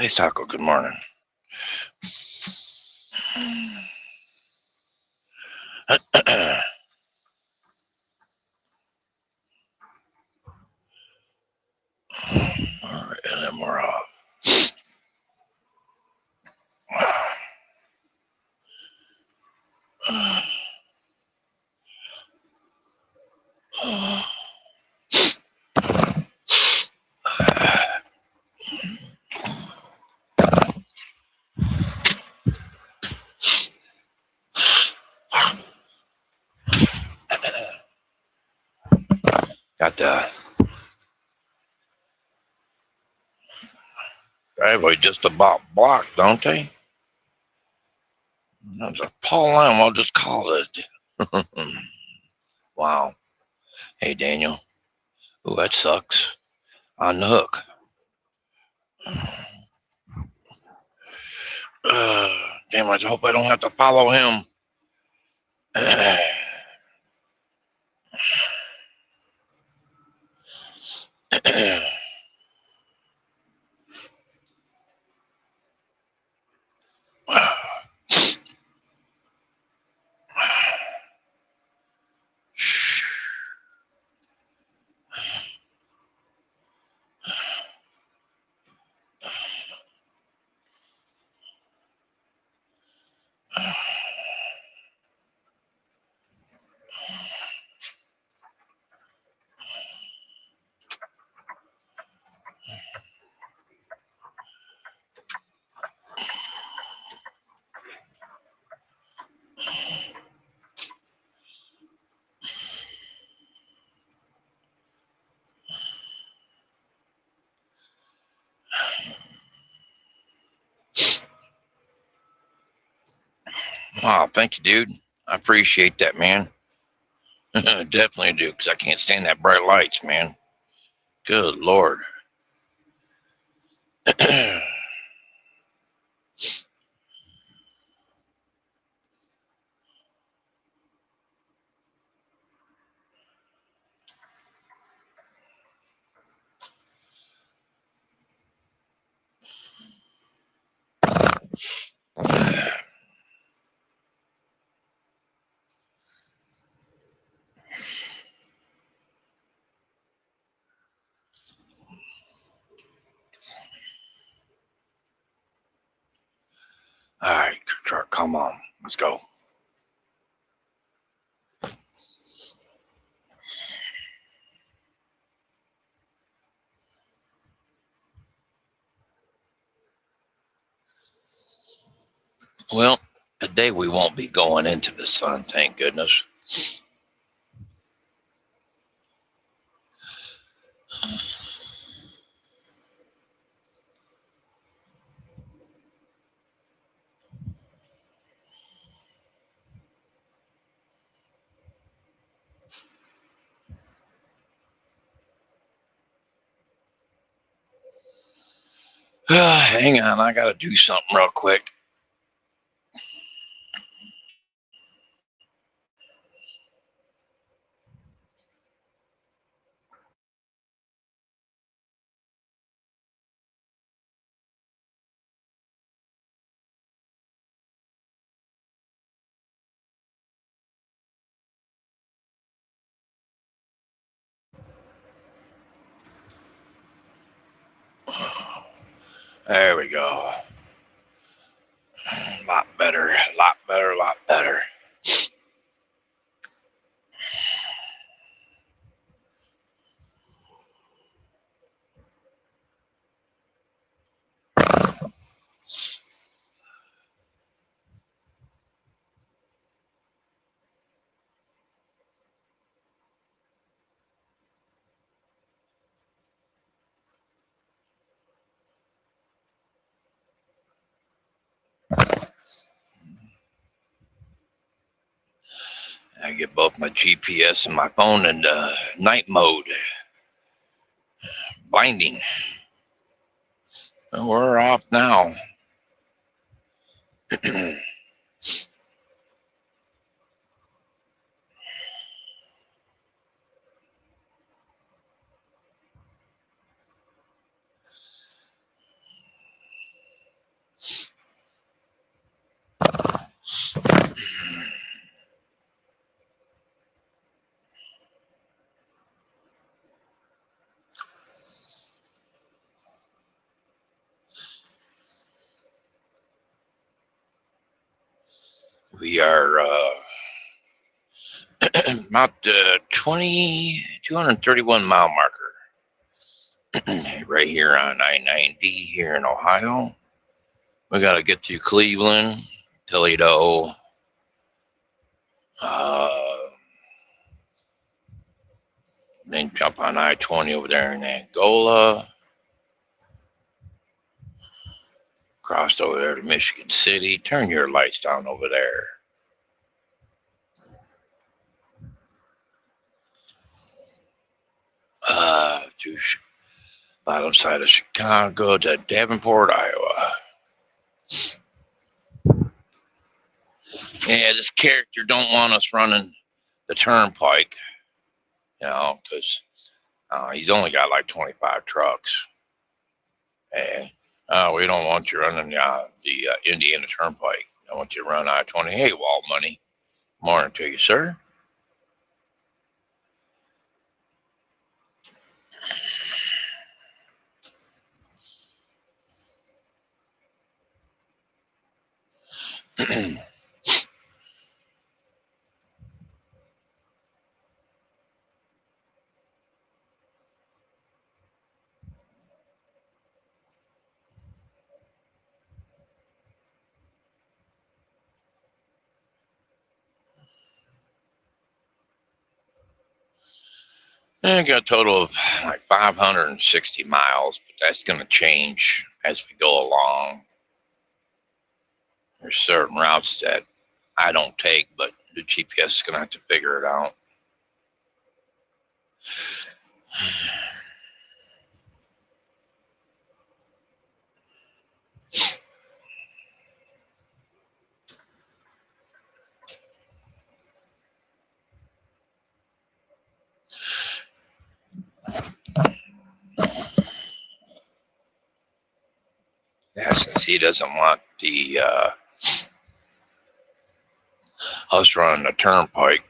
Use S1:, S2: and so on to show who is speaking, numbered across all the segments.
S1: Space Taco, good morning. All right, and then we're off. Got the driveway just about blocked, don't they? There's a Paul line, I'll just call it. Wow. Hey, Daniel. Ooh, that sucks. On the hook. Damn, I hope I don't have to follow him. Wow, thank you, dude. I appreciate that, man. Definitely do, because I can't stand that bright lights, man. Good Lord. All right, come on. Let's go. Well, today we won't be going into the sun, thank goodness. Hang on, I got to do something real quick. There we go. A lot better, lot better, lot better. I get both my GPS and my phone in night mode. Binding. And we're off now. We are about the 231 mile marker right here on I-90 here in Ohio. We got to get to Cleveland, Toledo, then jump on I-20 over there in Angola, crossed over there to Michigan City. Turn your lights down over there. To bottom side of Chicago to Davenport, Iowa. Yeah, this character don't want us running the turnpike, because he's only got like 25 trucks. And we don't want you running the Indiana Turnpike. I want you to run I-20. Hey, Walt Money. Morning to you, sir. I got a total of like 560 miles, but that's going to change as we go along. There's certain routes that I don't take, but the GPS is going to have to figure it out. Yeah, since he doesn't want the us running the turnpike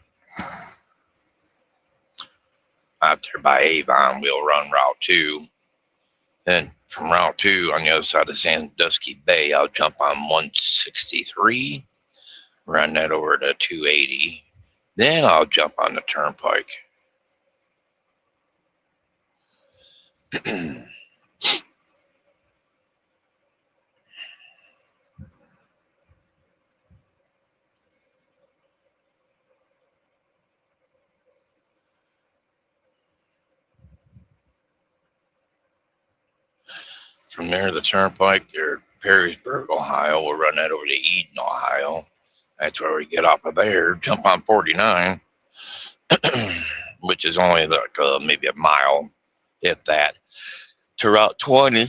S1: out there by Avon, we'll run Route 2. Then from Route 2 on the other side of Sandusky Bay, I'll jump on 163, run that over to 280. Then I'll jump on the turnpike. From there, the turnpike there, Perrysburg, Ohio. We'll run that over to Eden, Ohio. That's where we get off of there. Jump on 49, which is only like maybe a mile, if that, to Route 20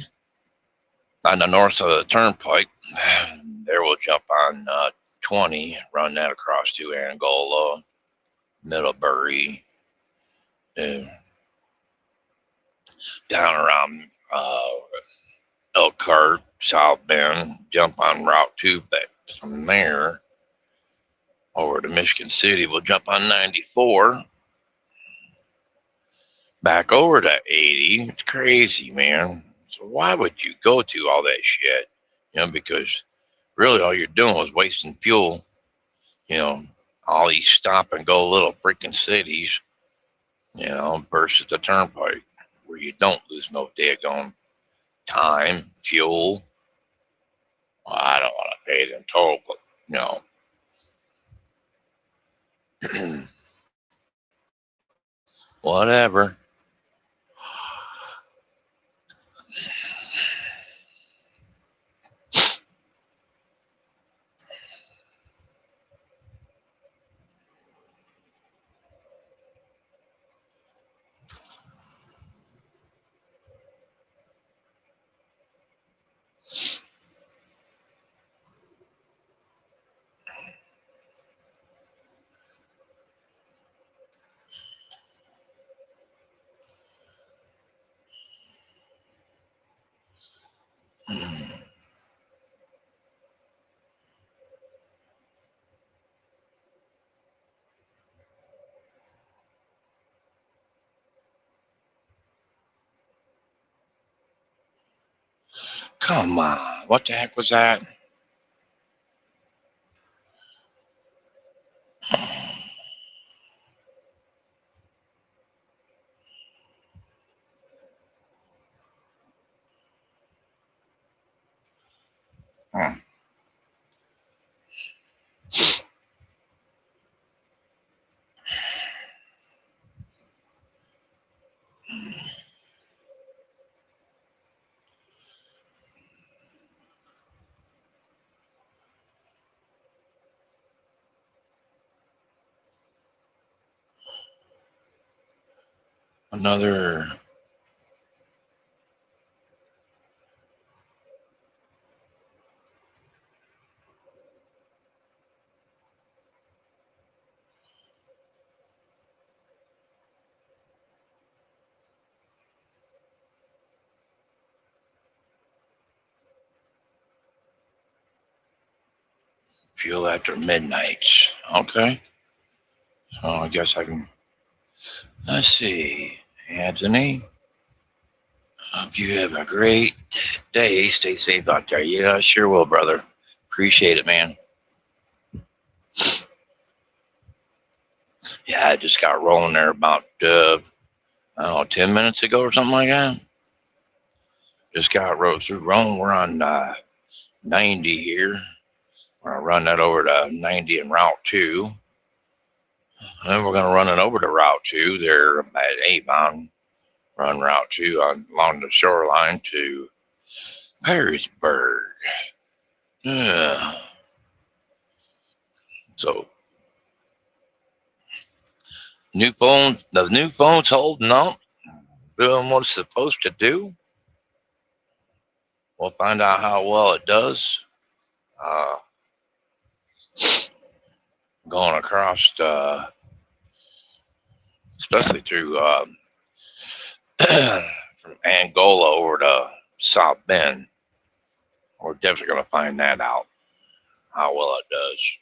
S1: on the north side of the turnpike. There we'll jump on 20, run that across to Angola, Middlebury, and down around Elkhart, South Bend, jump on Route 2 back from there over to Michigan City. We'll jump on 94 back over to 80. It's crazy, man. So why would you go to all that shit? Because really all you're doing is wasting fuel. All these stop and go little freaking cities, versus the turnpike where you don't lose no daggone time, fuel. Well, I don't want to pay it in total, but whatever. Come on. What the heck was that? Another fuel after midnight. Okay. So I guess I can. Let's see. Anthony, hope you have a great day. Stay safe out there. Yeah, I sure will, brother. Appreciate it, man. Yeah, I just got rolling there about, I don't know, 10 minutes ago or something like that. Just got through rolling. We're on 90 here. We're going to run that over to 90 and Route 2. Then we're going to run it over to Route 2 there at Avon. Run Route 2 along the shoreline to Perrysburg. Yeah. So, the new phone's holding up, doing what it's supposed to do. We'll find out how well it does. Going across, especially through from Angola over to South Bend. We're definitely going to find that out, how well it does.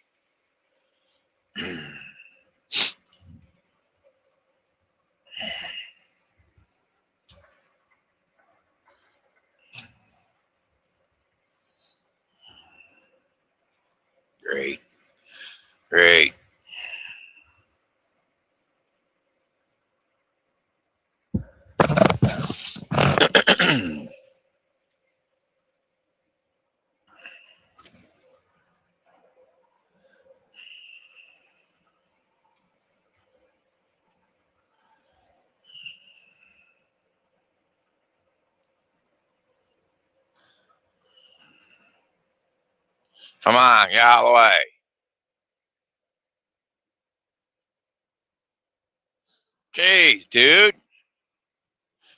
S1: Great. Great. Come on, get out of the way. Jeez, dude.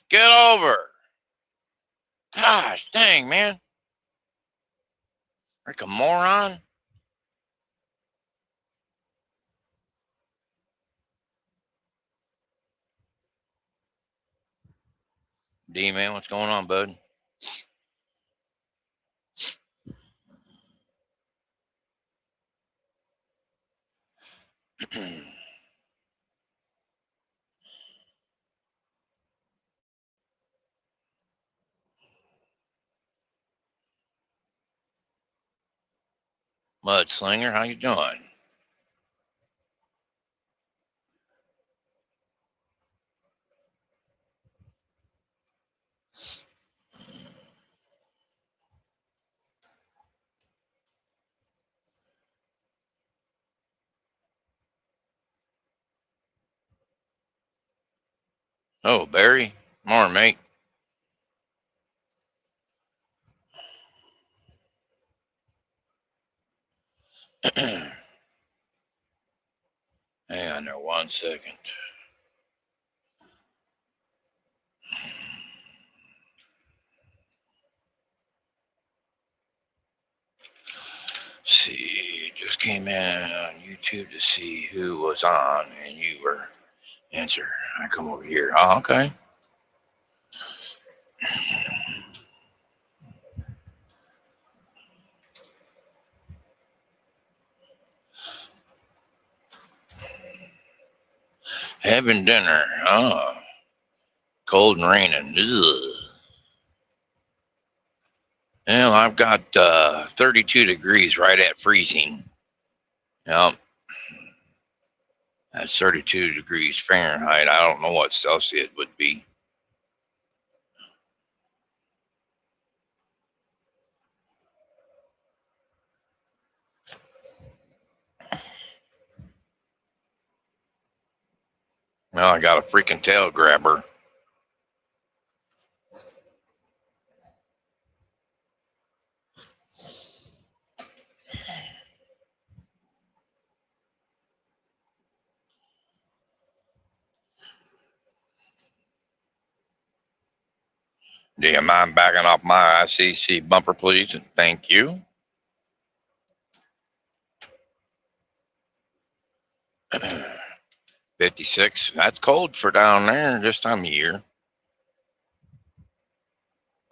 S1: Get over. Gosh, dang, man. Like a moron. D, man, what's going on, bud? Mudslinger, how you doing? Oh, Barry. Morning, mate. Hang on there 1 second. See, just came in on YouTube to see who was on, and you were answer. I come over here. Oh, okay. Having dinner. Oh, cold and raining. Ugh. Well, I've got 32 degrees right at freezing. Yep. That's 32 degrees Fahrenheit. I don't know what Celsius would be. Well, I got a freaking tail grabber. Do you mind backing off my ICC bumper, please? Thank you. '56. That's cold for down there this time of year.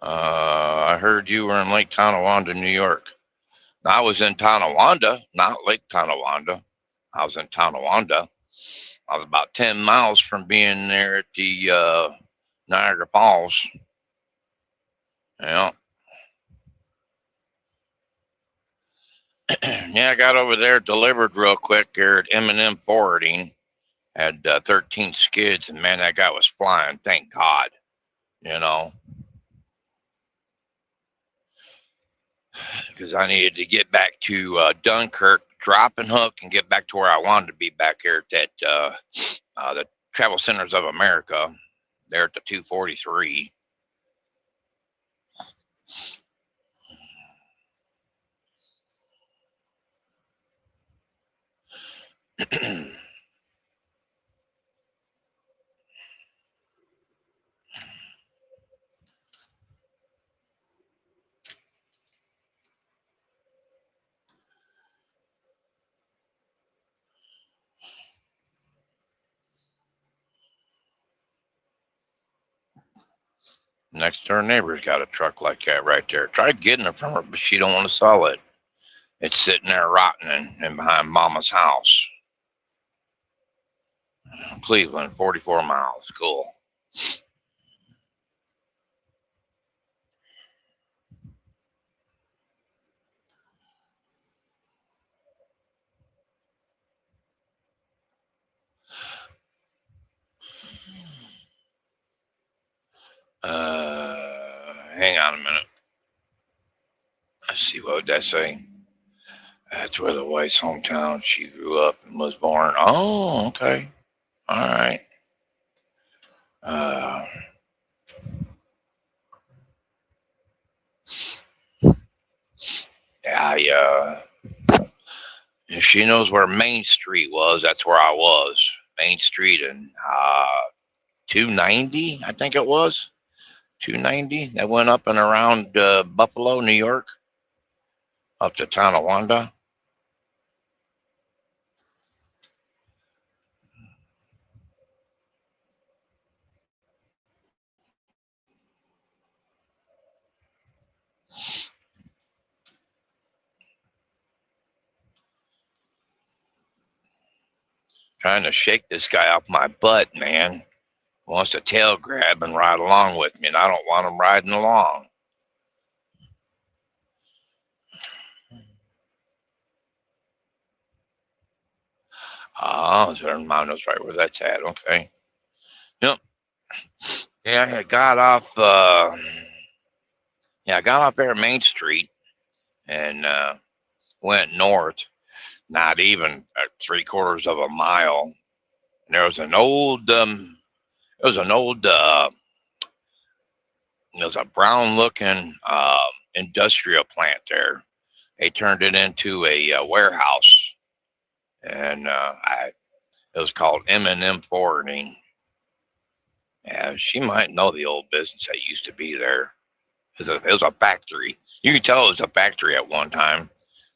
S1: I heard you were in Lake Tonawanda, New York. I was in Tonawanda, not Lake Tonawanda. I was in Tonawanda. I was about 10 miles from being there at the Niagara Falls. Yeah. Yeah, I got over there, delivered real quick there at M&M Forwarding. Had 13 skids, and man, that guy was flying. Thank God. You know, because I needed to get back to Dunkirk, drop and hook, and get back to where I wanted to be back here at that the Travel Centers of America, there at the 243. Next door neighbor's got a truck like that right there. Tried getting it from her, but she don't want to sell it. It's sitting there rotting and behind Mama's house. Cleveland, 44 miles. Cool. Hang on a minute. Let's see, what would that say? That's where the wife's hometown. She grew up and was born. Oh, okay. All right. Uh, yeah, she knows where Main Street was. That's where I was. Main Street and 290, I think it was. 290. That went up and around Buffalo, New York, up to Tonawanda. Trying to shake this guy off my butt, man. Wants to tail grab and ride along with me, and I don't want him riding along. Oh, Mount knows right where that's at. Okay. Yep. Yeah, I had got off. I got off there at Main Street and went north. Not even 3/4 of a mile. And there was an old. It was an old. It was a brown-looking industrial plant there. They turned it into a warehouse, and it was called M&M Forwarding. Yeah, she might know the old business that used to be there. It was a factory. You can tell it was a factory at one time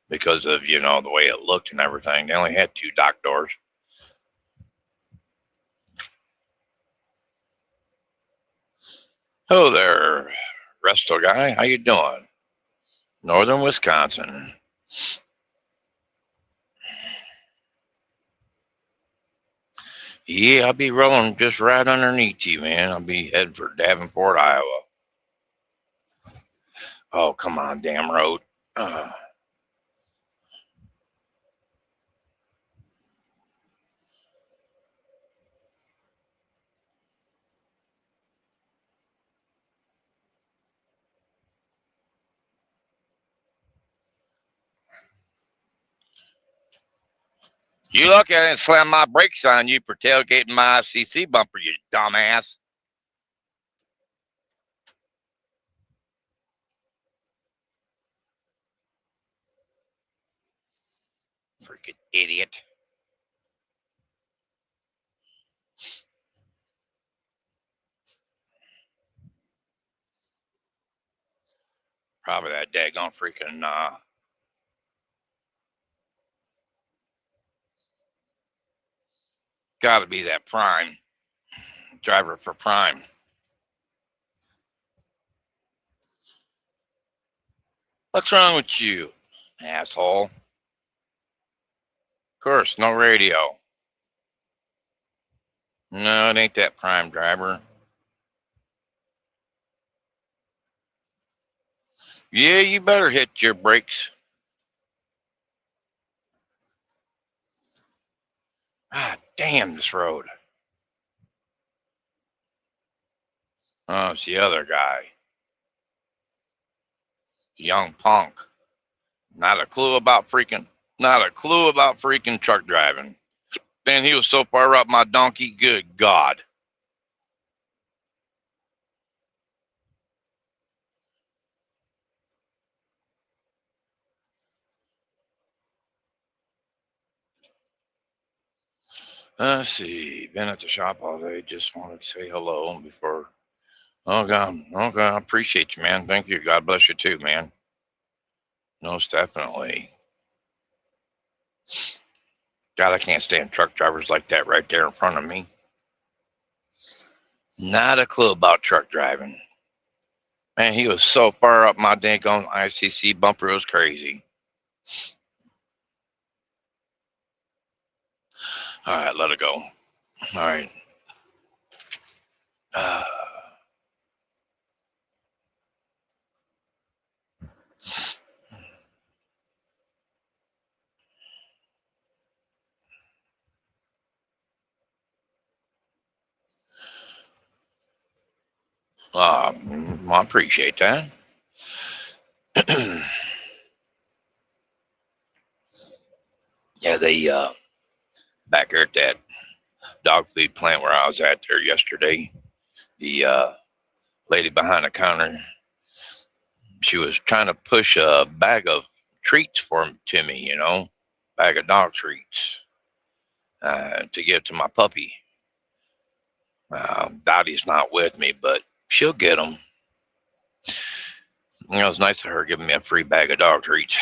S1: because of the way it looked and everything. They only had 2 dock doors. Hello there, resto guy. How you doing? Northern Wisconsin. Yeah, I'll be rolling just right underneath you, man. I'll be heading for Davenport, Iowa. Oh, come on, damn road. You look at it and slam my brakes on you for tailgating my CC bumper, you dumbass. Freaking idiot. Probably that daggone freaking, gotta be that Prime driver for Prime. What's wrong with you, asshole? Of course, no radio. No, it ain't that Prime driver. Yeah, you better hit your brakes. Ah, damn this road. Oh, it's the other guy. Young punk. Not a clue about freaking truck driving. Man, he was so far up my donkey, good God. Let's see. Been at the shop all day. Just wanted to say hello before. Oh, God. Okay. I appreciate you, man. Thank you. God bless you, too, man. Most definitely. God, I can't stand truck drivers like that right there in front of me. Not a clue about truck driving. Man, he was so far up my daggone ICC bumper. It was crazy. All right, let it go. All right. I appreciate that. Yeah, they back here at that dog food plant where I was at there yesterday, the lady behind the counter, she was trying to push a bag of treats to me, bag of dog treats to give to my puppy. Dottie's not with me, but she'll get them. It was nice of her giving me a free bag of dog treats.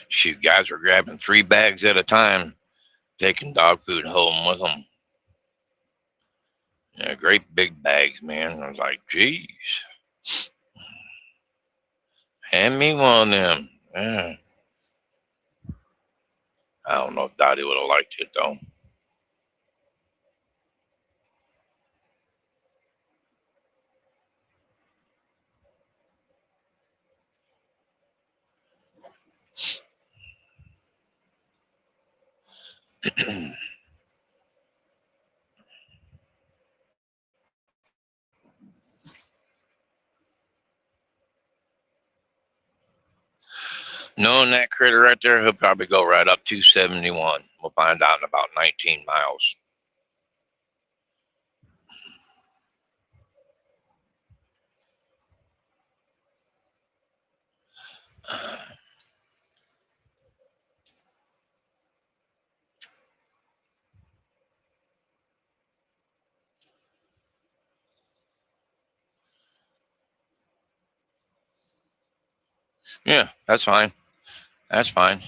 S1: Shoot, guys were grabbing 3 bags at a time, taking dog food home with them. Yeah, great big bags, man. I was like, geez. Hand me one of them. Yeah. I don't know if Dottie would have liked it, though. Knowing that critter right there, he'll probably go right up 271. We'll find out in about 19 miles. Yeah, that's fine. That's fine.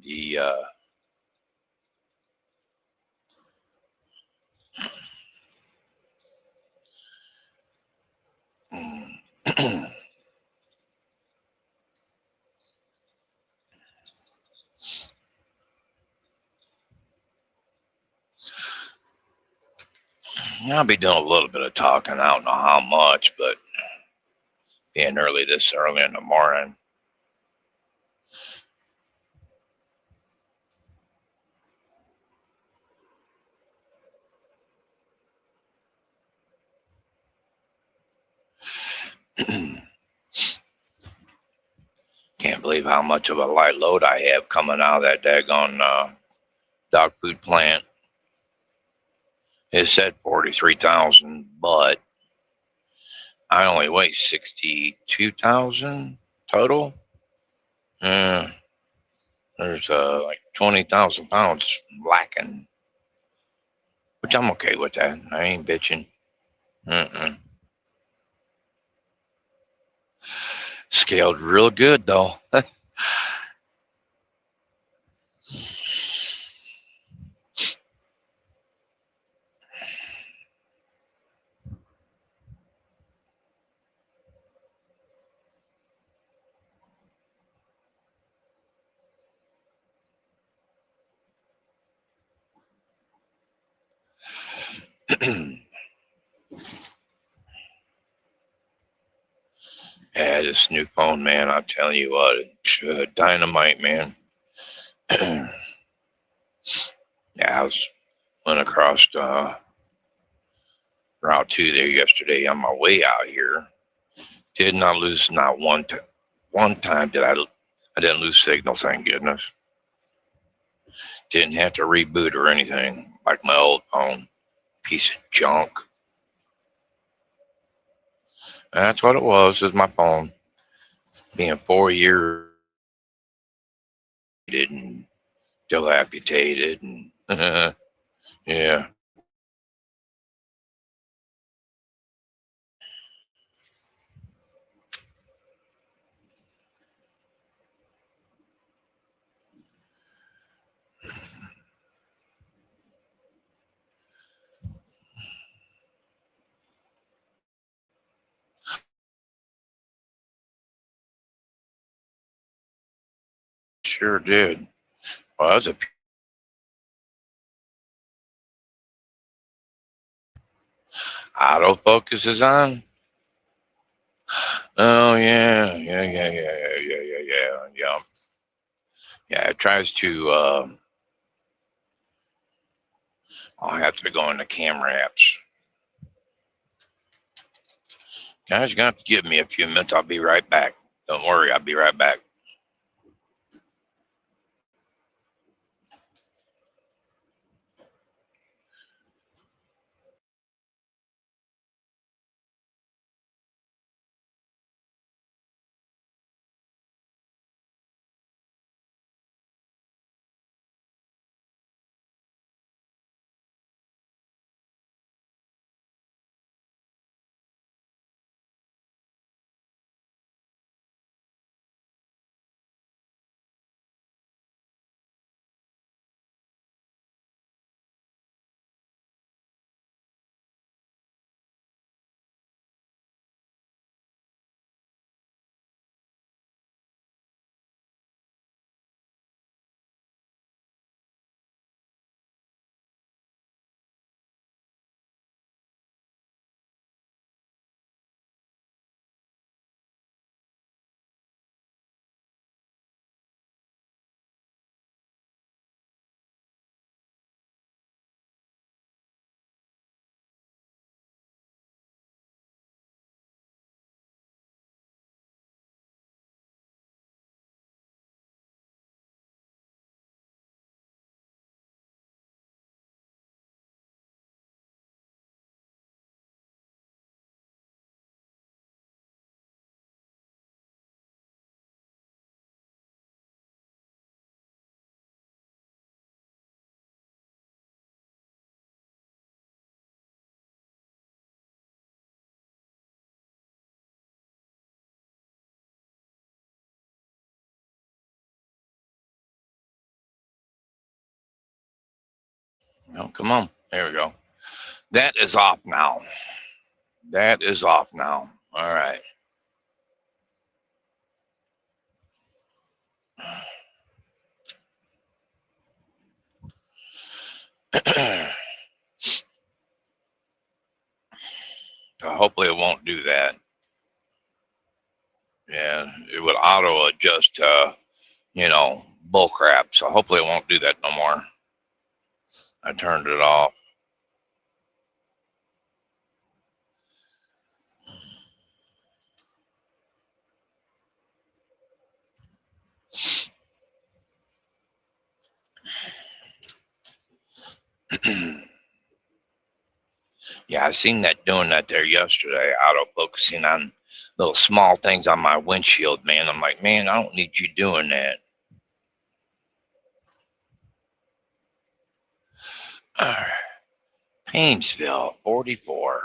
S1: The I'll be doing a little bit of talking. I don't know how much, but being early in the morning. Can't believe how much of a light load I have coming out of that daggone dog food plant. It said 43,000, but I only weigh 62,000 total. There's like 20,000 pounds lacking, which I'm okay with that. I ain't bitching. Mm-mm. Scaled real good though. Yeah, this new phone, man. I'm telling you what, it's dynamite, man. Yeah, went across Route 2 there yesterday on my way out here. Did not lose not one time did I didn't lose signal, thank goodness. Didn't have to reboot or anything like my old phone. Piece of junk. That's what it was, is my phone. Being 4 years and dilapidated and yeah. Sure did. Well, that's a autofocus is on. Oh yeah. Yeah, it tries to. I'll have to go into camera apps. Guys, you're gonna have to give me a few minutes. I'll be right back. Don't worry, I'll be right back. No, come on. There we go. That is off now. That is off now. All right. So hopefully it won't do that. Yeah, it would auto adjust, bull crap. So hopefully it won't do that no more. I turned it off. Yeah, I seen that doing that there yesterday, auto focusing on little small things on my windshield, man. I'm like, man, I don't need you doing that. All right. Painesville, 44.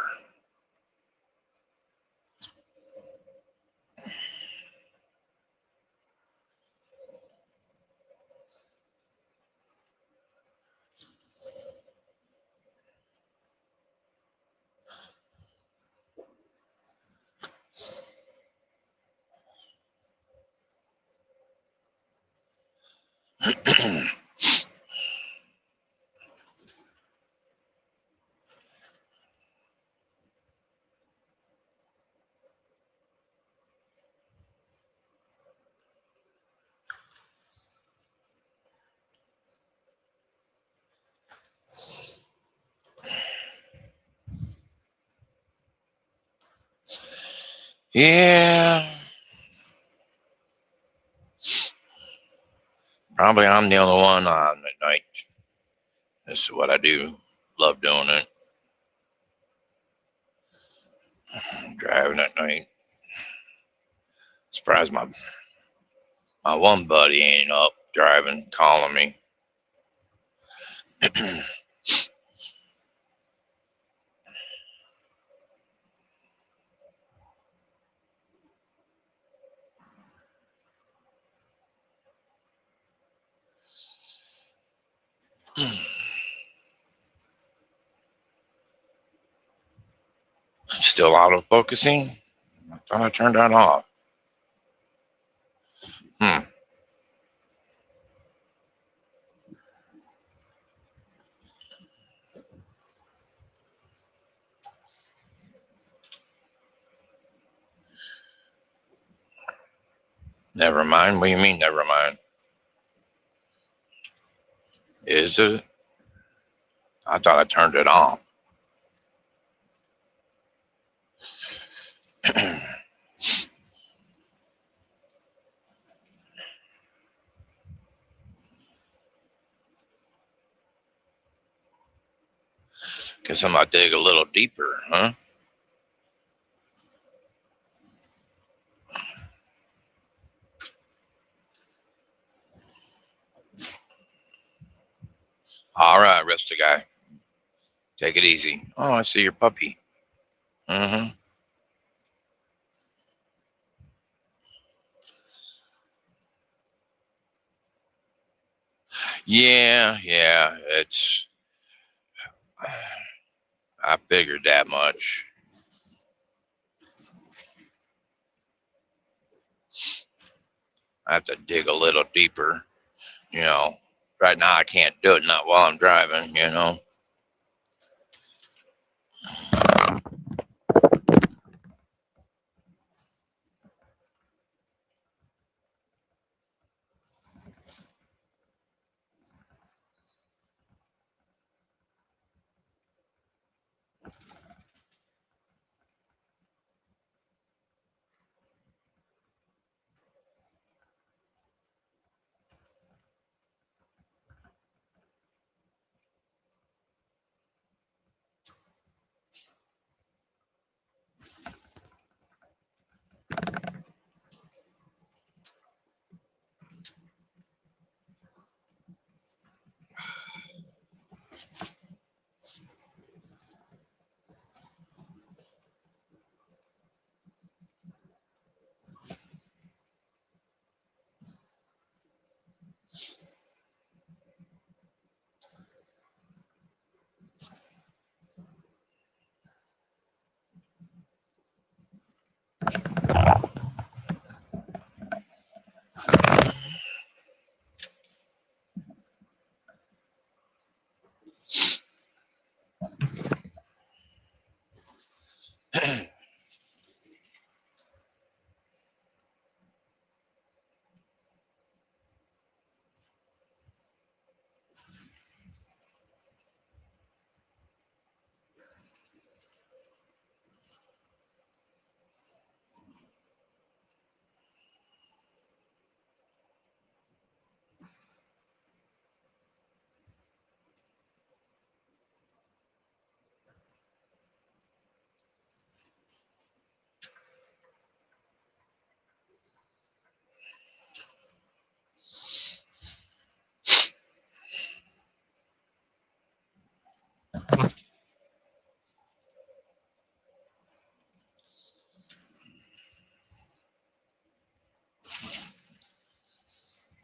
S1: Yeah, probably I'm the only one on at night. This is what I do. Love doing it. Driving at night. Surprised my one buddy ain't up driving, calling me. Still auto focusing? I thought I turned that off. Never mind. What do you mean, never mind? Is it? I thought I turned it off. Guess I'm gonna dig a little deeper, huh? All right, Rista guy. Take it easy. Oh, I see your puppy. Mm-hmm. Yeah. It's. I figured that much. I have to dig a little deeper. You know, right now I can't do it. Not while I'm driving. You know.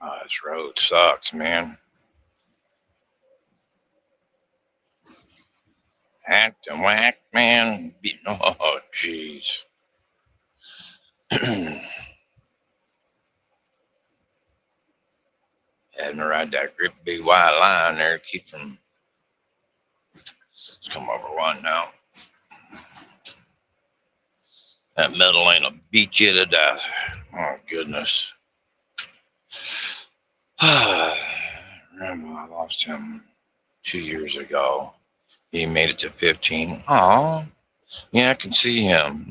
S1: Oh, this road sucks, man. Hacked and whacked, man. Oh, jeez. Having to ride that grip big white line there to keep from. Let's come over one now. That metal lane will beat you to death. Oh, goodness. Remember, I lost him 2 years ago. He made it to 15. Oh, yeah, I can see him.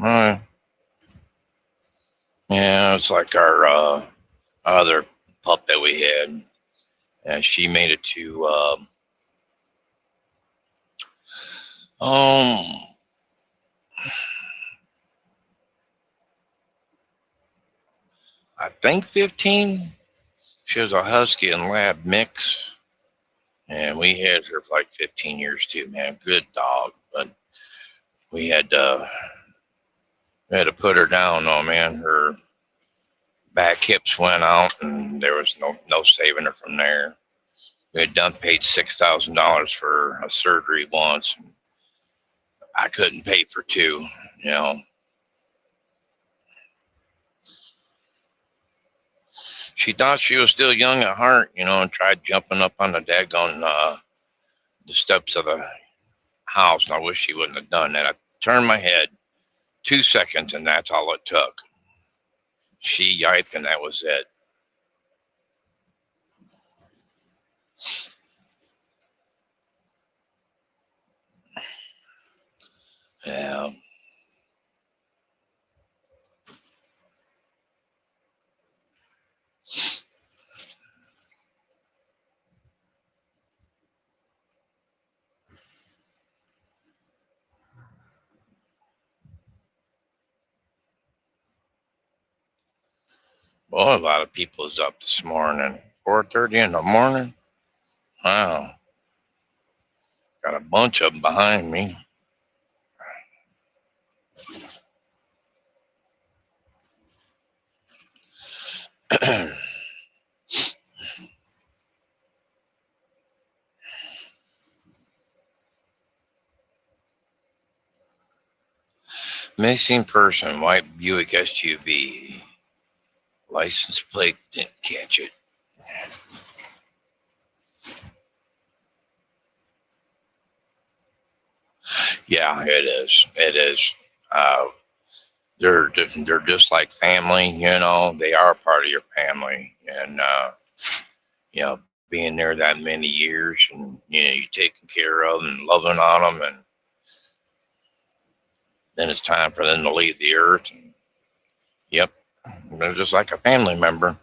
S1: Yeah, it's like our other pup that we had. She made it to, um, I think 15. She was a husky and lab mix, and we had her for like 15 years too. Man, good dog, but we had to put her down. Oh man, her back hips went out, and there was no saving her from there. We had done paid $6,000 for a surgery once. I couldn't pay for two, you know. She thought she was still young at heart, and tried jumping up on the daggone the steps of the house. And I wish she wouldn't have done that. I turned my head 2 seconds, and that's all it took. She yiped, and that was it. Yeah. Well, a lot of people is up this morning. 4:30 in the morning. Wow. Got a bunch of them behind me. Missing person, white Buick SUV. License plate didn't catch it. Yeah, it is. It is. Uh, they're just like family. They are part of your family, and being there that many years, and you taking care of them and loving on them, and then it's time for them to leave the earth. And, yep, they're just like a family member.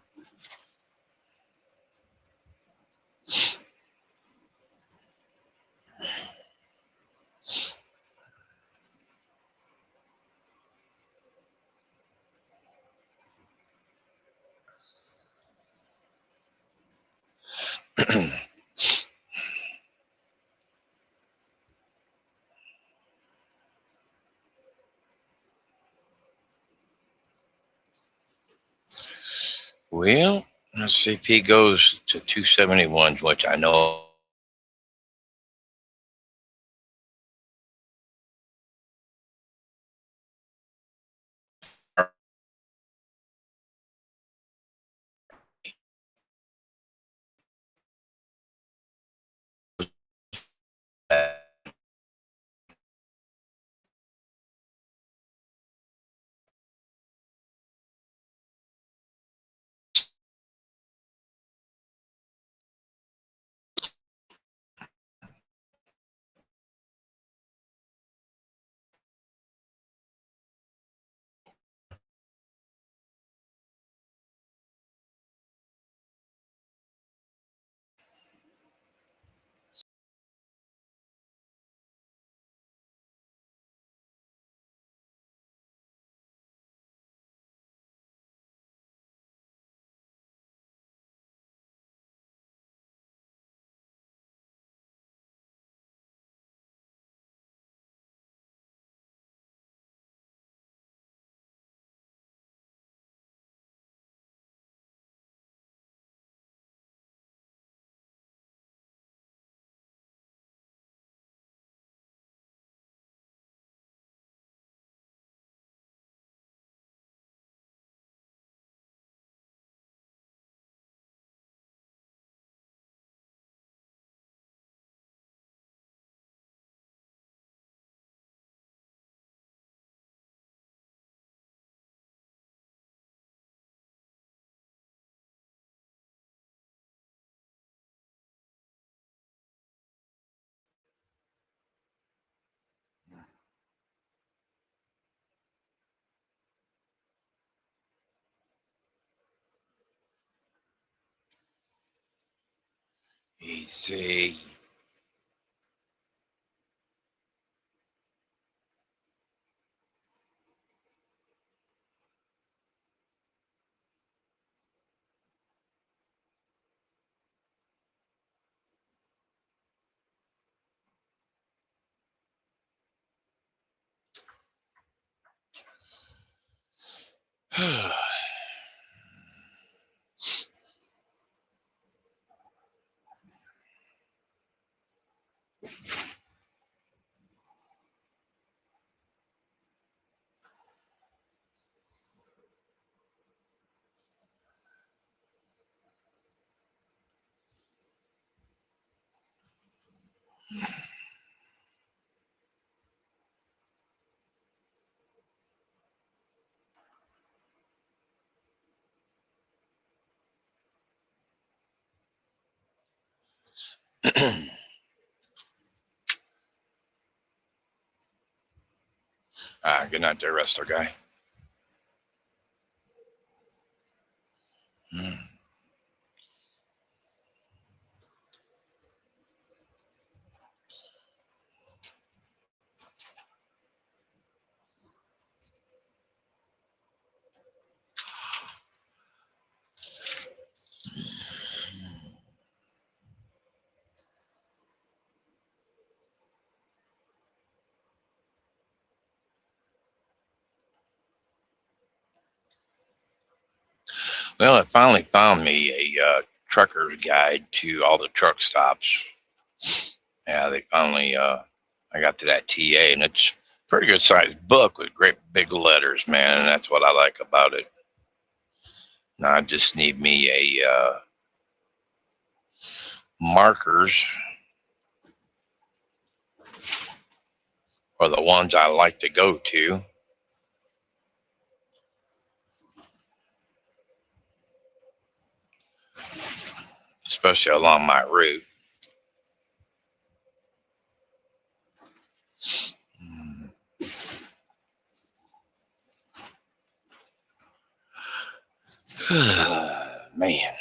S1: Well, let's see if he goes to 271, which I know. Easy. Good night there, wrestler guy. Well, it finally found me a trucker's guide to all the truck stops. Yeah, they finally, I got to that TA, and it's a pretty good sized book with great big letters, man. And that's what I like about it. Now I just need me a markers for the ones I like to go to, especially along my route. Man.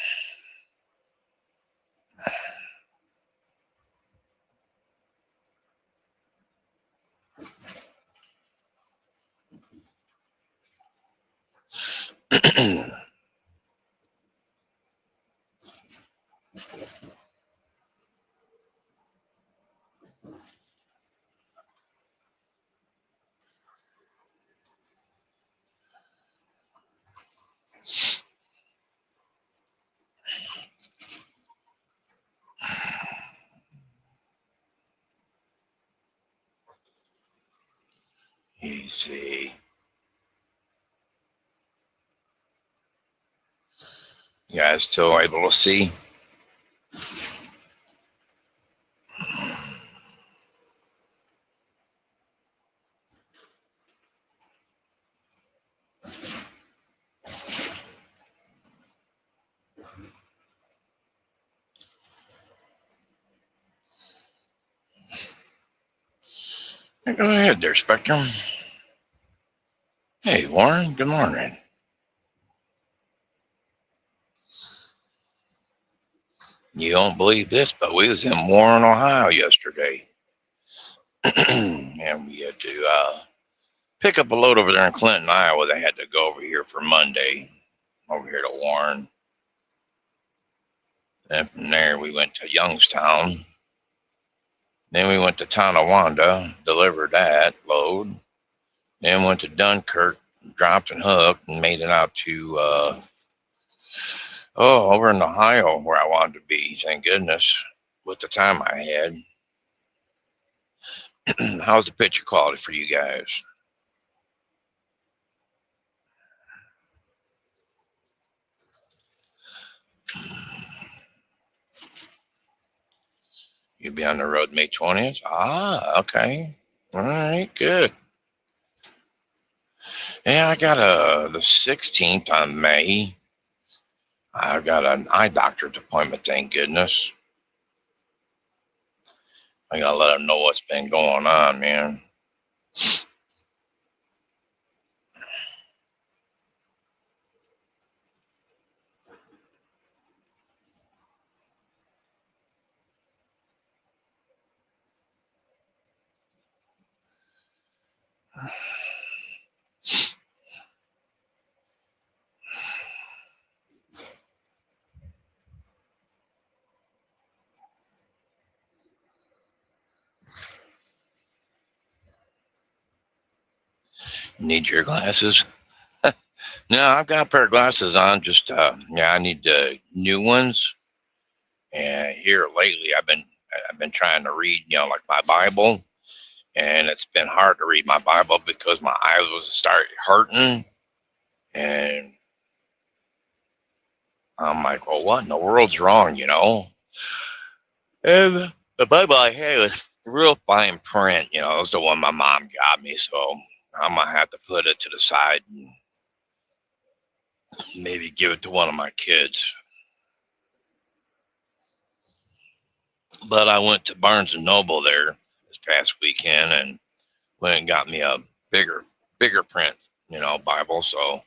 S1: Easy. You guys still able to see? Go ahead there, Spectrum. Hey, Warren, good morning. You don't believe this, but we was in Warren, Ohio yesterday. And we had to pick up a load over there in Clinton, Iowa. They had to go over here for Monday, over here to Warren. And from there, we went to Youngstown. Then we went to Tonawanda, delivered that load. Then went to Dunkirk, dropped and hooked, and made it out to, over in Ohio where I wanted to be, thank goodness, with the time I had. How's the picture quality for you guys? You'll be on the road May 20th? Ah, okay. All right, good. Yeah, I got the 16th on May. I've got an eye doctor's appointment, thank goodness. I gotta let them know what's been going on, man. Need your glasses? No, I've got a pair of glasses on. Just yeah, I need new ones. And here lately, I've been trying to read, like my Bible, and it's been hard to read my Bible because my eyes was start hurting, and I'm like, well, what in the world's wrong? And the Bible I had was real fine print. It was the one my mom got me, so I'm gonna have to put it to the side and maybe give it to one of my kids. But I went to Barnes and Noble there this past weekend and went and got me a bigger print, Bible. So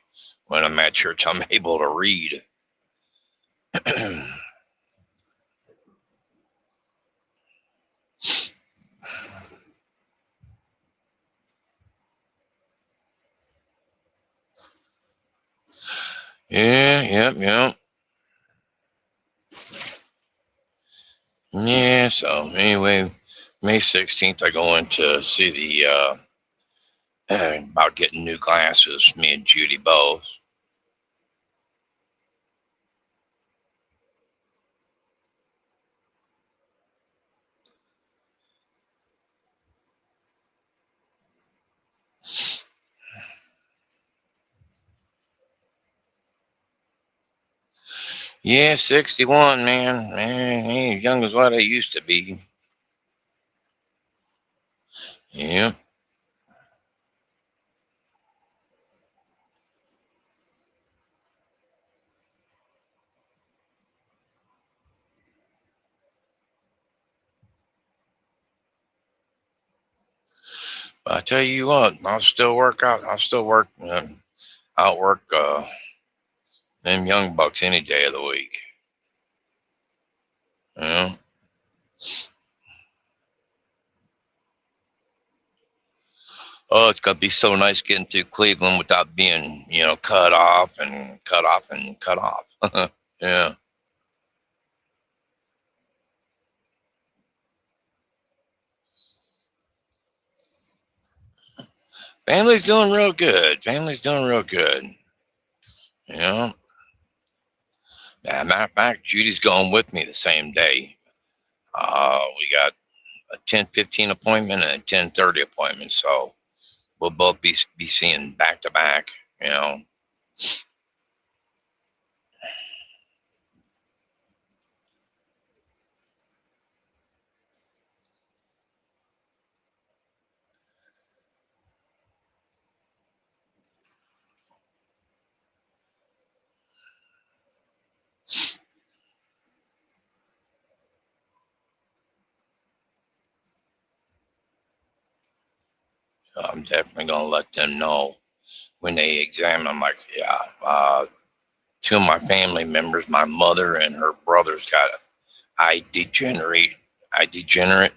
S1: when I'm at church, I'm able to read. Yeah, yeah. Yeah, so anyway, May 16th, I go in to see the about getting new glasses, me and Judy both. Yeah, 61, man. Man, ain't as young as what I used to be. Yeah. But I tell you what, I'll still work out. I'll still work, outwork them young bucks any day of the week. You know? Oh, it's gonna be so nice getting to Cleveland without being, cut off and cut off and cut off. Yeah. Family's doing real good. Family's doing real good. You know? Matter of fact, Judy's going with me the same day. We got a 10:15 appointment and a 10:30 appointment, so we'll both be seeing back to back. You know. So I'm definitely gonna let them know when they examine. I'm like, yeah. Two of my family members, my mother and her brother's got eye degenerate, eye degenerate.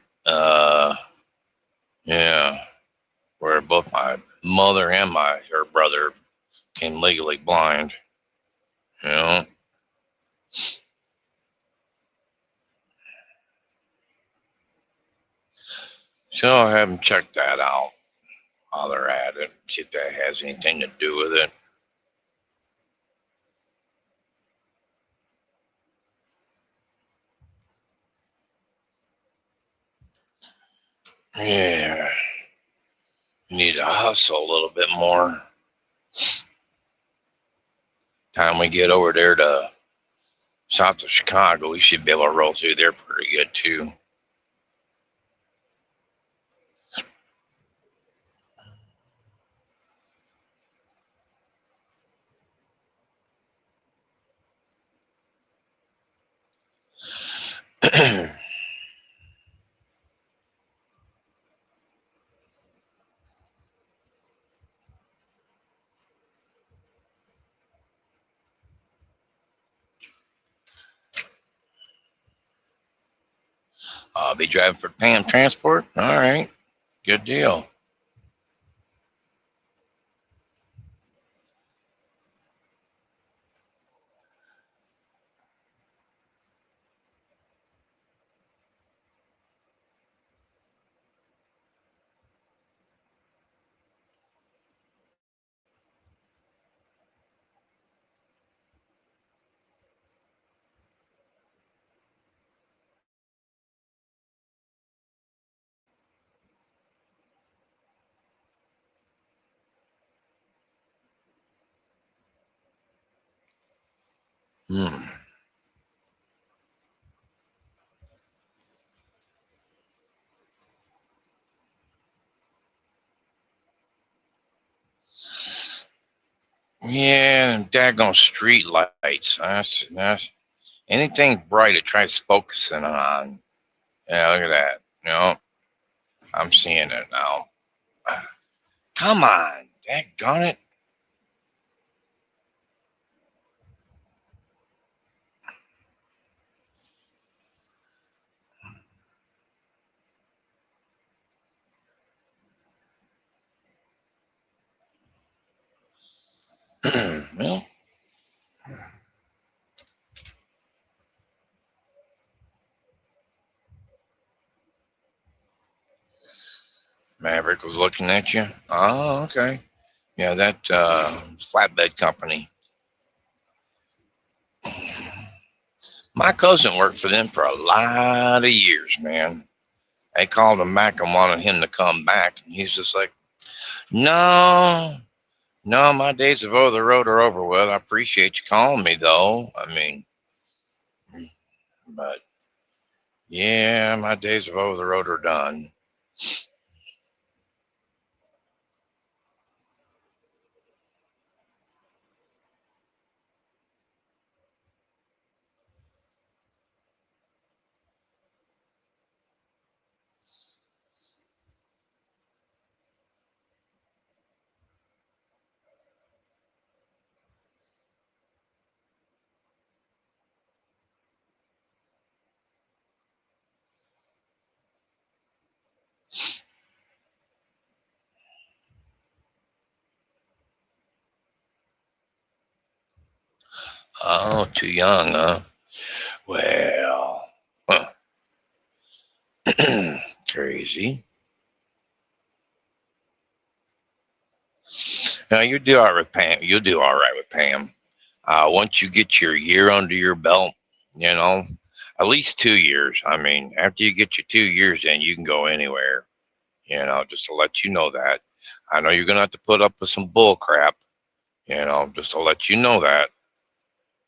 S1: Yeah, where both my mother and her brother became legally blind. You know, so I'll have them check that out while they're at it, see if that has anything to do with it. Yeah, you need to hustle a little bit more. Time we get over there to south of Chicago, we should be able to roll through there pretty good too. I'll be driving for Pam Transport. All right, good deal. Hmm. Yeah, and daggone street lights. That's anything bright it tries focusing on. Yeah, look at that. I'm seeing it now. Come on, daggone it. Well, Maverick was looking at you. Oh, okay. Yeah, that flatbed company. My cousin worked for them for a lot of years, man. They called him back and wanted him to come back. And he's just like, no, no, my days of over the road are over with. I appreciate you calling me, though. I mean, but yeah, my days of over the road are done. Oh, too young, huh? Well, huh. Crazy. Now you do all right with Pam. You'll do all right with Pam. Once you get your year under your belt, you know, at least 2 years. I mean, after you get your 2 years in, you can go anywhere. Just to let you know that. I know you're gonna have to put up with some bull crap. Just to let you know that.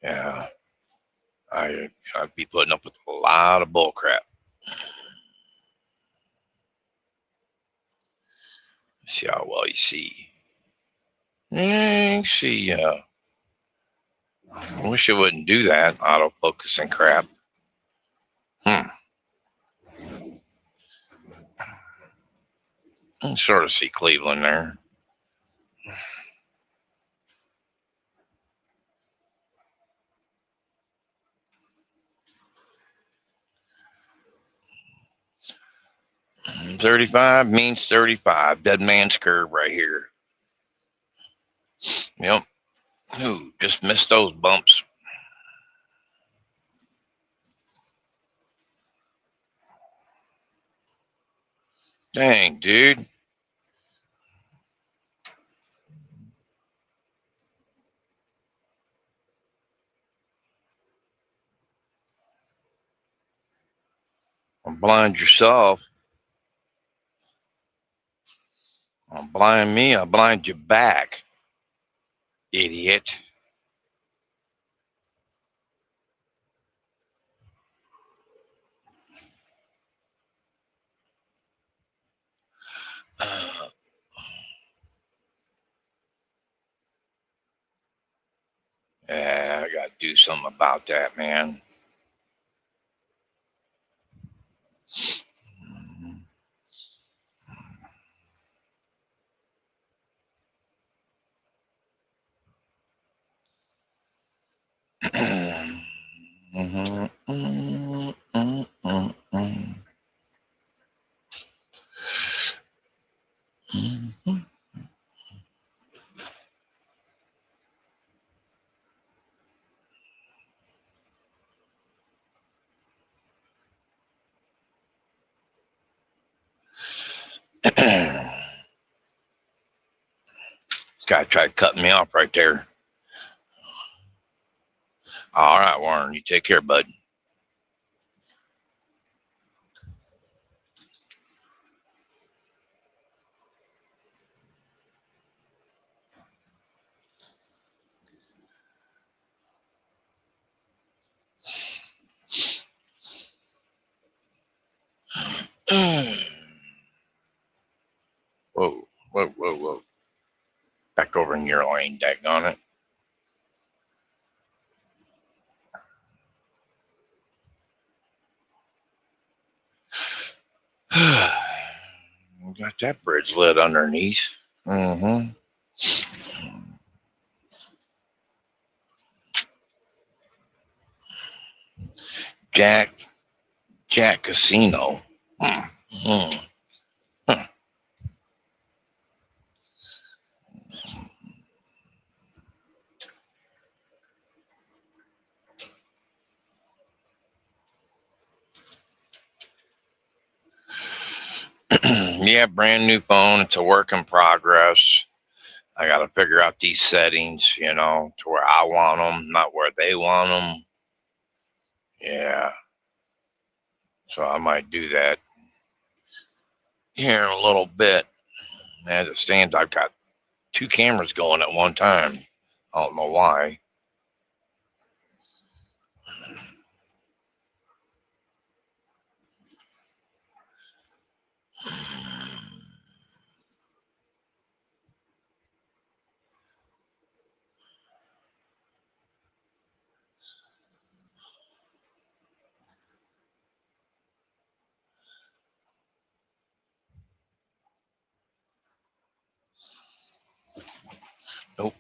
S1: Yeah, I'd be putting up with a lot of bull crap. See how well you see. See. I wish it wouldn't do that autofocus and crap. Hmm. I can sort of see Cleveland there. 35 means 35. Dead man's curve right here. Yep. Ooh, just missed those bumps. Dang, dude. Don't blind yourself. Don't blind me. I'll blind you back, idiot. Uh, yeah, I got to do something about that, man. Mhm, mm, mm, mm, mm, mhm. This guy tried cutting me off right there. All right, Warren, you take care, bud. Whoa, whoa, whoa, whoa. Back over in your lane, daggone it. Got that bridge lit underneath. Mm-hmm. Jack Casino. Mm-hmm. Huh. Yeah, brand new phone. It's a work in progress. I got to figure out these settings, to where I want them, not where they want them. Yeah. So I might do that here in a little bit. As it stands, I've got two cameras going at one time. I don't know why. Nope.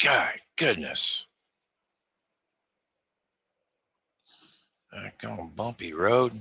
S1: God, goodness. Going bumpy road.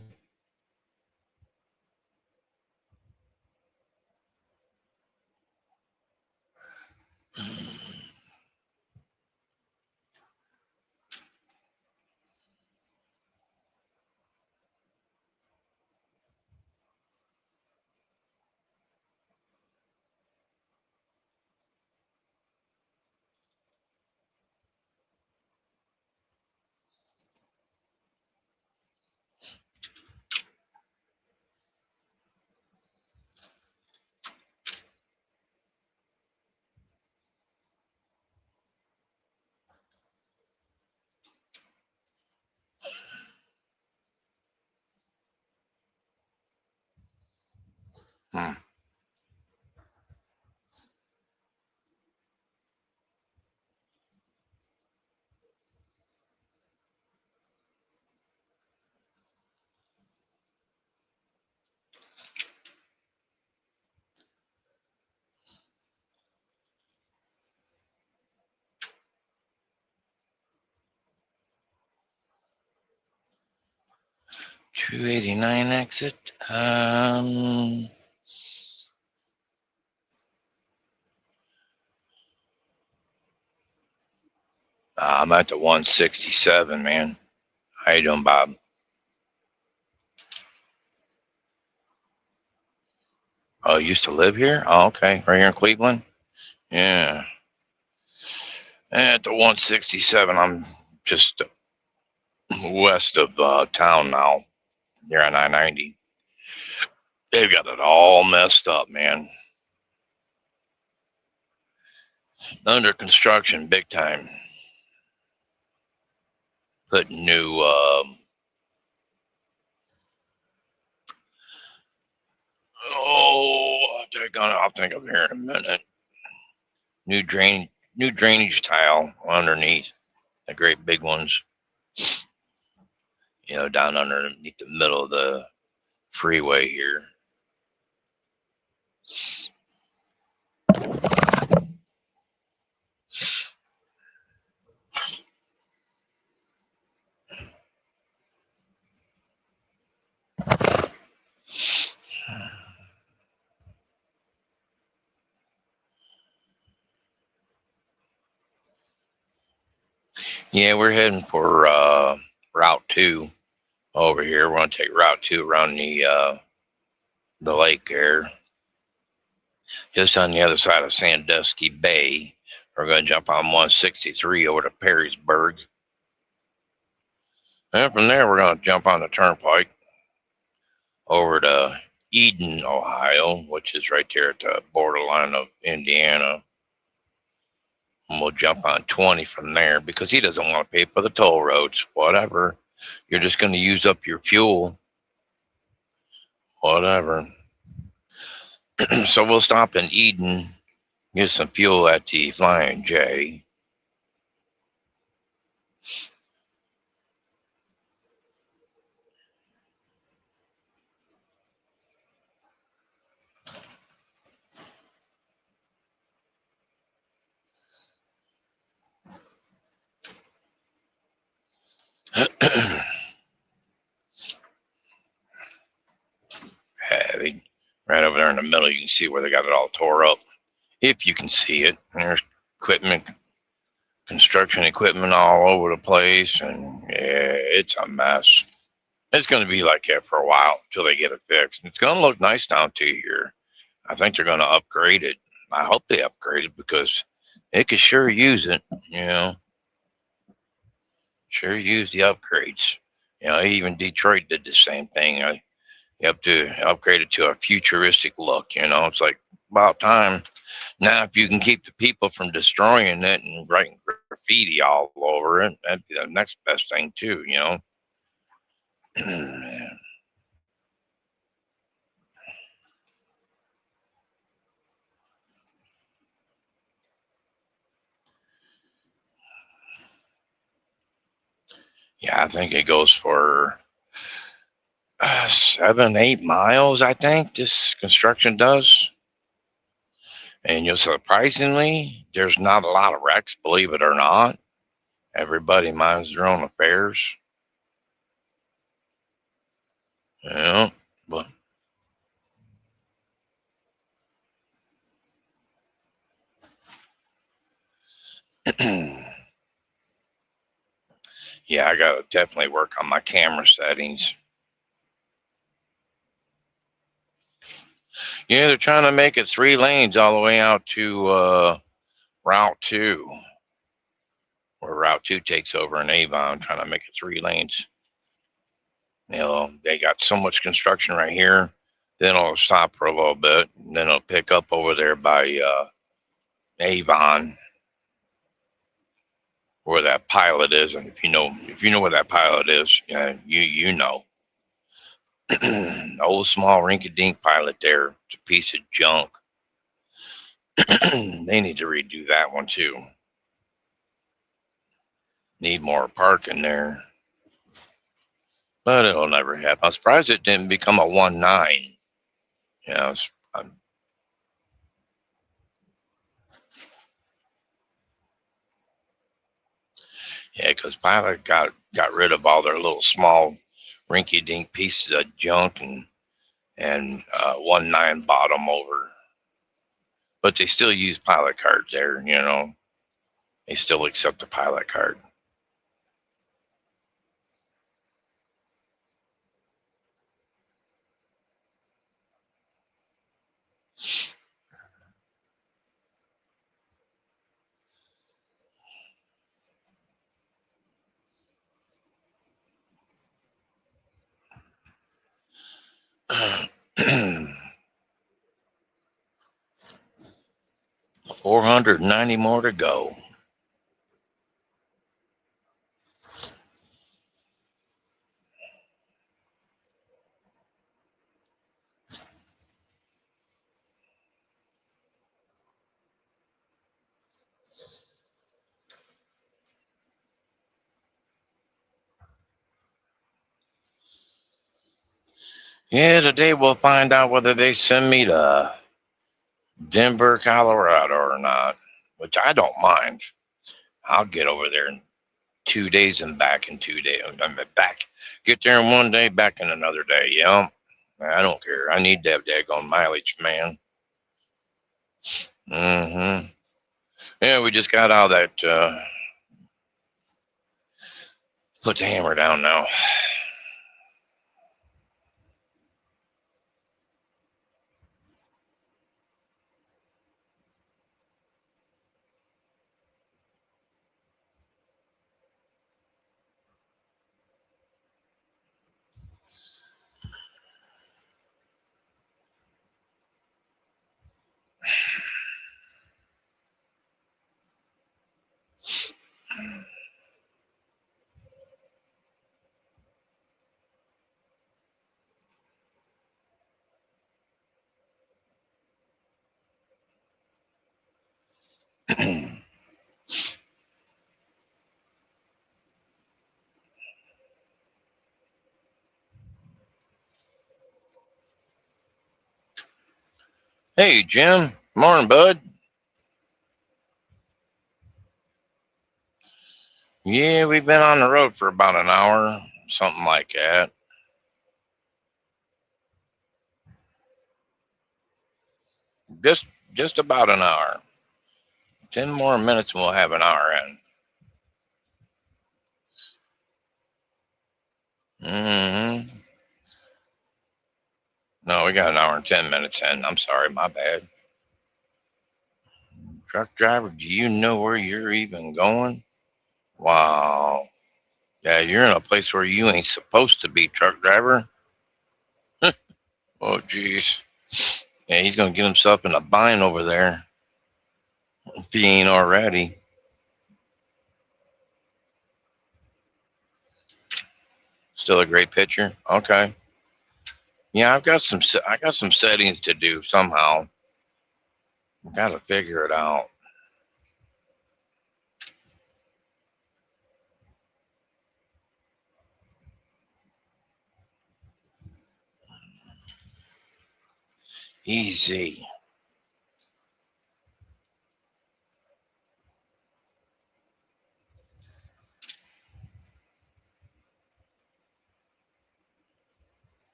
S1: Hmm. 289 exit. I'm at the 167, man. How you doing, Bob? Oh, you used to live here? Oh, okay. Right here in Cleveland? Yeah. At the 167, I'm just west of town now. Here on I-90. They've got it all messed up, man. Under construction, big time. Put new, they're gonna. I'll think of here in a minute. New drainage tile underneath the great big ones. Down underneath the middle of the freeway here. Yeah, we're heading for Route 2 over here. We're going to take Route 2 around the lake there. Just on the other side of Sandusky Bay. We're going to jump on 163 over to Perrysburg. And from there, we're going to jump on the turnpike over to Eden, Ohio, which is right there at the borderline of Indiana. And we'll jump on 20 from there because he doesn't want to pay for the toll roads. Whatever. You're just going to use up your fuel. Whatever. So we'll stop in Eden, get some fuel at the Flying J. Right over there in the middle, you can see where they got it all tore up. If you can see it, there's construction equipment all over the place, and yeah, it's a mess. It's going to be like that for a while until they get it fixed. It's going to look nice down to here. I think they're going to upgrade it. I hope they upgrade it because it could sure use it, Sure use the upgrades. Even Detroit did the same thing. You have to upgrade it to a futuristic look, It's like about time. Now, if you can keep the people from destroying it and writing graffiti all over it, that'd be the next best thing too, Yeah, I think it goes for 7, 8 miles. I think this construction does, and surprisingly, there's not a lot of wrecks. Believe it or not, everybody minds their own affairs. But yeah, I gotta definitely work on my camera settings. Yeah, they're trying to make it 3 lanes all the way out to Route 2, where Route 2 takes over in Avon, trying to make it 3 lanes. They got so much construction right here, then it'll stop for a little bit, and then it'll pick up over there by Avon, where that pilot is. And if you know where that pilot is, you know. Old small rinky-dink pilot there. It's a piece of junk. They need to redo that one too. Need more parking there. But it'll never happen. I'm surprised it didn't become a 1-9. Yeah, because Pilot got rid of all their little small rinky-dink pieces of junk and 1-9 bottom over. But they still use Pilot cards there, They still accept the Pilot card. $490 more to go. Yeah, today we'll find out whether they send me to Denver, Colorado or not, which I don't mind. I'll get over there in 2 days and back in 2 days. I'm back, get there in one day, back in another day. Yeah, I don't care. I need to have daggone mileage, man. Mm-hmm. Yeah, we just got out of that. Put the hammer down now. Hey, Jim. Morning, bud. Yeah, we've been on the road for about an hour, something like that. Just just about an hour. 10 more minutes and we'll have an hour in. Mm-hmm. No, we got an hour and 10 minutes in. I'm sorry, my bad. Truck driver, do you know where you're even going? Wow. Yeah, you're in a place where you ain't supposed to be, truck driver. Oh, jeez. Yeah, he's gonna get himself in a bind over there if he ain't already. Still a great picture. Okay. Yeah, I got some settings to do somehow. Got to figure it out. Easy.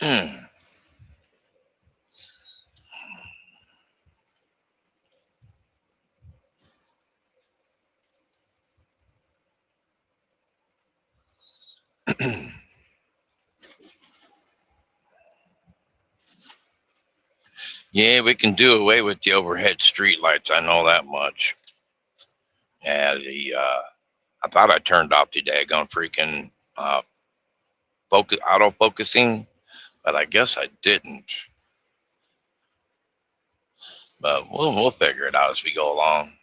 S1: Mm. Yeah, we can do away with the overhead street lights. I know that much. Yeah, I thought I turned off the daggone freaking focus auto focusing, but I guess I didn't. But we'll figure it out as we go along.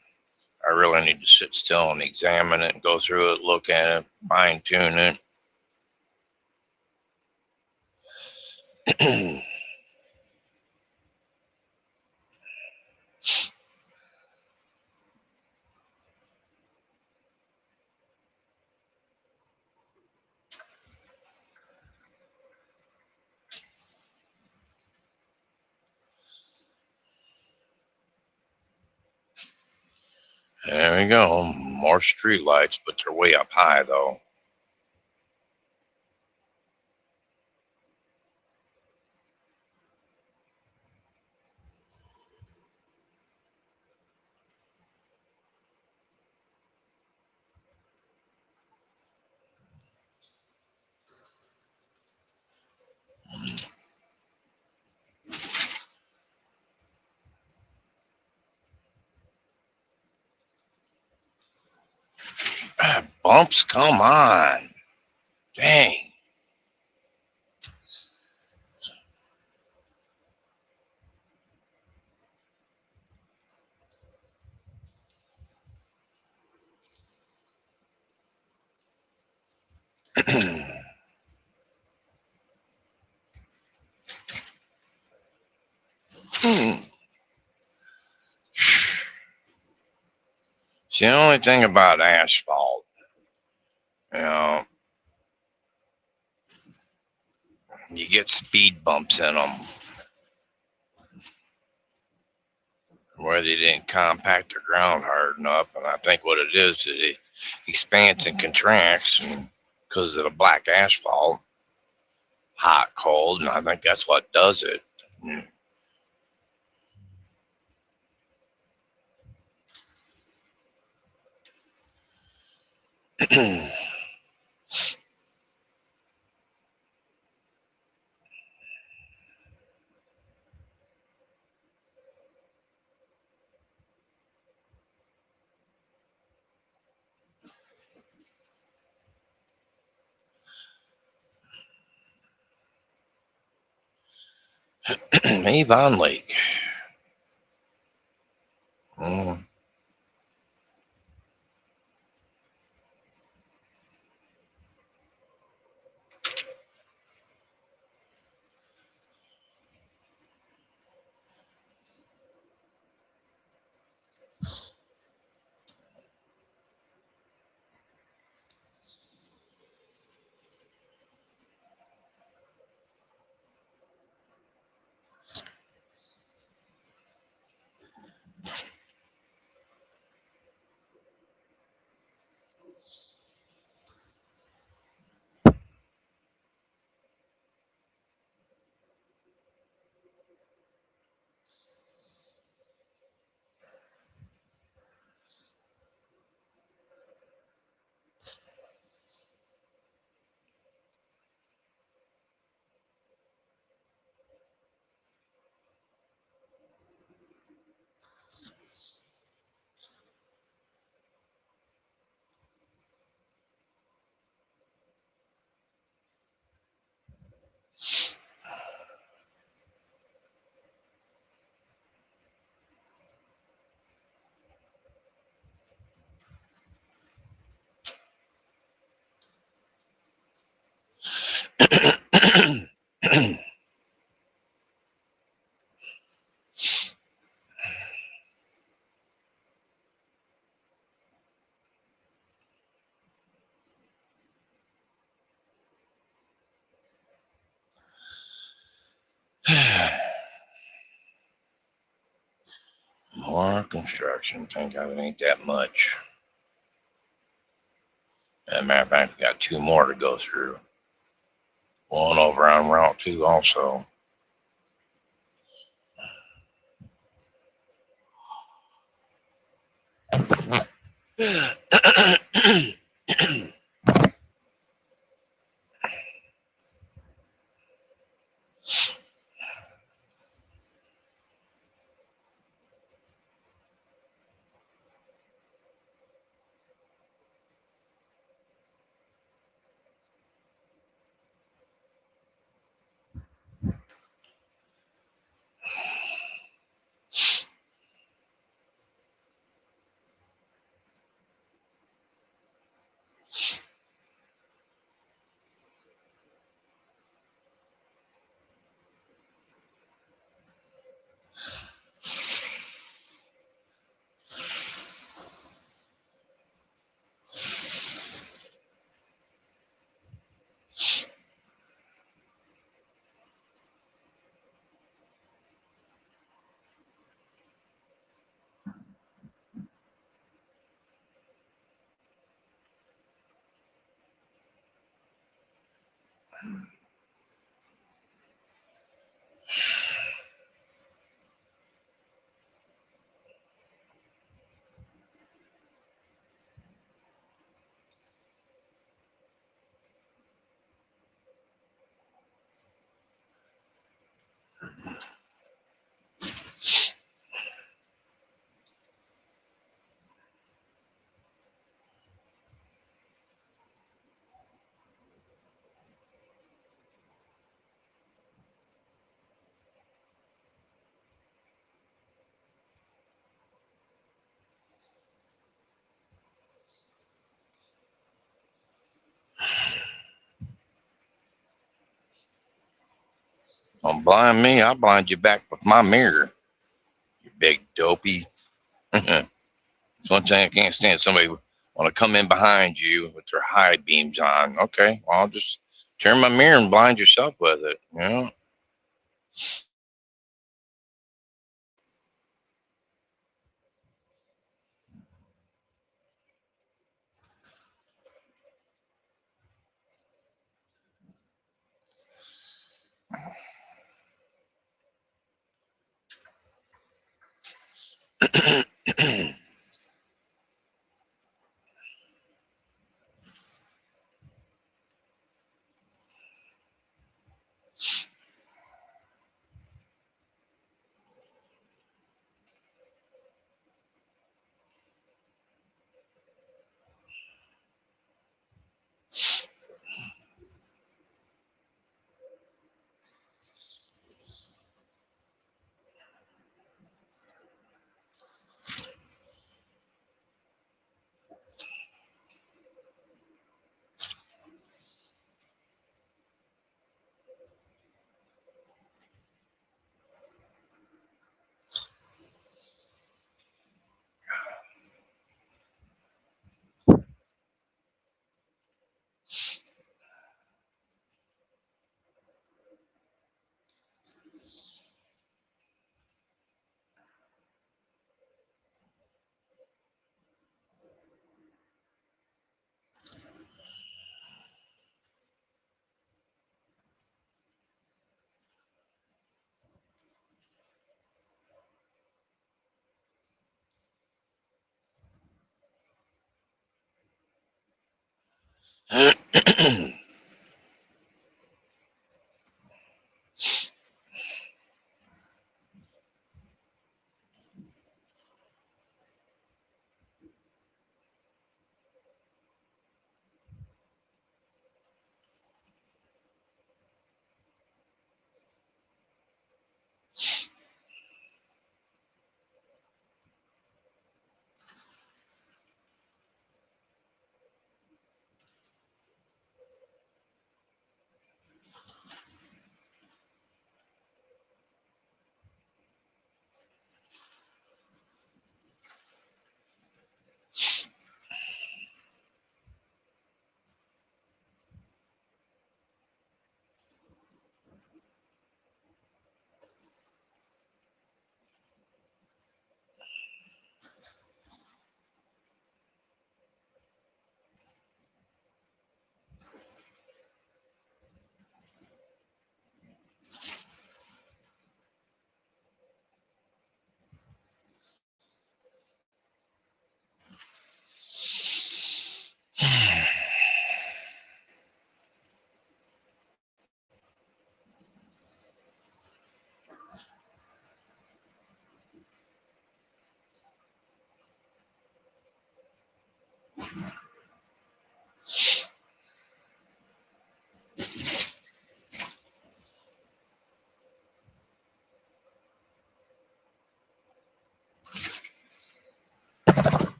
S1: I really need to sit still and examine it and go through it, look at it, fine tune it. There we go. More street lights, but they're way up high though. Ah, bumps, come on. Dang. It's the only thing about asphalt, you know, You get speed bumps in them where they didn't compact the ground hard enough. And I think what it is it expands and contracts because of the black asphalt, hot, cold, and I think that's what does it. Avon Lake. Mm. More construction. Thank God it ain't that much. As a matter of fact, we got two more to go through. One over on Route 2 also. Don't blind me, I'll blind you back with my mirror, you big dopey. It's one thing I can't stand. Somebody want to come in behind you with their high beams on. Okay, well, I'll just Turn my mirror and blind yourself with it. You know.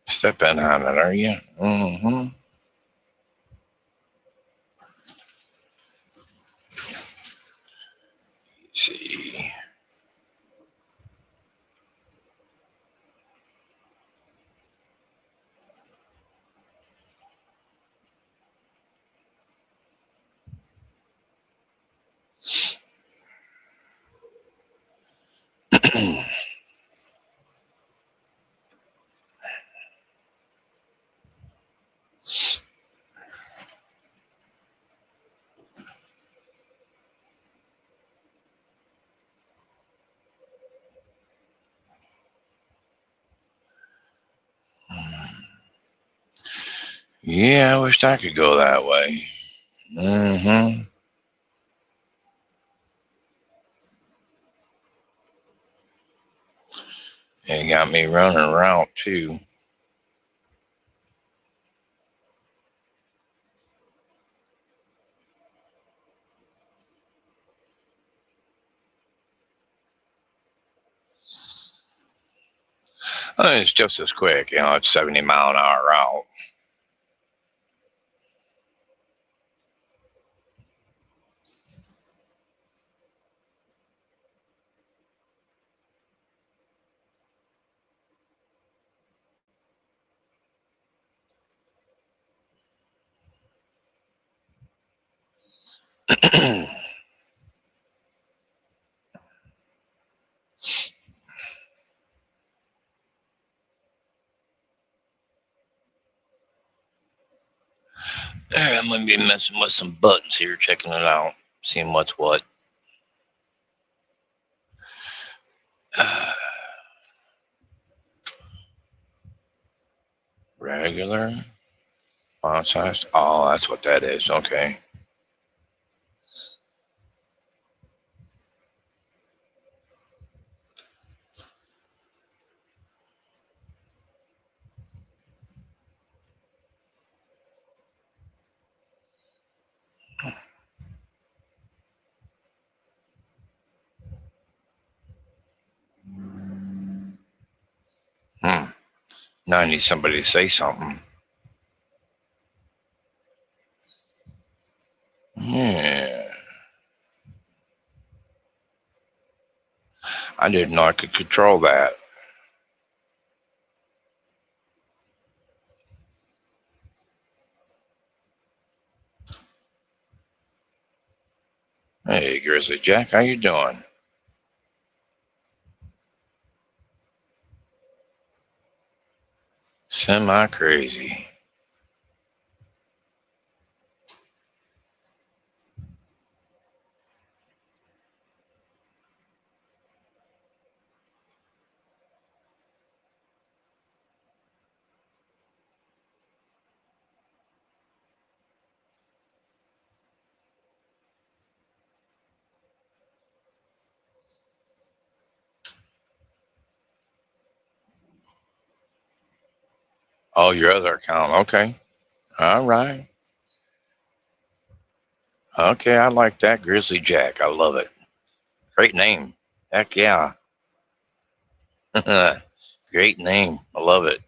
S1: Stepping on it, are you? Mm-hmm. See. Yeah, I wished I could go that way. Mm-hmm. It got me running around too. It's just as quick, it's 70-mile-an-hour route. I'm going to be messing with some buttons here, checking it out, seeing what's what. Regular, font size. Oh, that's what that is. Okay. Now I need somebody to say something. Yeah. I didn't know I could control that. Hey, Grizzly Jack, how you doing? Semi-crazy. Oh, your other account. Okay. All right. Okay, I like that. Grizzly Jack. I love it. Great name. Heck yeah. Great name. I love it.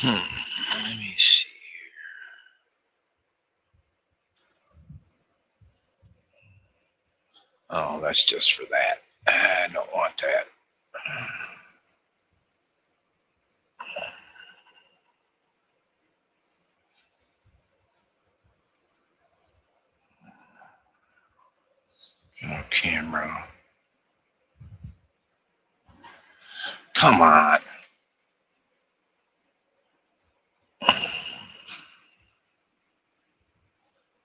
S1: Let me see. Oh, that's just for that. I don't want that. Oh, camera. Come on.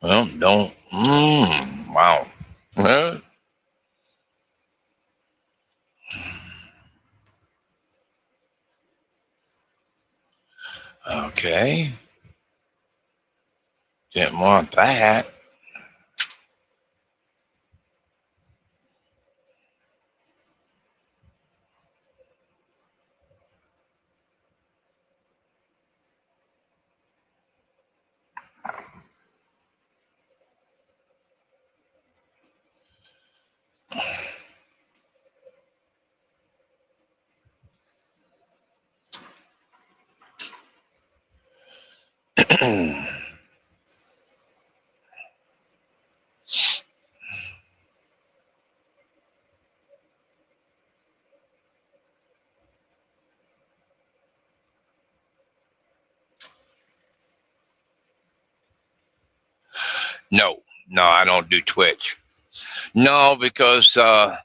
S1: Well, don't. Wow. Okay. Didn't want that. No, no, I don't do Twitch. No, because on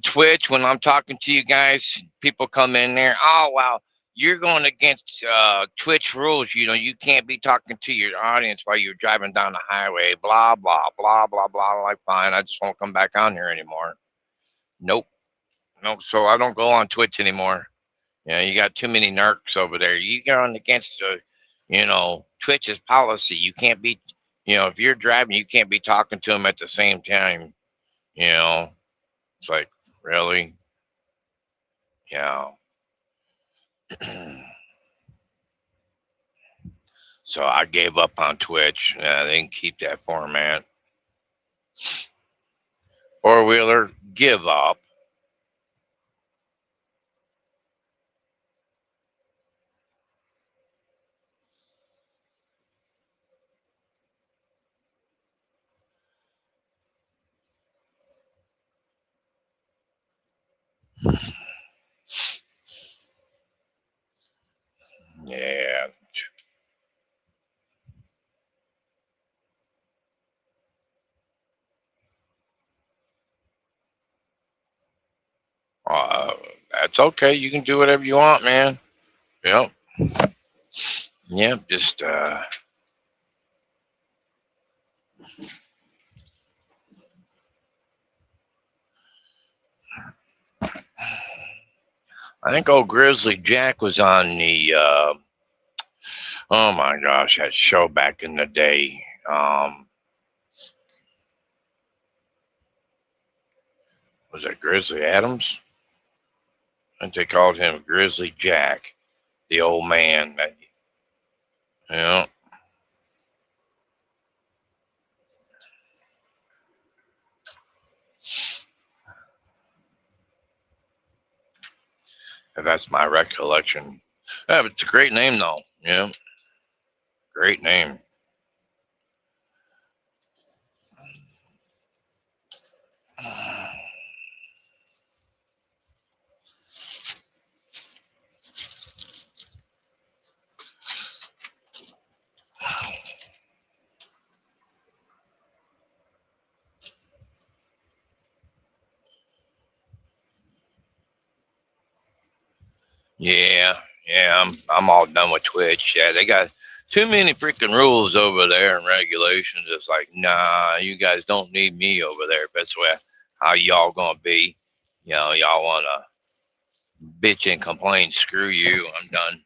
S1: Twitch, when I'm talking to you guys, people come in there. Oh, wow, you're going against Twitch rules. You know, you can't be talking to your audience while you're driving down the highway. Blah blah blah blah blah. Like, fine, I just won't come back on here anymore. Nope, nope. So I don't go on Twitch anymore. You know, you got too many narcs over there. You going against, Twitch's policy. You can't be, if you're driving, you can't be talking to them at the same time. You know, it's like, really? Yeah. So I gave up on Twitch. They can keep that format. Four wheeler, give up. Yeah. Uh, that's okay. You can do whatever you want, man. Yep. Yep. Just I think old Grizzly Jack was on the oh my gosh, that show back in the day. Was it Grizzly Adams? I think they called him Grizzly Jack, the old man. Yeah, that's my recollection. Yeah, but it's a great name though. Yeah, great name. Yeah, yeah, I'm all done with Twitch. Yeah, they got too many freaking rules over there and regulations. It's like, nah, you guys don't need me over there. If that's where how y'all gonna be. Y'all wanna bitch and complain. Screw you. I'm done.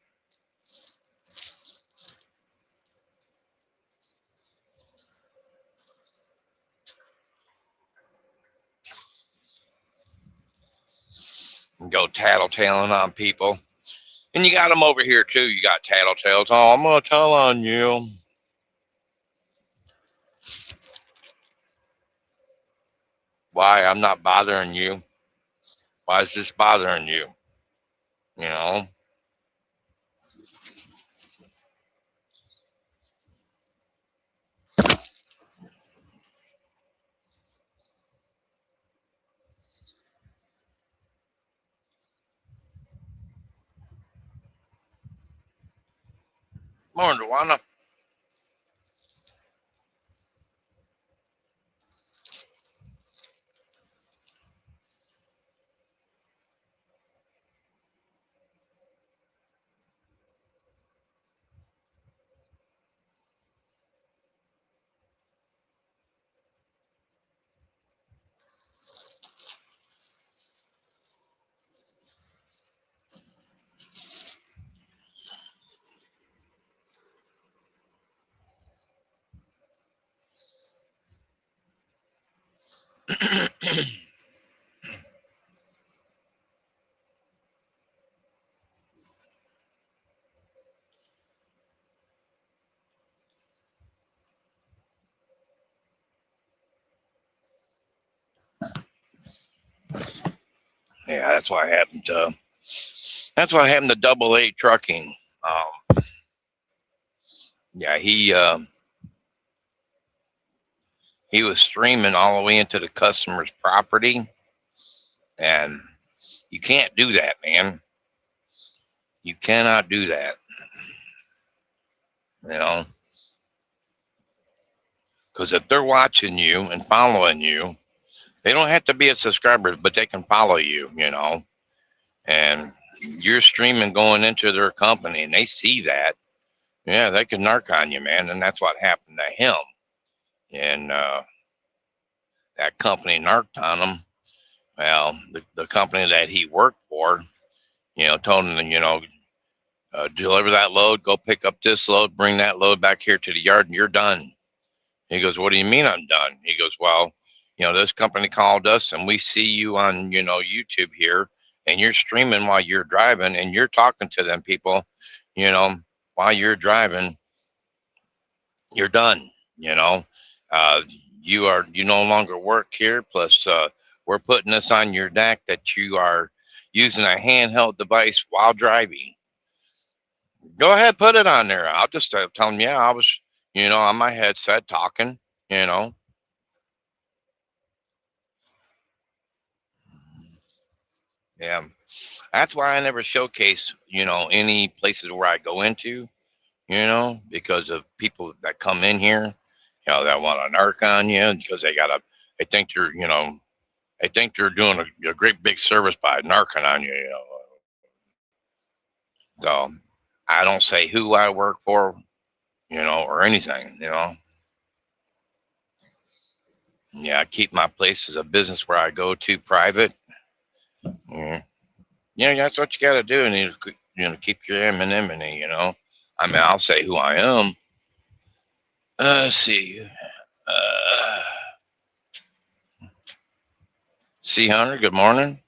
S1: And go tattletaling on people. And you got them over here too. You got tattletales. Oh, I'm gonna tell on you. Why? I'm not bothering you. Why is this bothering you? You know? Morning, Dewana. Yeah, that's why I happened to. That's why I happened to double A trucking. Yeah, he was streaming all the way into the customer's property, and you can't do that, man. You cannot do that, you know, because if they're watching you and following you, they don't have to be a subscriber, but they can follow you, you know, and you're streaming going into their company, and they see that. Yeah, they can narc on you, man, and that's what happened to him. And that company narked on him. Well, the company that he worked for, told him, deliver that load, go pick up this load, bring that load back here to the yard, and you're done. He goes, what do you mean I'm done? He goes, well, this company called us, and we see you on, YouTube here, and you're streaming while you're driving, and you're talking to them people, you know, while you're driving. You're done. You know, uh, you no longer work here. Plus, we're putting this on your deck that you are using a handheld device while driving. Go ahead, put it on there. I'll just tell them, yeah, I was, on my headset talking. You know, yeah. That's why I never showcase, any places where I go into, because of people that come in here, that want to narc on you because they think they think they're doing a great big service by narking on you, So I don't say who I work for, or anything, Yeah, I keep my place as a business where I go to private. Yeah, yeah, that's what you got to do, and keep your anonymity. I mean, I'll say who I am. Let's see. Uh, C Hunter, good morning.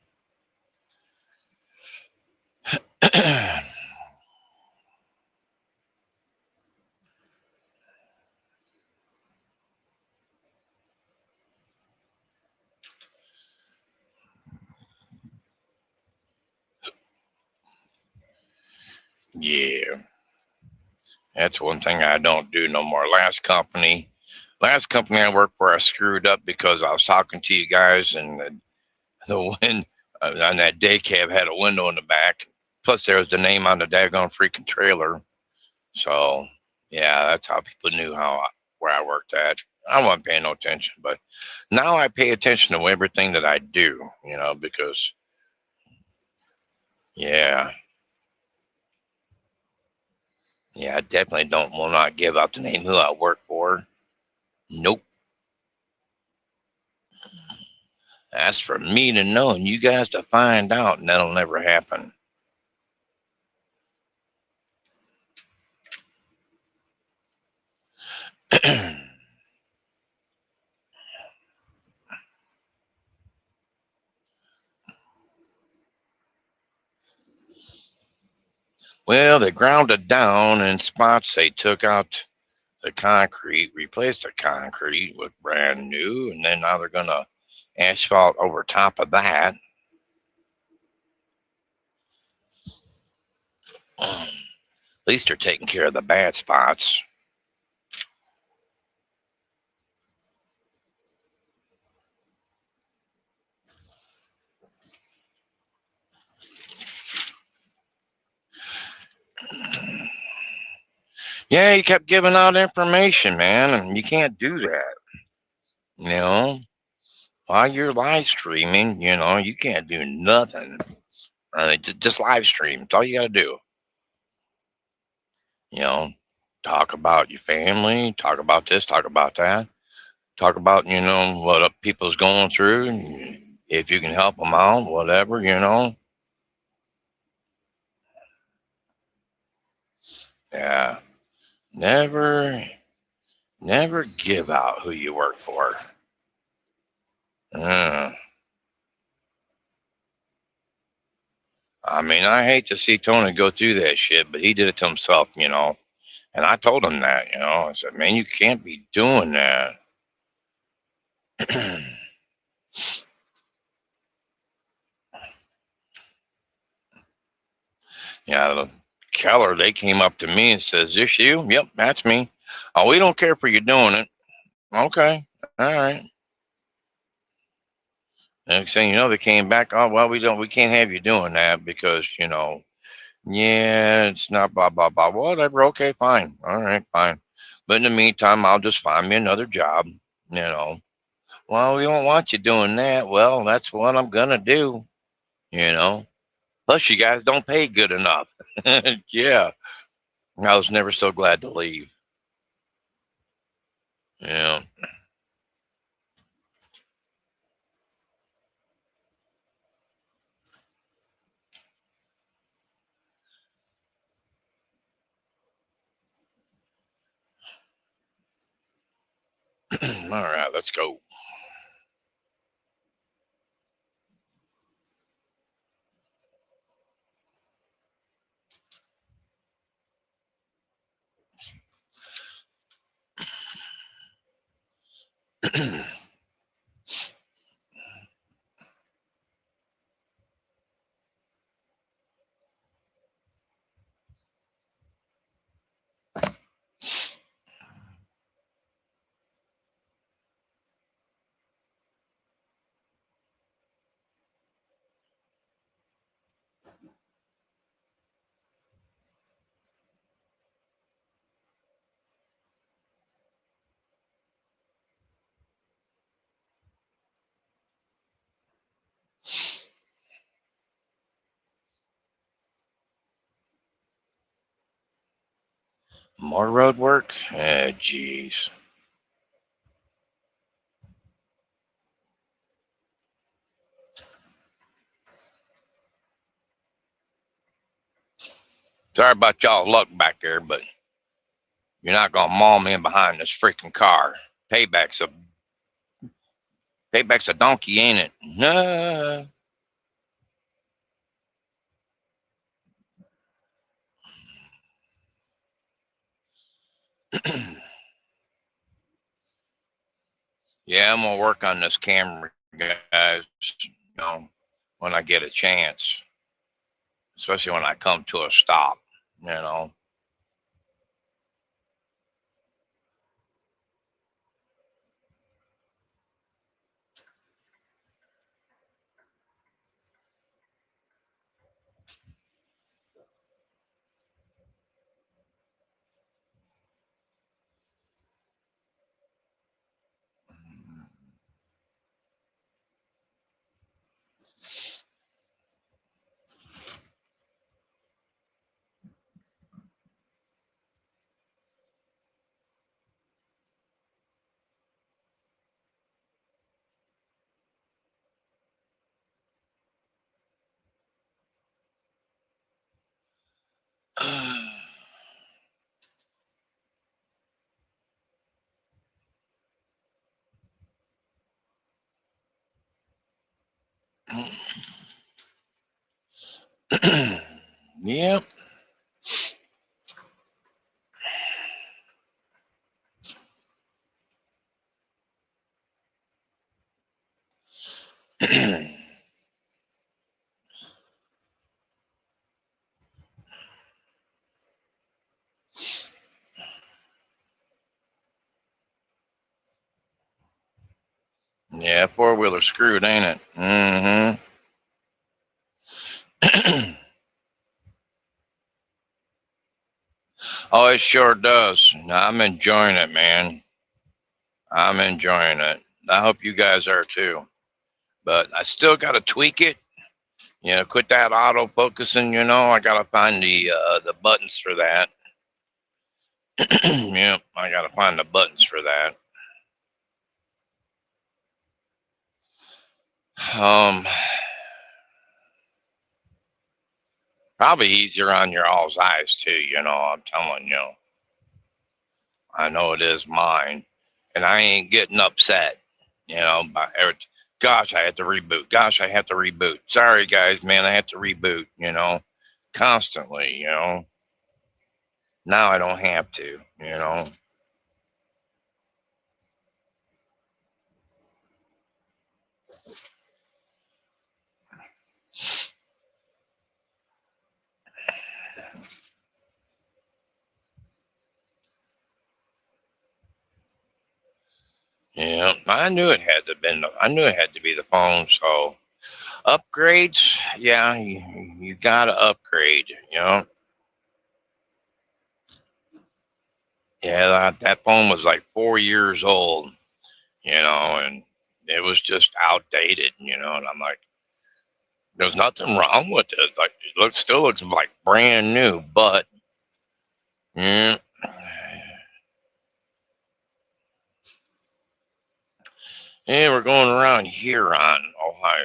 S1: Yeah, that's one thing I don't do no more. Last company I worked for, I screwed up because I was talking to you guys, and the wind on that day cab had a window in the back. Plus, there was the name on the daggone freaking trailer. So, yeah, that's how people knew where I worked at. I wasn't paying no attention, but now I pay attention to everything that I do, because yeah, yeah, I definitely will not give out the name who I work for. Nope. That's for me to know and you guys to find out, and that'll never happen. Well, they ground it down in spots. They took out the concrete, replaced the concrete with brand new, and then now they're going to asphalt over top of that. At least they're taking care of the bad spots. Yeah, you kept giving out information, man, and you can't do that. You know, while you're live streaming, you can't do nothing. Just live stream. That's all you got to do. You know, talk about your family, talk about this, talk about that, talk about, what people's going through, and if you can help them out, whatever. Yeah. Never, never give out who you work for. Uh, I mean, I hate to see Tony go through that shit, but he did it to himself. And I told him that. I said, man, you can't be doing that. Yeah, Keller, they came up to me and says, "This you?" Yep, that's me. Oh, we don't care for you doing it. Okay, all right. Next thing you know, they came back. Oh well, we can't have you doing that because yeah, it's not blah blah blah. Whatever. Okay, fine. All right, fine. But in the meantime, I'll just find me another job. You know. Well, we don't want you doing that. Well, that's what I'm gonna do. You know. Plus, you guys don't pay good enough. Yeah, I was never so glad to leave. Yeah. All right, let's go. More road work? Jeez. Sorry about y'all luck back there, but you're not gonna maul me in behind this freaking car. Payback's a payback's a donkey, ain't it? Nah. Yeah, I'm gonna work on this camera, guys. When I get a chance, especially when I come to a stop. You know. Yep. Yeah, four wheeler screwed, ain't it? Oh, it sure does. No, I'm enjoying it, man. I'm enjoying it. I hope you guys are too. But I still got to tweak it. Quit that auto focusing. I got to find the buttons for that. Yeah, I got to find the buttons for that. Um, Probably easier on your all's eyes too. I'm telling you. I know it is mine, and I ain't getting upset. By every, gosh, I had to reboot. Gosh, I have to reboot. Sorry, guys, man, I have to reboot. Constantly. Now I don't have to. Yeah, I knew it had to been. I knew it had to be the phone. So upgrades, yeah, you gotta upgrade. Yeah, that phone was like 4 years old. And it was just outdated. And I'm like, there's nothing wrong with it. Like still looks like brand new, but yeah, yeah, we're going around Huron, Ohio.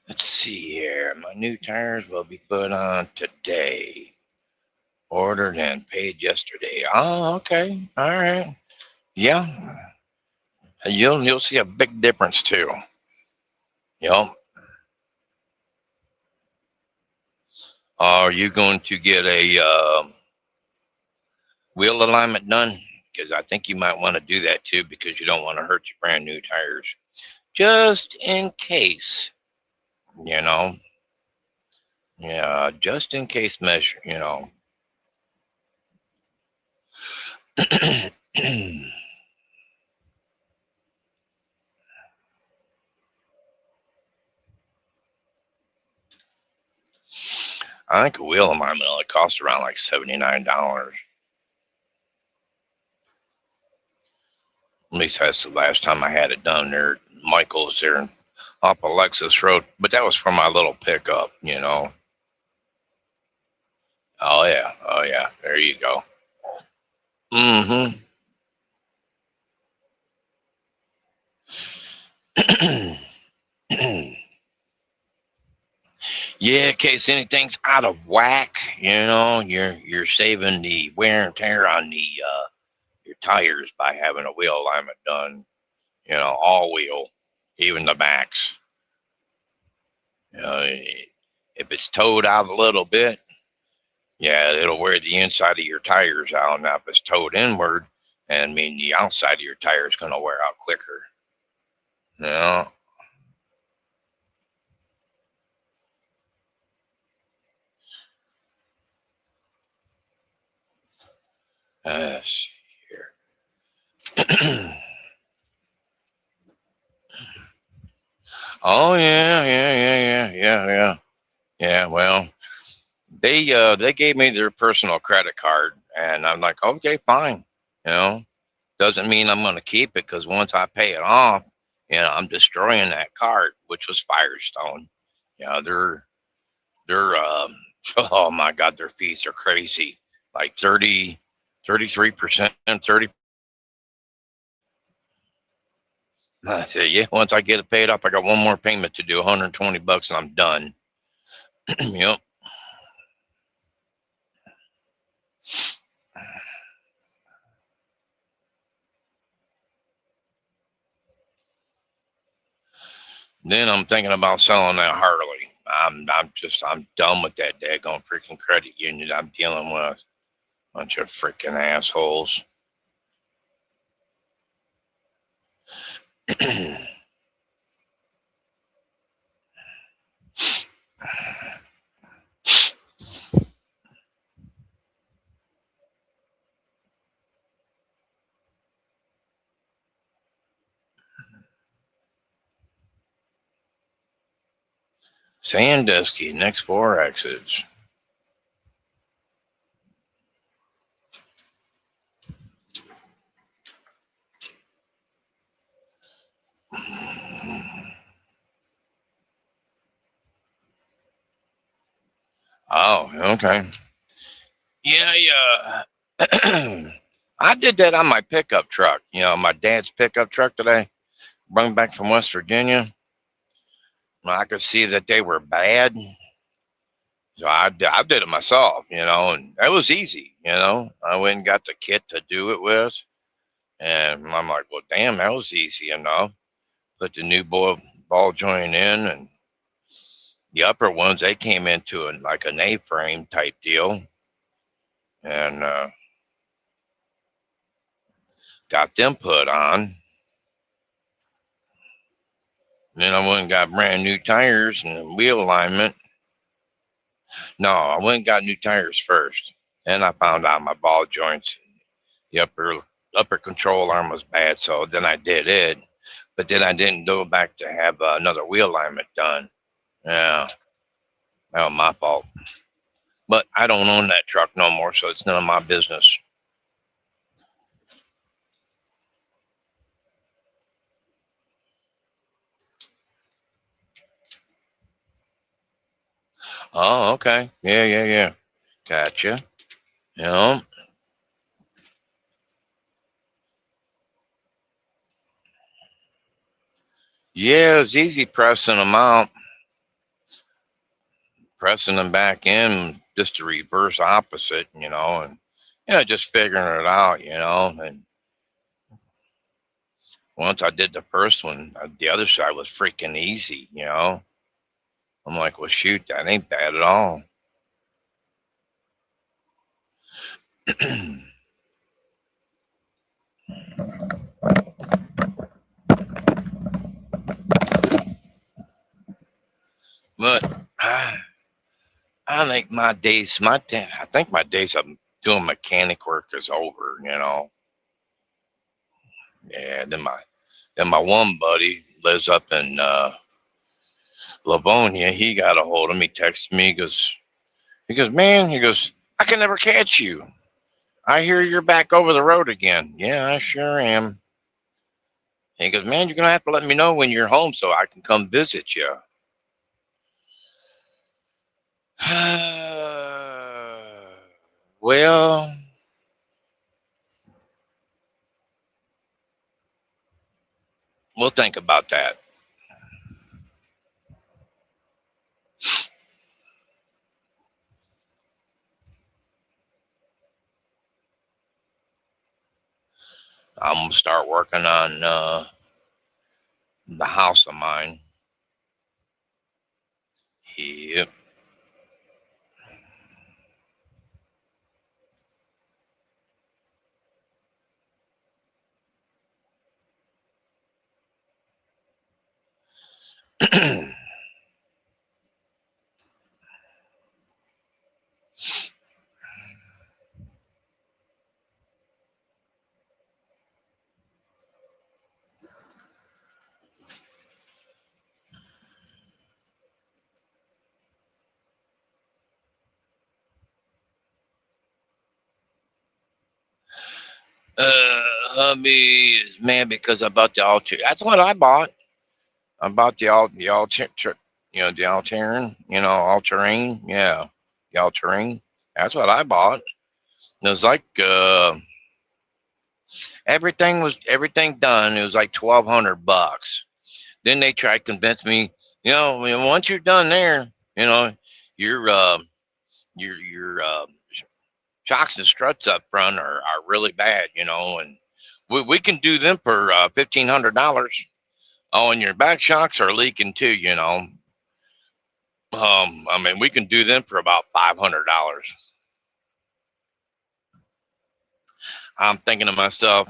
S1: Let's see here. My new tires will be put on today. Ordered and paid yesterday. Oh, okay. All right. Yeah. You'll see a big difference too. Yep. Are you going to get a wheel alignment done? Because I think you might want to do that too, because you don't want to hurt your brand new tires. Just in case, you know. Yeah, just in case measure. I think a wheel alignment only costs around like $79. At least that's the last time I had it done there. Michael's there off Alexis Road, but that was for my little pickup. Oh yeah, oh yeah. There you go. Mm-hmm. Yeah, in case anything's out of whack, you're saving the wear and tear on the your tires by having a wheel alignment done. All wheel, even the backs. You know, if it's towed out a little bit, yeah, it'll wear the inside of your tires out. Now, if it's towed inward, and the outside of your tire is going to wear out quicker. Yeah. Let's see here. Oh yeah, yeah. Yeah. Well, they gave me their personal credit card, and I'm like, okay, fine. You know, doesn't mean I'm going to keep it because once I pay it off, I'm destroying that card, which was Firestone. They're oh my God, their fees are crazy, like 33%, 30. I said, yeah, once I get it paid off, I got one more payment to do, $120, and I'm done. Yep. Then I'm thinking about selling that Harley. I'm done with that daggone freaking credit union I'm dealing with. Bunch of freaking assholes. Sandusky, next 4 exits. Oh, okay. Yeah, yeah. I did that on my pickup truck. My dad's pickup truck that I brought back from West Virginia. I could see that they were bad. So I did it myself, and it was easy, I went and got the kit to do it with. And I'm like, well, damn, that was easy enough. Put the new ball joint in, and the upper ones, they came into like an A-frame type deal. And got them put on. And then I went and got brand new tires and wheel alignment. No, I went and got new tires first. And I found out my ball joints, the upper control arm was bad, so then I did it. But then I didn't go back to have another wheel alignment done. Yeah, that was my fault. But I don't own that truck no more, so it's none of my business. Oh, okay. Yeah. Gotcha. Yeah. Yeah, it's easy pressing them out, pressing them back in, just the reverse opposite, and just figuring it out, and once I did the first one, the other side was freaking easy. I'm like, well, shoot, that ain't bad at all. But I think I think my days of doing mechanic work is over. Yeah, then my one buddy lives up in Livonia. He got a hold of me, texted me, he goes, man, I can never catch you. I hear you're back over the road again. Yeah, I sure am. He goes, man, you're gonna have to let me know when you're home so I can come visit you. Well, we'll think about that. I'm gonna start working on the house of mine. Yep. Hubby is mad because I bought the altar. That's what I bought. I bought the altar, the all terrain. Yeah, the all terrain. That's what I bought. It was like everything done. It was like $1,200. Then they tried to convince me, once you're done there, your your shocks and struts up front are really bad, and we can do them for $1,500. Oh, and your back shocks are leaking too. I mean, we can do them for about $500. I'm thinking to myself,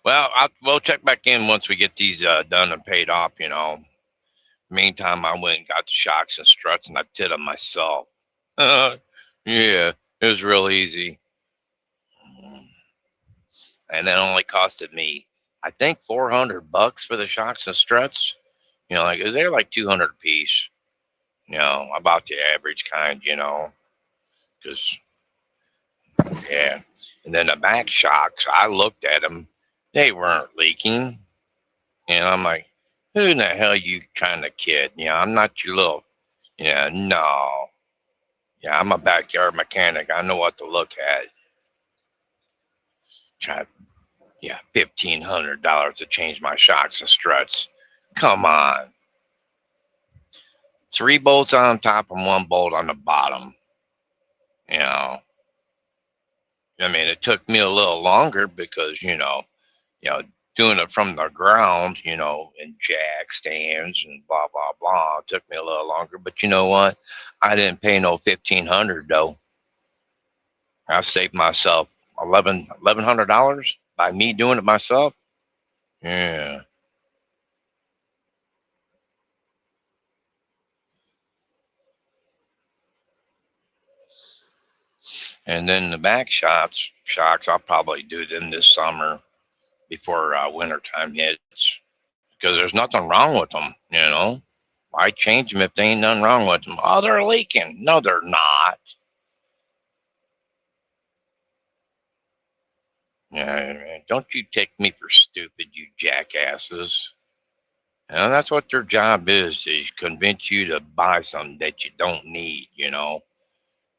S1: well, we'll check back in once we get these done and paid off. Meantime, I went and got the shocks and struts, and I did them myself. Yeah, it was real easy, and that only costed me, I think, $400 for the shocks and struts. Like they're like 200 a piece. About the average kind. Because yeah, and then the back shocks, I looked at them, they weren't leaking, and I'm like, who in the hell you kind of kid? I'm not your little, no. Yeah, I'm a backyard mechanic. I know what to look at. Try, yeah, $1,500 to change my shocks and struts. Come on. Three bolts on top and one bolt on the bottom. You know, I mean, it took me a little longer because doing it from the ground, and jack stands and blah blah blah. It took me a little longer, but you know what? I didn't pay no 1,500 though. I saved myself $1,100 by me doing it myself. Yeah. And then the back shocks, I'll probably do them this summer before wintertime hits because there's nothing wrong with them. Why change them if there ain't nothing wrong with them? Oh, they're leaking. No, they're not. Yeah, don't you take me for stupid, you jackasses. That's what their job is convince you to buy something that you don't need,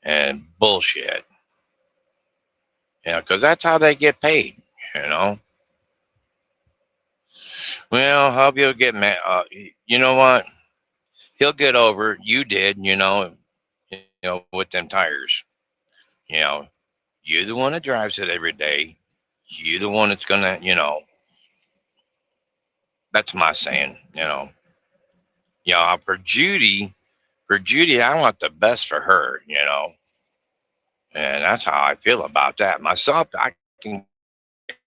S1: and bullshit. Because that's how they get paid. Well, I hope you'll get mad. You know what? He'll get over it. You did, with them tires. You know, you're the one that drives it every day. You're the one that's gonna. That's my saying. For Judy, I want the best for her. And that's how I feel about that. Myself, I can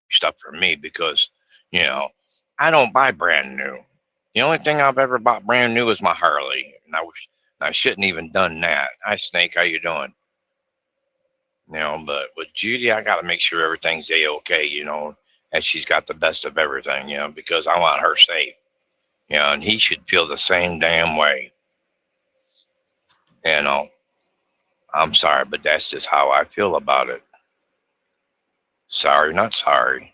S1: stuff for me because, you know, I don't buy brand new. The only thing I've ever bought brand new is my Harley, and I shouldn't even done that. Hi, Snake, how you doing? But with Judy, I got to make sure everything's a-okay. And she's got the best of everything. Because I want her safe. And he should feel the same damn way. You know, I'm sorry, but that's just how I feel about it. Sorry, not sorry.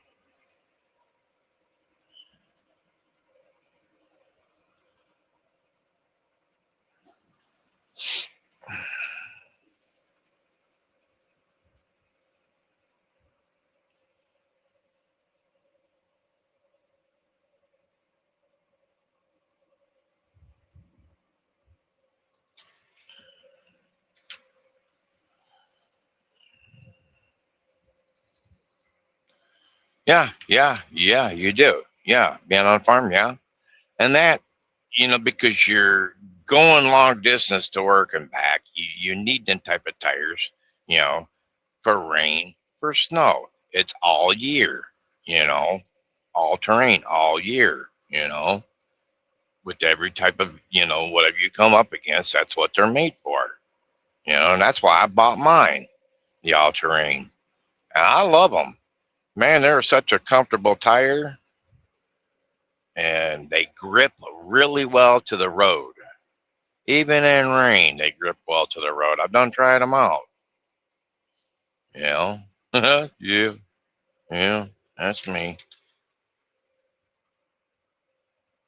S1: Yeah, you do. Yeah, being on farm, yeah. And that, because you're going long distance to work and back, you need them type of tires, you know, for rain, for snow. It's all year, you know, all terrain, all year, with every type of, whatever you come up against, that's what they're made for, and that's why I bought mine, the all terrain. And I love them. Man, they're such a comfortable tire and they grip really well to the road. Even in rain, they grip well to the road. I've done tried them out. You know, yeah, yeah, that's me.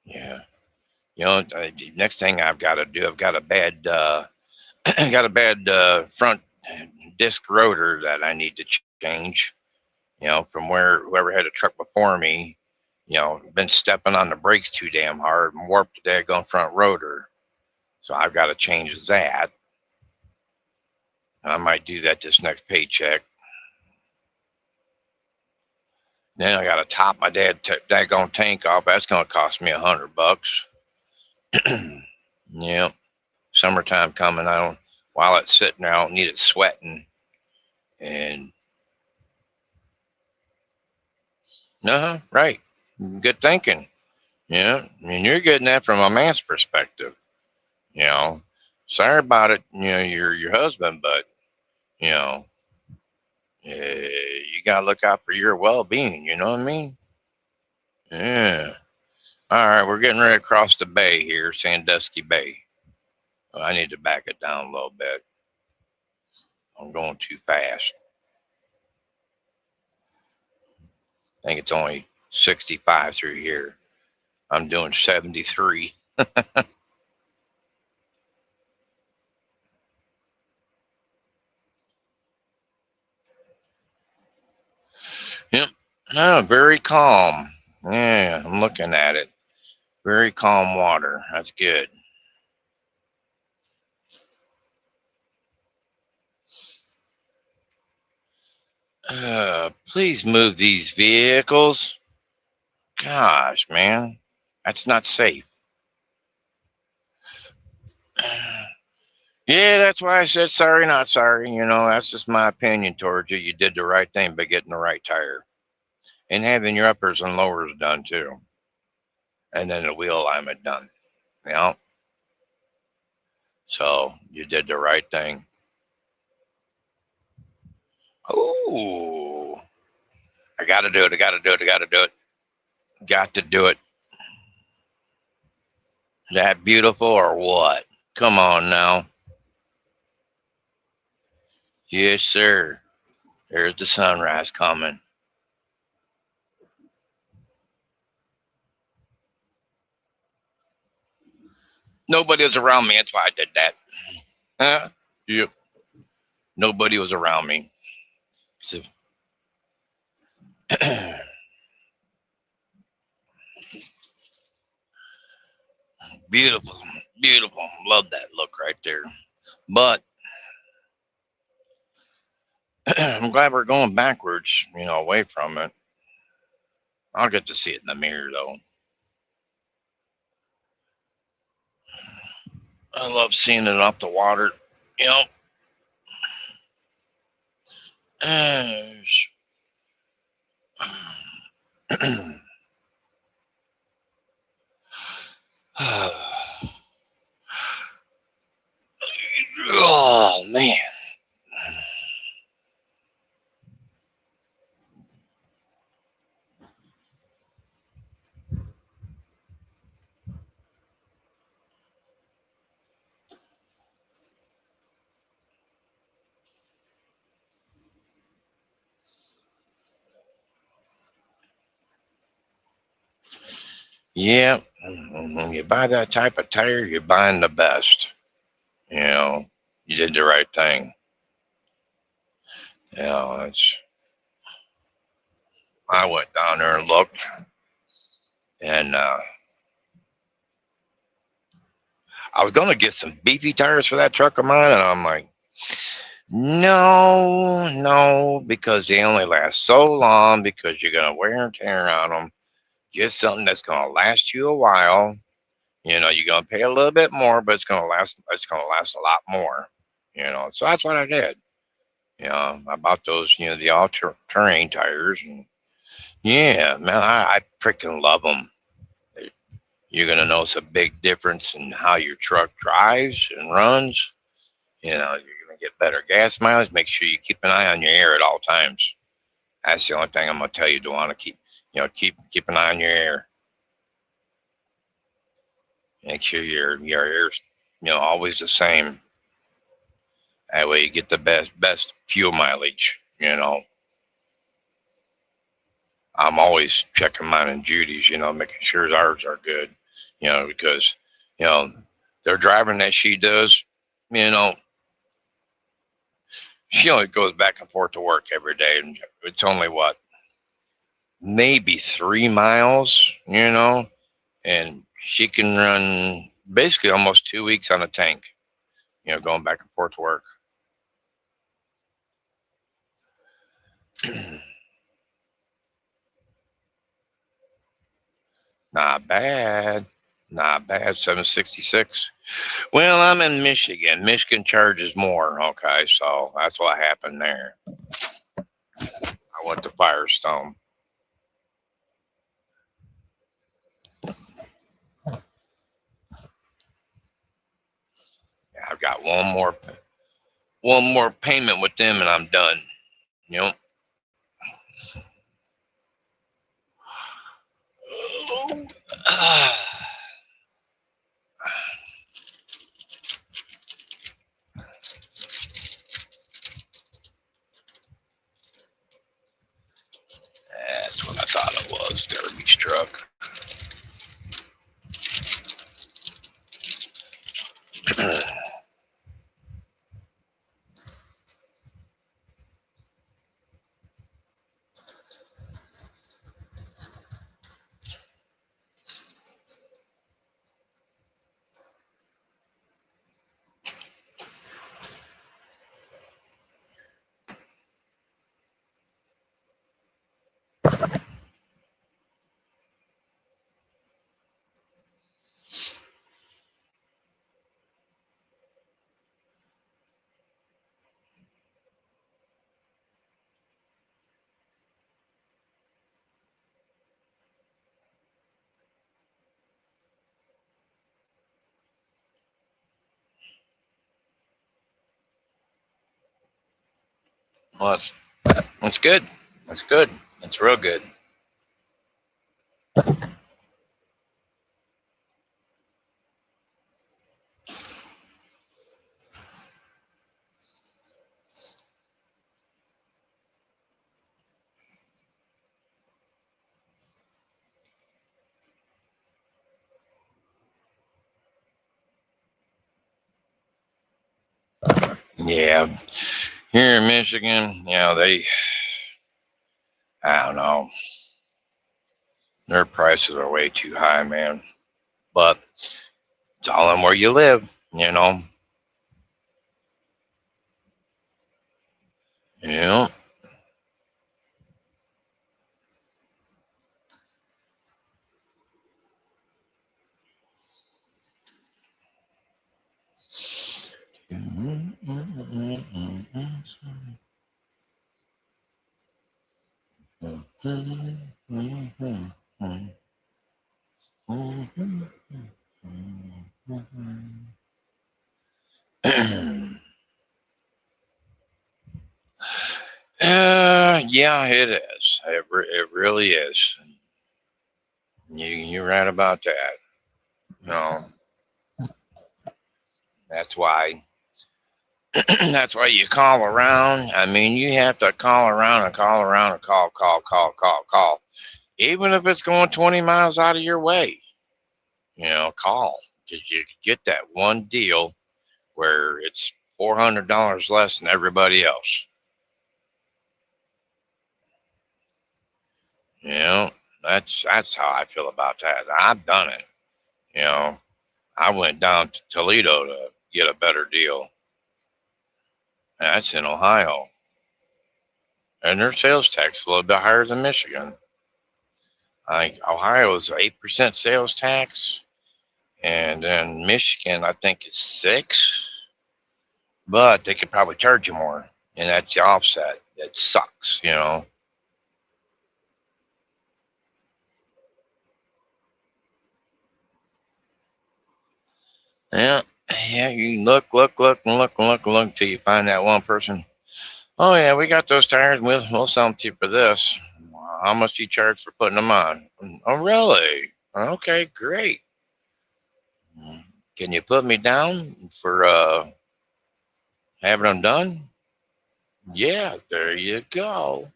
S1: Yeah, next thing I've got to do, I've got a bad, got a bad front disc rotor that I need to change. From where whoever had a truck before me, been stepping on the brakes too damn hard and warped the daggone front rotor. So I've got to change that. I might do that this next paycheck. Then I got to top my daggone tank off. That's going to cost me $100. Yeah, summertime coming. While it's sitting there, I don't need it sweating. And right, good thinking. Yeah, I mean you're getting that from a man's perspective. You know, sorry about it. Your husband, but you know, you gotta look out for your well-being. You know what I mean? Yeah. All right, we're getting ready to cross the bay here, Sandusky Bay. Well, I need to back it down a little bit. I'm going too fast. I think it's only 65 through here. I'm doing 73. Yep. Oh, very calm. Yeah, I'm looking at it. Very calm water. That's good. Please move these vehicles. Gosh, man, that's not safe. Yeah, that's why I said sorry, not sorry. That's just my opinion towards you. You did the right thing by getting the right tire and having your uppers and lowers done too, and then the wheel alignment done. You know, so you did the right thing. Ooh, I got to do it. I got to do it. I got to do it. Got to do it. That beautiful or what? Come on now. Yes, sir. There's the sunrise coming. Nobody was around me. That's why I did that. Huh? Yep. Nobody was around me. So, beautiful. Beautiful. Love that look right there. But I'm glad we're going backwards, away from it. I'll get to see it in the mirror, though. I love seeing it off the water. You know, oh, man. Yeah, when you buy that type of tire, you're buying the best. You did the right thing. It's. I went down there and looked, and I was gonna get some beefy tires for that truck of mine, and I'm like, no, no, because they only last so long because you're gonna wear and tear on them. Get something that's gonna last you a while. You're gonna pay a little bit more, but it's gonna last. It's gonna last a lot more. So that's what I did. I bought those, the all-terrain tires, and yeah, man, I freaking love them. You're gonna notice a big difference in how your truck drives and runs. You're gonna get better gas mileage. Make sure you keep an eye on your air at all times. That's the only thing I'm gonna tell you to want to keep. Keep an eye on your air. Make sure your air's always the same. That way you get the best fuel mileage. I'm always checking mine and Judy's. Making sure ours are good. Because you know they're driving that she does. You know, she only goes back and forth to work every day, and it's only what, maybe 3 miles. And she can run basically almost 2 weeks on a tank. Going back and forth to work. Not bad. Not bad. 766. Well, I'm in Michigan. Michigan charges more. Okay, so that's what happened there. I went to Firestone. I've got one more payment with them, and I'm done. Yep. That's what I thought it was. Derby's truck. Well, that's good. That's good. That's real good. Yeah, here in Michigan, I don't know, their prices are way too high, man. But it's all in where you live, you know. Yeah. Yeah, it is. It really is. You're right about that. No, that's why. That's why you call around. I mean, you have to call around and call around and call. Even if it's going 20 miles out of your way, call. Because you get that one deal where it's $400 less than everybody else. You know, that's how I feel about that. I've done it. You know, I went down to Toledo to get a better deal. That's in Ohio. And their sales tax is a little bit higher than Michigan. I think Ohio is 8% sales tax, and then Michigan, I think, is 6, but they could probably charge you more, and that's the offset. It sucks. Yeah, yeah. You look until you find that one person. Oh yeah, we got those tires. We'll sell them to you for this. How much do you charge for putting them on? Oh really? Okay, great. Can you put me down for having them done? Yeah, there you go.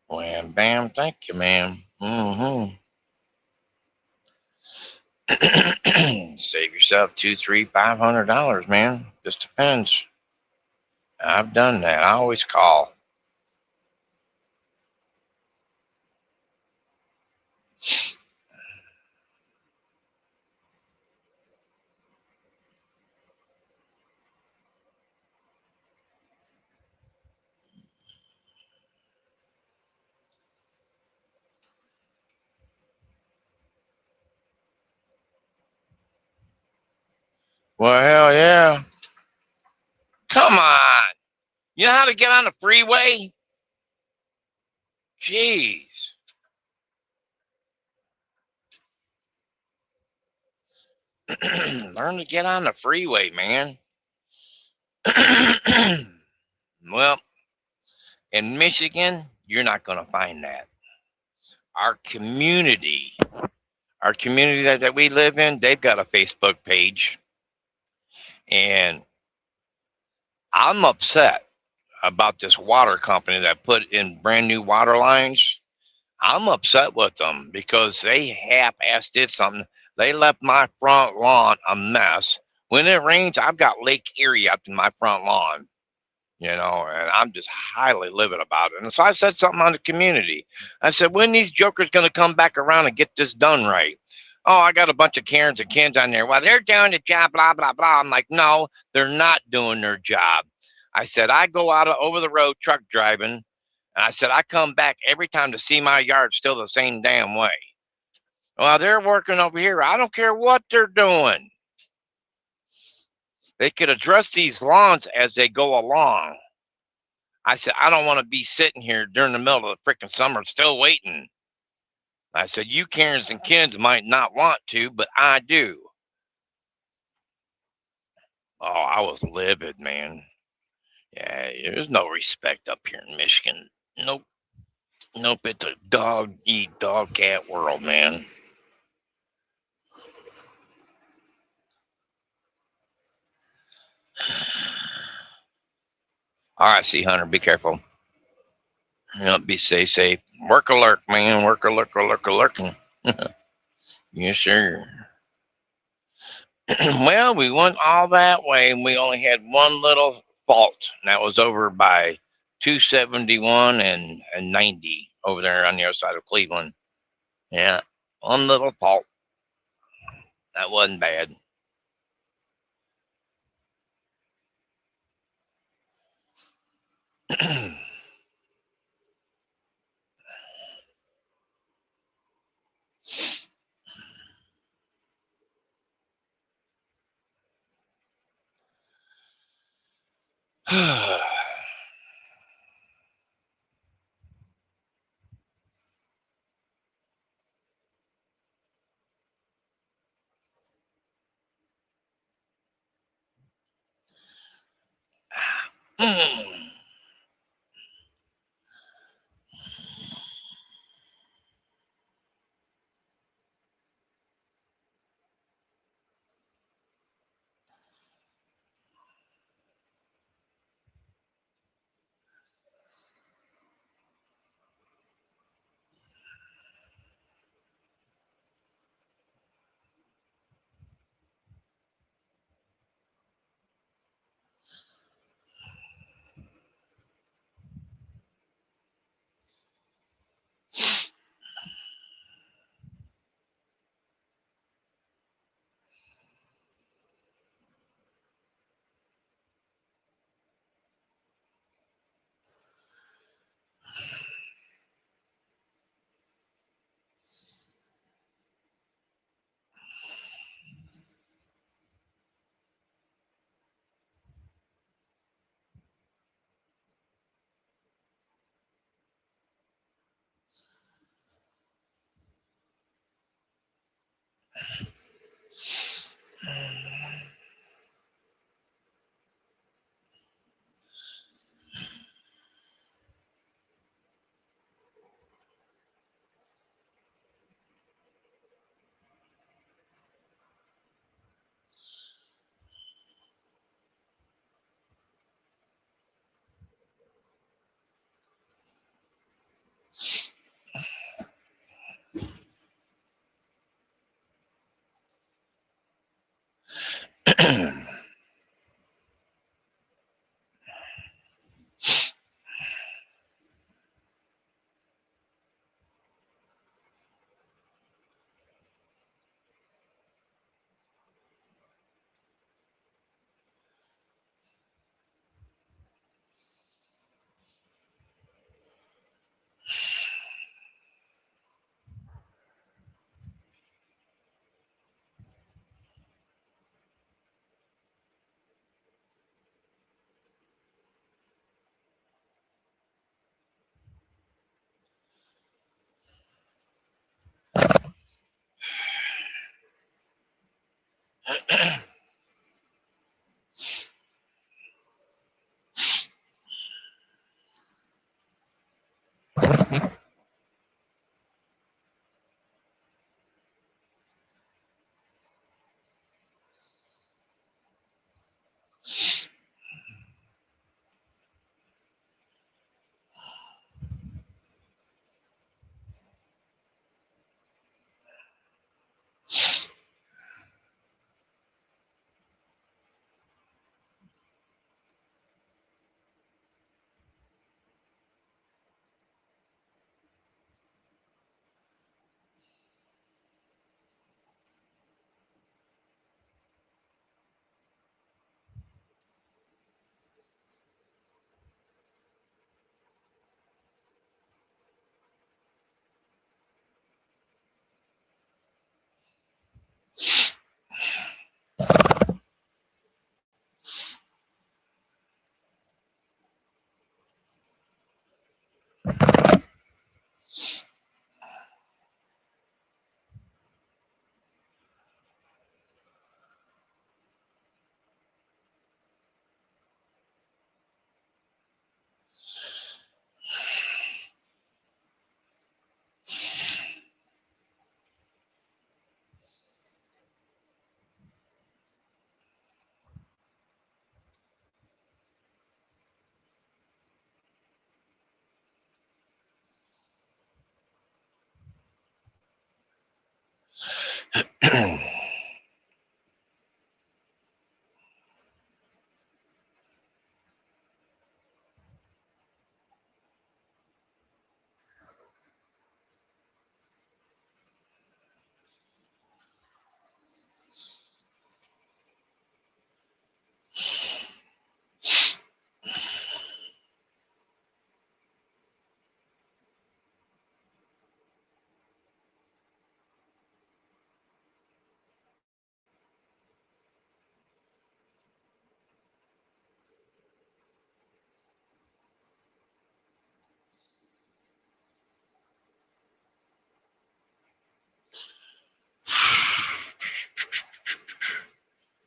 S1: Wham bam, thank you, man. Save yourself two, three, $500, man. Just depends. I've done that. I always call. Well, hell yeah. Come on. You know how to get on the freeway? Jeez. Learn to get on the freeway, man. Well, in Michigan, you're not going to find that. Our community, our community that we live in, they've got a Facebook page. And I'm upset about this water company that put in brand new water lines. I'm upset with them because they half-assed did something. They left my front lawn a mess. When it rains, I've got Lake Erie up in my front lawn, and I'm just highly livid about it. And so I said something on the community. I said, when these jokers going to come back around and get this done right? Oh, I got a bunch of Karens and Kens on there. Well, they're doing the job, blah, blah, blah. I'm like, no, they're not doing their job. I said, I go out over the road truck driving. And I said, I come back every time to see my yard still the same damn way. Well, they're working over here. I don't care what they're doing. They could address these lawns as they go along. I said, I don't want to be sitting here during the middle of the freaking summer still waiting. I said, you Karens and Kens might not want to, but I do. Oh, I was livid, man. Yeah, there's no respect up here in Michigan. Nope. Nope. It's a dog eat dog cat world, man. All right, see, Hunter, be careful. Be safe. Work alert, man. Work alert, lurking. Yes, sir. Well, we went all that way, and we only had one little fault, and that was over by 271 and 90 over there on the other side of Cleveland. Yeah, one little fault. That wasn't bad.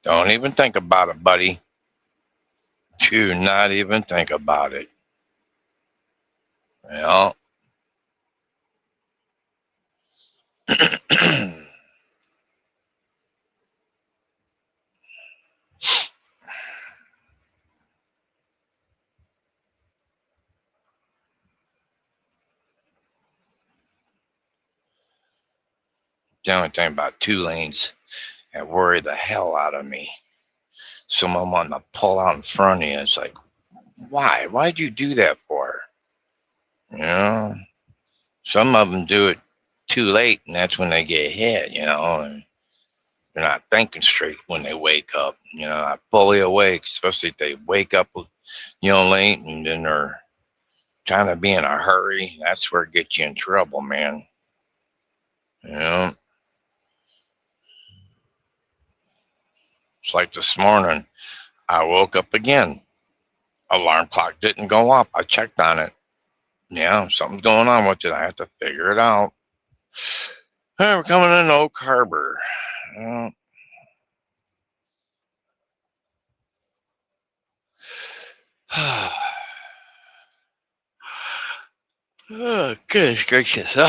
S1: Don't even think about it, buddy. Do not even think about it. Well, the only thing about 2 lanes that worry the hell out of me. Someone wanting to pull out in front of you. It's like, why? Why'd you do that for? You know, some of them do it too late, and that's when they get hit. And they're not thinking straight when they wake up. Not fully awake, especially if they wake up, late, and then they're trying to be in a hurry. That's where it gets you in trouble, man. It's like this morning. I woke up again. Alarm clock didn't go up. I checked on it. Yeah, something's going on with it. I have to figure it out. All right, we're coming in Oak Harbor. Oh, goodness gracious. Turn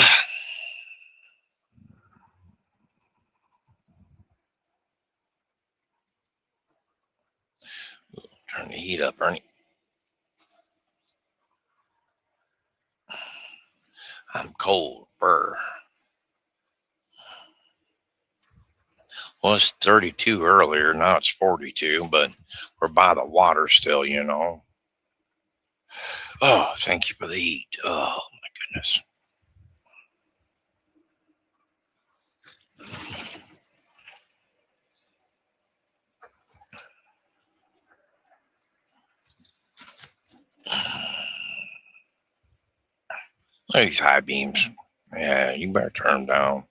S1: the heat up, Ernie. I'm cold. Brr. Well, it's 32 earlier. Now it's 42, but we're by the water still, Oh, thank you for the heat. Oh, my goodness. Look at these high beams. Yeah, you better turn them down.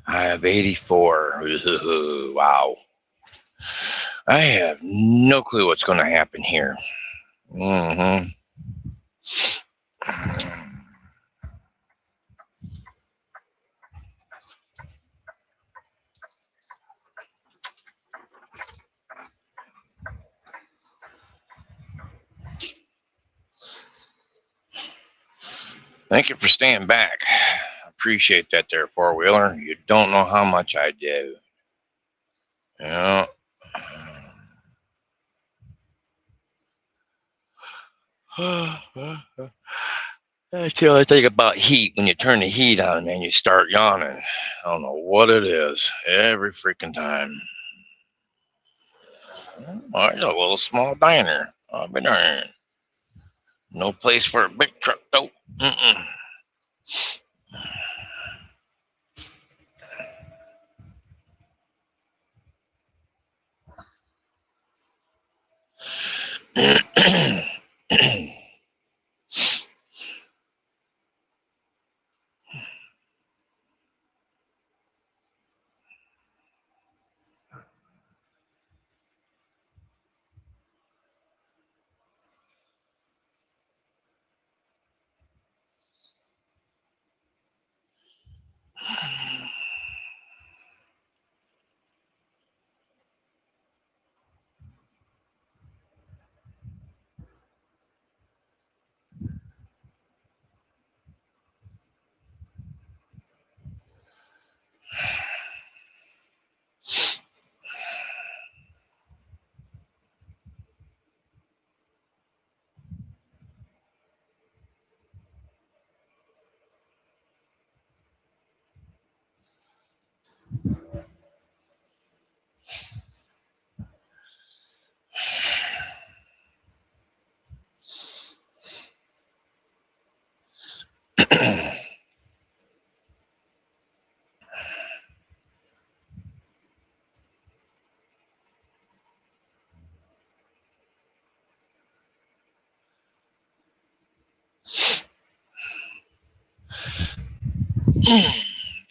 S1: I have 84. Wow. I have no clue what's going to happen here. Mm-hmm. Thank you for staying back. Appreciate that there, four-wheeler. You don't know how much I do. Yeah. Until I think about heat. When you turn the heat on, man, you start yawning. I don't know what it is. Every freaking time. Oh, there's a little small diner. I'll be darned. No place for a big truck, though. Mm-mm. Mm.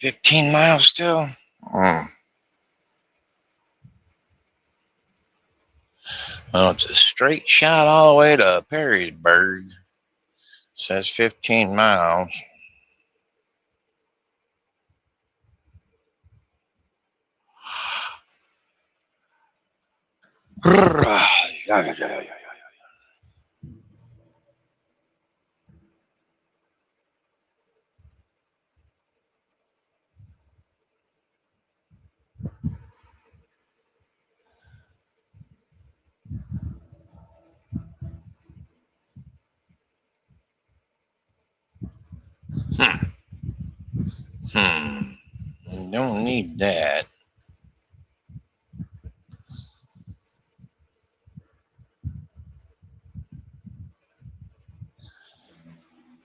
S1: 15 miles still? Mm. Well, it's a straight shot all the way to Perrysburg. Says 15 miles. Hmm. Don't need that.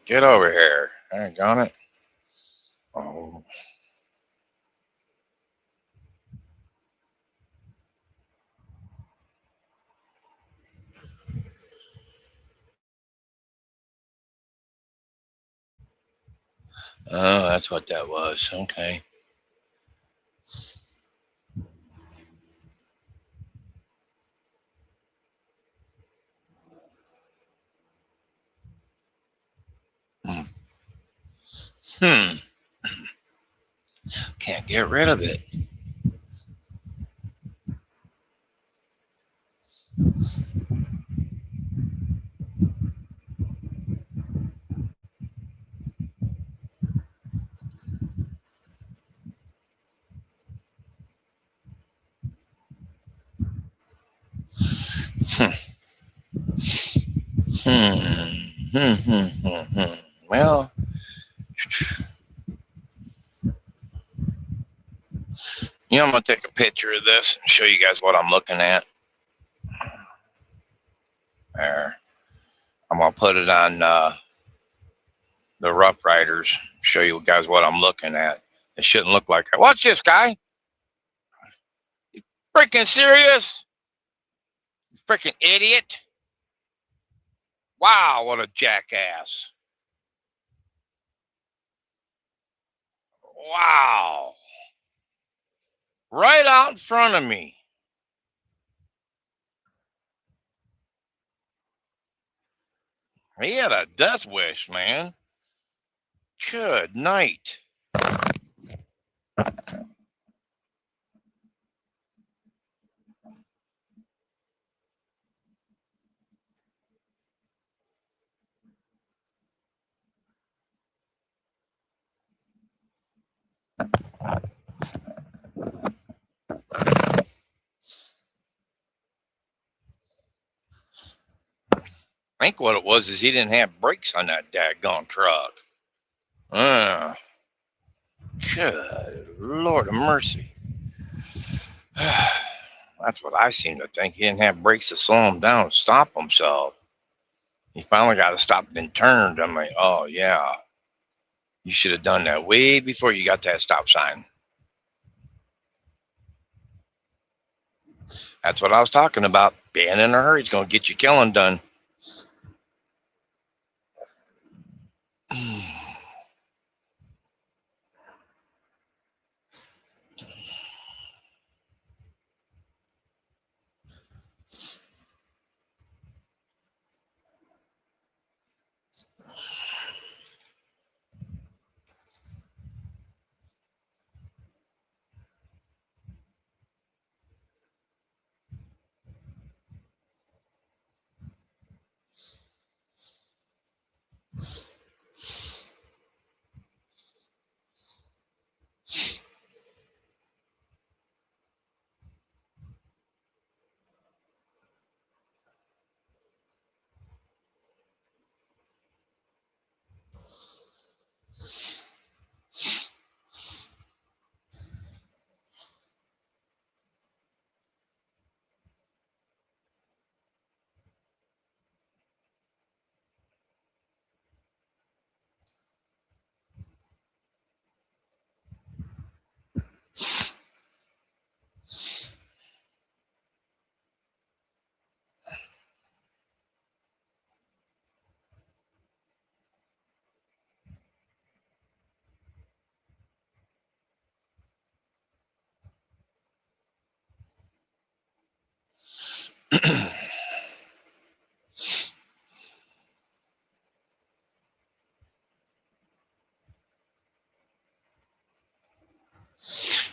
S1: Get over here. I got it. Oh. Oh, that's what that was. Okay. Hmm. Can't get rid of it. Hmm. Well, I'm gonna take a picture of this and show you guys what I'm looking at. There. I'm gonna put it on the Rough Riders. Show you guys what I'm looking at. It shouldn't look like that. Watch this, guy. You freaking serious? You freaking idiot. Wow, what a jackass. Wow. Right out in front of me. He had a death wish, man. Good night. Thank think what it was is he didn't have brakes on that daggone truck. Uh, Good Lord of mercy. That's what I seem to think. He didn't have brakes to slow him down and stop himself. He finally got to stop and turned. I'm like, oh, yeah. You should have done that way before you got that stop sign. That's what I was talking about. Being in a hurry is going to get you killing done.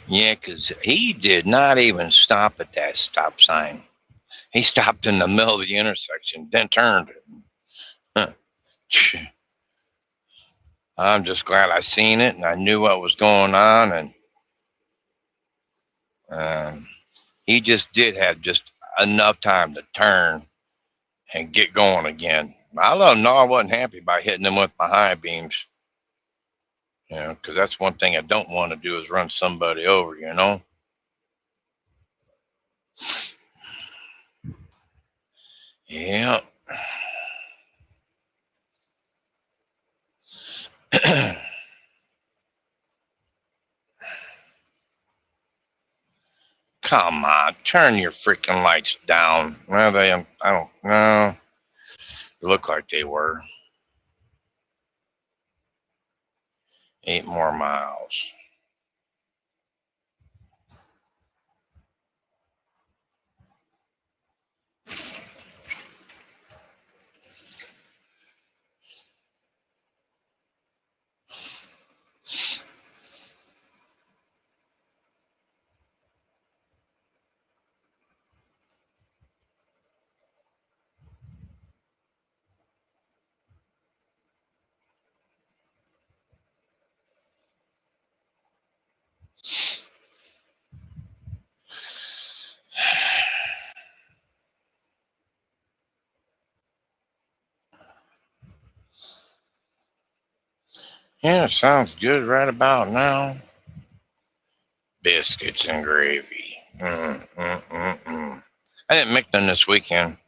S1: Yeah, because he did not even stop at that stop sign. He stopped in the middle of the intersection, then turned. Huh. I'm just glad I seen it and I knew what was going on. And he just did have just enough time to turn and get going again. I let him know I wasn't happy by hitting him with my high beams. Because that's one thing I don't want to do is run somebody over, Yeah. Come on, turn your freaking lights down. Well, I don't know. They look like they were. 8 more miles. Yeah, sounds good right about now. Biscuits and gravy. I didn't make them this weekend.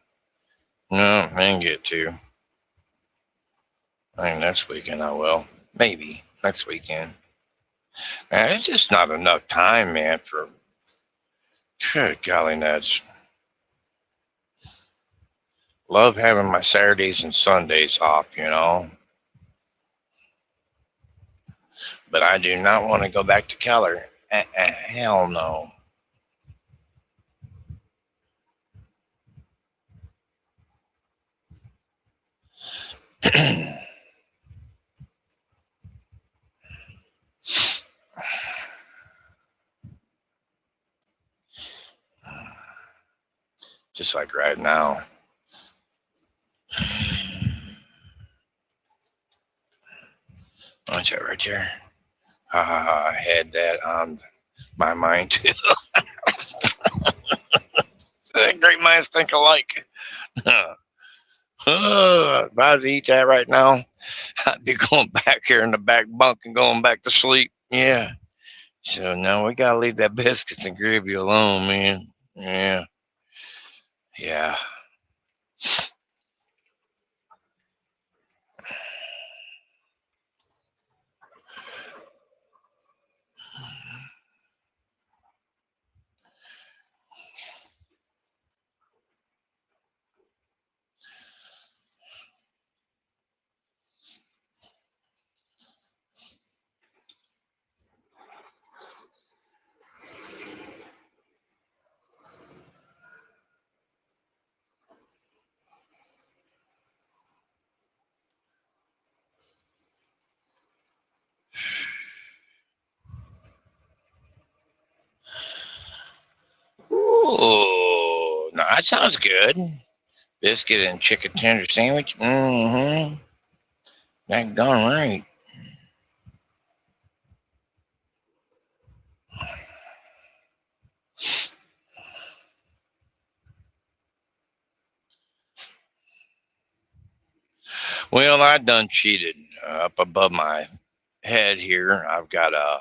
S1: No, I didn't get to. I think next weekend I will. Maybe next weekend. Man, it's just not enough time, man, for good golly nuts. Love having my Saturdays and Sundays off, But I do not want to go back to Keller. Hell no. Just like right now. Watch that right there. I had that on my mind too. Great minds think alike. If I was to eat that right now, I'd be going back here in the back bunk and going back to sleep. Yeah. So now we gotta leave that biscuits and gravy alone, man. Yeah. Yeah. Ooh, no, that sounds good. Biscuit and chicken tender sandwich. Mm-hmm. That gone right. Well, I done cheated. Up above my head here, I've got a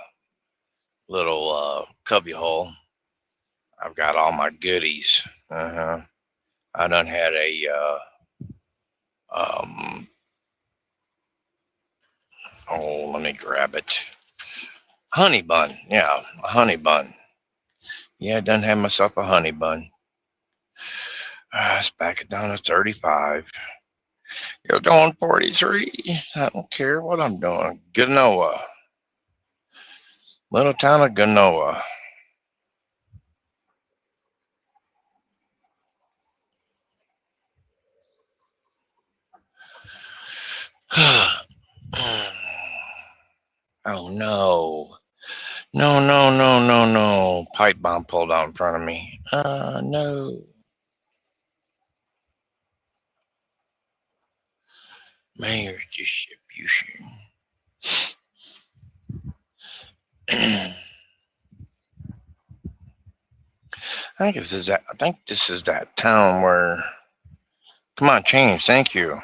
S1: little cubby hole. I've got all my goodies. Uh-huh. I done had a um oh, let me grab it. Honey bun. Yeah, a honey bun. Yeah, I done had myself a honey bun. Let's back it down to 35. You're doing 43. I don't care what I'm doing. Genoa. Little town of Genoa. Oh no. No, no, no, no, no. Pipe bomb pulled out in front of me. No. Mayor's distribution. I think this is that town where. Come on, change. Thank you.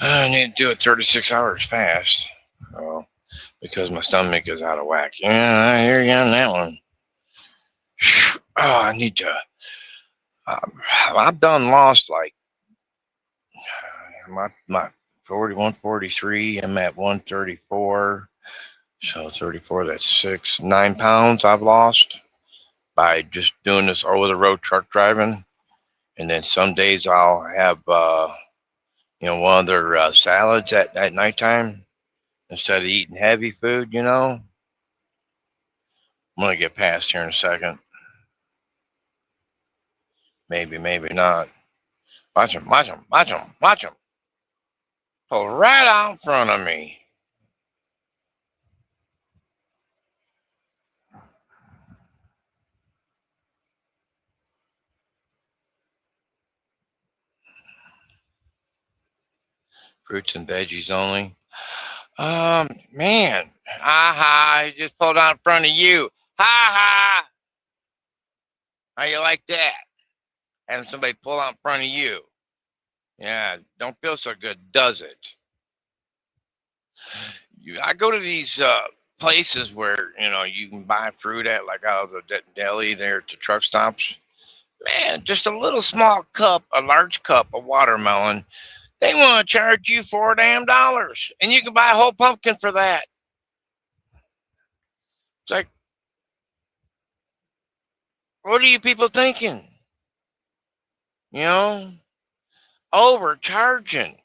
S1: I need to do it 36 hours fast. Oh, because my stomach is out of whack. Yeah, I hear you on that one. Oh, I need to. I've done lost like my 41, 43. I'm at 134. So 34, that's 9 pounds I've lost by just doing this over the road truck driving. And then some days I'll have, one of their salads at nighttime instead of eating heavy food. I'm going to get past here in a second. Maybe, maybe not. Watch them, watch them, watch them, watch them. Pull right out in front of me. Fruits and veggies only. Man. Ha ha. He just pulled out in front of you. Ha ha. How you like that? Having somebody pull out in front of you. Yeah, don't feel so good, does it? I go to these places where you can buy fruit at, like out of the deli there at the truck stops. Man, just a little small cup, a large cup of watermelon. They want to charge you $4 damn, and you can buy a whole pumpkin for that. It's like, what are you people thinking? You know, overcharging,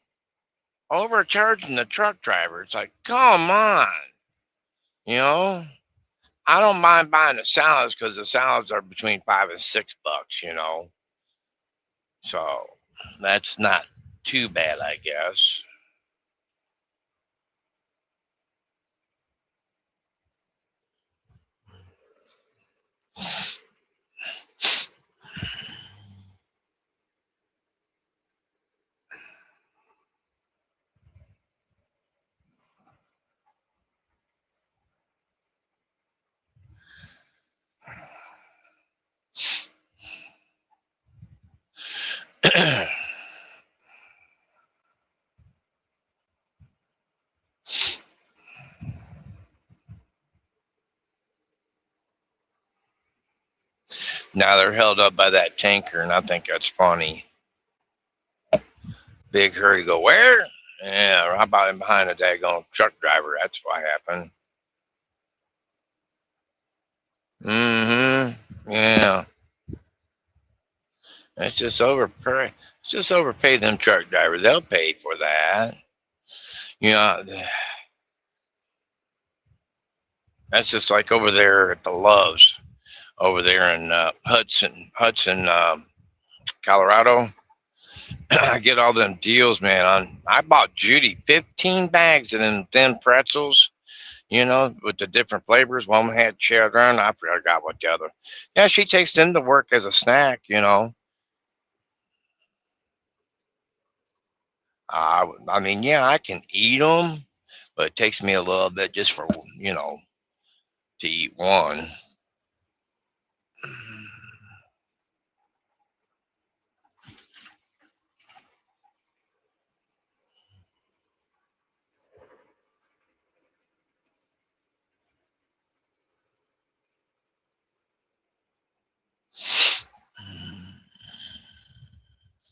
S1: overcharging the truck driver. It's like, come on, you know. I don't mind buying the salads because the salads are between $5 and $6. So that's not. too bad, I guess. Now they're held up by that tanker, and I think that's funny. Big hurry, go where? Yeah, how about him behind a daggone truck driver? That's what happened. Mm-hmm. Yeah. It's just overpay. It's just overpay them truck drivers. They'll pay for that. You know, that's just like over there at the Loves, over there in Hudson, Colorado. I get all them deals, man. I bought Judy 15 bags of them thin pretzels, with the different flavors. One had children. I forgot what the other. Yeah, she takes them to work as a snack. I mean, yeah, I can eat them, but it takes me a little bit just for, to eat one.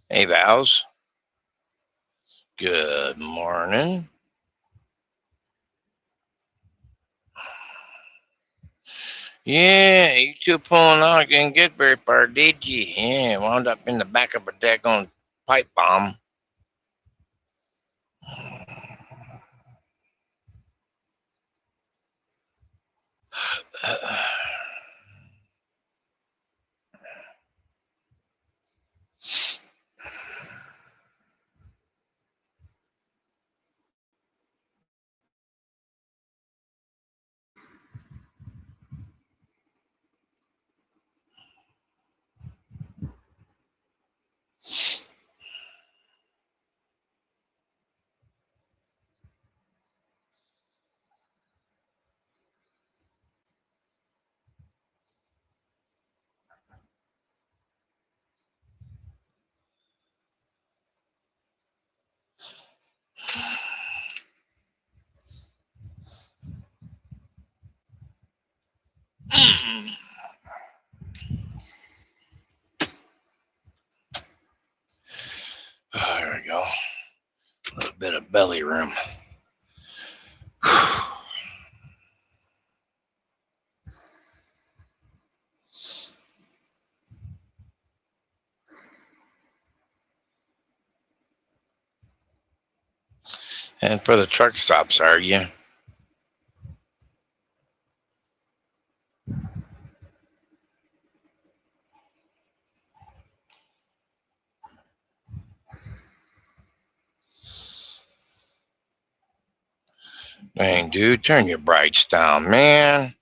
S1: Hey, Vals. Good morning. Yeah, you two pulling out didn't get very far, did you? Yeah, wound up in the back of a daggone pipe bomb. There we go. A little bit of belly room. And for the truck stops, are you? Dang, dude, turn your brights down, man.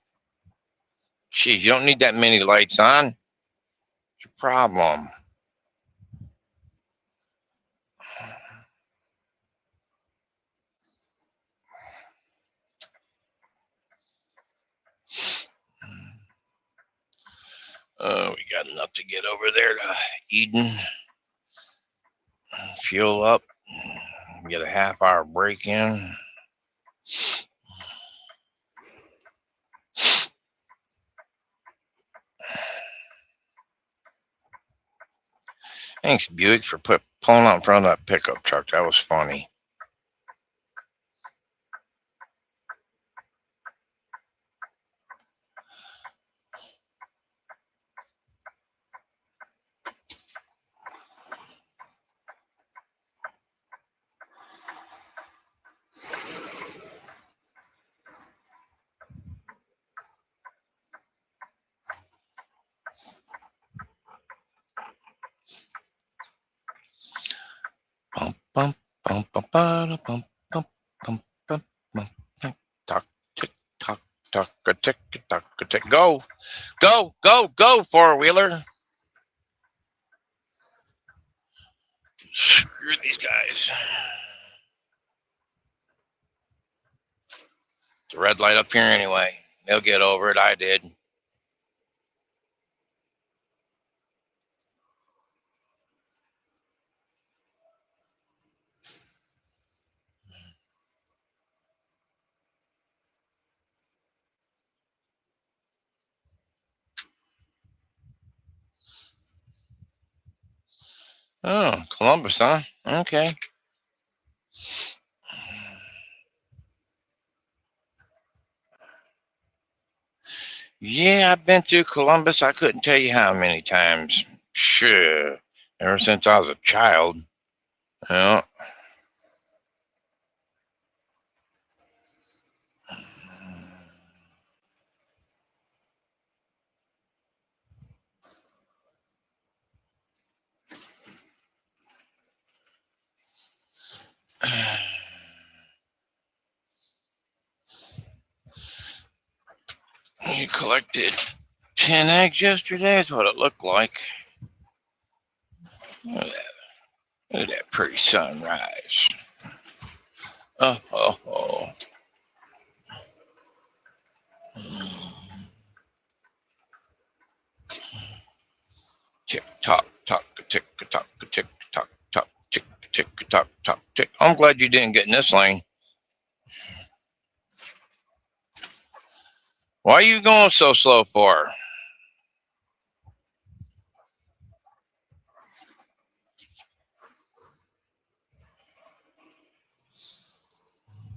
S1: Jeez, you don't need that many lights on. What's your problem? We got enough to get over there to Eden. Fuel up. Get a half-hour break in. Thanks, Buick, for pulling out in front of that pickup truck. That was funny. Bump, Bum, bum, ba, bum, bum, bum, bum, bum, bum. Tock, tick, tock, tock, a tick, tock, a tick. Go, go, go, go, four wheeler. Screw these guys. It's a red light up here anyway. They'll get over it. I did. Oh, Columbus, huh? Okay. Yeah, I've been to Columbus. I couldn't tell you how many times. Sure. Ever since I was a child. Yeah. You collected 10 eggs yesterday. That's what it looked like. Look at that, look at that pretty sunrise. Oh, oh, oh. Tick tock, tock, tick tock, tick tock, tock, tick, tick tock, tock, tick. I'm glad you didn't get in this lane. Why are you going so slow for?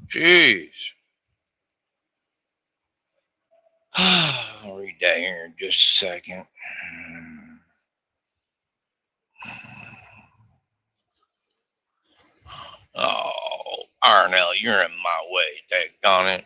S1: Jeez. I'll read that here in just a second. Oh, Arnell, you're in my way. Daggone it.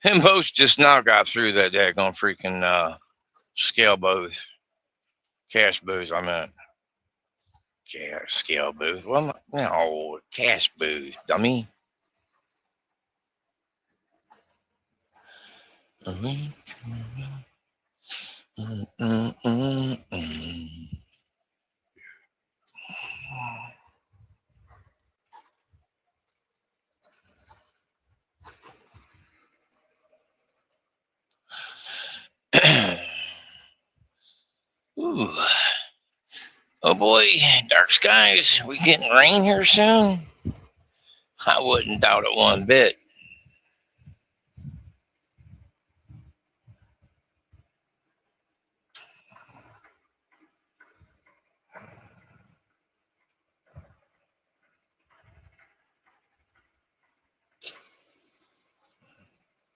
S1: And boats just now got through that daggone freaking scale booth. Cash booth, I meant. Yeah, scale booth. Well, no, cash booth, dummy. Mm-hmm. Ooh. Oh boy, dark skies. We getting rain here soon? I wouldn't doubt it one bit.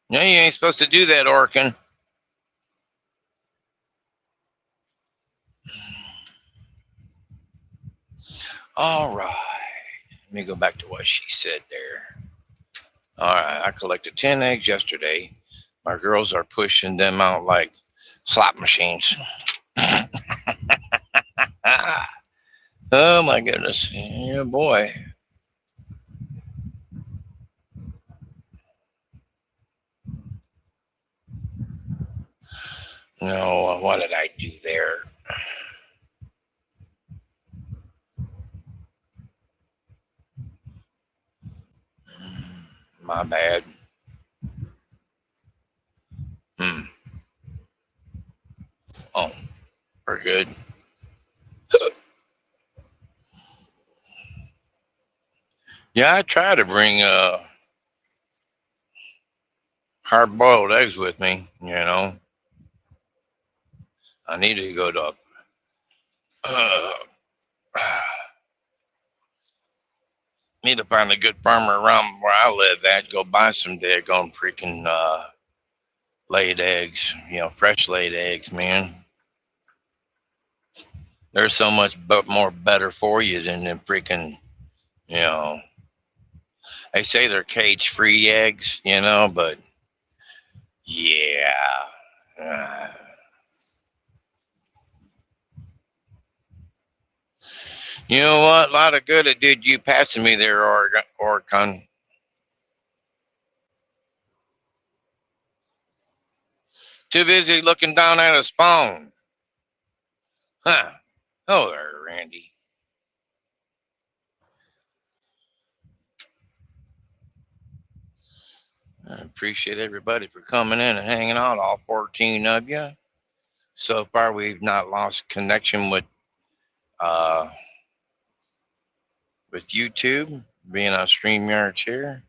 S1: No, you ain't supposed to do that, Orkin. All right. Let me go back to what she said there. All right. I collected 10 eggs yesterday. My girls are pushing them out like slot machines. Oh, my goodness. Yeah, boy. No, what did I do there? My bad. Hmm. Oh, we're good. Yeah, I try to bring hard boiled eggs with me, you know. I need to go to uh, need to find a good farmer around where I live at. Go buy some daggone freaking laid eggs, fresh laid eggs, man. They're so much more better for you than them freaking, you know. They say they're cage-free eggs, but yeah. Uh, you know what? A lot of good it did you passing me there, Oregon. Too busy looking down at his phone. Huh. Oh, there, Randy. I appreciate everybody for coming in and hanging out, all 14 of you. So far, we've not lost connection uh, with YouTube, being on StreamYard here.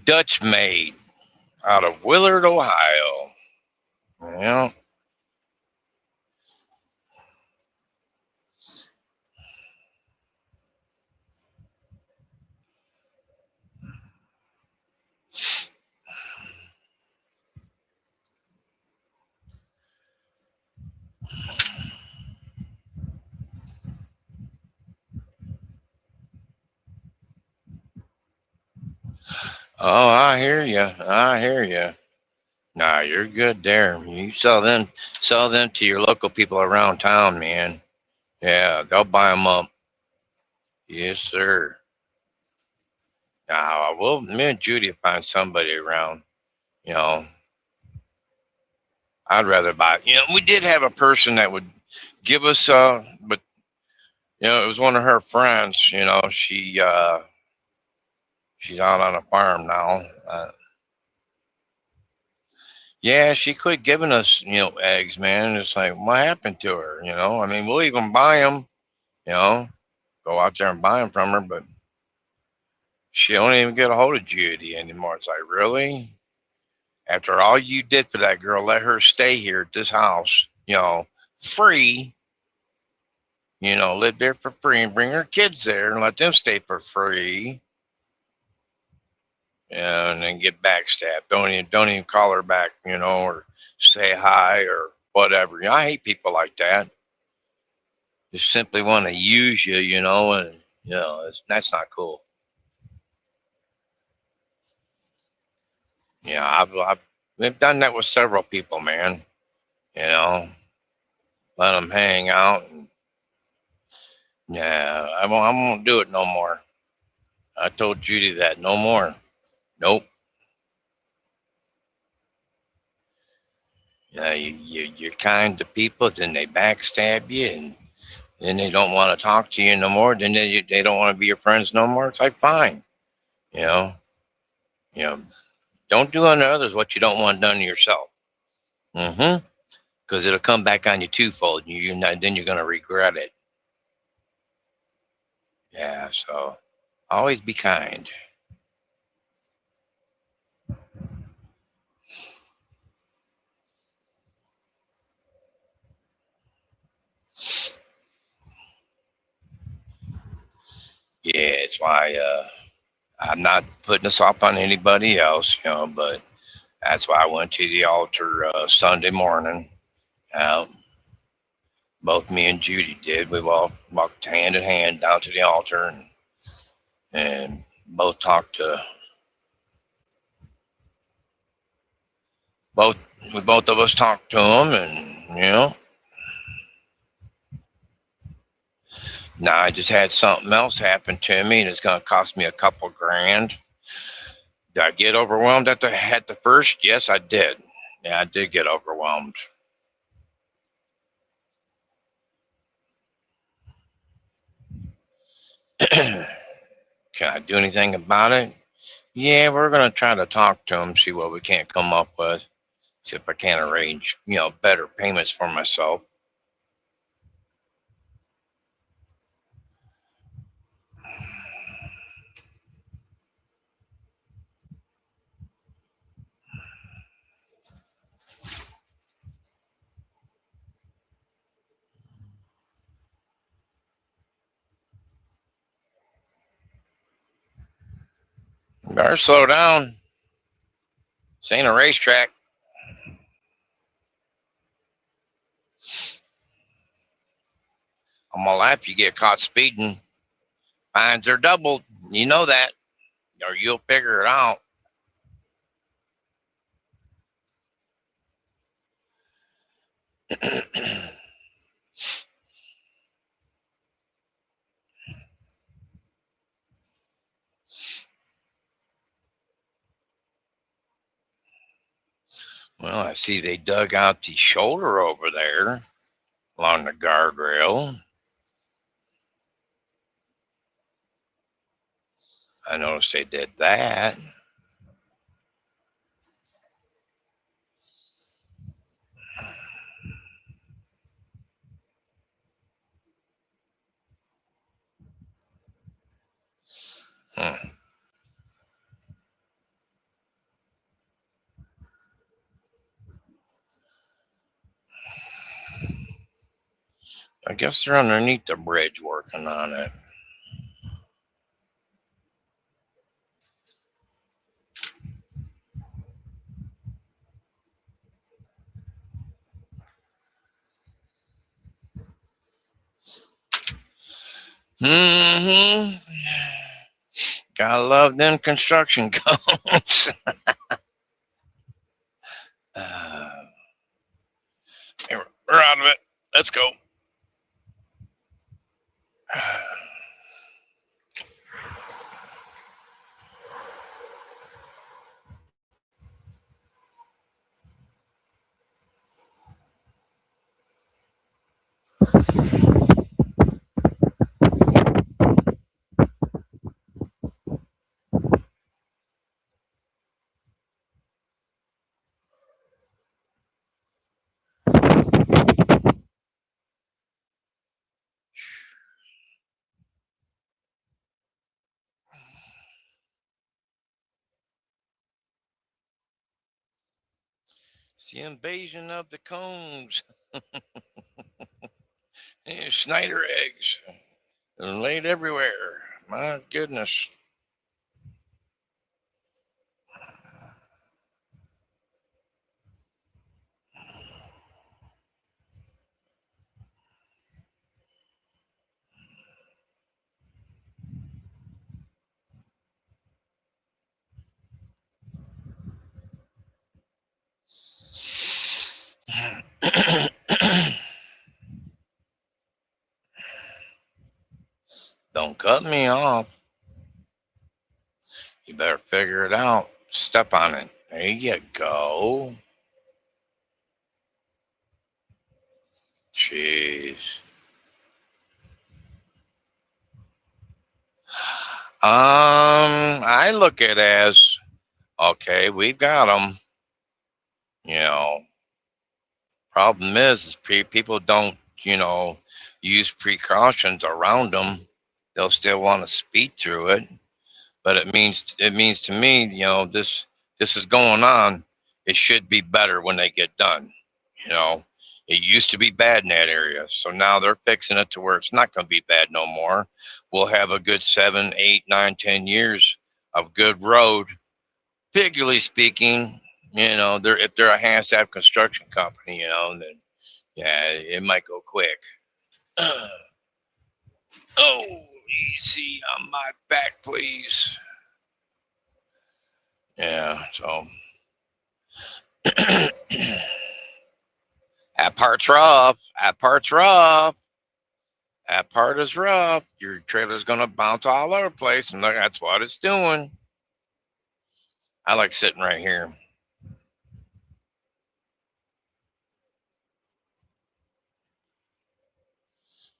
S1: Dutch made out of Willard, Ohio. Yeah. Oh, I hear you. I hear you. Nah, you're good there. You sell them to your local people around town, man. Yeah, go buy them up. Yes, sir. Now, well, me and Judy find somebody around. You know, I'd rather buy. We did have a person that would give us, but it was one of her friends. She's out on a farm now. Yeah, she quit giving us, eggs, man. It's like, what happened to her? I mean, we'll even buy them. You know, go out there and buy them from her, but she don't even get a hold of Judy anymore. It's like, really? After all you did for that girl, let her stay here at this house, free, live there for free and bring her kids there and let them stay for free. And then get backstabbed. Don't even call her back, or say hi or whatever. I hate people like that. Just simply want to use you, and that's not cool. We've done that with several people, man. You know, let them hang out. And, yeah, I won't do it no more. I told Judy that no more. Nope. You're kind to people, then they backstab you, and then they don't want to talk to you no more. Then they don't want to be your friends no more. It's like fine, you know, you know. Don't do unto others what you don't want done to yourself. Mm-hmm. Because it'll come back on you twofold. Then you're gonna regret it. Yeah. So always be kind. Yeah. It's why I'm not putting this off on anybody else, but that's why I went to the altar Sunday morning. Uh, Both me and Judy did. We walked hand in hand down to the altar and both talked to both. Both of us talked to him, and now I just had something else happen to me, and it's going to cost me a couple grand. Did I get overwhelmed at the first? Yes, I did. Yeah, I did get overwhelmed. Can I do anything about it? Yeah, we're going to try to talk to him, see what we can't come up with. See if I can't arrange, better payments for myself. Better slow down. This ain't a racetrack. All my life, you get caught speeding, fines are doubled. You know that, or you'll figure it out. Well, I see they dug out the shoulder over there along the guardrail. I noticed they did that. Hmm. I guess they're underneath the bridge working on it. Mm-hmm. Gotta love them construction cones. uh, we're out of it. Let's go. It's the invasion of the cones. Schneider eggs. They're laid everywhere. My goodness. Don't cut me off. You better figure it out. Step on it. There you go. Jeez. I look at it as okay. We've got them. You know, problem is people don't. Use precautions around them. They'll still want to speed through it, but it means to me, this is going on. It should be better when they get done. You know, it used to be bad in that area, so now they're fixing it to where it's not going to be bad no more. We'll have a good 7, 8, 9, 10 years of good road. Figuratively speaking, if they're a handicap construction company, then yeah, it might go quick. Oh, easy on my back, please. Yeah, so that part's rough. That part's rough. That part is rough. Your trailer's gonna bounce all over the place, and look, that's what it's doing. I like sitting right here.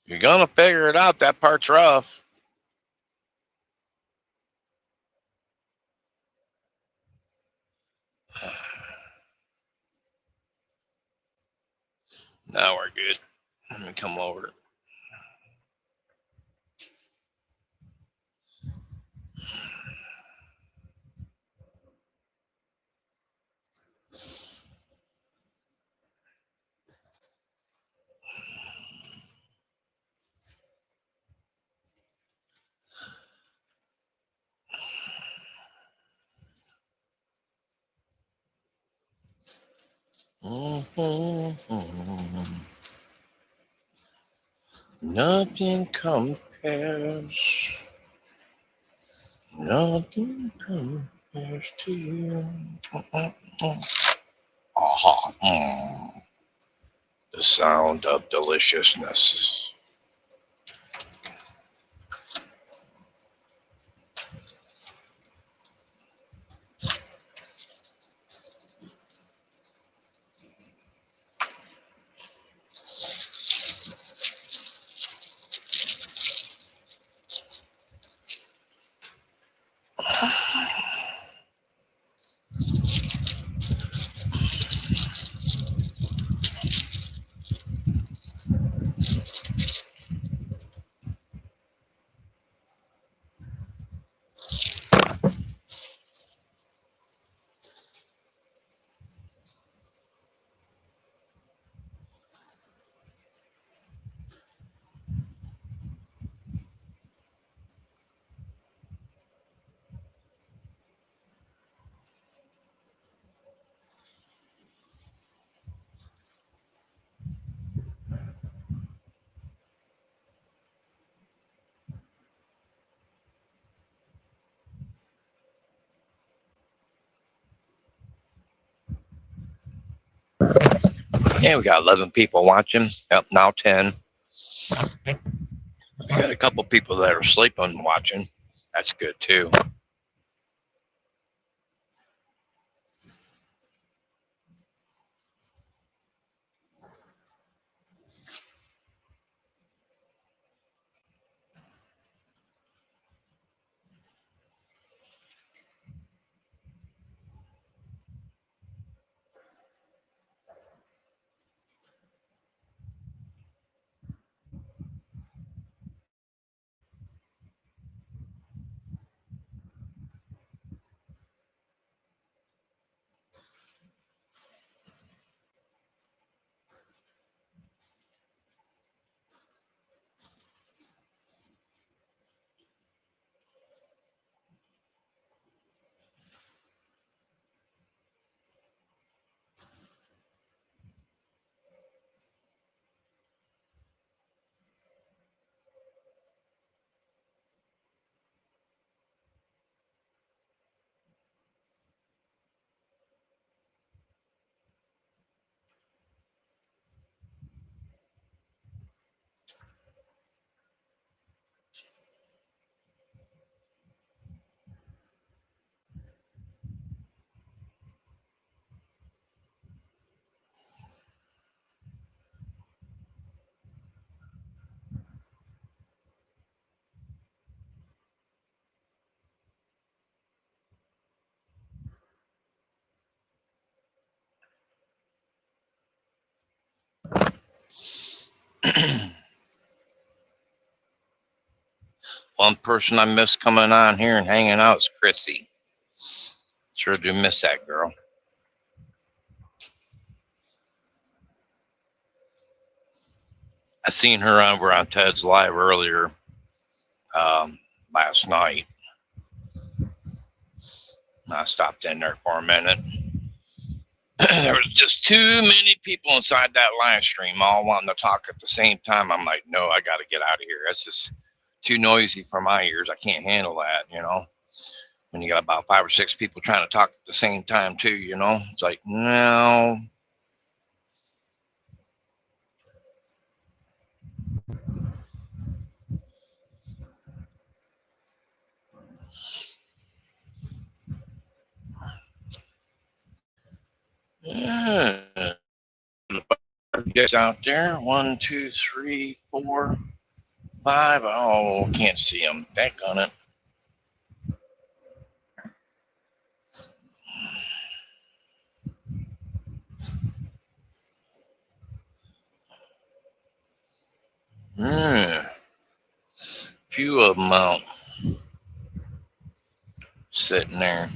S1: You're gonna figure it out. That part's rough. Now we're good. Let me come over. Nothing compares. Nothing compares to you. Aha. The sound of deliciousness. Yeah, we got 11 people watching. Yep, now 10. We got a couple people that are sleeping watching. That's good too. One person I miss coming on here and hanging out is Chrissy. Sure do miss that girl. I seen her over on Ted's Live earlier last night. I stopped in there for a minute. There was just too many people inside that live stream all wanting to talk at the same time. I'm like, no, I got to get out of here. That's just too noisy for my ears. I can't handle that, you know. When you got about 5 or 6 people trying to talk at the same time too, you know. It's like, no. Yeah. You guys out there? 1, 2, 3, 4, 5. Oh, can't see them. Daggone it. Few of them out sitting there.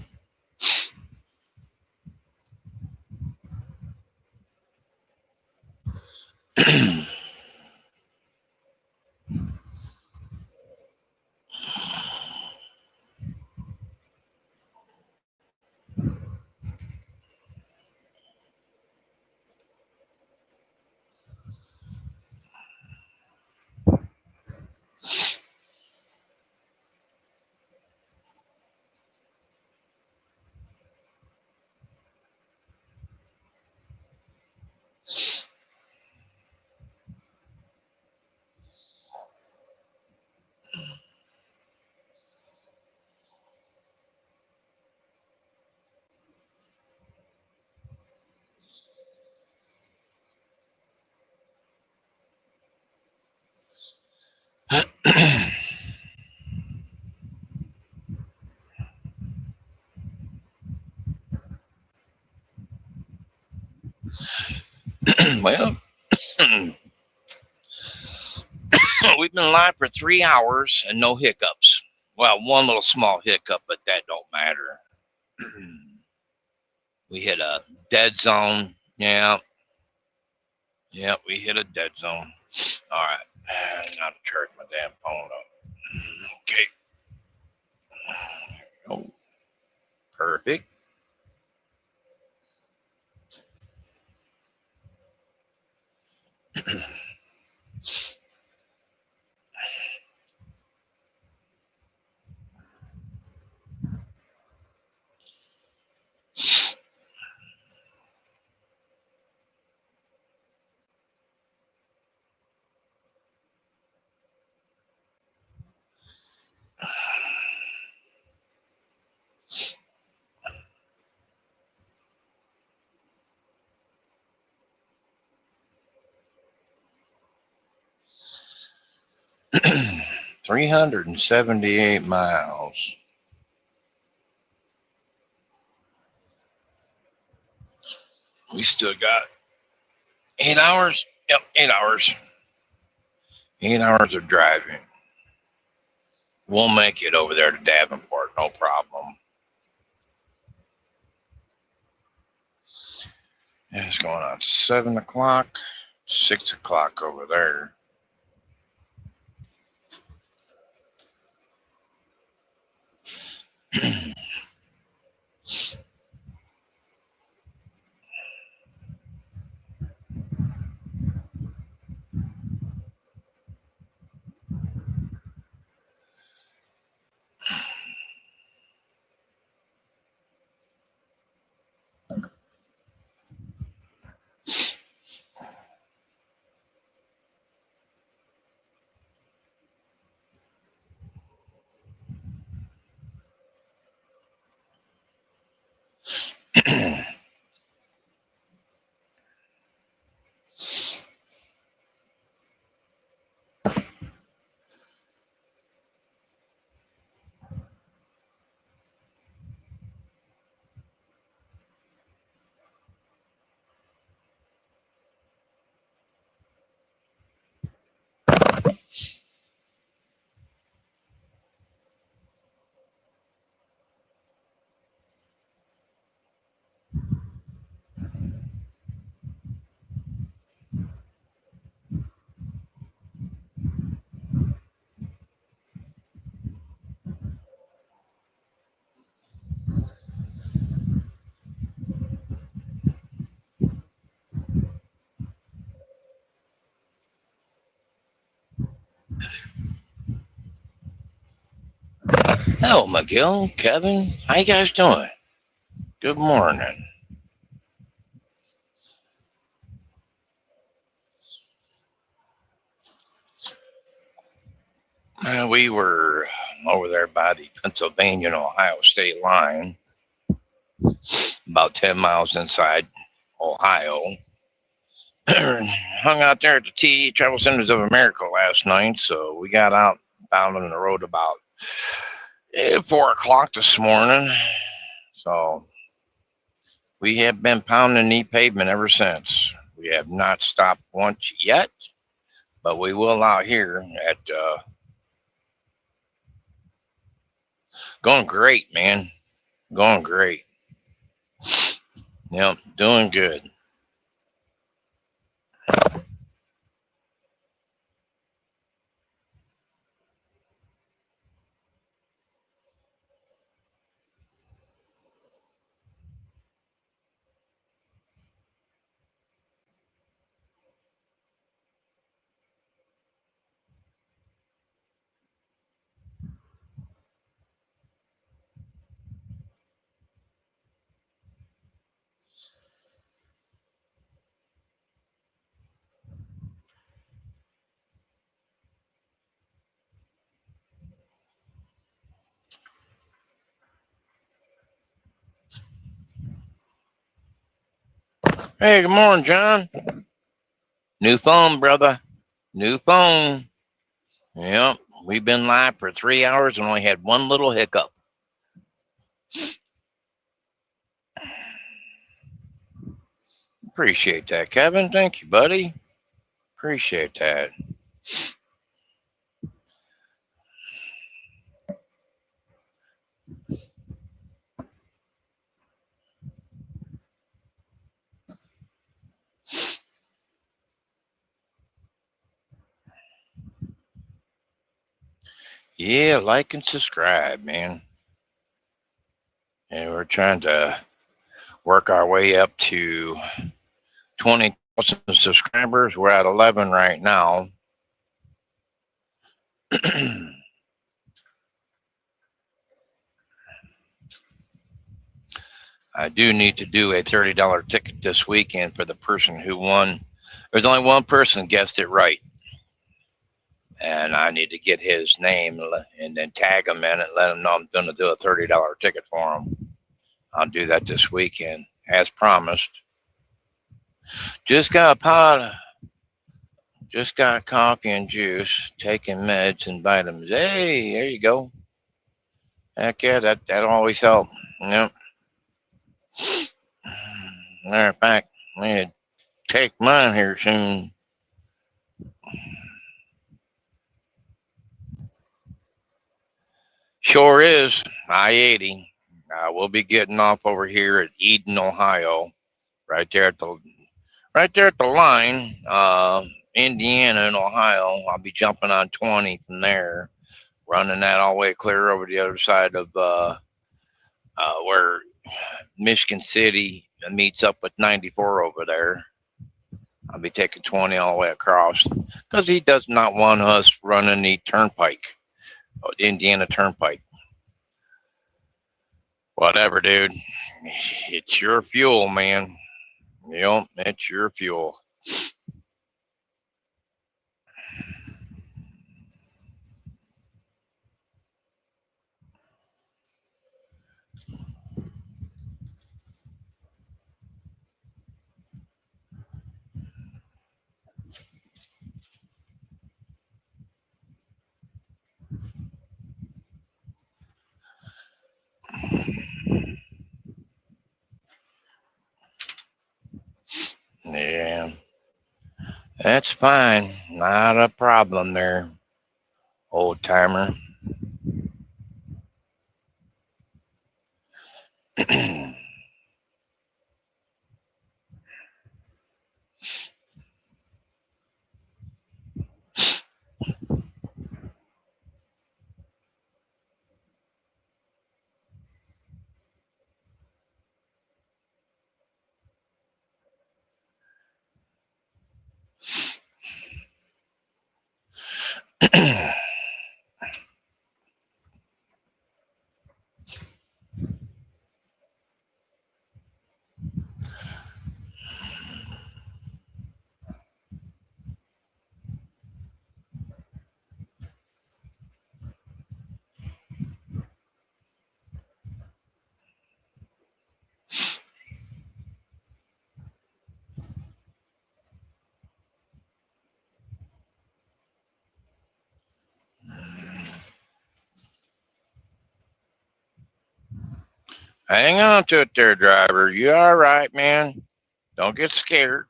S1: Well, we've been live for 3 hours and no hiccups. Well, one little small hiccup, but that don't matter. We hit a dead zone. Yeah. Yeah, we hit a dead zone. All right. Now to charge my damn phone up. Okay. Oh, perfect. $378. We still got 8 hours. Yep, 8 hours. 8 hours of driving. We'll make it over there to Davenport, no problem. Yeah, it's going on 7 o'clock, 6 o'clock over there. Hello, McGill, Kevin. How you guys doing? Good morning. We were over there by the Pennsylvania and Ohio state line, about 10 miles inside Ohio. Hung out there at the TE Travel Centers of America last night, so we got out on the road about 4 o'clock this morning. So we have been pounding the pavement ever since. We have not stopped once yet, but we will out here at going great, man. Going great. Yep, doing good. Hey, good morning, John. New phone, brother. New phone. Yep, we've been live for 3 hours and only had one little hiccup. Appreciate that, Kevin. Thank you, buddy. Appreciate that. Yeah, like and subscribe, man. And we're trying to work our way up to 20,000 subscribers. We're at 11 right now. I do need to do a $30 ticket this weekend for the person who won. There's only one person guessed it right. And I need to get his name and then tag him in and let him know I'm going to do a $30 ticket for him. I'll do that this weekend, as promised. Just got coffee and juice, taking meds and vitamins. Hey, there you go. Heck yeah, that'll always help. Yep. Matter of fact, I'm gonna take mine here soon. Sure is. I-80. We'll be getting off over here at Eden, Ohio, right there at the line, Indiana and Ohio. I'll be jumping on 20 from there, running that all the way clear over the other side of where Michigan City meets up with 94 over there. I'll be taking 20 all the way across because he does not want us running the turnpike, the Indiana Turnpike. Whatever, dude. It's your fuel, man. Yep, it's your fuel. Yeah, that's fine. Not a problem there, old timer. Hang on to it there, driver. You all right, man? Don't get scared.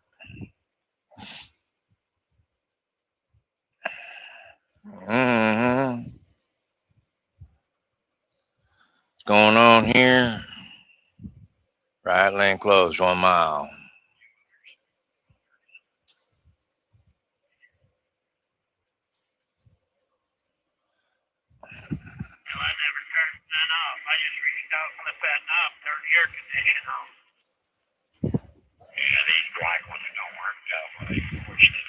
S1: Mm-hmm. What's going on here? Right lane closed, 1 mile.
S2: Well, I never turned none off. I just reached out and flipped that knob, turned the air conditioning on. Yeah, these black ones don't work that way, unfortunately.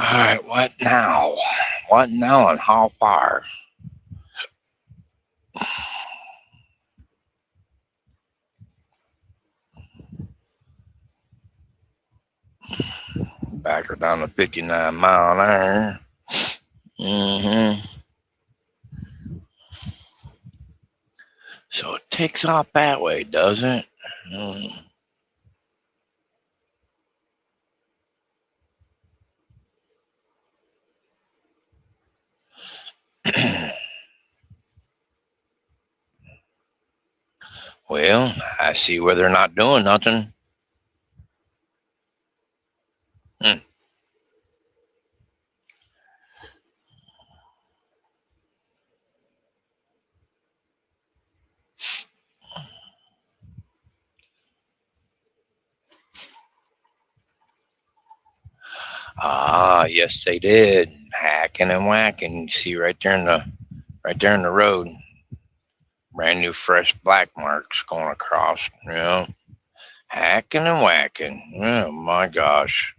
S1: All right, what now? What now and how far? back her down to 59 mile an hour. Mm-hmm. So it takes off that way, doesn't it? Mm. Well, I see where they're not doing nothing. Hmm. Ah, yes, they did. Hacking and whacking. You see right there in the road, brand new fresh black marks going across. You know, hacking and whacking. Oh my gosh.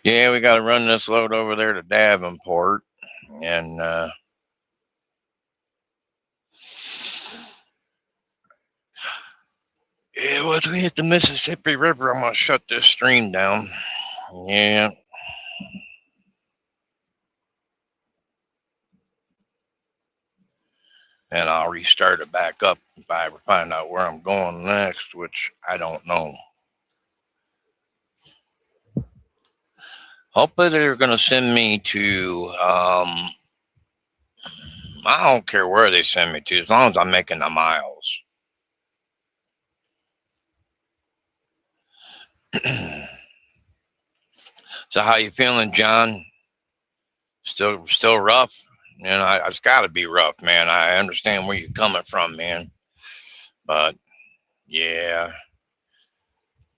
S1: Yeah, we got to run this load over there to Davenport, and yeah, once we hit the Mississippi River, I'm gonna shut this stream down. Yeah, and I'll restart it back up if I ever find out where I'm going next, which I don't know. Hopefully, they're gonna send me to. I don't care where they send me to, as long as I'm making the miles. So, how you feeling, John? Still rough? You know, it's got to be rough, man. I understand where you're coming from, man. But yeah,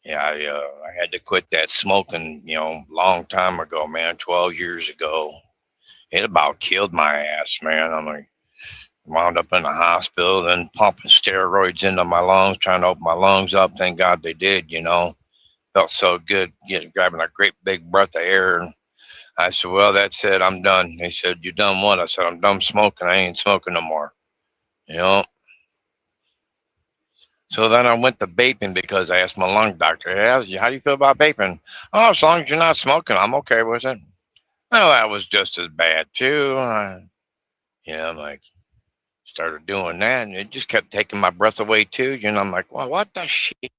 S1: yeah, I had to quit that smoking, long time ago, man. 12 years ago, it about killed my ass, man. I'm like wound up in the hospital, then pumping steroids into my lungs, trying to open my lungs up. Thank God they did. Felt so good, grabbing a great big breath of air. And I said, well, that's it. I'm done. They said, you done what? I said, I'm done smoking. I ain't smoking no more. You know. So then I went to vaping because I asked my lung doctor, hey, how do you feel about vaping? Oh, as long as you're not smoking, I'm okay with it. Well, that was just as bad too. I'm like, started doing that, and it just kept taking my breath away too. I'm like, well, what the shit?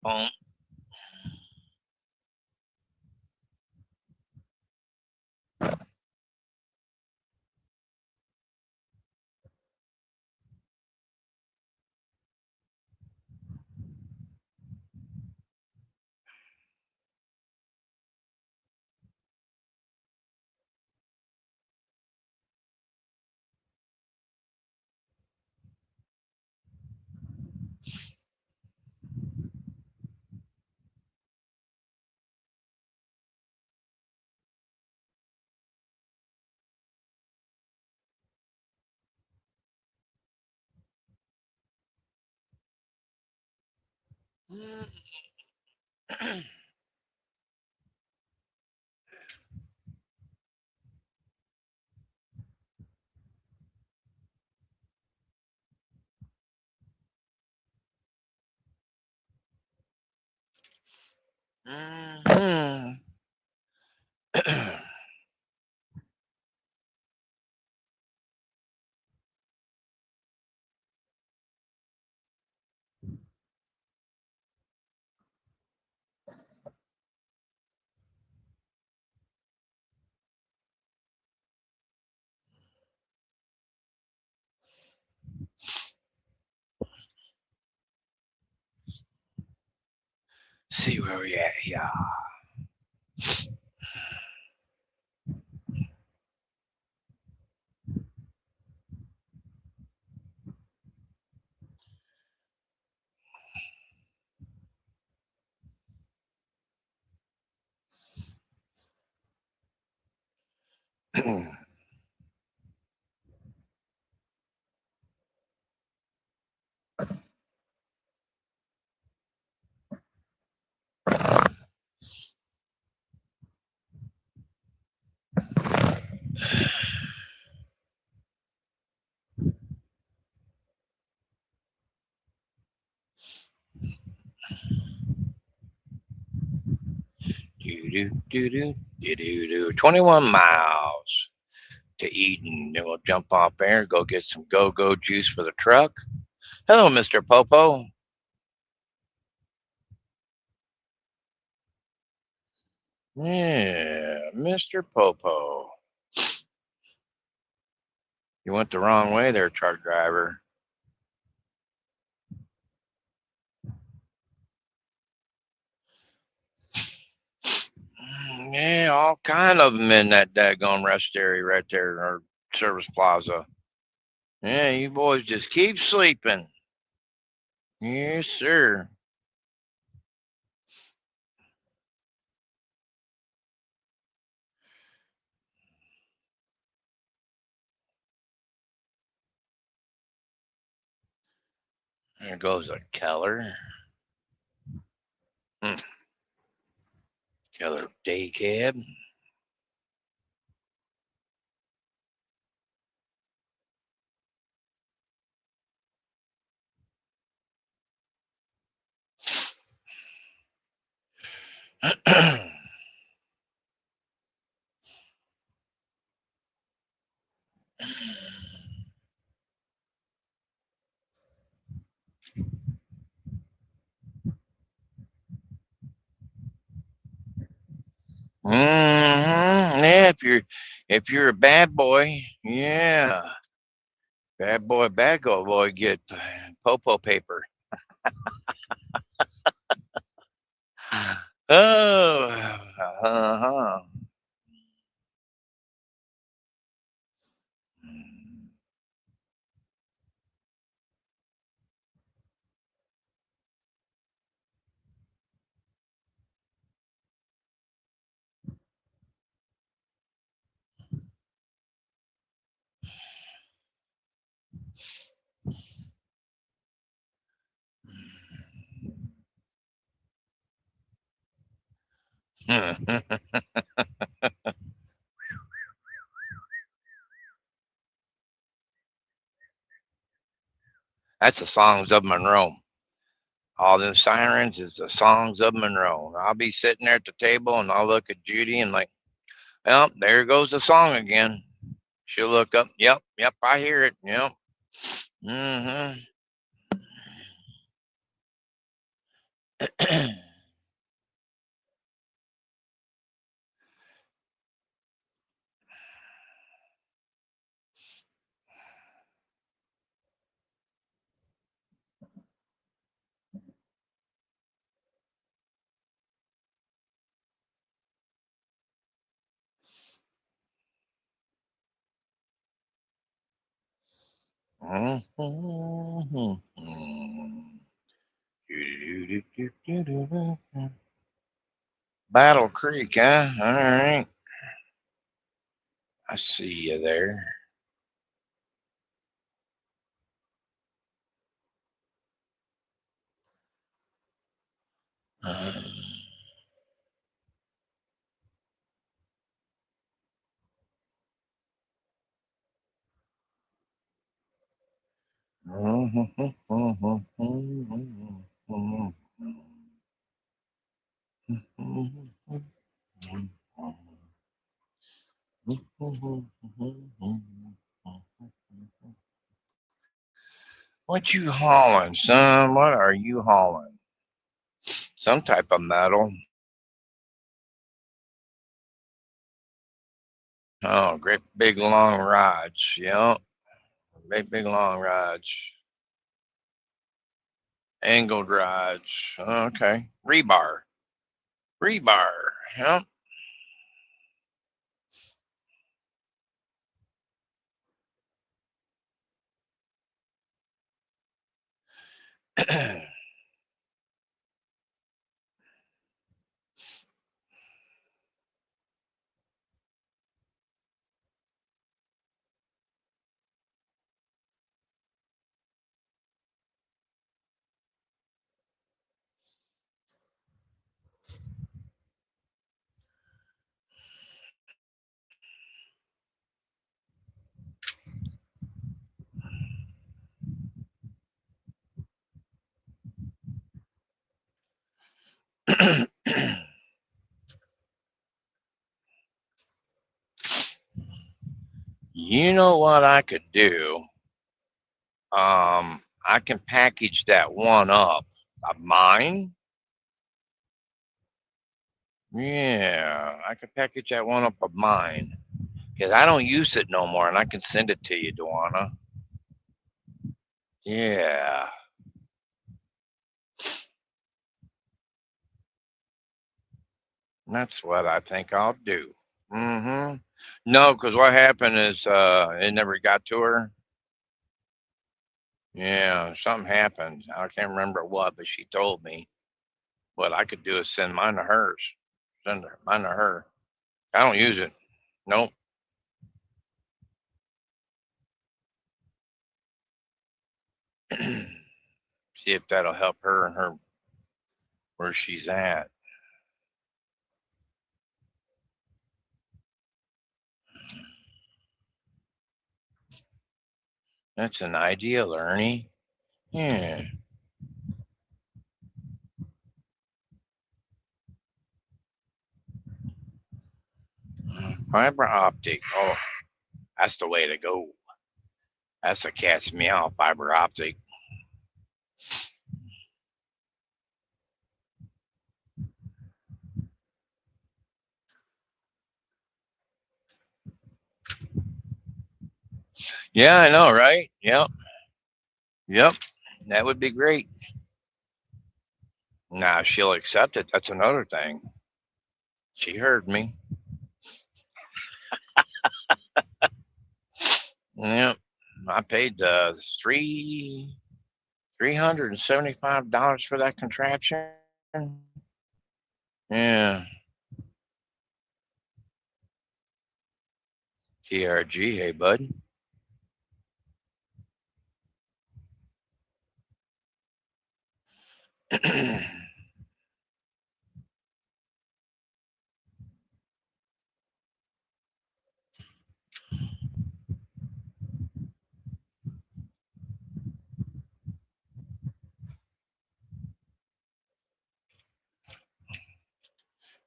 S1: Um, mhm. See where we at here. Do do do do do do. 21 miles to Eden. Then we'll jump off there, go get some go-go juice for the truck. Hello, Mr. Popo. Yeah, Mr. Popo. You went the wrong way there, truck driver. Yeah, all kind of them in that daggone rest area right there, or service plaza. Yeah, you boys just keep sleeping. Yes, sir. There goes a Keller. Hmm. Keller day cab. Yeah, if you're a bad boy, yeah, bad girl boy, get popo paper. Oh, uh-huh. That's the songs of Monroe. All them sirens is the songs of Monroe. I'll be sitting there at the table and I'll look at Judy and like, well, there goes the song again. She'll look up. Yep, yep, I hear it. Yep. Mm-hmm. Battle Creek, huh? All right. I see you there. Uh, What you hauling, son? What are you hauling? Some type of metal. Oh, great big long rods. Yeah, great big long rods. Angled rods. Okay. Rebar. Rebar. Yep. You know what I could do? I can package that one up of mine. Yeah, I could package that one up of mine because I don't use it no more, and I can send it to you, Duana. Yeah, that's what I think I'll do. Mm-hmm. No, because what happened is it never got to her. Yeah, something happened. I can't remember what, but she told me. What I could do is send mine to hers. Send mine to her. I don't use it. Nope. See if that'll help her and her where she's at. That's an ideal, Ernie. Yeah. Fiber optic. Oh, that's the way to go. That's a cat's meow, fiber optic. Yeah, I know, right? Yep. Yep. That would be great. Now, she'll accept it. That's another thing. She heard me. Yep. I paid $375 for that contraption. Yeah. TRG, hey bud.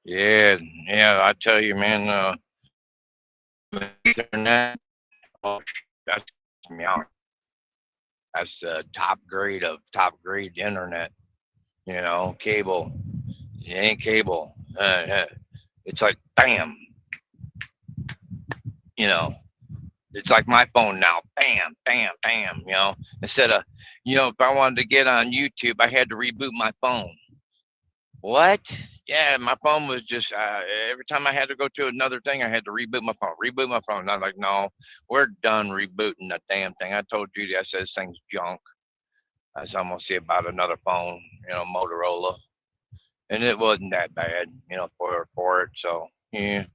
S1: Yeah, yeah. I tell you, man. Internet. Oh, that's meow. That's the top grade of top grade internet. You know, cable. It ain't cable. It's like bam. You know, it's like my phone now. Bam, bam, bam. You know, instead of, if I wanted to get on YouTube, I had to reboot my phone. What? Yeah, my phone was just every time I had to go to another thing, I had to reboot my phone, reboot my phone. And I'm like, no, we're done rebooting the damn thing. I told Judy, I said, this thing's junk. I said, I'm gonna see about another phone, Motorola, and it wasn't that bad, for it. So yeah,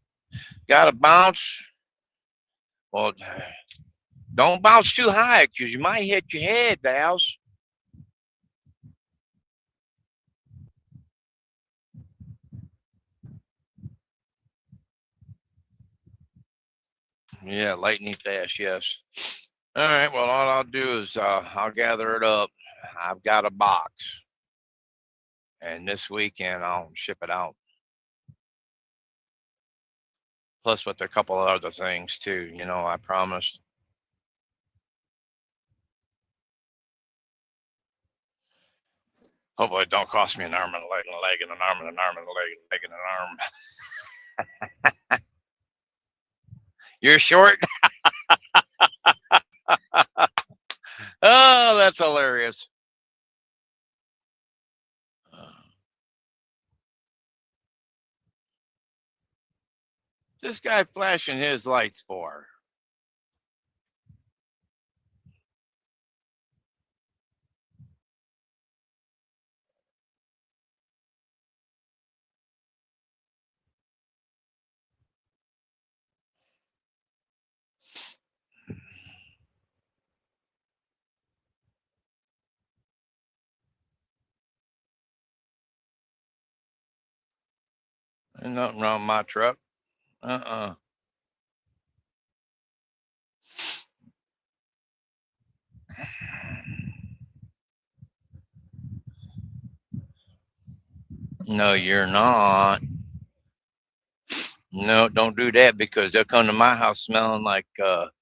S1: got to bounce. Well, don't bounce too high because you might hit your head, Vals. Yeah, lightning fast. Yes. All right. Well, all I'll do is I'll gather it up. I've got a box, and this weekend I'll ship it out. Plus, with a couple of other things too. I promised. Hopefully, it don't cost me an arm and a leg and a leg and an arm and an arm and a leg and a leg and an arm. You're short. Oh, that's hilarious. This guy flashing his lights for. Ain't nothing wrong with my truck. Uh-uh. No, you're not. No, don't do that because they'll come to my house smelling like what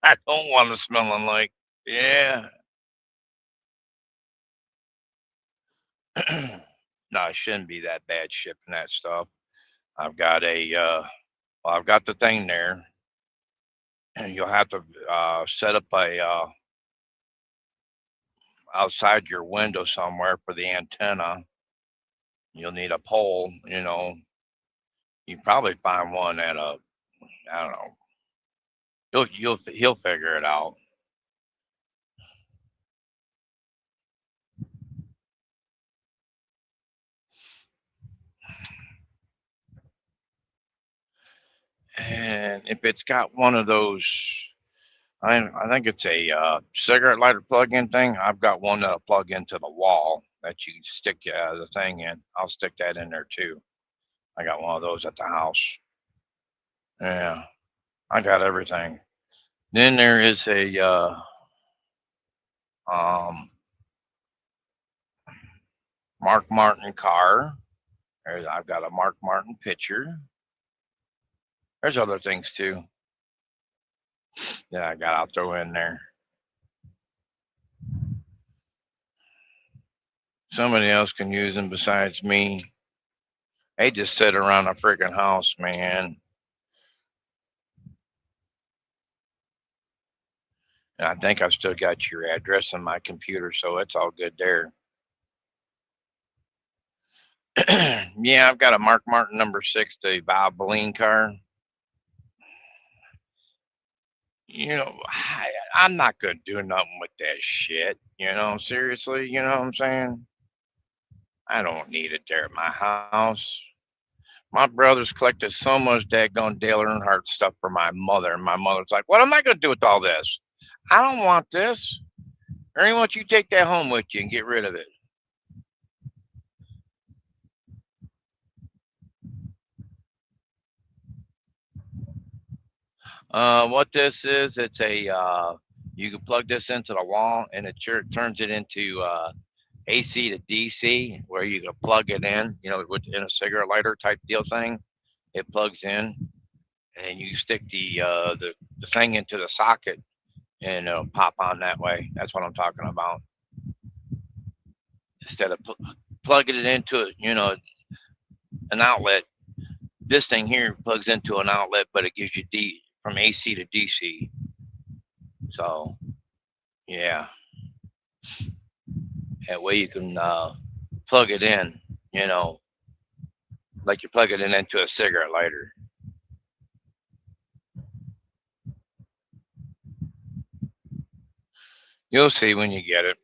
S1: I don't want to smelling like. Yeah. No, it shouldn't be that bad shipping that stuff. I've got I've got the thing there, and you'll have to set up a outside your window somewhere for the antenna. You'll need a pole. You probably find one at a, I don't know. He'll figure it out. And if it's got one of those, I think it's a cigarette lighter plug-in thing. I've got one that'll plug into the wall that you stick the thing in. I'll stick that in there too. I got one of those at the house. Yeah, I got everything. Then there is a um, Mark Martin car. I've got a Mark Martin picture. There's other things too that I got. I'll throw in there. Somebody else can use them besides me. They just sit around a freaking house, man. And I think I've still got your address on my computer, so it's all good there. Yeah, I've got a Mark Martin number 6, the Valvoline car. I'm not gonna do nothing with that shit. Seriously, you know what I'm saying? I don't need it there at my house. My brothers collected so much daggone Dale Earnhardt stuff for my mother, and my mother's like, "What am I gonna do with all this? I don't want this. Ernie, why don't you take that home with you and get rid of it?" What this is, it's a you can plug this into the wall, and it turns it into AC to DC, where you can plug it in, in a cigarette lighter type deal thing. It plugs in, and you stick the thing into the socket, and it'll pop on that way. That's what I'm talking about. Instead of plugging it into an outlet, this thing here plugs into an outlet, but it gives you from AC to DC. So yeah, that way you can plug it in, you know, like you're plugging it into a cigarette lighter. You'll see when you get it.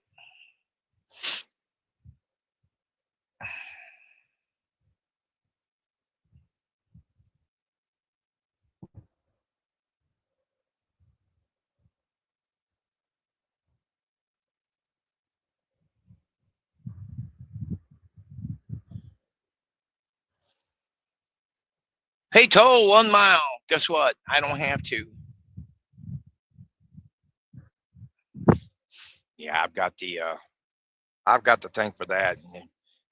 S1: Hey, toll 1 mile. Guess what? I don't have to. Yeah, I've got the thing for that.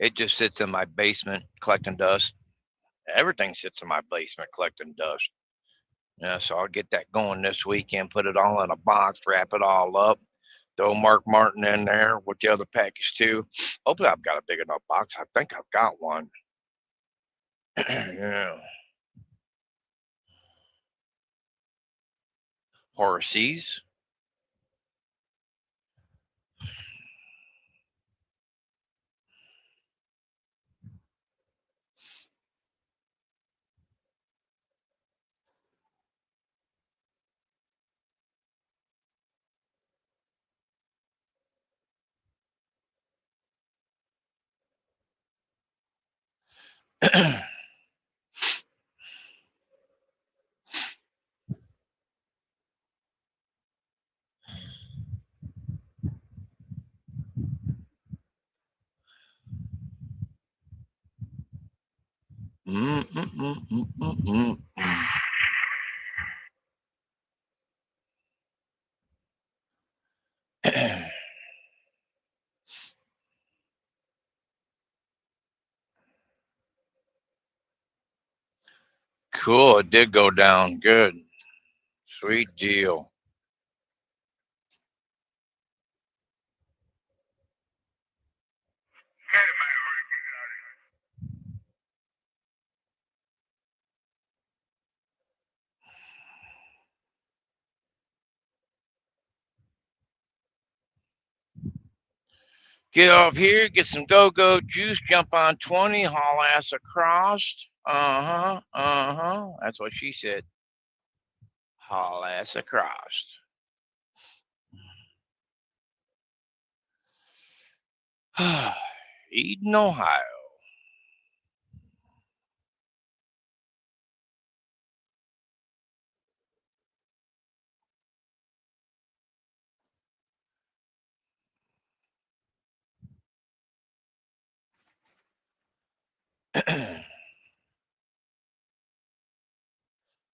S1: It just sits in my basement collecting dust. Everything sits in my basement collecting dust. Yeah, so I'll get that going this weekend. Put it all in a box, wrap it all up. Throw Mark Martin in there with the other package too. Hopefully, I've got a big enough box. I think I've got one. Yeah. Horses. Mm, mm, mm, mm, mm, mm. Cool. It did go down. Good. Sweet deal.
S2: Hey, man, where you got it?
S1: Get off here, get some go-go juice, jump on 20, haul ass across. Uh-huh, uh-huh. That's what she said. Haul ass across. Eden, Ohio.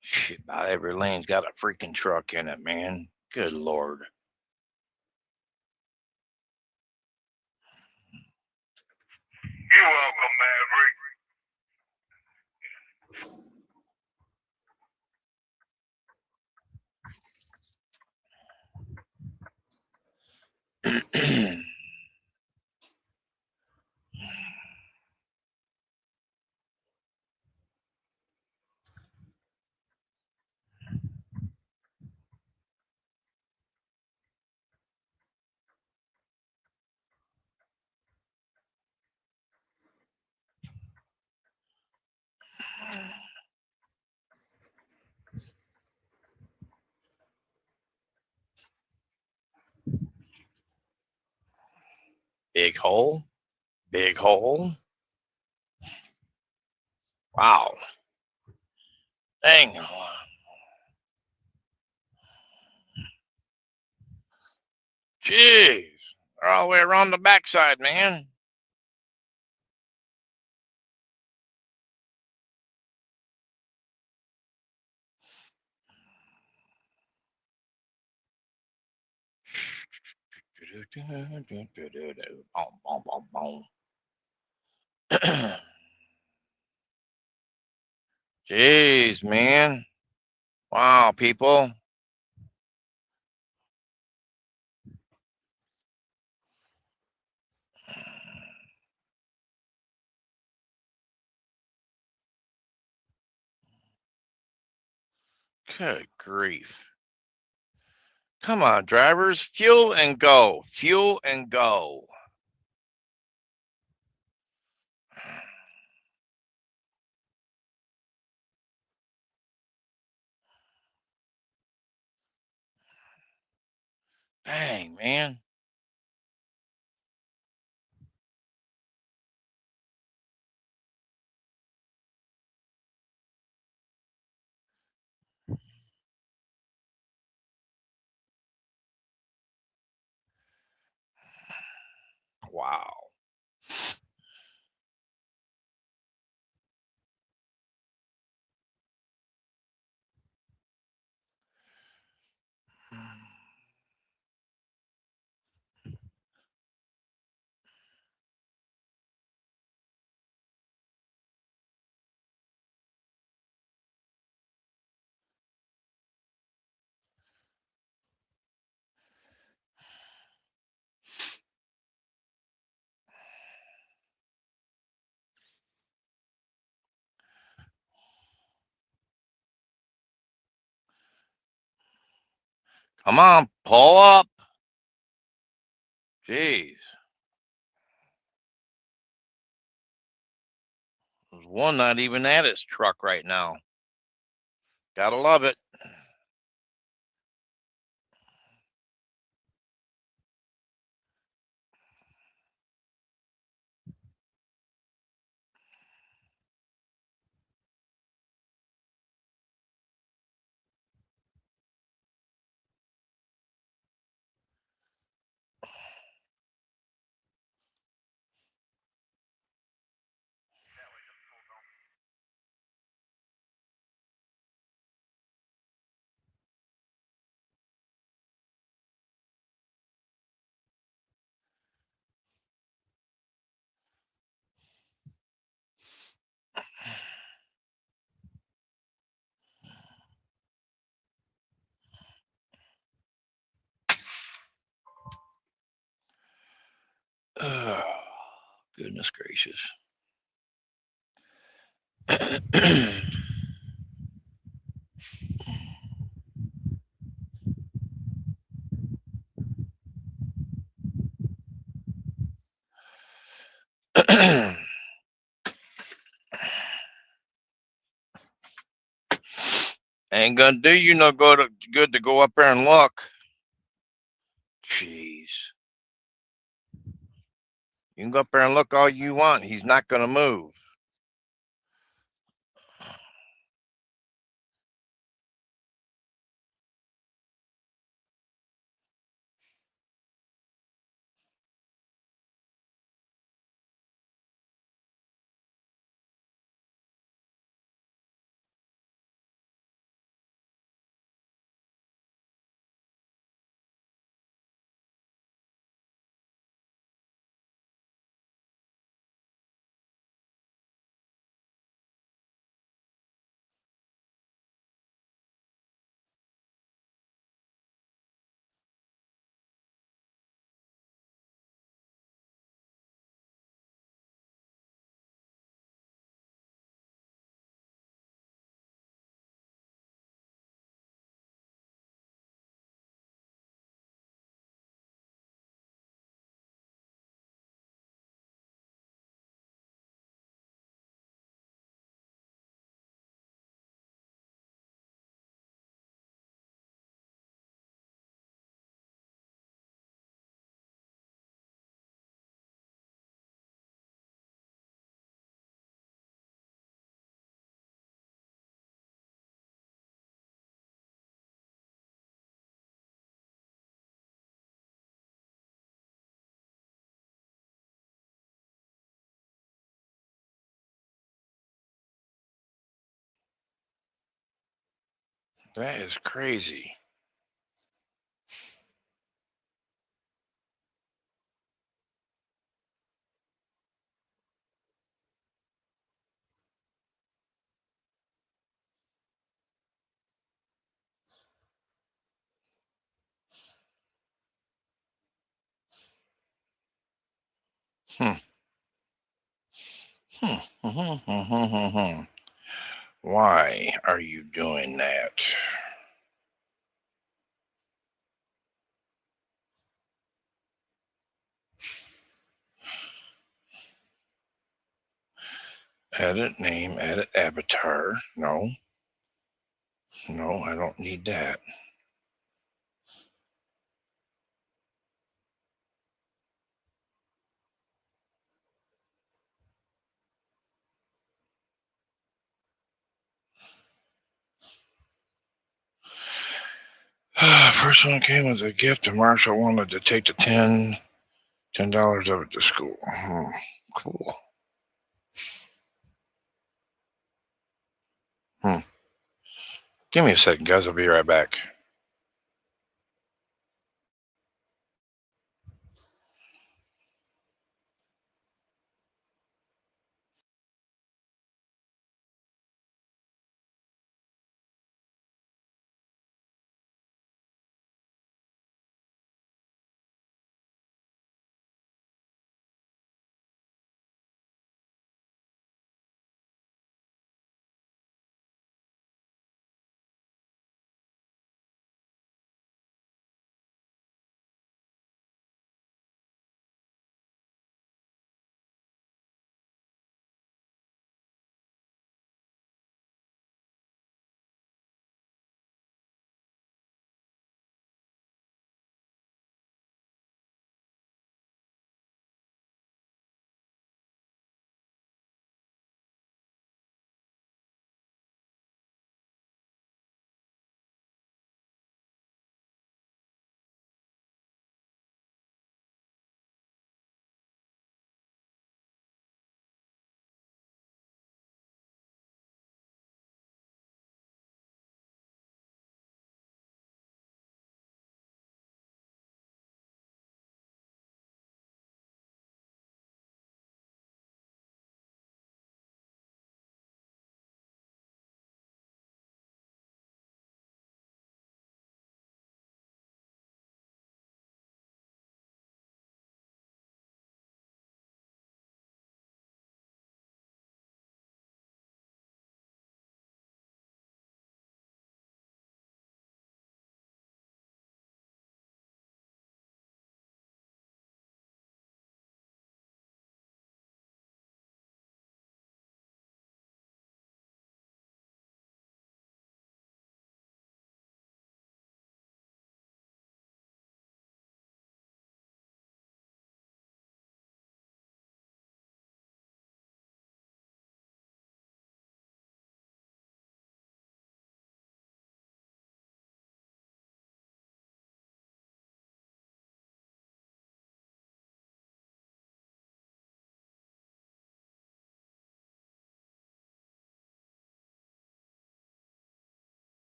S1: Shit, about every lane's got a freaking truck in it, man. Good Lord.
S2: You're welcome, Maverick.
S1: Big hole. Big hole. Wow. Dang. Jeez. They're all the way around the backside, man. Boom, boom, boom, boom. Jeez, man. Wow, people. Good grief. Come on, drivers. Fuel and go. Fuel and go. Dang, man. Wow. Come on, pull up. Jeez. There's one not even at his truck right now. Gotta love it. Oh, goodness gracious. Ain't gonna do you no good to go up there and look. Jeez. You can go up there and look all you want. He's not gonna move. That is crazy. Hmm. Hmm. Why are you doing that? Edit name, edit avatar. No. No, I don't need that. first one came as a gift, and Marshall wanted to take the $10 of it to school. Cool. Give me a second, guys. I'll be right back.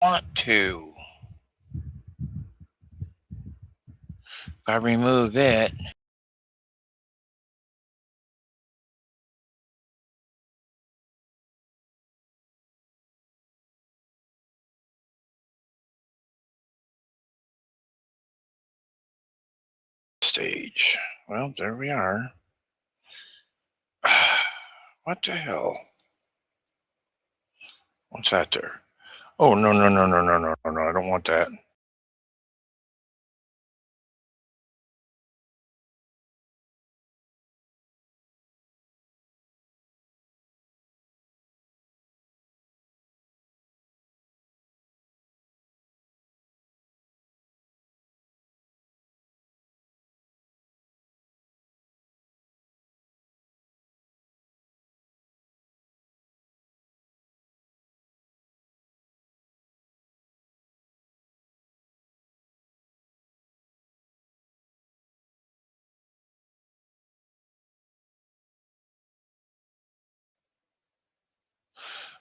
S1: Want to. If I remove it, stage. Well, there we are. What the hell? What's that there? Oh, no. I don't want that.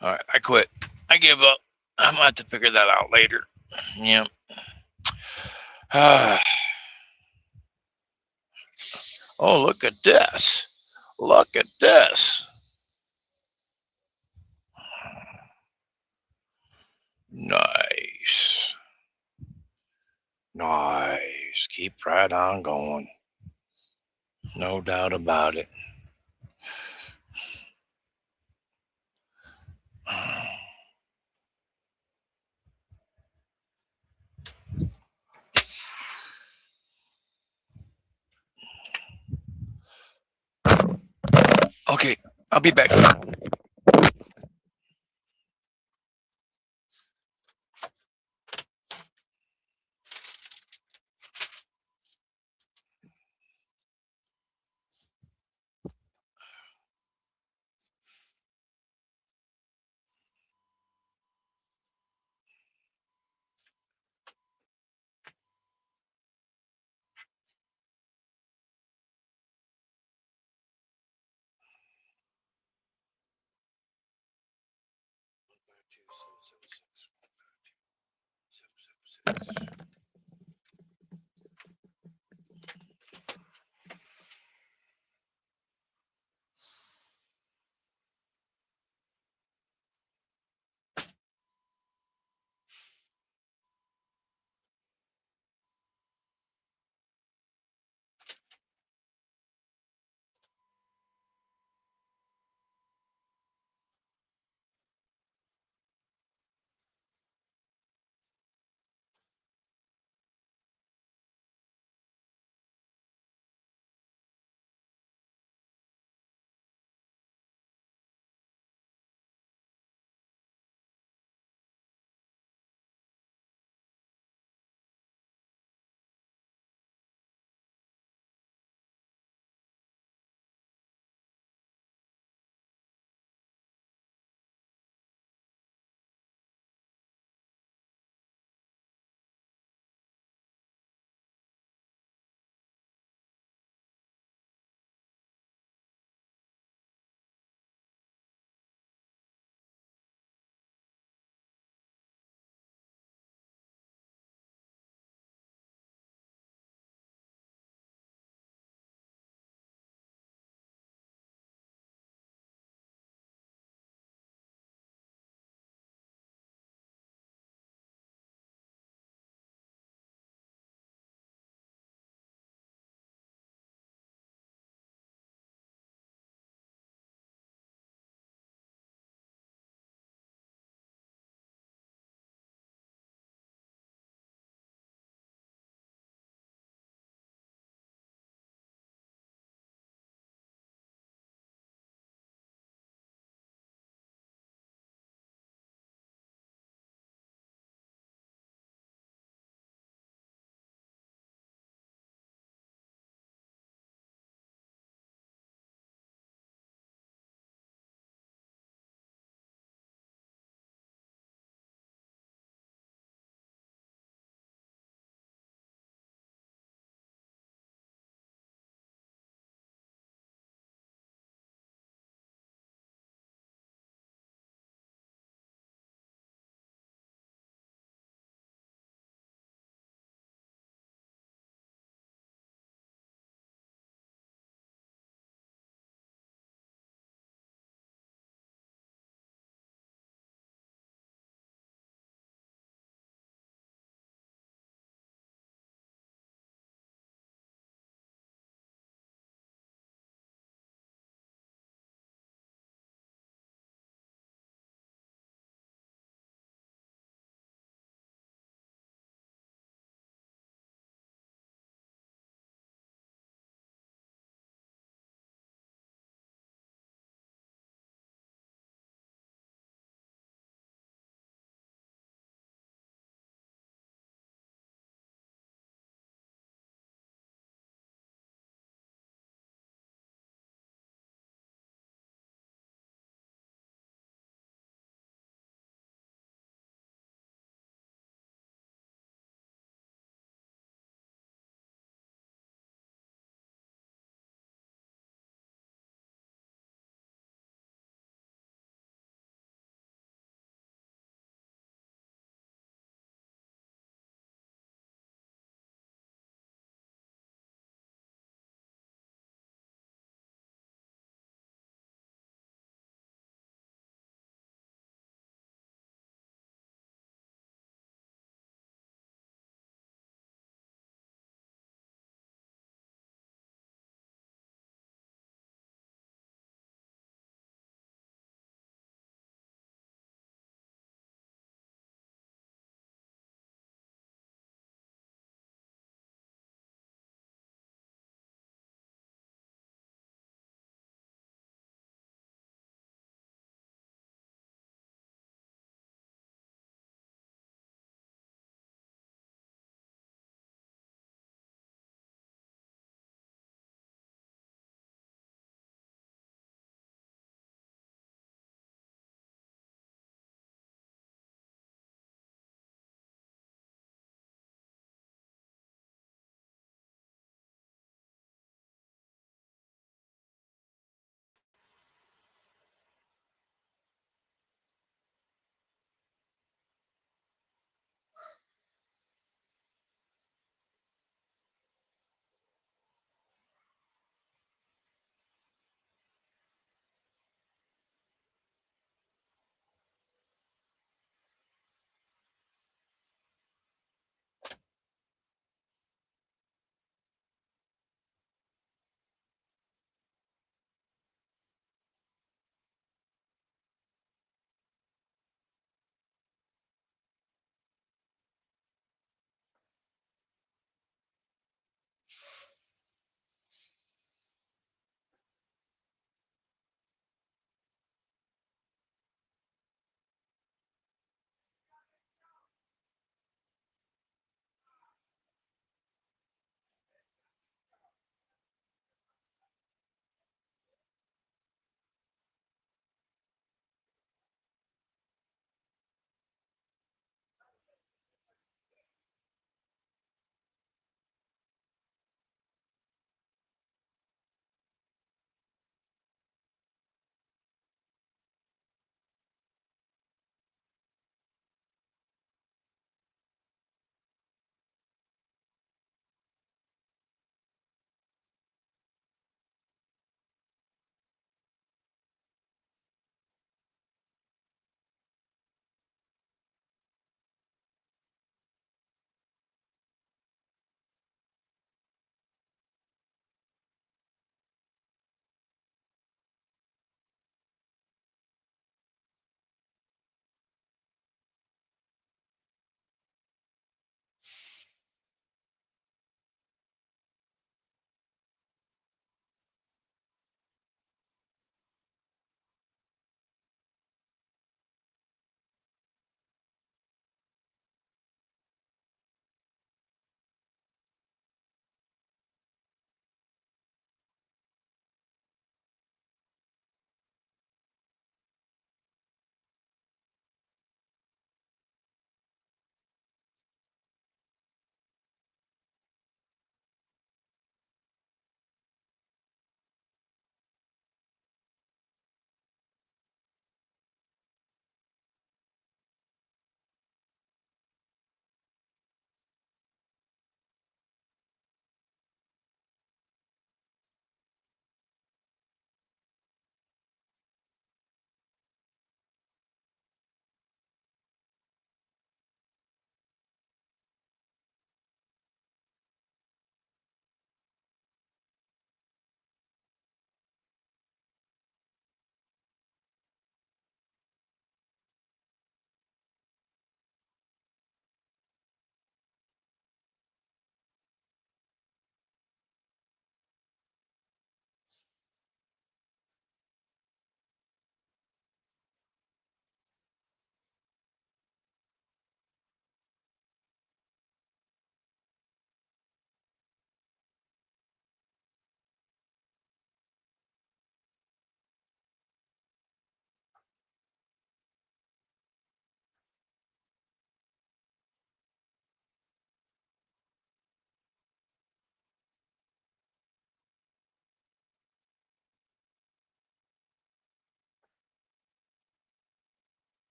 S1: All right, I quit. I give up. I'm gonna have to figure that out later. Yep. Oh, look at this. Look at this. Nice. Nice. Keep right on going. No doubt about it. Okay, I'll be back.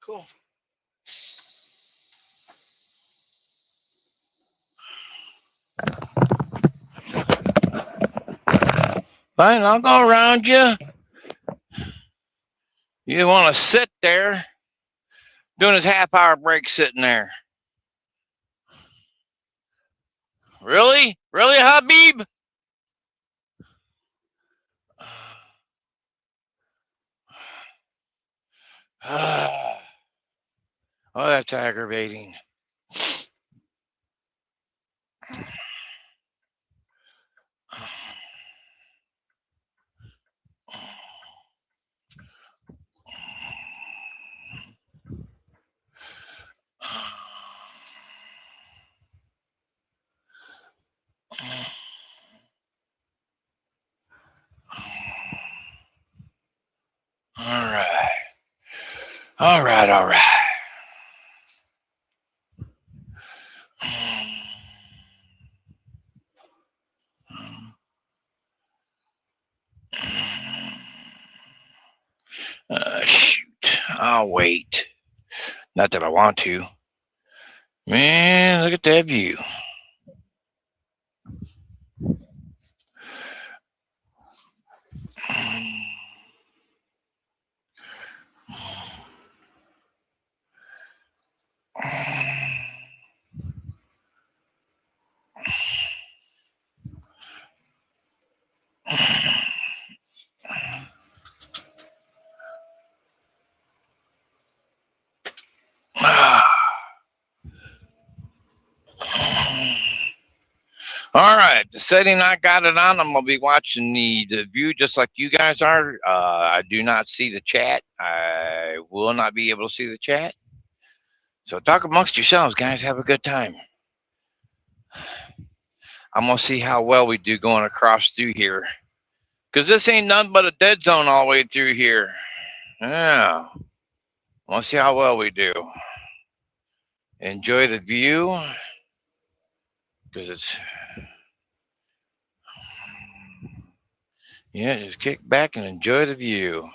S1: Cool. Fine, I'll go around you. You want to sit there doing his half-hour break sitting there. Really? Really, Habib? Oh, that's aggravating. All right. All right. All right. Shoot. I'll wait. Not that I want to. Man, look at that view. All right, the setting I got it on, I'm gonna be watching the view just like you guys are. I do not see the chat. I will not be able to see the chat. So talk amongst yourselves, guys. Have a good time. I'm gonna see how well we do going across through here, cause this ain't nothing but a dead zone all the way through here. Yeah, we'll see how well we do. Enjoy the view, cause it's just kick back and enjoy the view.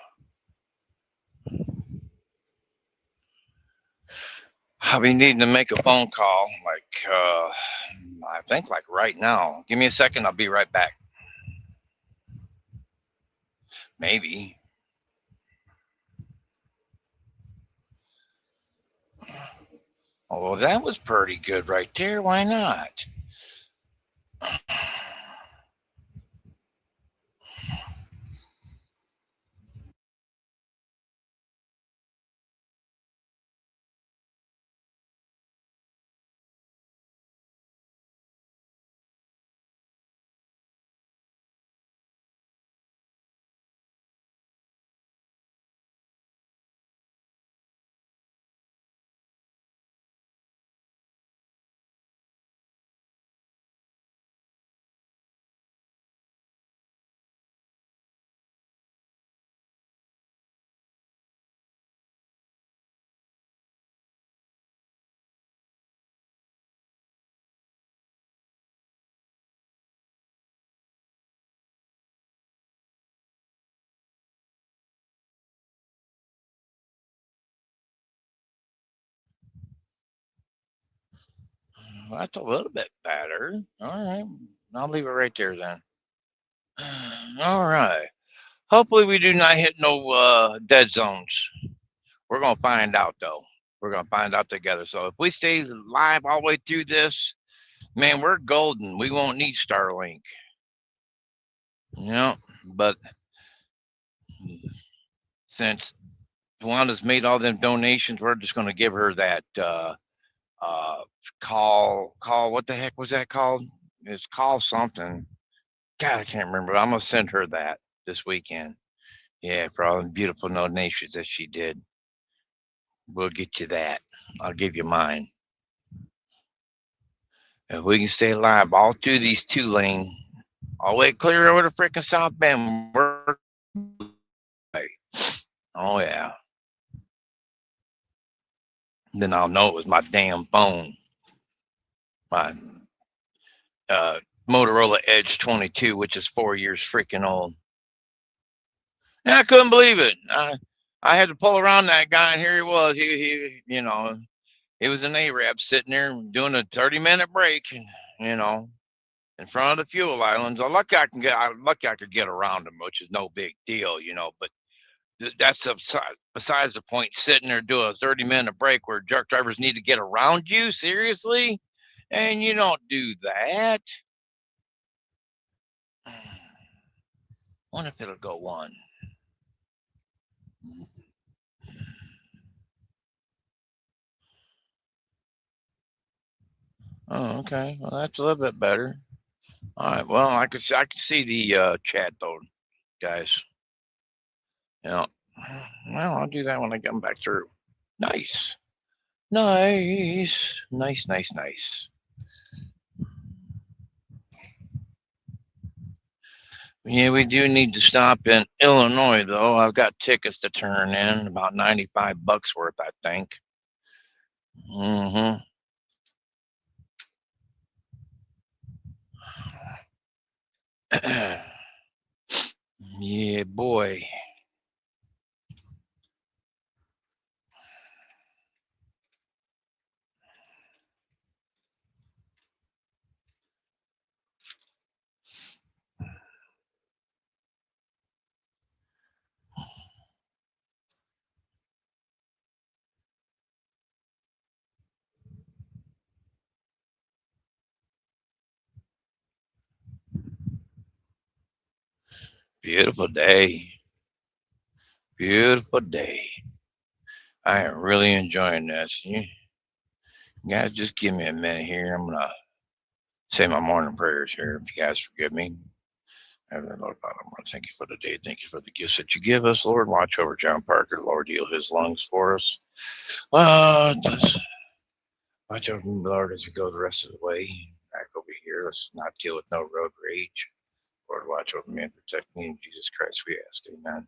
S1: I'll be needing to make a phone call, like I think like right now. Give me a second, I'll be right back. Maybe. Oh, well, that was pretty good right there. Why not? Well, that's a little bit better. All right. I'll leave it right there then. All right. Hopefully we do not hit no dead zones. We're gonna find out though. We're gonna find out together. So if we stay live all the way through this, man, we're golden. We won't need Starlink. But since Wanda's made all them donations, we're just gonna give her that call. What the heck was that called? It's call something. God, I can't remember. I'm gonna send her that this weekend. Yeah, for all the beautiful donations that she did. We'll get you that. I'll give you mine. If we can stay alive all through these 2-lane, all the way clear over the freaking South Bend, we're oh yeah. Then I'll know it was my damn phone. My Motorola Edge 22, which is 4 years freaking old. And I couldn't believe it. I I had to pull around that guy, and here he was. He was an Arab sitting there doing a 30-minute break, you know, in front of the fuel islands. I'm lucky I could get around him, which is no big deal, But that's besides the point. Sitting there doing a 30-minute break where truck drivers need to get around you, seriously, and you don't do that. Wonder if it'll go one. Oh, okay. Well, that's a little bit better. All right. Well, I can see the chat though, guys. Yeah. Well, I'll do that when I come back through. Nice. Nice. Nice, nice, nice. Yeah, we do need to stop in Illinois though. I've got tickets to turn in, about $95 worth, I think. Mm-hmm. Yeah, boy. Beautiful day. Beautiful day. I am really enjoying this. You guys, just give me a minute here. I'm gonna say my morning prayers here. If you guys forgive me. Heavenly Lord Father, I want to thank you for the day. Thank you for the gifts that you give us, Lord. Watch over John Parker. Lord, heal his lungs for us. Just watch over me, Lord, as we go the rest of the way. Back over here. Let's not deal with no road rage. Lord, watch over me and protect me. In Jesus Christ, we ask. Amen.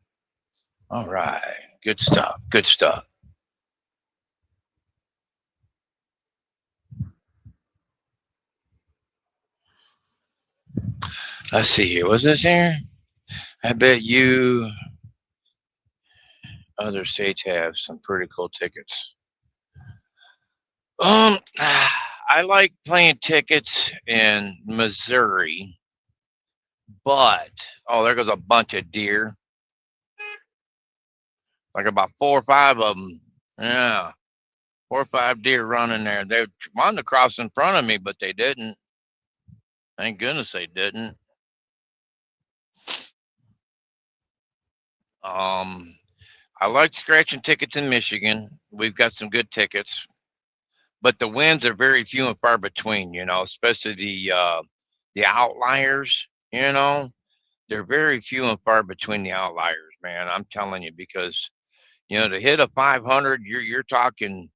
S1: All right. Good stuff. Good stuff. Let's see here. Was this here? I bet you other states have some pretty cool tickets. I like playing tickets in Missouri, but there goes a bunch of deer, like about 4 or 5 of them. Yeah, 4 or 5 deer running there. They wanted to cross in front of me, but they didn't. Thank goodness they didn't. I like scratching tickets in Michigan. We've got some good tickets, but the wins are very few and far between. Especially the outliers. They're very few and far between, the outliers, man. I'm telling you, because to hit a 500, you're talking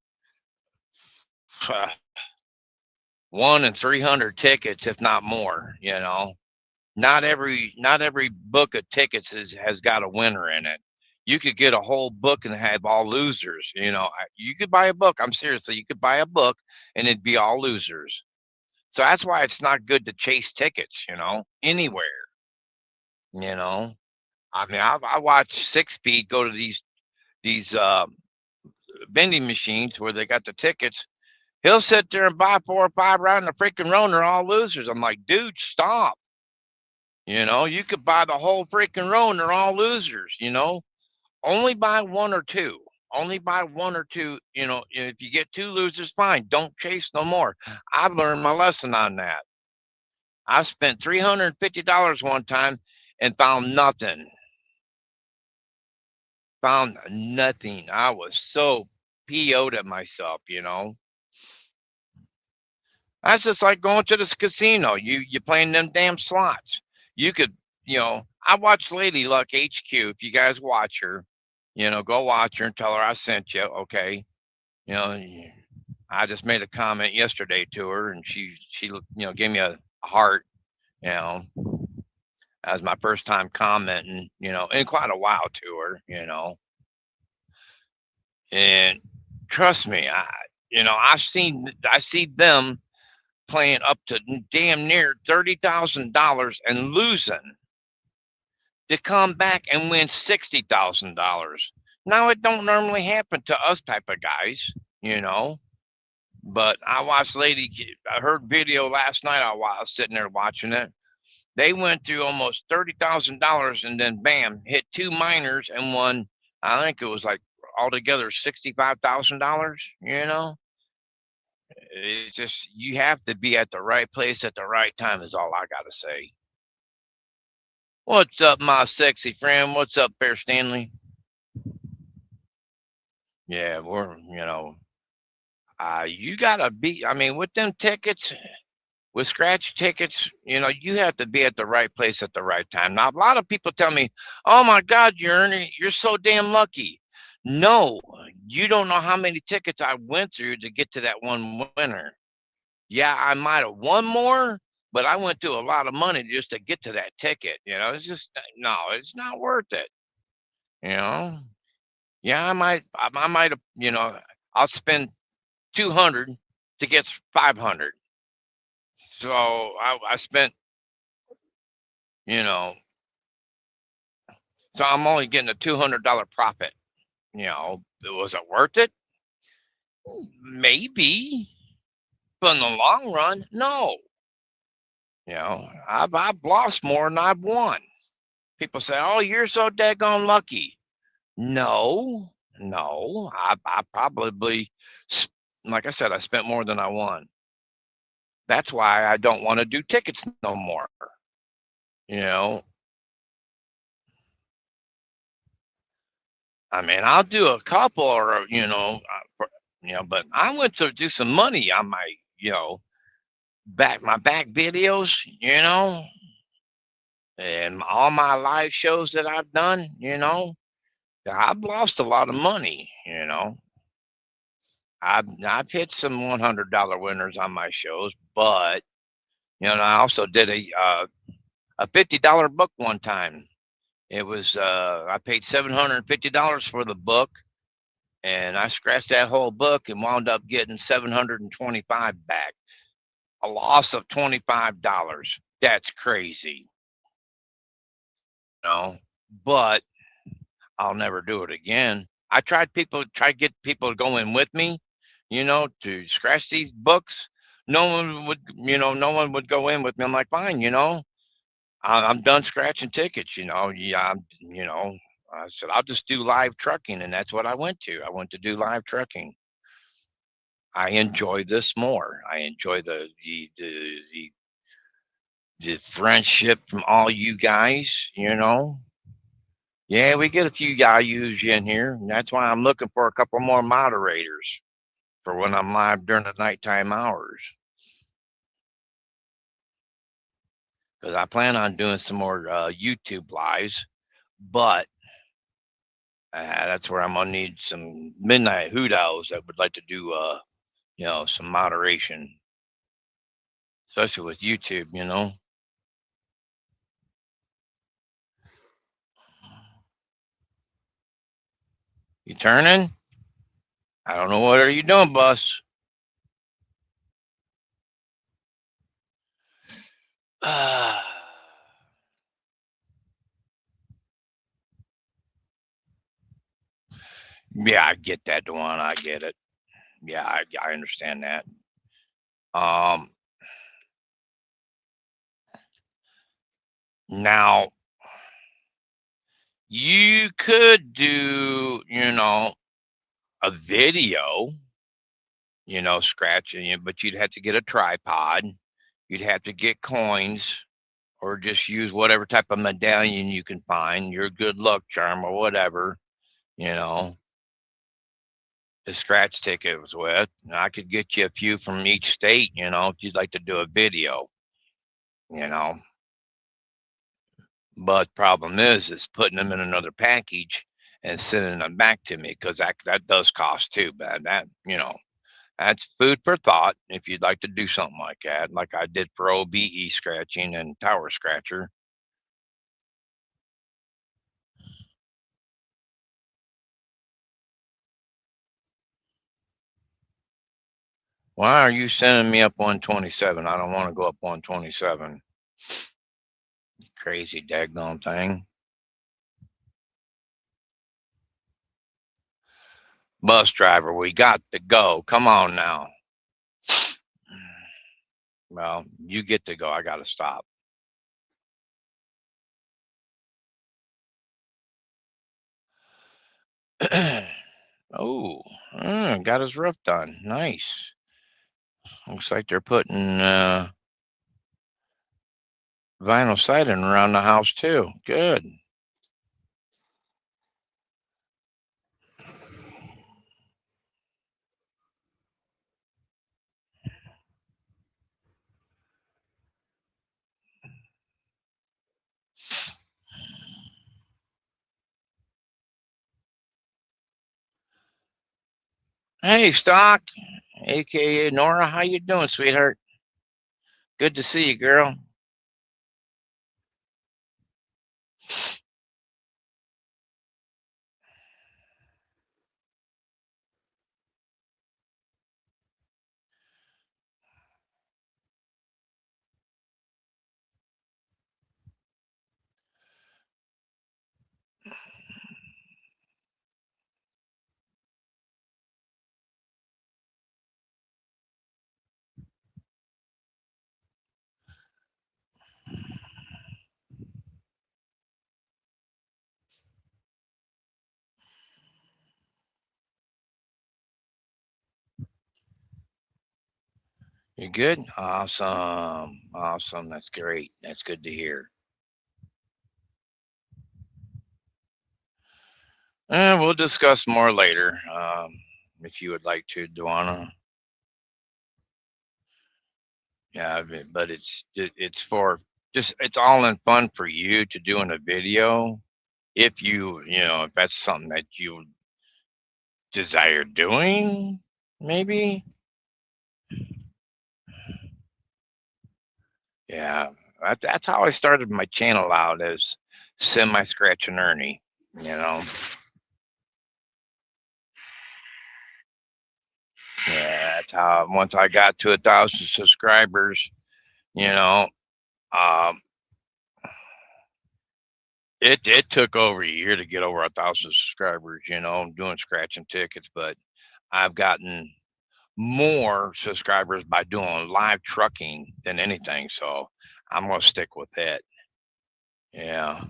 S1: 1 in 300 tickets, if not more. Not every book of tickets has got a winner in it. You could get a whole book and have all losers. You could buy a book. I'm seriously, you could buy a book and it'd be all losers. So that's why it's not good to chase tickets. Anywhere. You know, I mean, I watch Six Speed go to these vending machines where they got the tickets. He'll sit there and buy 4 or 5 around the freaking row, and they're all losers. I'm like, dude, stop. You could buy the whole freaking row, and they're all losers. Only buy 1 or 2. Only buy 1 or 2. If you get 2 losers, fine. Don't chase no more. I've learned my lesson on that. I spent $350 one time and found nothing. Found nothing. I was so PO'd at myself. That's just like going to this casino. You playing them damn slots. You could, I watched Lady Luck HQ. If you guys watch her, go watch her and tell her I sent you. Okay. I just made a comment yesterday to her, and she gave me a heart. As my first time commenting, in quite a while to her. And trust me, I see them playing up to damn near $30,000 and losing to come back and win $60,000. Now it don't normally happen to us type of guys, you know. But I watched I heard video last night. I was sitting there watching it. They went through almost $30,000 and then bam, hit two minors and won. I think it was like altogether $65,000. You know, it's just you have to be at the right place at the right time. Is all I gotta say. What's up, my sexy friend? What's up, Bear Stanley? Yeah, you gotta be. I mean, with them tickets, with scratch tickets, you have to be at the right place at the right time. Now, a lot of people tell me, "Oh my God, you're so damn lucky." No, you don't know how many tickets I went through to get to that one winner. Yeah, I might have won more, but I went through a lot of money just to get to that ticket. It's just no, it's not worth it. You know, yeah, I might have, I'll spend 200 to get 500. So I spent, you know, so I'm only getting a $200 profit. Was it worth it? Maybe, but in the long run, no. I've lost more than I've won. People say, "Oh, you're so daggone lucky." No, no. I probably, like I said, I spent more than I won. That's why I don't want to do tickets no more. You know, I mean, I'll do a couple or, but I went to do some money on my, back videos, and all my live shows that I've done, I've lost a lot of money. I've hit some $100 winners on my shows, but I also did a $50 book one time. It was I paid $750 for the book, and I scratched that whole book and wound up getting 725 back. A loss of $25. That's crazy, you know. But I'll never do it again. I try to get people to go in with me, to scratch these books. No one would go in with me. I'm like, fine, I'm done scratching tickets, Yeah, I said I'll just do live trucking, and that's what I went to. I went to do live trucking. I enjoy this more. I enjoy the friendship from all you guys. Yeah, we get a few yahoos in here, and that's why I'm looking for a couple more moderators for when I'm live during the nighttime hours. Because I plan on doing some more YouTube lives, but that's where I'm gonna need some midnight hoot owls that would like to do, some moderation, especially with YouTube. You turning? I don't know what are you doing, boss. Yeah, I get that, Dewan. I get it. Yeah, I understand that. Um, Now you could do, a video, scratching it, but you'd have to get a tripod. You'd have to get coins or just use whatever type of medallion you can find, your good luck charm or whatever, you know, the scratch tickets with. And I could get you a few from each state, if you'd like to do a video, you know. But problem is putting them in another package and sending them back to me because that does cost too, man. That's food for thought if you'd like to do something like that, like I did for OBE scratching and tower scratcher. Why are you sending me up 127? I don't want to go up 127. Crazy daggone thing. Bus driver, we got to go. Come on now. Well, you get to go. I got to stop. Oh, got his roof done. Nice. Looks like they're putting vinyl siding around the house too. Good. Hey, Stock, aka Nora, how you doing, sweetheart? Good to see you, girl. You good? Awesome. Awesome. That's great. That's good to hear. We'll discuss more later, if you would like to, Duana. Yeah, but it's for just it's all in fun for you to do in a video. If if that's something that you desire doing, maybe. Yeah, that's how I started my channel out as semi scratch and Ernie. You know, yeah, that's how. Once I got to 1,000 subscribers, you know, um, it took over a year to get over 1,000 subscribers. Doing scratching tickets, but I've gotten more subscribers by doing live trucking than anything. So I'm gonna stick with that. Yeah.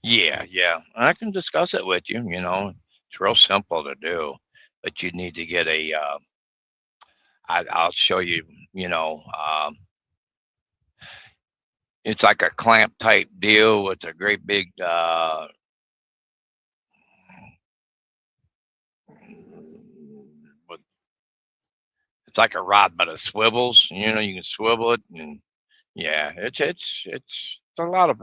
S1: Yeah, yeah. I can discuss it with you. It's real simple to do, but you need to get a. I'll show you. You know, it's like a clamp type deal with a great big. With, it's like a rod, but it swivels. You can swivel it, and yeah, it's a lot of.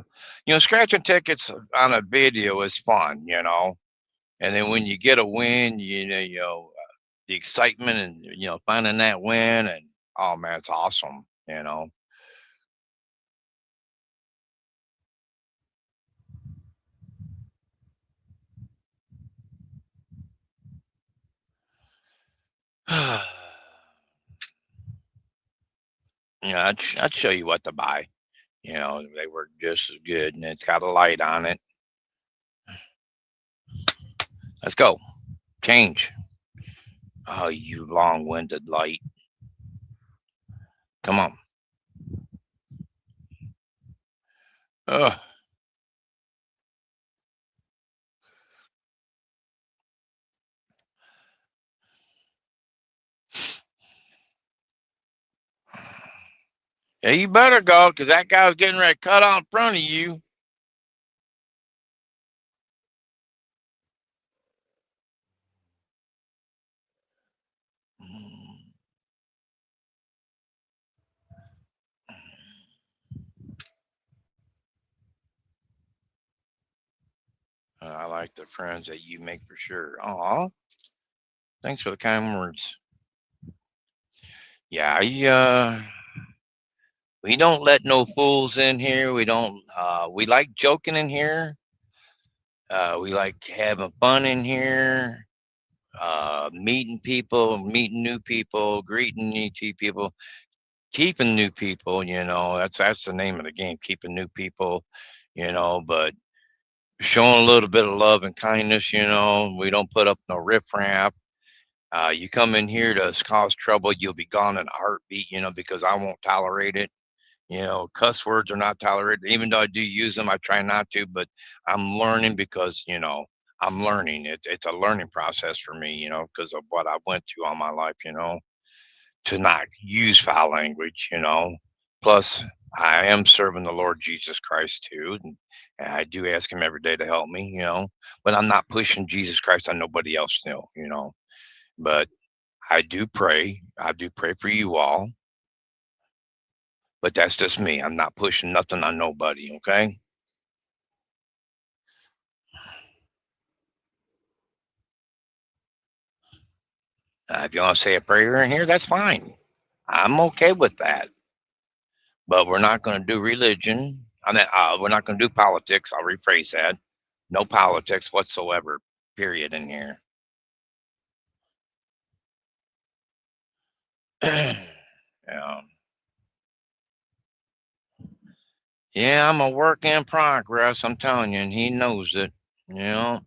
S1: Scratching tickets on a video is fun. And then when you get a win, the excitement and finding that win, and oh man, it's awesome. I'd show you what to buy. They work just as good, and it's got a light on it. Let's go. Change. Oh, you long-winded light. Come on. Ugh. Yeah, you better go, because that guy was getting ready to cut out in front of you. I like the friends that you make for sure. Aw, thanks for the kind words. Yeah, we don't let no fools in here. We don't. We like joking in here. We like having fun in here. meeting new people, greeting new people, keeping new people. That's the name of the game, keeping new people. But showing a little bit of love and kindness. We don't put up no riffraff. You come in here to cause trouble, you'll be gone in a heartbeat. Because I won't tolerate it. Cuss words are not tolerated. Even though I do use them, I try not to. But I'm learning because I'm learning. It's a learning process for me. Because of what I went through all my life. To not use foul language. Plus, I am serving the Lord Jesus Christ too, and I do ask Him every day to help me. But I'm not pushing Jesus Christ on nobody else still. But I do pray. I do pray for you all. But that's just me. I'm not pushing nothing on nobody. Okay. If you want to say a prayer in here, that's fine. I'm okay with that. But we're not going to do religion. We're not going to do politics. I'll rephrase that. No politics whatsoever. Period in here. Yeah. Yeah, I'm a work in progress. I'm telling you, and he knows it. Yeah.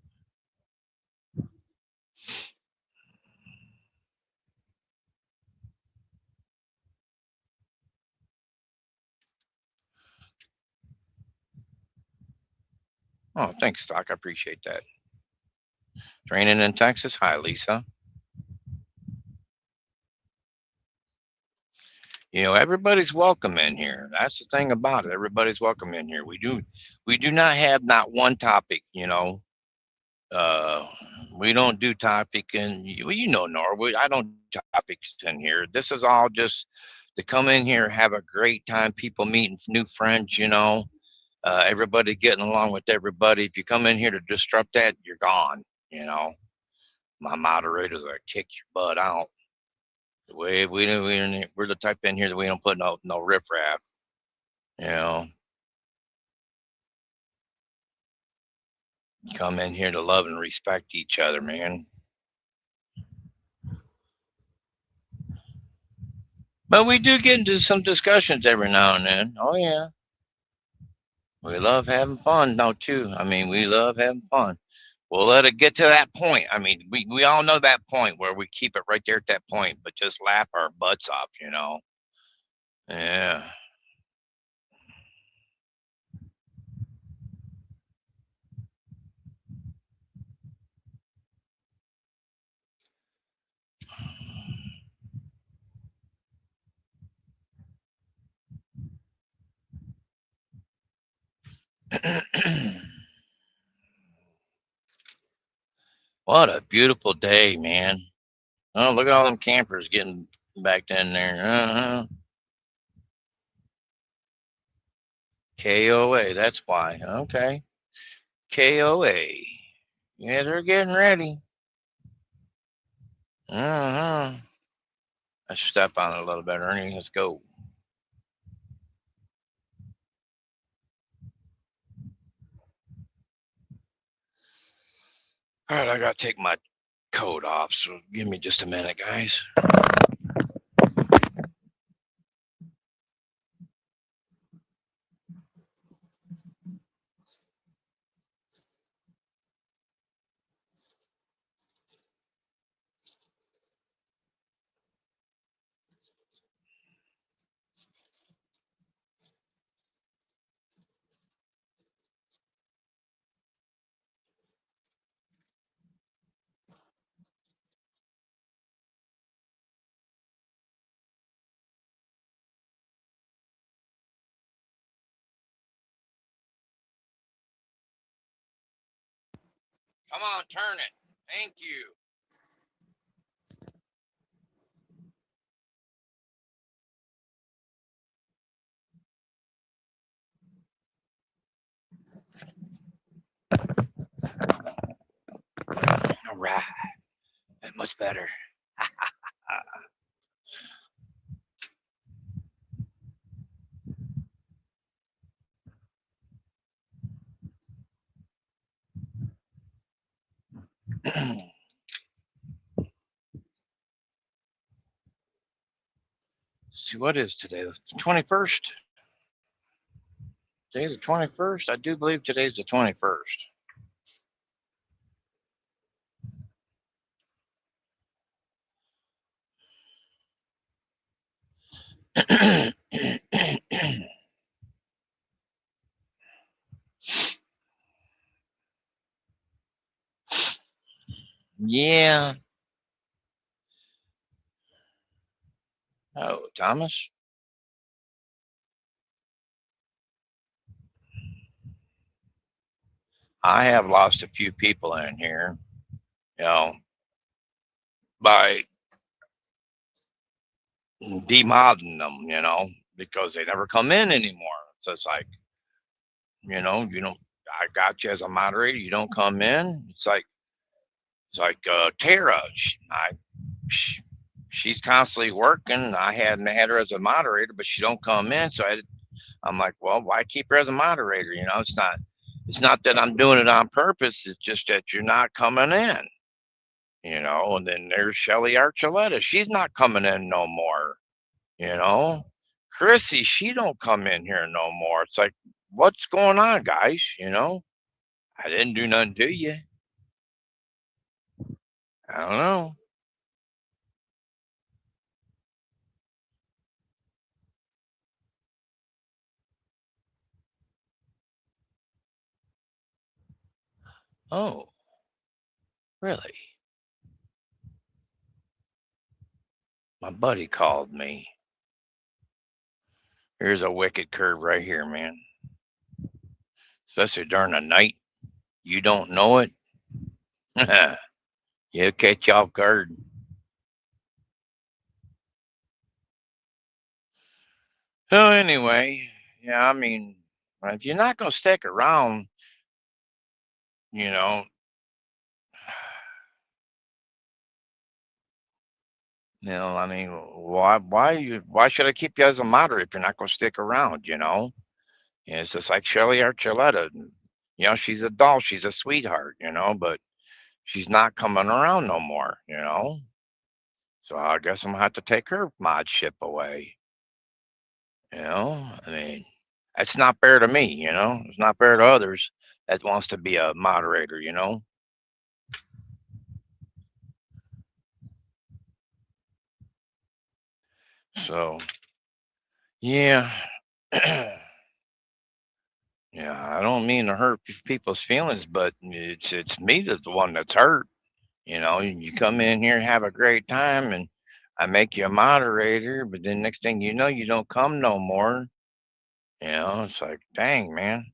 S1: Oh, thanks, Doc. I appreciate that. Training in Texas. Hi, Lisa. Everybody's welcome in here. That's the thing about it. Everybody's welcome in here. We do not have not one topic. Uh, we don't do topic, and Norwood. I don't do topics in here. This is all just to come in here, have a great time. People meeting new friends. Everybody getting along with everybody. If you come in here to disrupt that, you're gone. You know, my moderators are kick your butt out. We're the type in here that we don't put no riffraff. You know, come in here to love and respect each other, man. But we do get into some discussions every now and then. Oh yeah, we love having fun now too. I mean, we love having fun. We'll let it get to that point. I mean, we all know that point where we keep it right there at that point, but just laugh our butts off. Yeah. What a beautiful day, man. Oh, look at all them campers getting back in there. KOA, that's why. Okay. KOA. Yeah, they're getting ready. Uh-huh. I should step on it a little bit, Ernie. Let's go. All right, I gotta take my coat off, so give me just a minute, guys. Come on, turn it. Thank you. All right. That's much better. see, what is today? The 21st? Today the 21st? I do believe today's the 21st. Yeah. Oh, Thomas? I have lost a few people in here, you know, by demodding them, because they never come in anymore. So it's like, you don't. I got you as a moderator. You don't come in. It's like Tara. She, she's constantly working. I hadn't had her as a moderator, but she don't come in. So I'm like, well, why keep her as a moderator? It's not that I'm doing it on purpose. It's just that you're not coming in. And then there's Shelly Archuleta. She's not coming in no more. You know, Chrissy, she don't come in here no more. It's like, what's going on, guys? I didn't do nothing to you. I don't know. Oh, really? My buddy called me. Here's a wicked curve right here, man. Especially during the night. You don't know it. You'll catch you off guard. So anyway, yeah, I mean, if you're not gonna stick around, you know, I mean, why should I keep you as a moderator if you're not gonna stick around? And it's just like Shelly Archuleta. She's a doll, she's a sweetheart, but she's not coming around no more. So I guess I'm gonna have to take her modship away. I mean, it's not fair to me. It's not fair to others that wants to be a moderator. So yeah. Yeah, I don't mean to hurt people's feelings, but it's me that's the one that's hurt. You come in here, have a great time, and I make you a moderator, but then next thing you know, you don't come no more. It's like, dang, man.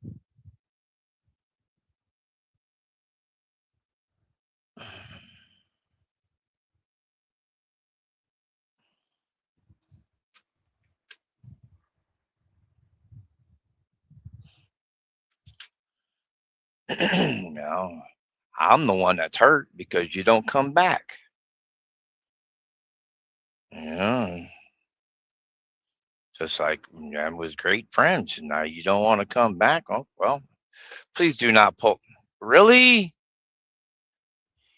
S1: I'm the one that's hurt because you don't come back. Yeah, just like I was great friends, and now you don't want to come back. Oh well, please do not pull. Really?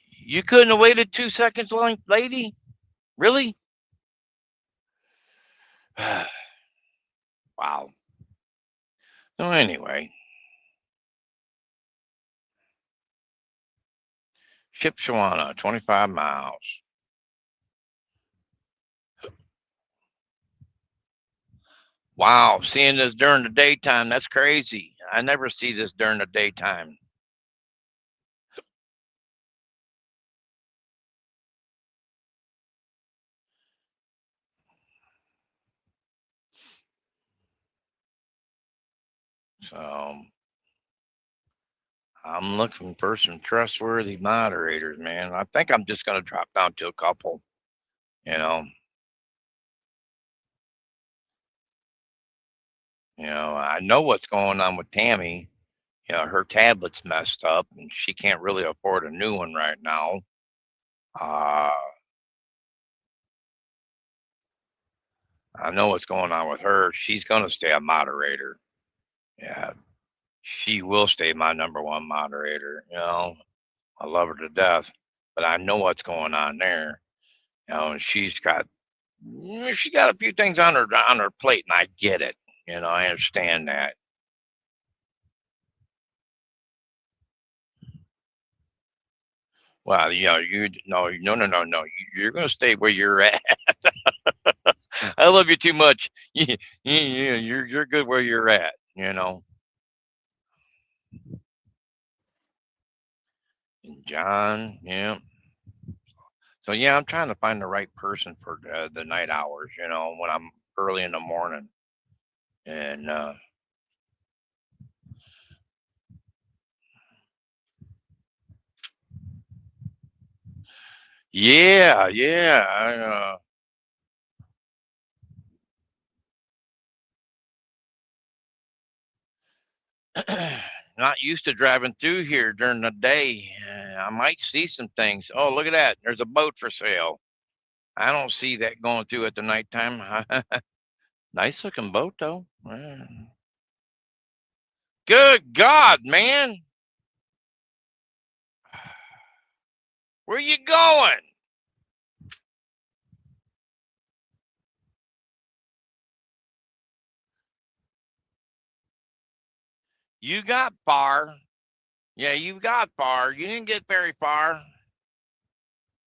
S1: You couldn't have waited 2 seconds, lady? Really? Wow. So anyway, Shipshawana, 25 miles. Wow, seeing this during the daytime, that's crazy. I never see this during the daytime. So I'm looking for some trustworthy moderators, man. I think I'm just going to drop down to a couple, you know. I know what's going on with Tammy. Her tablet's messed up and she can't really afford a new one right now. Uh, I know what's going on with her. She's going to stay a moderator. Yeah, she will stay my number one moderator. I love her to death, but I know what's going on there. And she's got She got a few things on her plate, and I get it. I understand that. Well, you no, no, no, no, no. You're gonna stay where you're at. I love you too much. You're good where you're at. And John, yeah. So yeah, I'm trying to find the right person for the night hours. When I'm early in the morning, and yeah, yeah. Not used to driving through here during the day. I might see some things. Oh, look at that! There's a boat for sale. I don't see that going through at the nighttime. Nice looking boat though. Good God, man! Where you going? You got far. Yeah, you got far. You didn't get very far.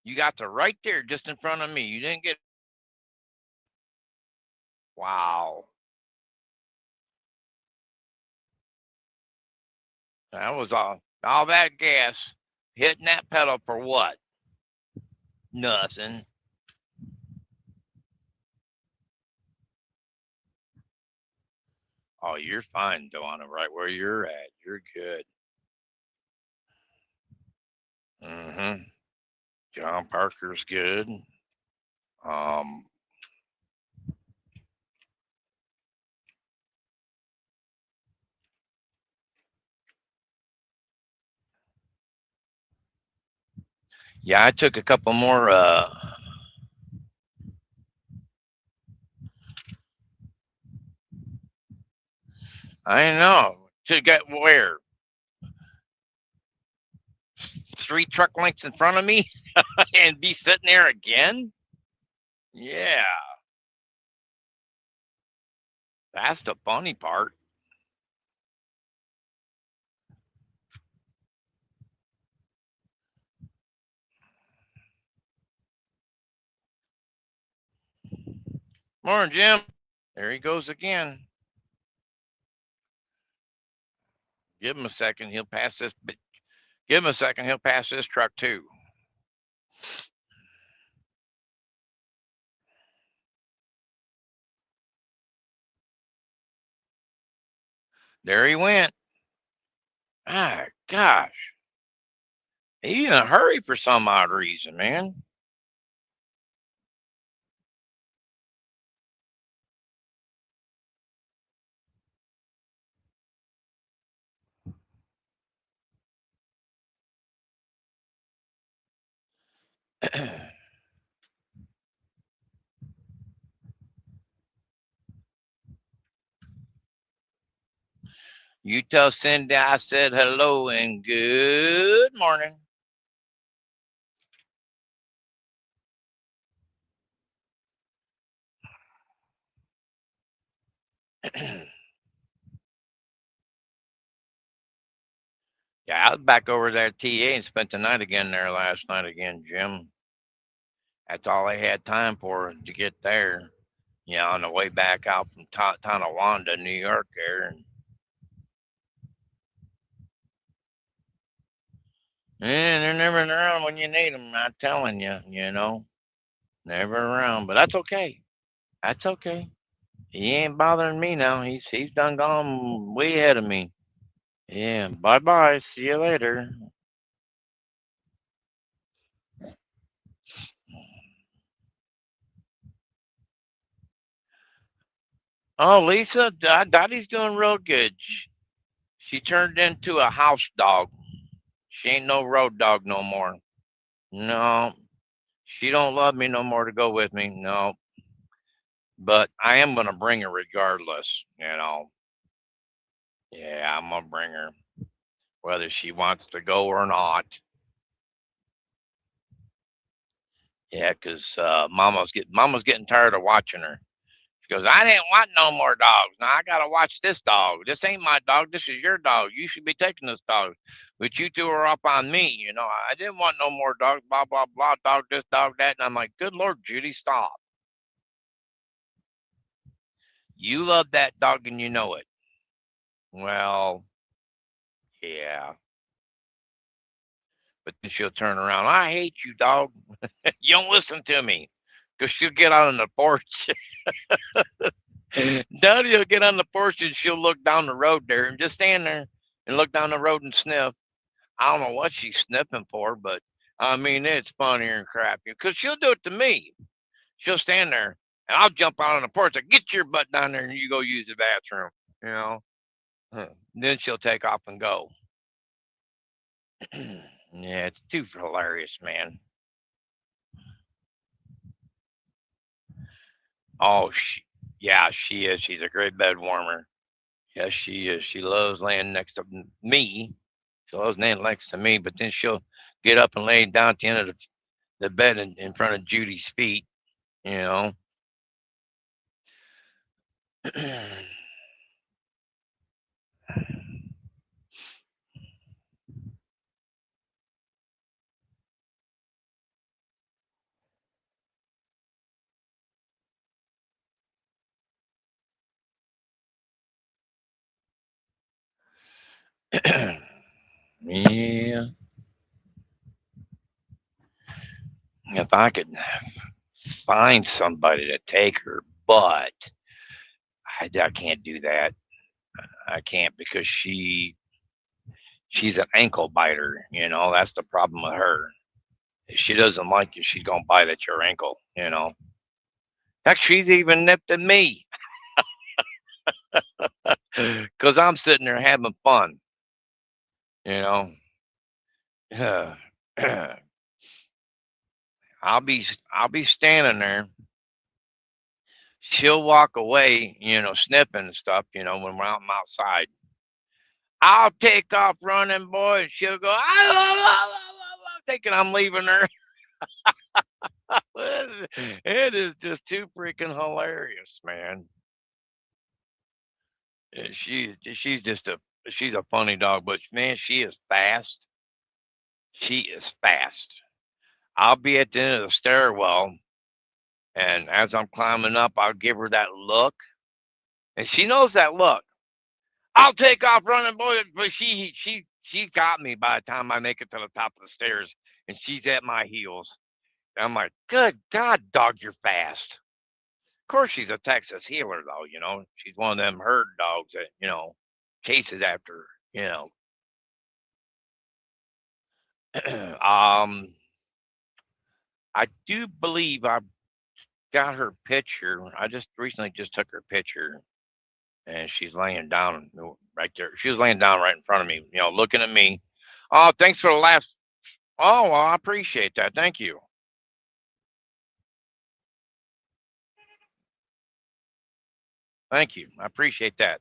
S1: You got to right there, just in front of me. You didn't get. Wow, that was all that gas hitting that pedal for what? Nothing. Oh, you're fine, Dewana, right where you're at. You're good. Mm-hmm. John Parker's good. Um, yeah, I took a couple more. I know to get where 3 truck lengths in front of me and be sitting there again. Yeah, that's the funny part. Morning, Jim. There he goes again. Give him a second. He'll pass this. Give him a second. He'll pass this truck too. There he went. Ah, gosh. He's in a hurry for some odd reason, man. You tell Cindy I said hello and good morning. Yeah, I was back over there at TA and spent the night again there last night again, Jim. That's all I had time for to get there. On the way back out from Tonawanda, New York there. And they're never around when you need them, I'm telling you. Never around. But that's okay. That's okay. He ain't bothering me now. He's done gone way ahead of me. Yeah, bye bye. See you later. Oh, Lisa, Dottie's doing real good. She turned into a house dog. She ain't no road dog no more. No, she don't love me no more to go with me. No, but I am gonna bring her regardless. Yeah, I'm gonna bring her whether she wants to go or not. Yeah, because Mama's getting tired of watching her. She goes, I didn't want no more dogs. Now I gotta watch this dog. This ain't my dog. This is your dog. You should be taking this dog. But you two are up on me. I didn't want no more dogs. Blah blah blah. Dog this, dog that. And I'm like, good Lord, Judy, stop. You love that dog and you know it. Well, yeah. But then she'll turn around. I hate you, dog. You don't listen to me. Because she'll get out on the porch. Dottie will get on the porch and she'll look down the road there and just stand there and look down the road and sniff. I don't know what she's sniffing for, but I mean, it's funnier and crap. Because she'll do it to me. She'll stand there and I'll jump out on the porch and get your butt down there and you go use the bathroom, you know. Then she'll take off and go. Yeah, it's too hilarious, man. Oh, yeah, she is. She's a great bed warmer. Yes, she is. She loves laying next to me. She loves laying next to me, but then she'll get up and lay down at the end of the bed in front of Judy's feet, you know. Yeah. If I could find somebody to take her, but I can't do that. I can't because she's an ankle biter, that's the problem with her. If she doesn't like you, she's gonna bite at your ankle. Heck, she's even nipped at me because I'm sitting there having fun, you know. I'll be standing there. She'll walk away, sniffing and stuff, when we're out outside. I'll take off running, boy, and she'll go, thinking I'm leaving her. It is just too freaking hilarious, man. She's a funny dog, but man, she is fast. She is fast. I'll be at the end of the stairwell, and as I'm climbing up, I'll give her that look, and she knows that look. I'll take off running, boy, but she got me by the time I make it to the top of the stairs, and she's at my heels. I'm like, good God, dog, you're fast. Of course, she's a Texas healer, though. She's one of them herd dogs that chases after. um, I do believe I got her picture. I just recently just took her picture, and she's laying down right there. She was laying down right in front of me, looking at me. Oh, thanks for the laugh. Oh, well, I appreciate that. Thank you. Thank you. I appreciate that.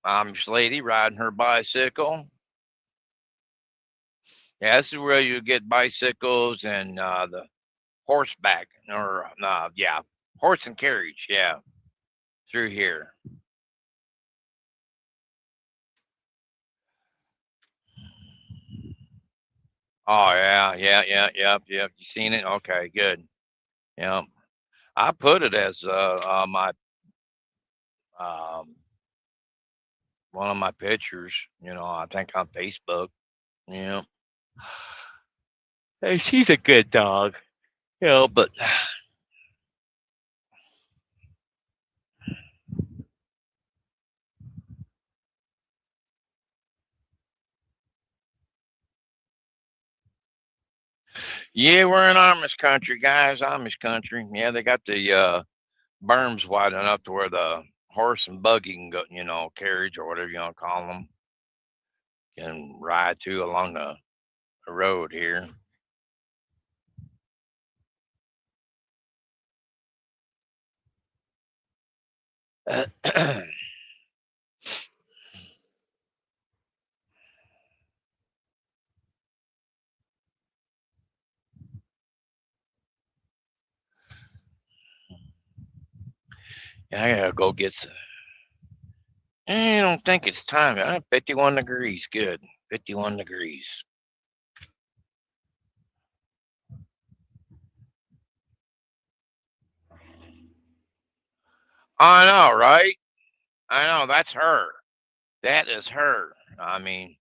S1: Amish lady riding her bicycle. Yeah, this is where you get bicycles and the horseback, or yeah, horse and carriage. Yeah, through here. Oh yeah, yeah, yeah, yep, yep. You seen it? Okay, good. Yeah, I put it as my um, one of my pictures. I think on Facebook. Yeah. Hey, she's a good dog. But yeah, we're in Amish country, guys. Amish country. Yeah, they got the berms wide enough to where the horse and buggy can go, carriage or whatever you want to call them, can ride to along the road here. I gotta go get some. I don't think it's time. 51 degrees. Good. 51 degrees. I know, right? I know. That's her. That is her. I mean,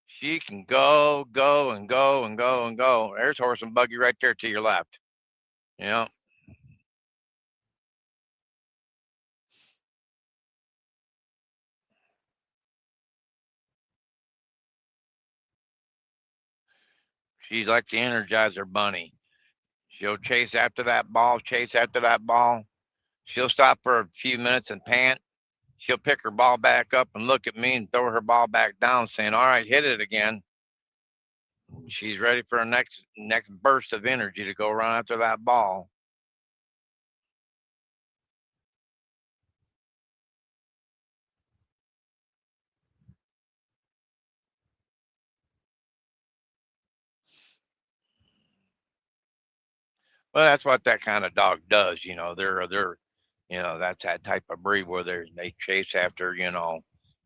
S1: she can go, go, and go, and go, and go. There's horse and buggy right there to your left. You know, she's like the Energizer Bunny. She'll chase after that ball, chase after that ball. She'll stop for a few minutes and pant. She'll pick her ball back up and look at me and throw her ball back down, saying, "All right, hit it again." She's ready for a next burst of energy to go run after that ball. Well, that's what that kind of dog does. They're that's that type of breed where they chase after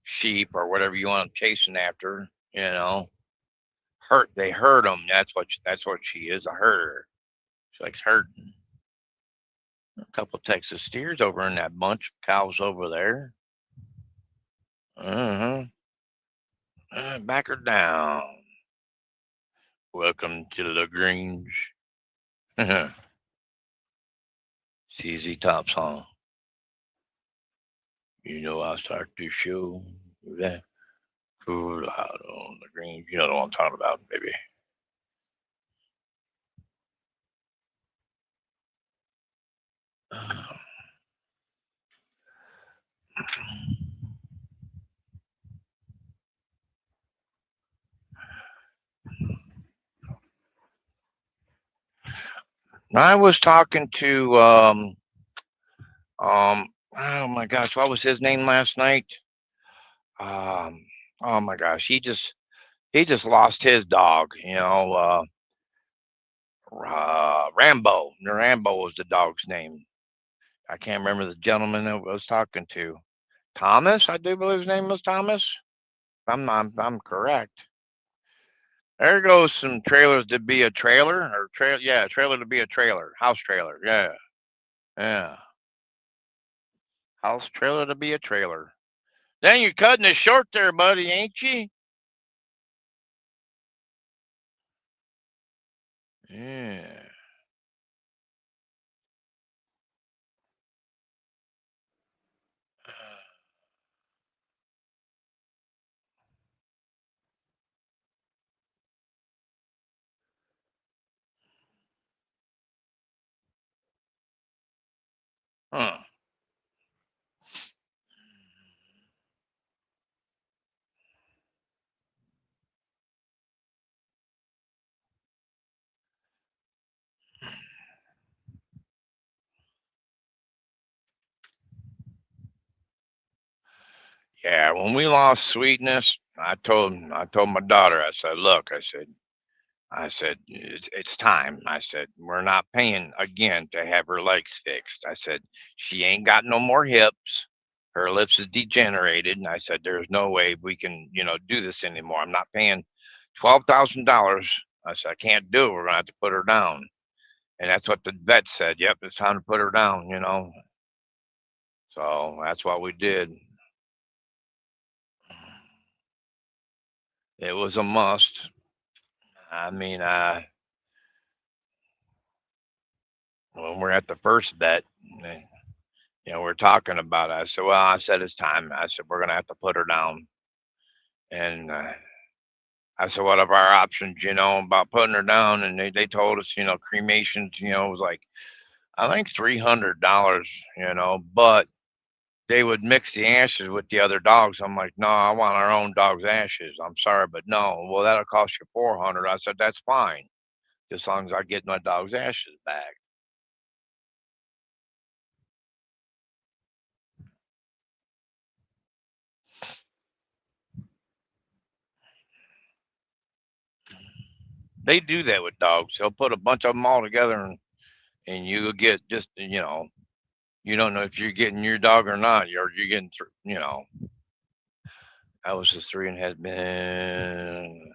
S1: sheep or whatever you want them chasing after. They herd them. That's what she is, a herder. She likes herding. A couple Texas steers over in that bunch of cows over there. Uh-huh. Back her down. Welcome to Lagrange. CZ Top song. I'll start this show with that cool out on the green. You know what I'm talking about, baby. I was talking to oh my gosh, what was his name last night? Um oh my gosh, he just lost his dog, Rambo. Rambo was the dog's name. I can't remember the gentleman that I was talking to. Thomas, I do believe his name was Thomas. I'm correct. There goes some trailers to be a trailer, or yeah, trailer to be a trailer, house trailer, yeah, yeah, house trailer to be a trailer. Then you're cutting it short there, buddy, ain't you? Yeah. Huh. Yeah, when we lost Sweetness, I told my daughter, I said, look, I said, it's time. I said, we're not paying again to have her legs fixed. I said, she ain't got no more hips. Her lips is degenerated. And I said, there's no way we can, do this anymore. I'm not paying $12,000. I said, I can't do it. We're going to have to put her down. And that's what the vet said. Yep, it's time to put her down. So that's what we did. It was a must. I mean, when we're at the first vet, eh, we're talking about it. I said, well, I said, it's time. I said, we're going to have to put her down. And I said, what are our options, about putting her down? And they told us, cremations, was like, I think $300, but they would mix the ashes with the other dogs. I'm like, no, I want our own dog's ashes. I'm sorry, but no. Well, that'll cost you 400. I said, that's fine, as long as I get my dog's ashes back. They do that with dogs. They'll put a bunch of them all together, and you'll get just you don't know if you're getting your dog or not. You're getting through. I was just three and had been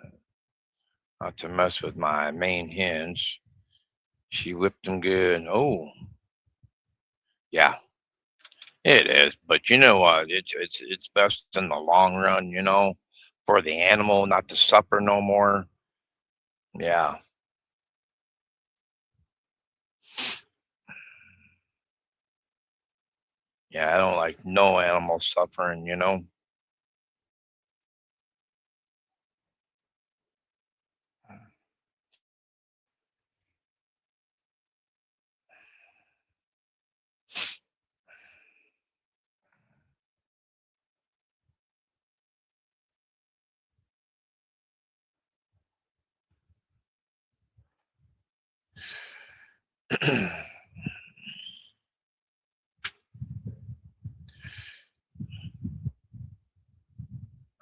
S1: not to mess with my main hens. She whipped them good. Oh, yeah, it is. But you know what? It's best in the long run. For the animal not to suffer no more. Yeah, yeah. I don't like no animal suffering.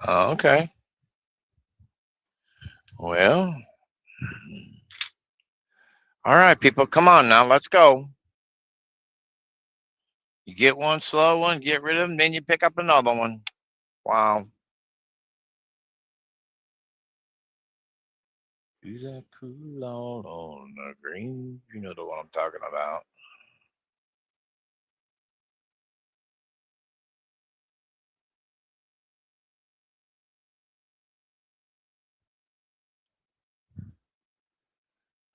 S1: Okay. Well, all right, people, come on now. Let's go. You get one slow one, get rid of them, then you pick up another one. Wow. Do that cool out on the green. You know the one I'm talking about.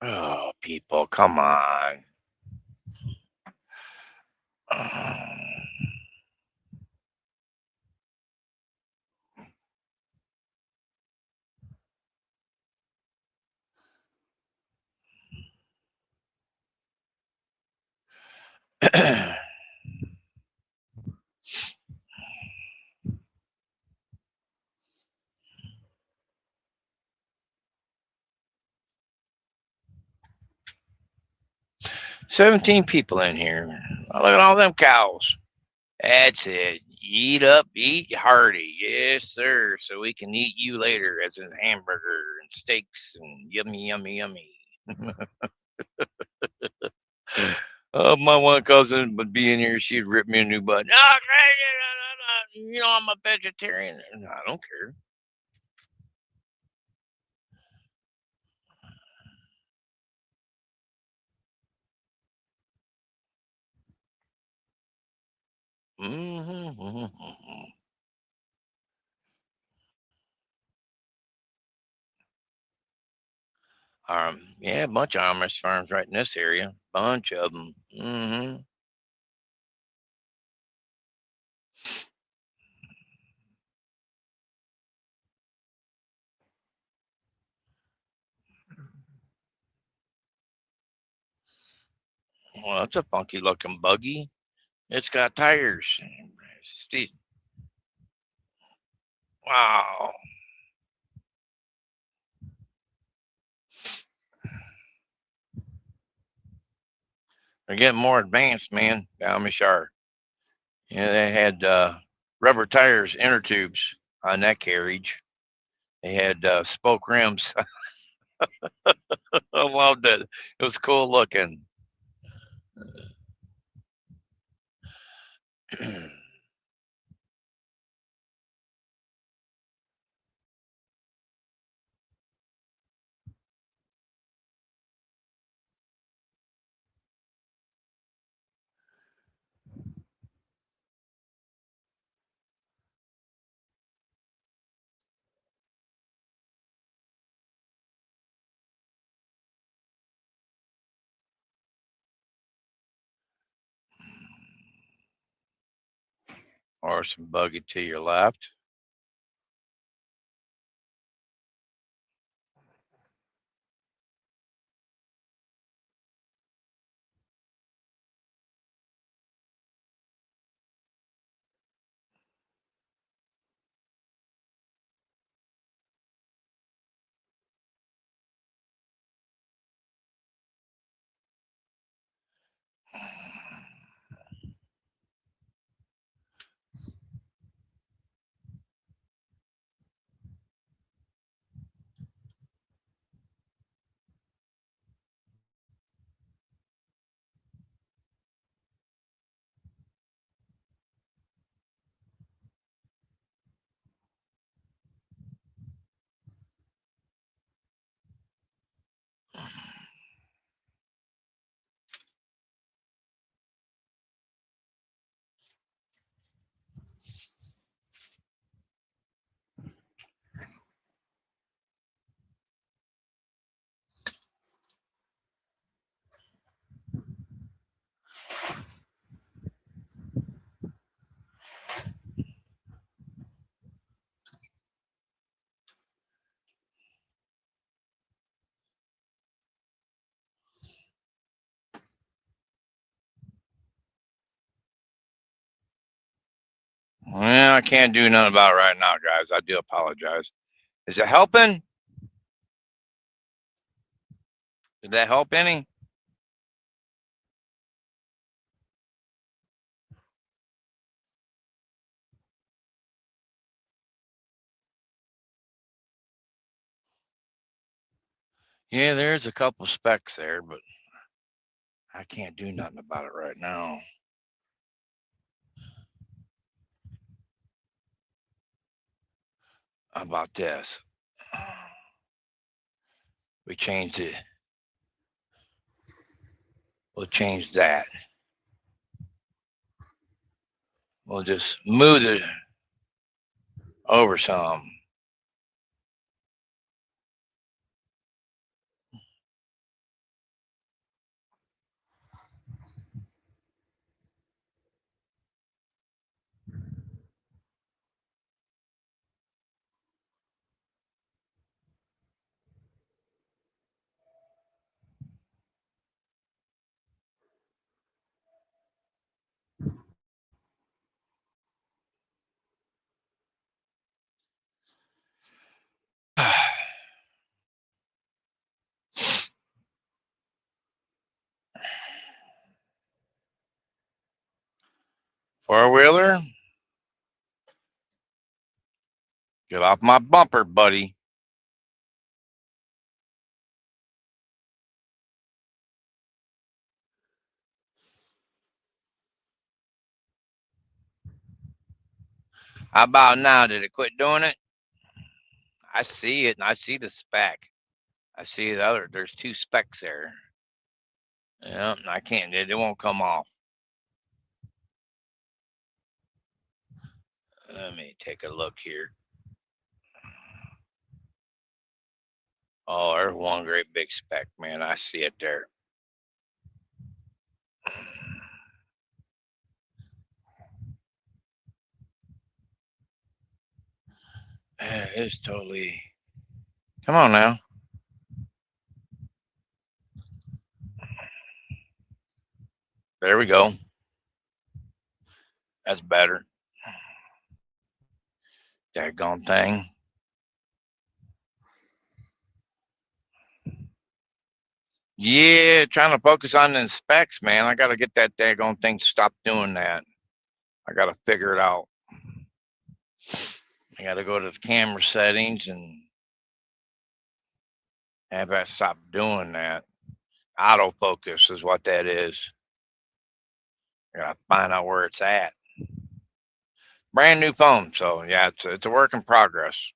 S1: Oh, people, come on. 17 people in here. Oh, look at all them cows. That's it. Eat up, eat hearty. Yes, sir. So we can eat you later as a hamburger and steaks and yummy, yummy, yummy. My one cousin would be in here. She'd rip me a new butt. No, I'm a vegetarian. No, I don't care. Mm-hmm. Yeah, a bunch of Amish farms right in this area. Bunch of them. Mm-hmm. Well, that's a funky looking buggy. It's got tires. Wow. They're getting more advanced, man. The Amish are. Yeah, they had rubber tires, inner tubes on that carriage. They had spoke rims. I loved it. It was cool looking. Or some buggy to your left. I can't do nothing about it right now, guys. I do apologize. Is it helping? Did that help any? Yeah, there's a couple specks there, but I can't do nothing about it right now. How about this? We changed it. We'll change that. We'll just move it over some. Four wheeler, get off my bumper, buddy. How about now? Did it quit doing it? I see it, and I see the speck. I see the other. There's two specks there. Yeah, I can't. It won't come off. Let me take a look here. Oh, there's one great big speck, man. I see it there. It's totally. Come on now. There we go. That's better. Daggone thing. Yeah, trying to focus on the specs, man. I got to get that daggone thing to stop doing that. I got to figure it out. I got to go to the camera settings and have that stop doing that. Autofocus is what that is. I got to find out where it's at. Brand new phone, so yeah, it's a work in progress.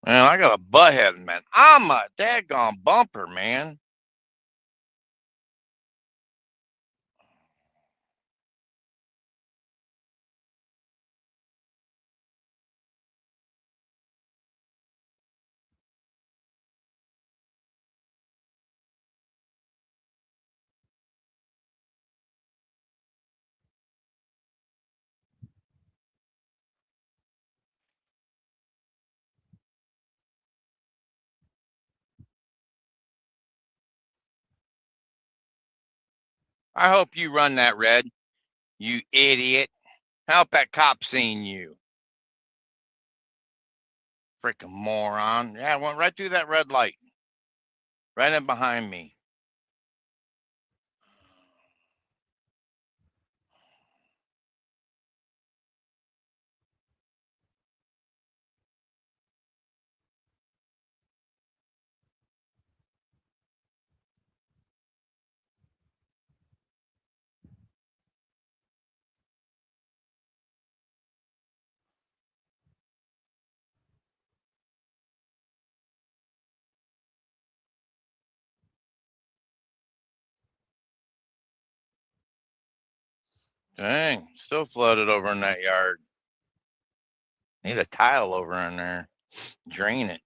S1: Man, I got a butt head, man. I'm a daggone bumper, man. I hope you run that red, you idiot. Help that cop seen you. Freaking moron. Yeah, I went right through that red light. Right in behind me. Dang, still flooded over in that yard. Need a tile over in there. Drain it.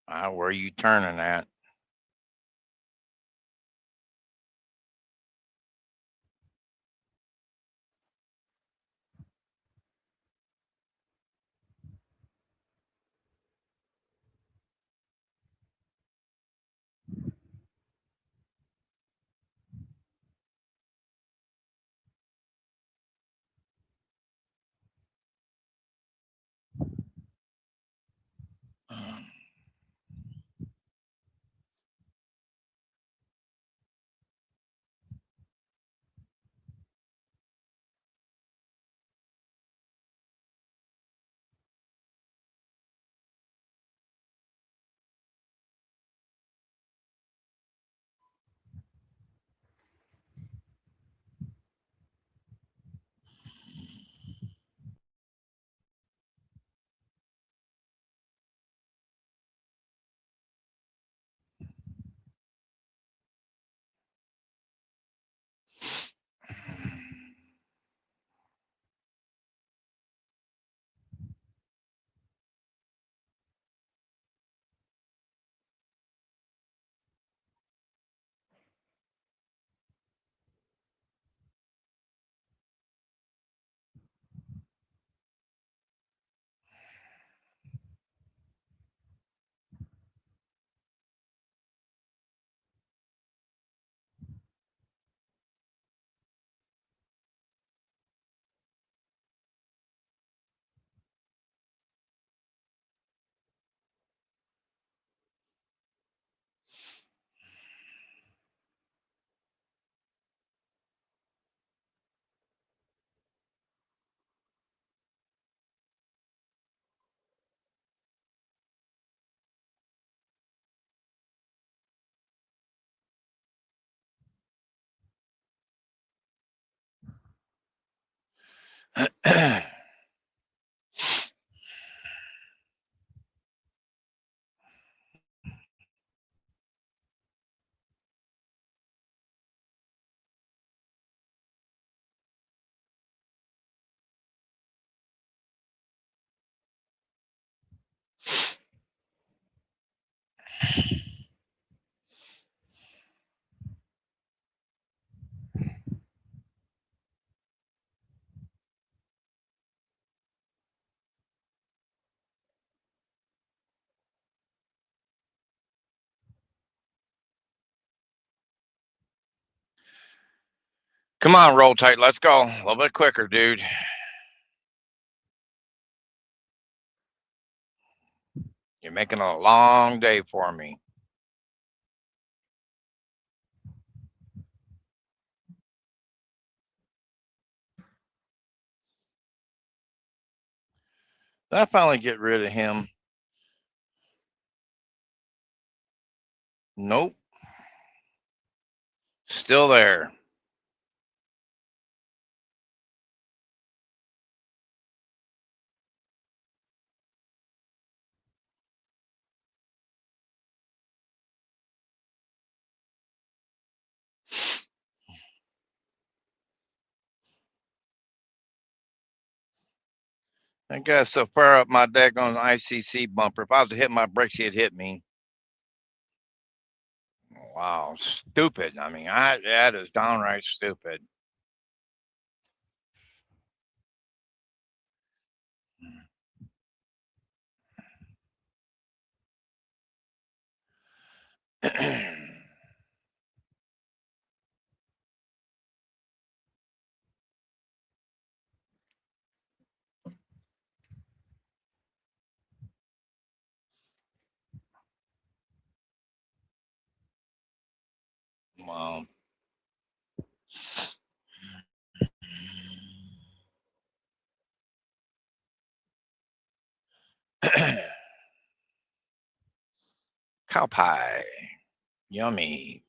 S1: Where are you turning at? Come on, roll tight. Let's go. A little bit quicker, dude. You're making a long day for me. Did I finally get rid of him? Nope. Still there. That guy's so far up my deck on the ICC bumper. If I was to hit my brakes, he'd hit me. Wow, stupid. I mean, that is downright stupid. Wow. Cow pie. Yummy.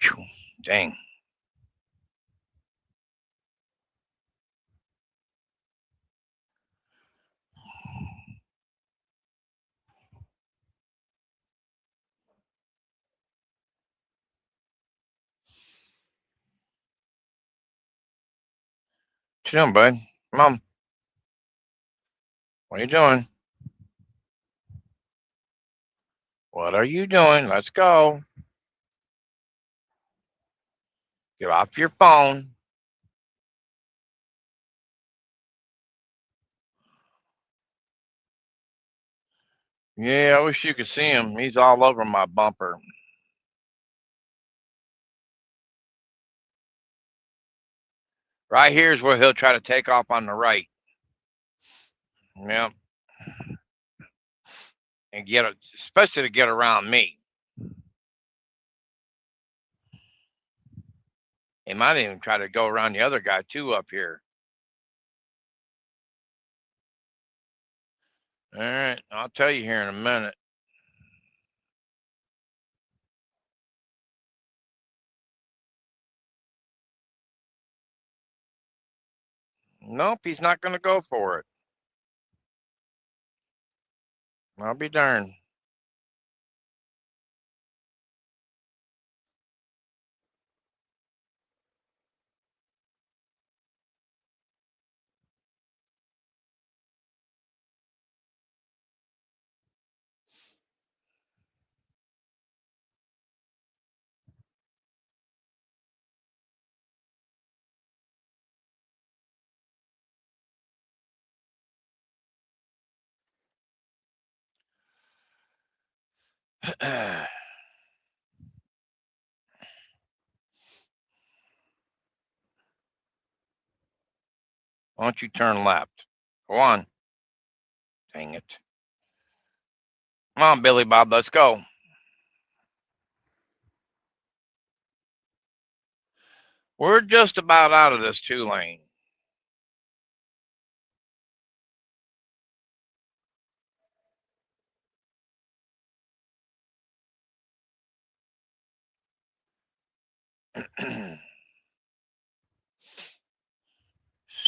S1: Whew, dang. What you doing, bud? Mom, what are you doing? What are you doing? Let's go. Get off your phone. Yeah, I wish you could see him. He's all over my bumper. Right here is where he'll try to take off on the right. Yep. and especially to get around me. He might even try to go around the other guy too up here. All right, I'll tell you here in a minute. Nope, he's not going to go for it. I'll be darned. Why don't you turn left? Go on. Dang it. Come on, Billy Bob, let's go. We're just about out of this 2 lane.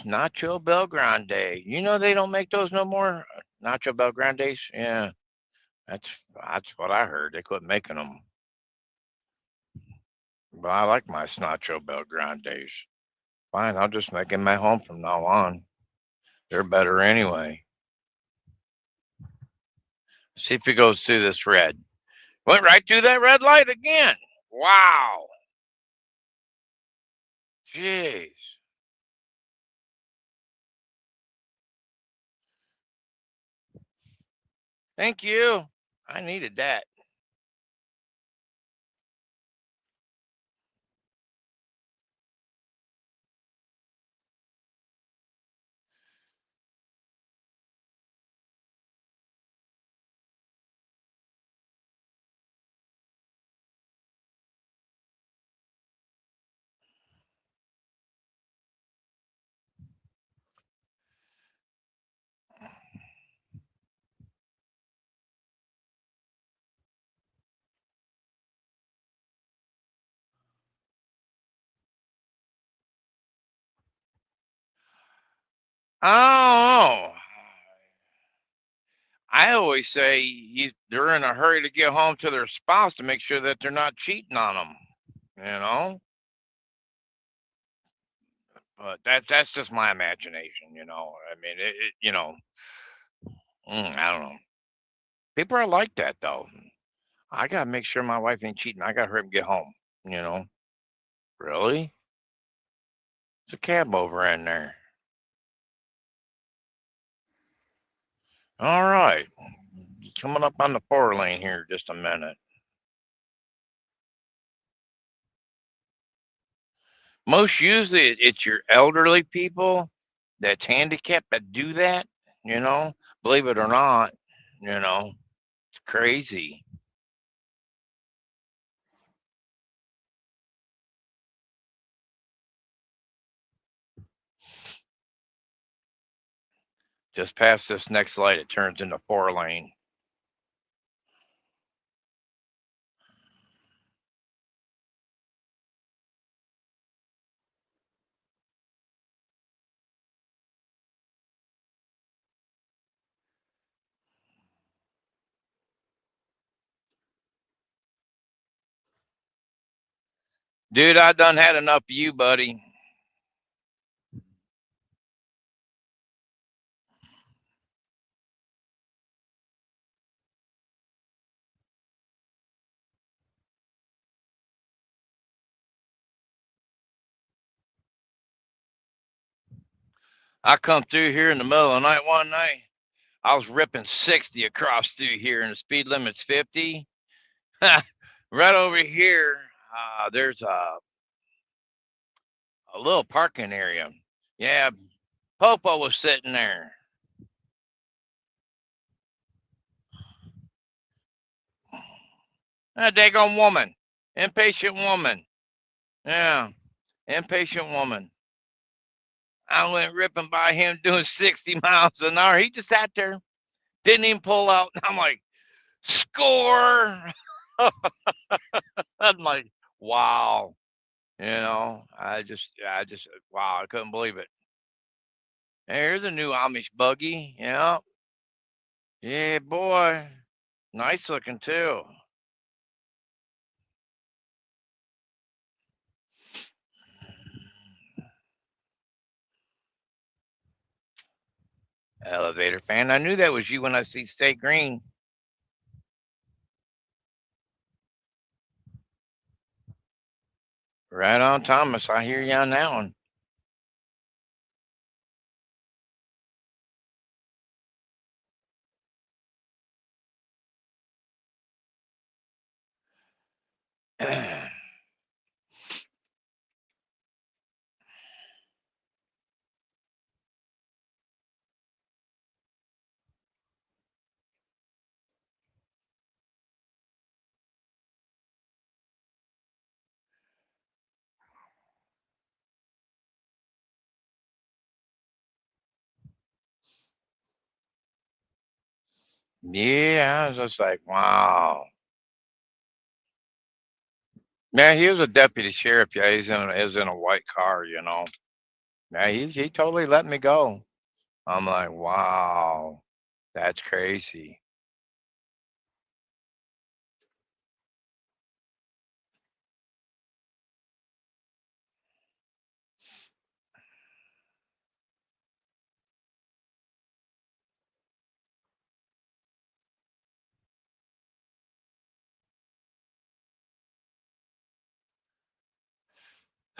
S1: Nacho Belgrande. You know they don't make those no more. Nacho Belgrandes. Yeah, that's what I heard. They quit making them. But I like my Nacho Belgrandes. Fine, I'll just make them at home from now on. They're better anyway. See if he goes through this red. Went right through that red light again. Wow. Jeez. Thank you. I needed that. Oh, I always say they're in a hurry to get home to their spouse to make sure that they're not cheating on them. You know, but that's just my imagination. I mean, I don't know. People are like that though. I gotta make sure my wife ain't cheating. I gotta hurry up and get home. You know, really? There's a cab over in there. All right, coming up on the 4 lane here. Just a minute. Most usually it's your elderly people that's handicapped that do that. You know, believe it or not. It's crazy. Just past this next light, it turns into 4 lane. Dude, I done had enough of you, buddy. I come through here in the middle of the night one night. I was ripping 60 across through here, and the speed limit's 50. Right over here, there's a little parking area. Yeah, Popo was sitting there. A daggone woman. Impatient woman. Yeah. Impatient woman. I went ripping by him doing 60 miles an hour. He just sat there, didn't even pull out. I'm like, score. I'm like, wow. Wow, I couldn't believe it. Hey, here's a new Amish buggy. Yeah. Yeah, boy. Nice looking, too. Elevator fan. I knew that was you when I see Stay Green. Right on, Thomas. I hear you on that one. Yeah, I was just like, wow. Yeah, he was a deputy sheriff. Yeah, he's in a white car. Yeah, he totally let me go. I'm like, wow, that's crazy.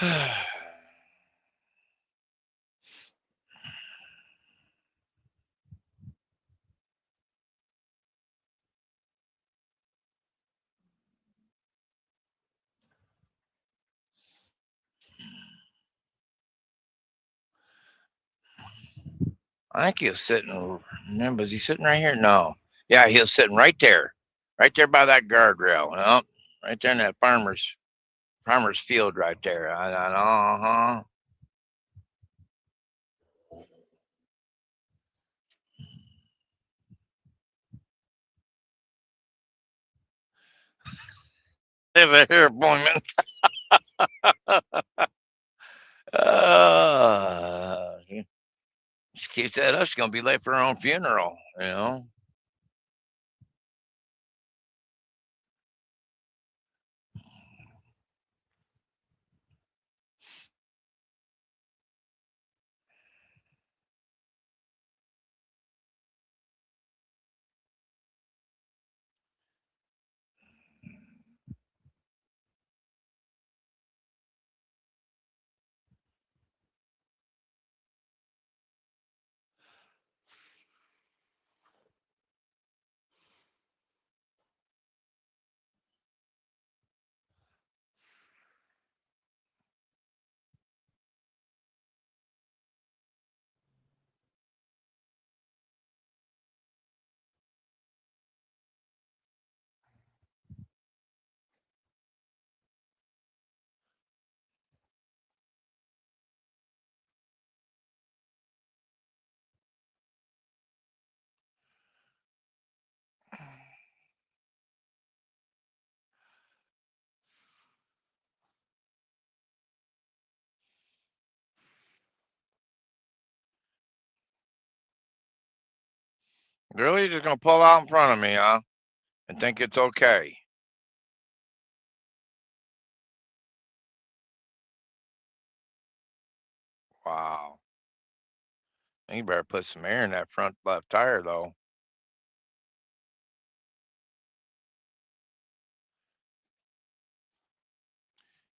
S1: I think he was sitting. Remember, was he sitting right here? No. Yeah, he was sitting right there by that guardrail. Right there in that farmer's field right there. Uh huh. There's a hair appointment. She keeps that up. She's gonna be late for her own funeral. Really, just gonna pull out in front of me, huh? And think it's okay. Wow. You better put some air in that front left tire, though.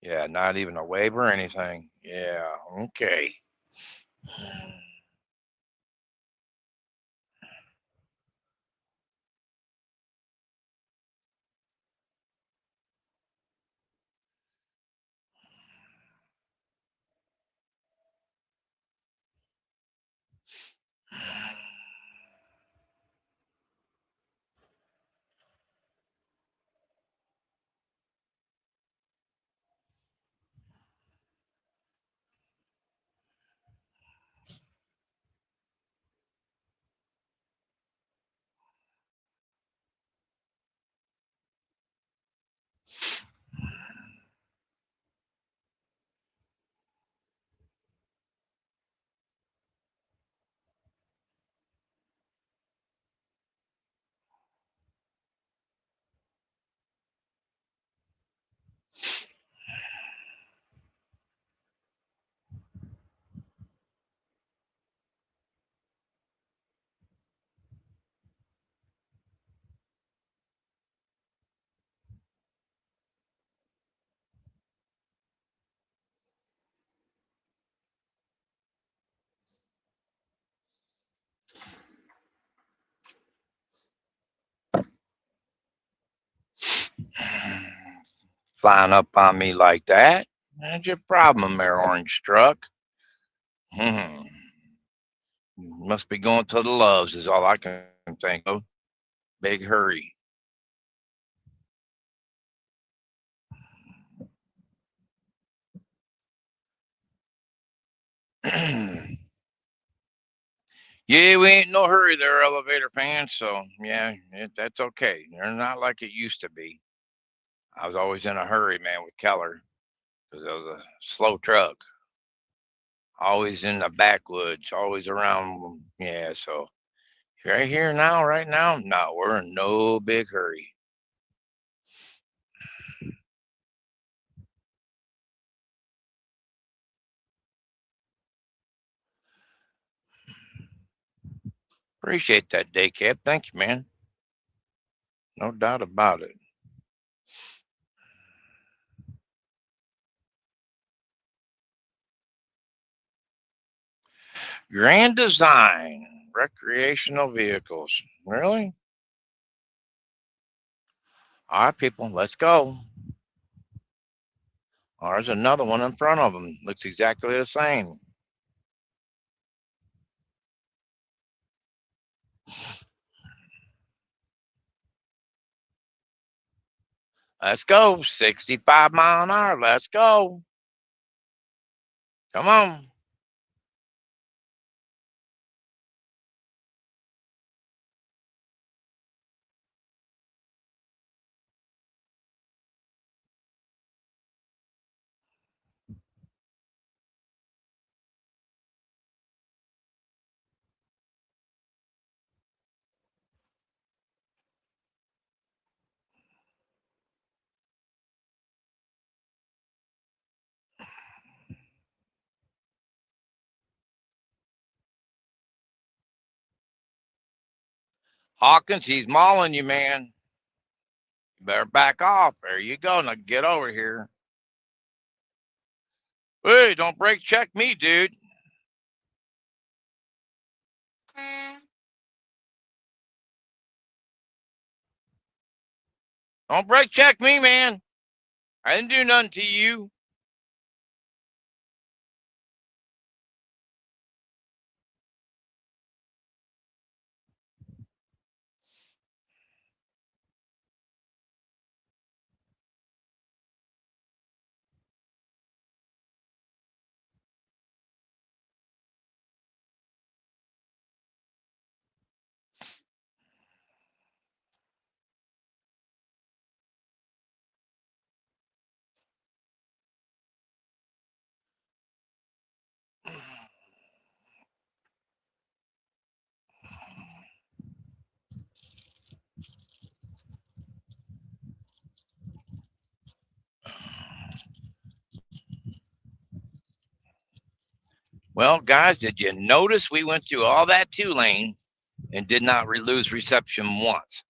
S1: Yeah, not even a wave or anything. Yeah, okay. flying up on me like that. That's your problem there, Orange Struck. Hmm. Must be going to the loves, is all I can think of. Big hurry. Yeah, we ain't no hurry there, elevator fans. So yeah, that's okay. They're not like it used to be. I was always in a hurry, man, with Keller because it was a slow truck. Always in the backwoods, always around. Yeah, so right here now, right now, no, we're in no big hurry. Appreciate that day, Cap. Thank you, man. No doubt about it. Grand Design recreational vehicles. Really? All right, people, let's go. Oh, there's another one in front of them. Looks exactly the same. Let's go. 65 mile an hour. Let's go. Come on. Hawkins, he's mauling you, man. You better back off. There you go. Now get over here. Hey, don't brake check me, dude. Don't brake check me, man. I didn't do nothing to you. Well, guys, did you notice we went through all that two lane and did not lose reception once?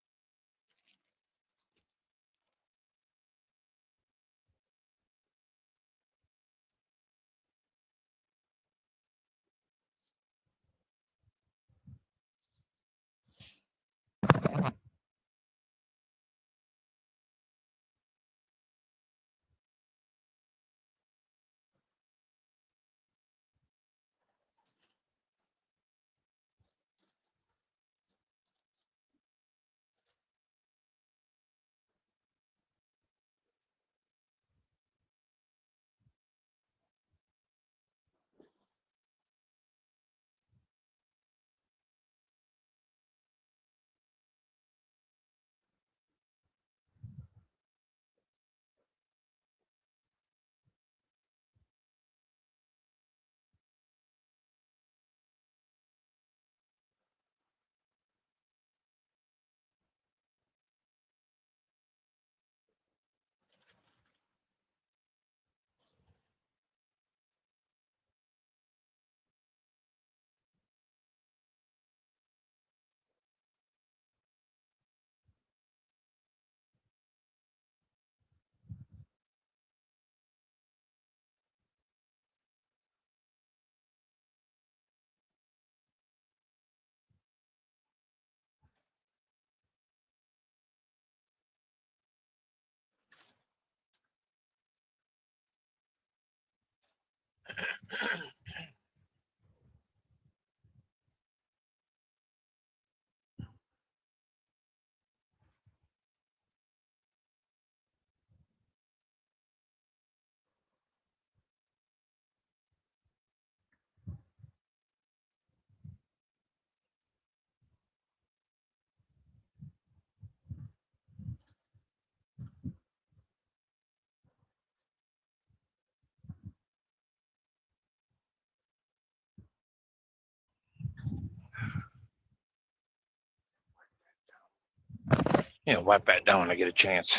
S1: Wipe that down when I get a chance.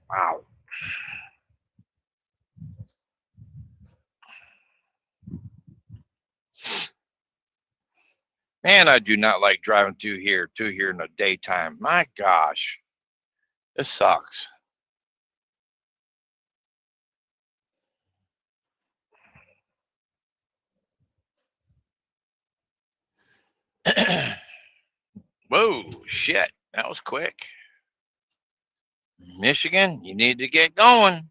S1: Wow. Man, I do not like driving through here in the daytime. My gosh, this sucks. Whoa, shit, that was quick. Michigan, you need to get going.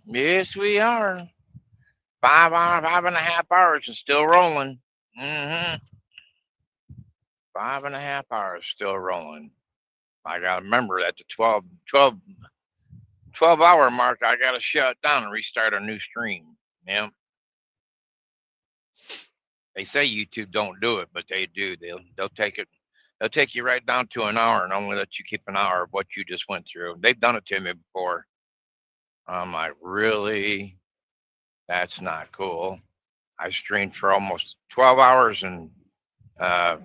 S1: Yes, we are. 5 hours, 5.5 hours and still rolling. 5.5 hours still rolling. I got to remember at the 12 hour mark, I got to shut it down and restart a new stream. Yeah. They say YouTube don't do it, but they do. They'll take it. They'll take you right down to an hour and only let you keep an hour of what you just went through. They've done it to me before. I'm like, really? That's not cool. I streamed for almost 12 hours and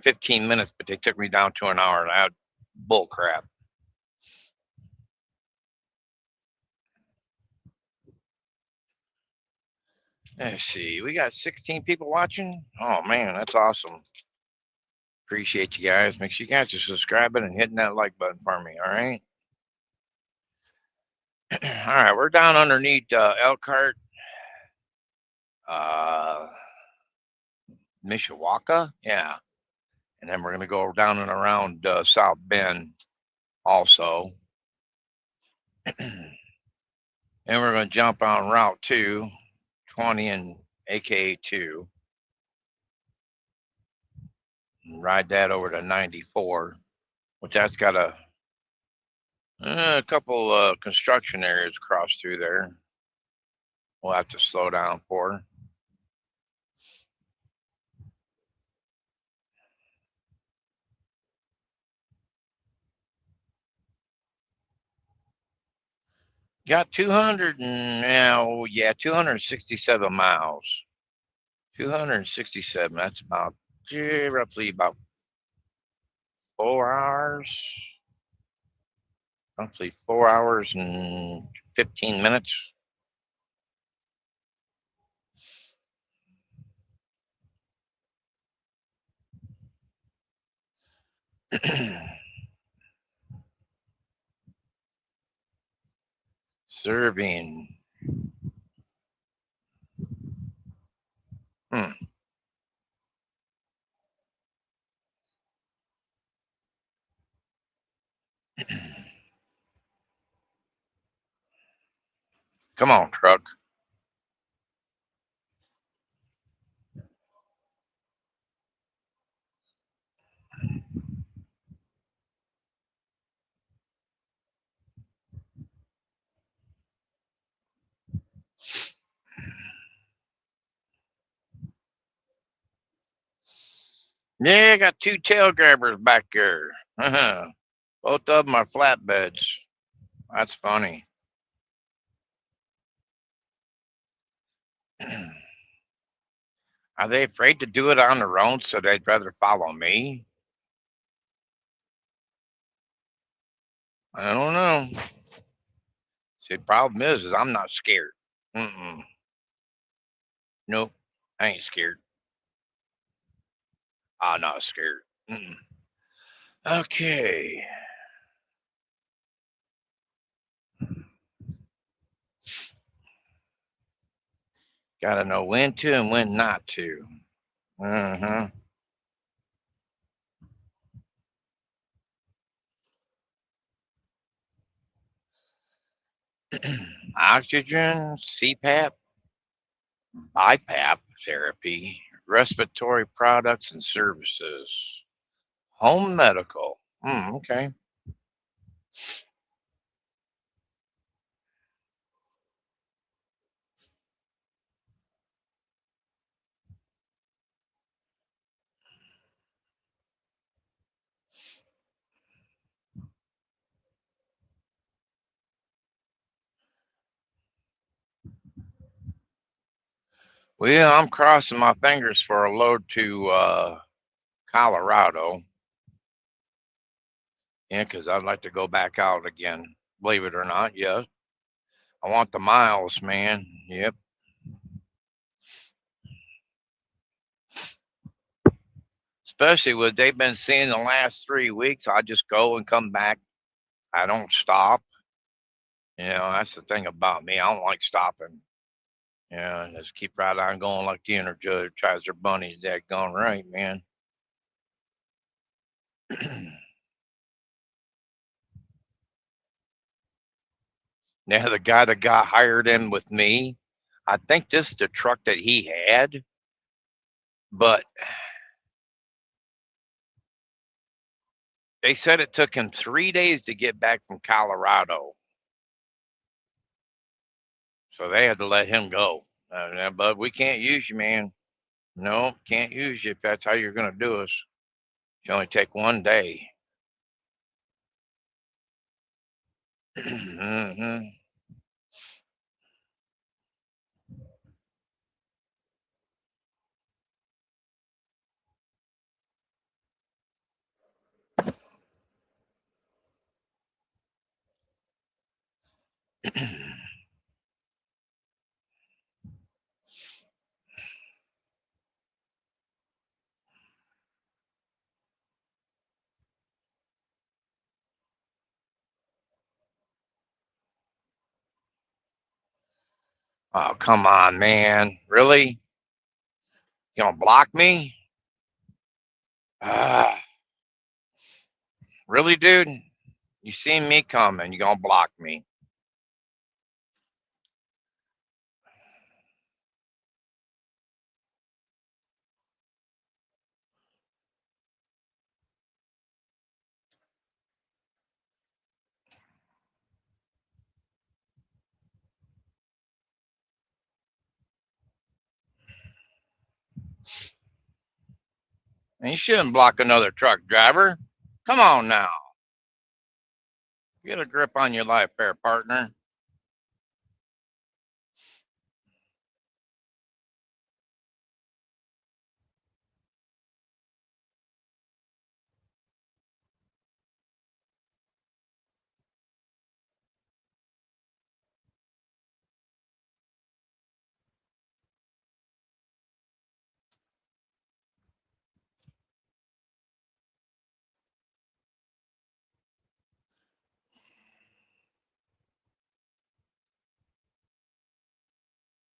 S1: 15 minutes, but they took me down to an hour. And I had bull crap. Let's see. We got 16 people watching. Oh, man, that's awesome. Appreciate you guys. Make sure you guys are subscribing and hitting that like button for me. All right. All right. We're down underneath Elkhart, uh, Mishawaka. Yeah. And then we're going to go down and around South Bend also. And we're going to jump on Route 2, 20 and AKA 2. And ride that over to 94, which that's got a couple construction areas across through there. We'll have to slow down for. Got 267 miles. 267. That's about roughly about 4 hours. Roughly 4 hours and 15 minutes. Serving. Come on, truck. Yeah, I got two tail grabbers back there. Both of them are flatbeds. That's funny. Are they afraid to do it on their own, so they'd rather follow me? I don't know. See, the problem is I'm not scared. Mm-mm. Nope, I ain't scared. I'm not scared. Mm-mm. Okay. Got to know when to and when not to. Uh-huh. Oxygen, CPAP, BiPAP therapy, respiratory products and services, home medical. Okay. Well, I'm crossing my fingers for a load to Colorado. Yeah, because I'd like to go back out again. Believe it or not, yes. I want the miles, man. Yep. Especially what they've been seeing the last 3 weeks. I just go and come back. I don't stop. That's the thing about me. I don't like stopping. Just keep right on going like the Energizer Bunny. That gone right, man. Now the guy that got hired in with me, I think this is the truck that he had, but they said it took him 3 days to get back from Colorado, so they had to let him go. But we can't use you, man. No, can't use you if that's how you're going to do us. You only take 1 day. Hmm. Oh, come on, man. Really? You gonna block me? Ah, really, dude? You seen me coming. You gonna block me? And you shouldn't block another truck driver. Come on now. Get a grip on your life there, partner.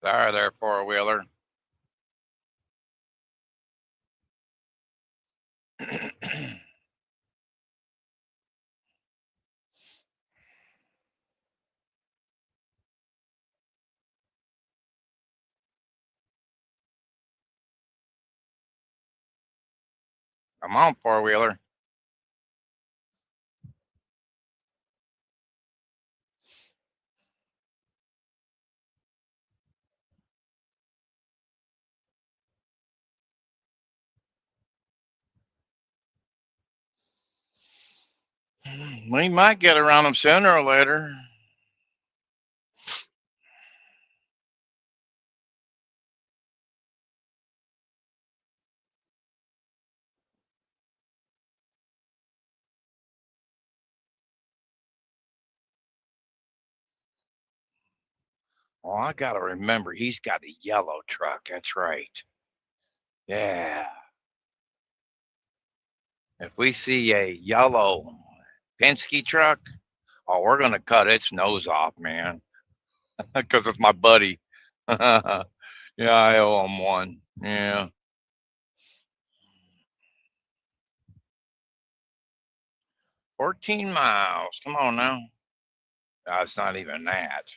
S1: There, four wheeler. Come on, four wheeler. We might get around them sooner or later. Oh, I gotta remember, he's got a yellow truck. That's right. Yeah. If we see a yellow Penske truck, oh, we're gonna cut its nose off, man, because it's my buddy. Yeah, I owe him one. Yeah. 14 miles. Come on now. It's not even that.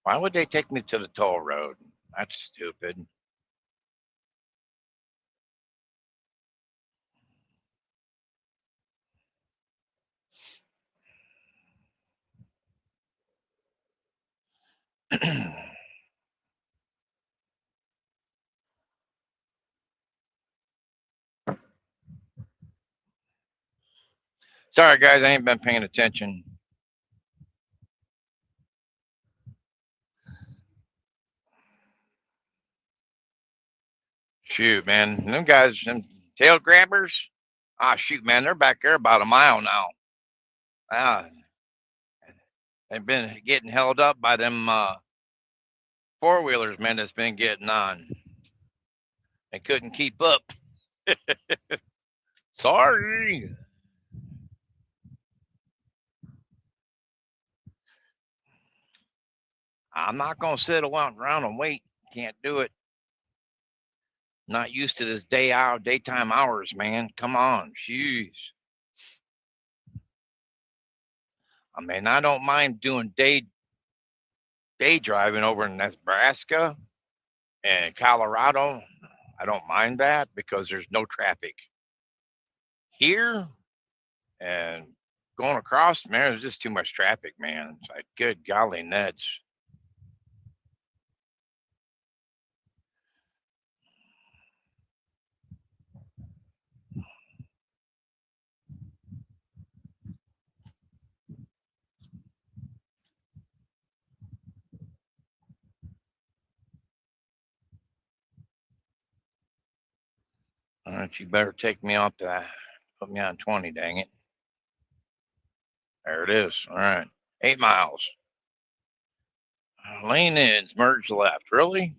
S1: Why would they take me to the toll road? That's stupid. Sorry, guys, I ain't been paying attention. Shoot, man, them guys, them tail grabbers. Ah, shoot, man, they're back there about a mile now. Ah, they've been getting held up by them four wheelers, man. That's been getting on. They couldn't keep up. Sorry. I'm not gonna sit around and wait. Can't do it. Not used to this daytime hours, man. Come on, jeez. I mean, I don't mind doing day driving over in Nebraska and Colorado. I don't mind that because there's no traffic here, and going across, man, there's just too much traffic, man. It's like, good golly nuts. All right, you better take me off that. Put me on 20, dang it. There it is. All right. 8 miles. Lane ends, merge left. Really?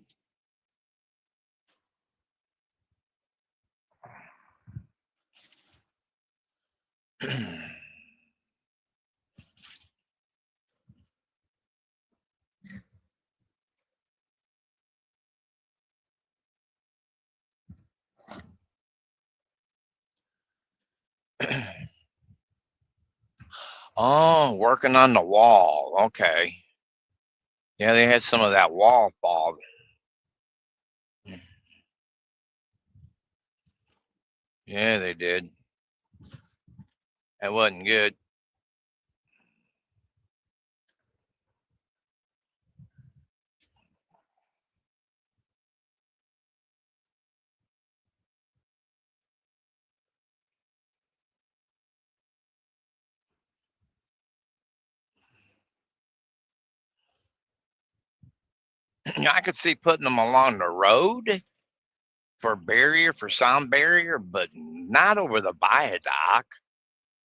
S1: Oh, working on the wall. Okay. Yeah, they had some of that wall fall. Yeah, they did. That wasn't good. I could see putting them along the road for sound barrier, but not over the viaduct.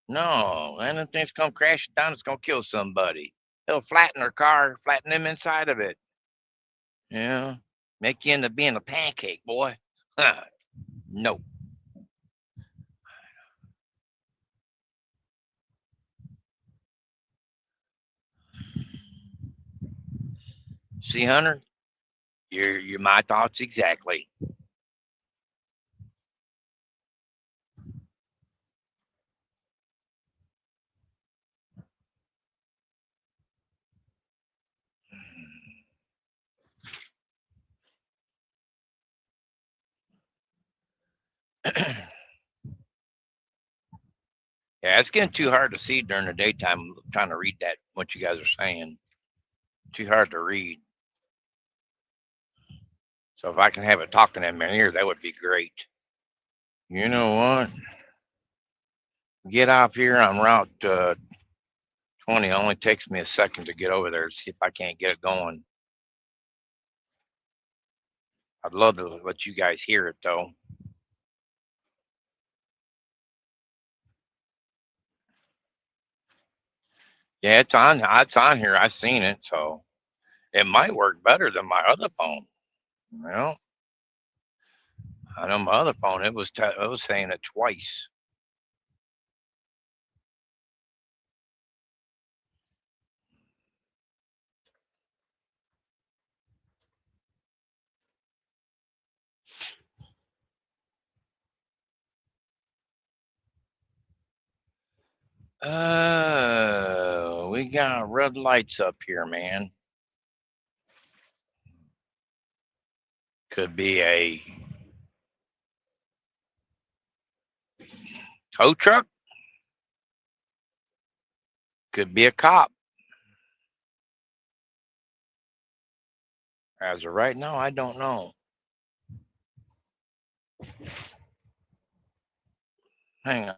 S1: No, and if things come crashing down, it's gonna kill somebody. It'll flatten their car, flatten them inside of it. Yeah, make you end up being a pancake, boy. No. See, Hunter, you're my thoughts exactly. Yeah, it's getting too hard to see during the daytime. I'm trying to read that what you guys are saying. Too hard to read. So if I can have it talking in my ear, that would be great. You know what? Get off here on Route 20. It only takes me a second to get over there to see if I can't get it going. I'd love to let you guys hear it though. Yeah, it's on. It's on here. I've seen it. So It might work better than my other phone. Well, I know my other phone. It was saying it twice. We got red lights up here, man. Could be a tow truck. Could be a cop. As of right now, I don't know. Hang on.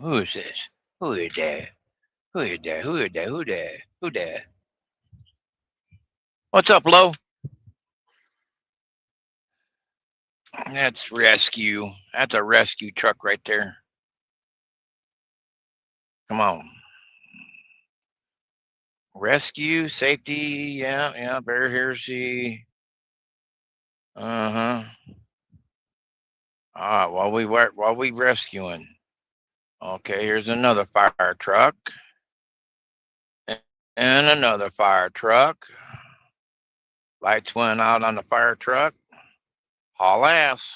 S1: Who is this? Who is that? Who is that? Who is that? Who that? Who that? What's up, Lo? That's rescue. That's a rescue truck right there. Come on. Rescue, safety, yeah, bear heresy. Uh-huh. While we rescuing. Okay, here's another fire truck. And another fire truck. Lights went out on the fire truck. Haul ass.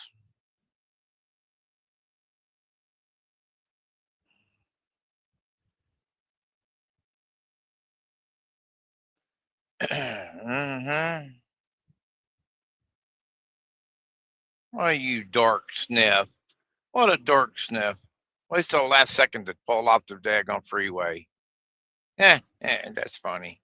S1: Mm-hmm. Why, you dork sniff. What a dork sniff. Waste till the last second to pull off the daggone freeway. That's funny.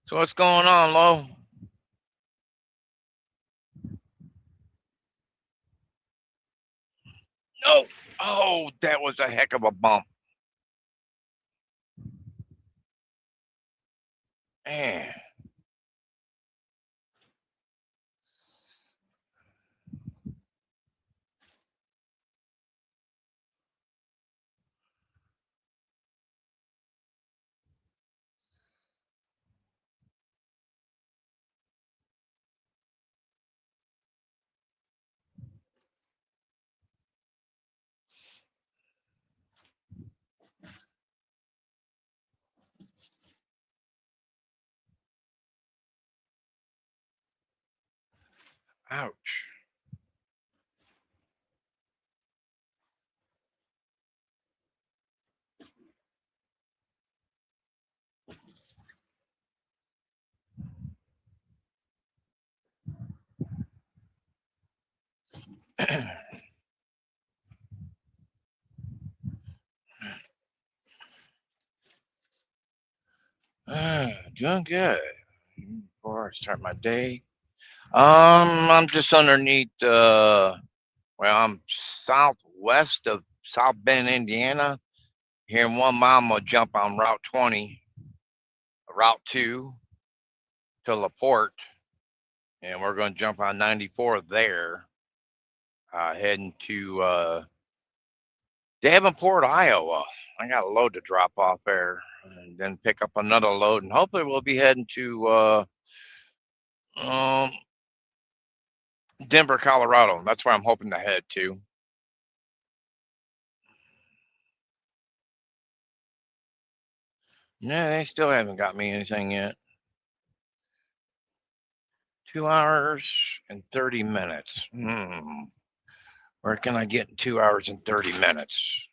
S1: So what's going on, Lo? No. Oh, that was a heck of a bump. Man. Ouch. Doing good. Before I start my day. I'm just underneath I'm southwest of South Bend, Indiana. Here in 1 mile, I'm gonna jump on Route 20, Route 2 to LaPorte, and we're gonna jump on 94 there, heading to Davenport, Iowa. I got a load to drop off there, and then pick up another load, and hopefully we'll be heading to um, Denver, Colorado. That's where I'm hoping to head to. No, they still haven't got me anything yet. 2 hours and 30 minutes. Where can I get in 2 hours and 30 minutes?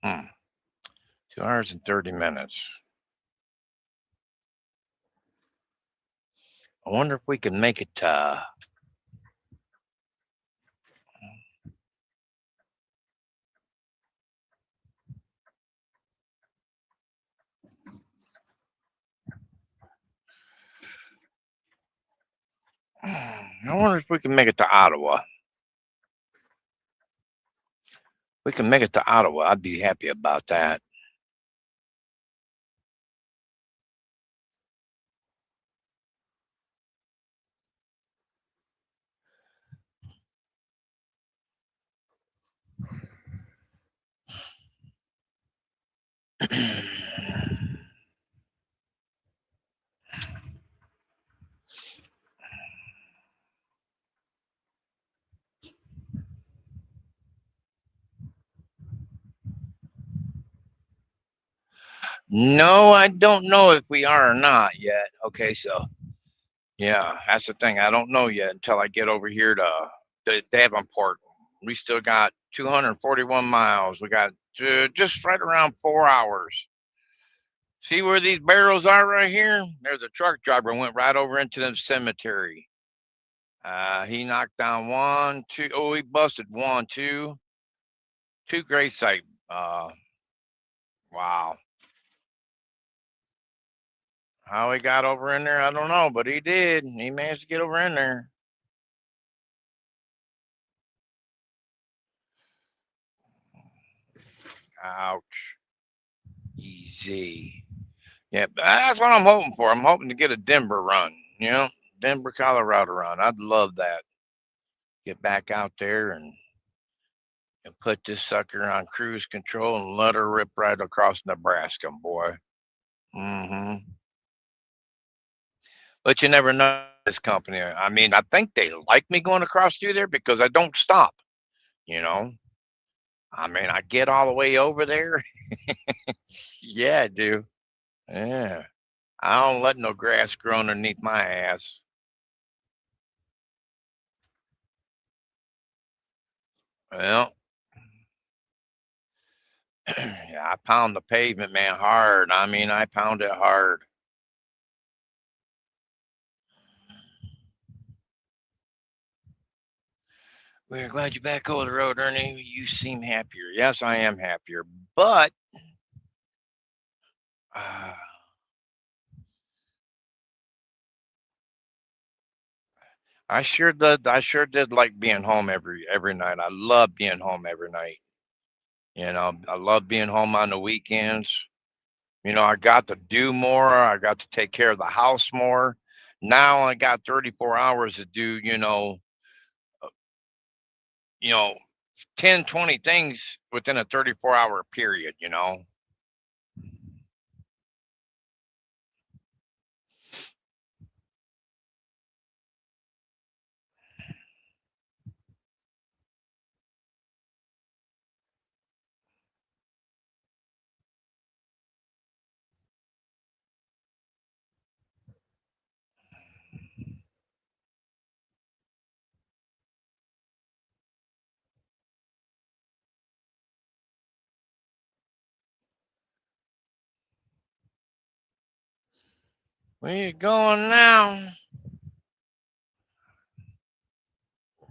S1: 2 hours and 30 minutes. I wonder if we can make it I wonder if we can make it to Ottawa. We can make it to Ottawa. I'd be happy about that. No, I don't know if we are or not yet. Okay, so yeah, that's the thing. I don't know yet until I get over here to Davenport. We still got 241 miles. We got just right around 4 hours. See where these barrels are right here? There's a truck driver went right over into the cemetery. He knocked down one, two. Oh, he busted one, two grave site. Wow. How he got over in there, I don't know, but he did. He managed to get over in there. Ouch. Easy. Yeah, that's what I'm hoping for. I'm hoping to get a Denver run. You know, Denver, Colorado run. I'd love that. Get back out there and put this sucker on cruise control and let her rip right across Nebraska, boy. Hmm. But you never know this company. I mean, I think they like me going across through there because I don't stop. You know, I mean, I get all the way over there. Yeah, I do. Yeah. I don't let no grass grow underneath my ass. Well, yeah, I pound the pavement, man, hard. I mean, I pound it hard. We're glad you're back over the road, Ernie. You seem happier. Yes, I am happier, but uh, I sure did. I sure did like being home every night. I love being home every night. You know, I love being home on the weekends. You know, I got to do more. I got to take care of the house more. Now I got 34 hours to do. You know, 10, 20 things within a 34-hour period. You know. Where you going now?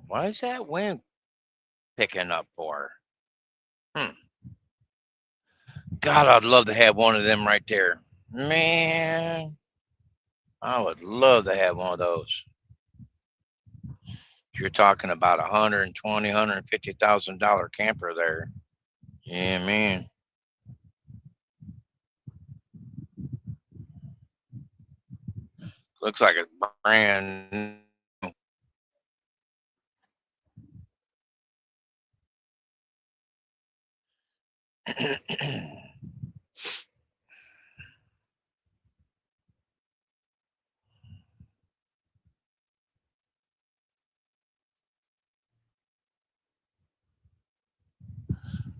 S1: Why is that wind picking up for? Hmm. God, I'd love to have one of them right there. Man, I would love to have one of those. You're talking about $150,000 camper there. Yeah, man. Looks like it's brand new.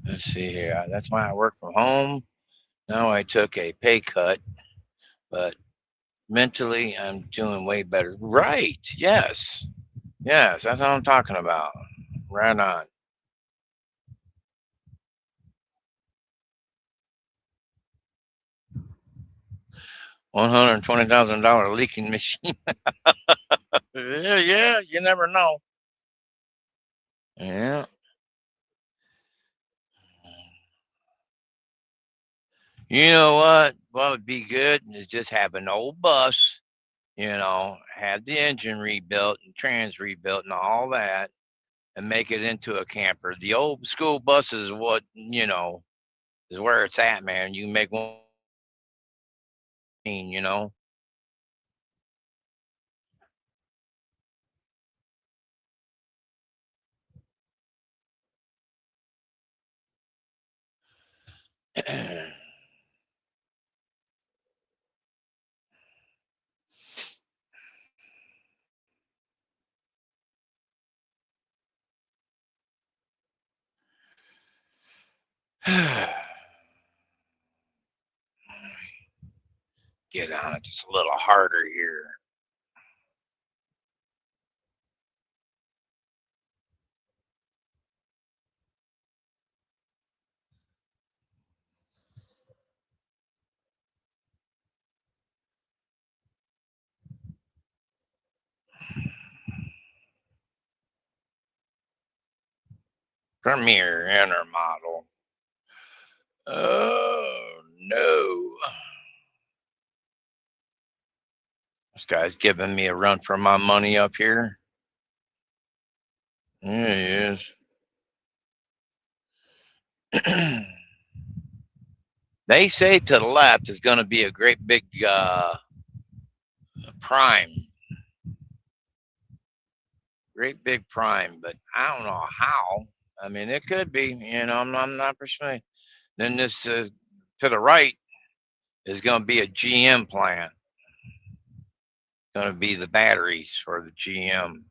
S1: Let's see here. That's why I work from home. Now I took a pay cut, but mentally I'm doing way better. Right. Yes. Yes. That's what I'm talking about. Right on. $120,000 leaking machine. Yeah, yeah. You never know. Yeah. You know what? What would be good is just have an old bus, have the engine rebuilt and trans rebuilt and all that, and make it into a camper. The old school bus is what, is where it's at, man. You can make one of those in a machine, Get on it just a little harder here. Premier enter model. Oh no. This guy's giving me a run for my money up here. There he is. They say to the left is going to be a great big prime. Great big prime, but I don't know how. I mean, it could be, I'm not persuaded. Then this to the right is going to be a GM plant. Going to be the batteries for the GM.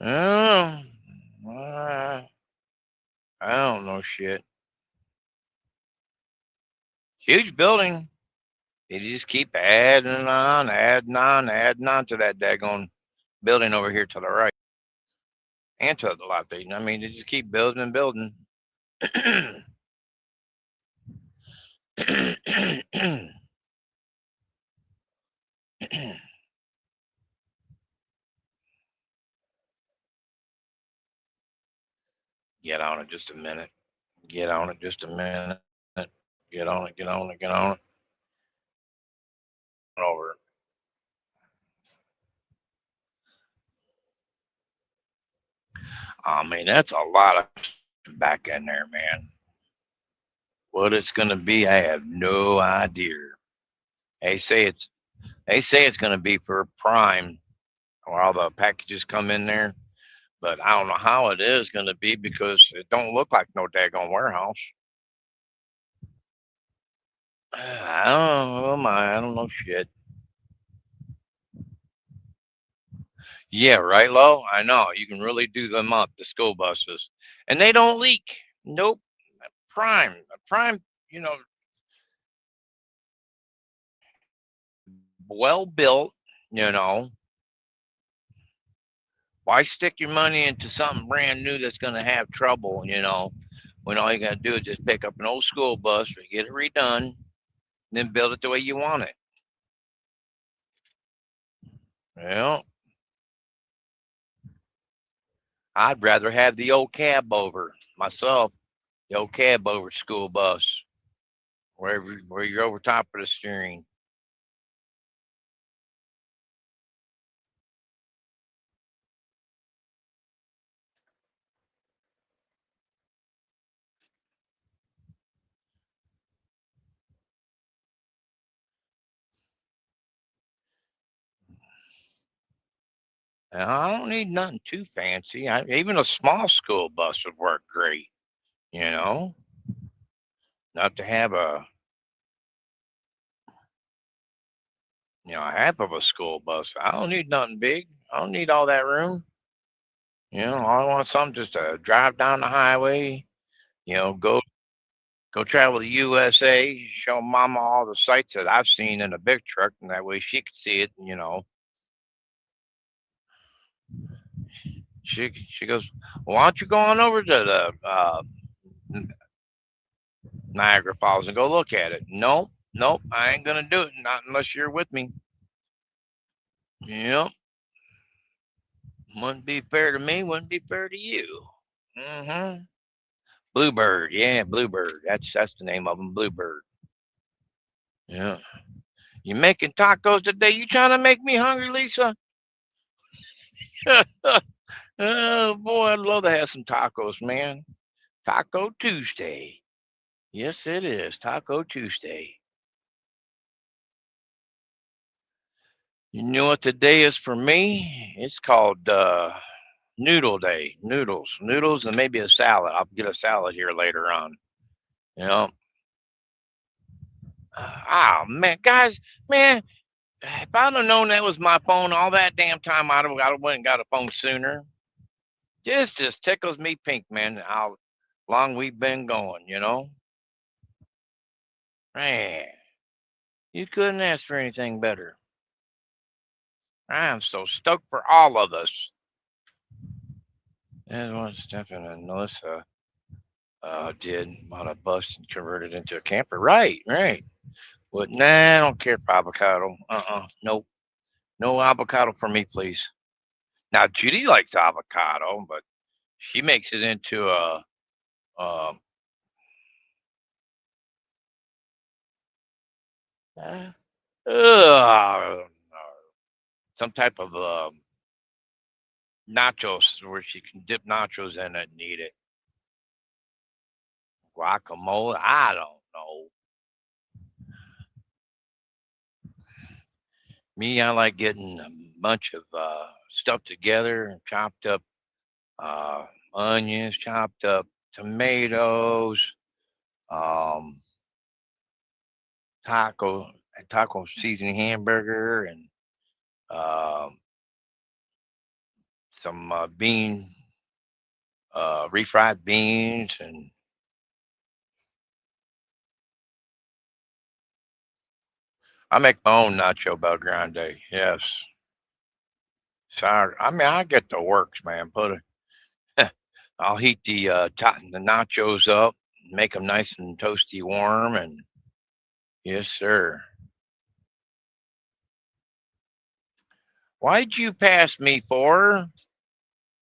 S1: Oh, I don't know shit. Huge building. You just keep adding on, adding on, adding on to that daggone building over here to the right and to the left. I mean, they just keep building and building. Get on it just a minute. Get on it just a minute. Get on it, get on it, get on it. Over. I mean, that's a lot of back in there, man. What it's gonna be, I have no idea. They say it's gonna be for Prime, where all the packages come in there. But I don't know how it is gonna be because it don't look like no daggone warehouse. I don't know, I don't know shit. Yeah, right, Lo. I know you can really do them up, the school buses, and they don't leak. Nope. Prime, you know, well built. You know, why stick your money into something brand new that's going to have trouble? When all you got to do is just pick up an old school bus, get it redone, then build it the way you want it. Well, I'd rather have the old cab over myself, the old cab over school bus, where you're over top of the steering. And I don't need nothing too fancy. Even a small school bus would work great. You know, not to have half of a school bus. I don't need nothing big. I don't need all that room. I want something just to drive down the highway. Go travel the USA, show Mama all the sights that I've seen in a big truck, and that way she could see it. She goes, well, why don't you go on over to the Niagara Falls and go look at it? Nope, nope, I ain't gonna do it. Not unless you're with me. Yep. Wouldn't be fair to me. Wouldn't be fair to you. Mm-hmm. Bluebird. Yeah, Bluebird. That's the name of them. Bluebird. Yeah. You making tacos today? You trying to make me hungry, Lisa? Oh boy, I'd love to have some tacos, man. Taco Tuesday. Yes, it is. Taco Tuesday. You know what today is for me? It's called Noodle Day. Noodles, and maybe a salad. I'll get a salad here later on. You know, oh man, guys, man, if I'd have known that was my phone all that damn time, I'd have went and got a phone sooner. This just tickles me pink, man. How long we've been going, you know? Man, you couldn't ask for anything better. I'm so stoked for all of us. That's what Stephen and Melissa did. Bought a bus and converted into a camper. Right, right. But nah, I don't care for avocado. Nope. No avocado for me, please. Now Judy likes avocado, but she makes it into uh, uh, uh some type of nachos where she can dip nachos in it and eat it. Guacamole, I don't know. Me, I like getting a bunch of stuff together, chopped up uh, onions, chopped up tomatoes, um, taco taco seasoning hamburger, and um some refried beans, and I make my own nacho bel grande. Yes, sour. I mean, I get the works, man. I'll heat the nachos up, make them nice and toasty warm, and yes, sir. Why'd you pass me for?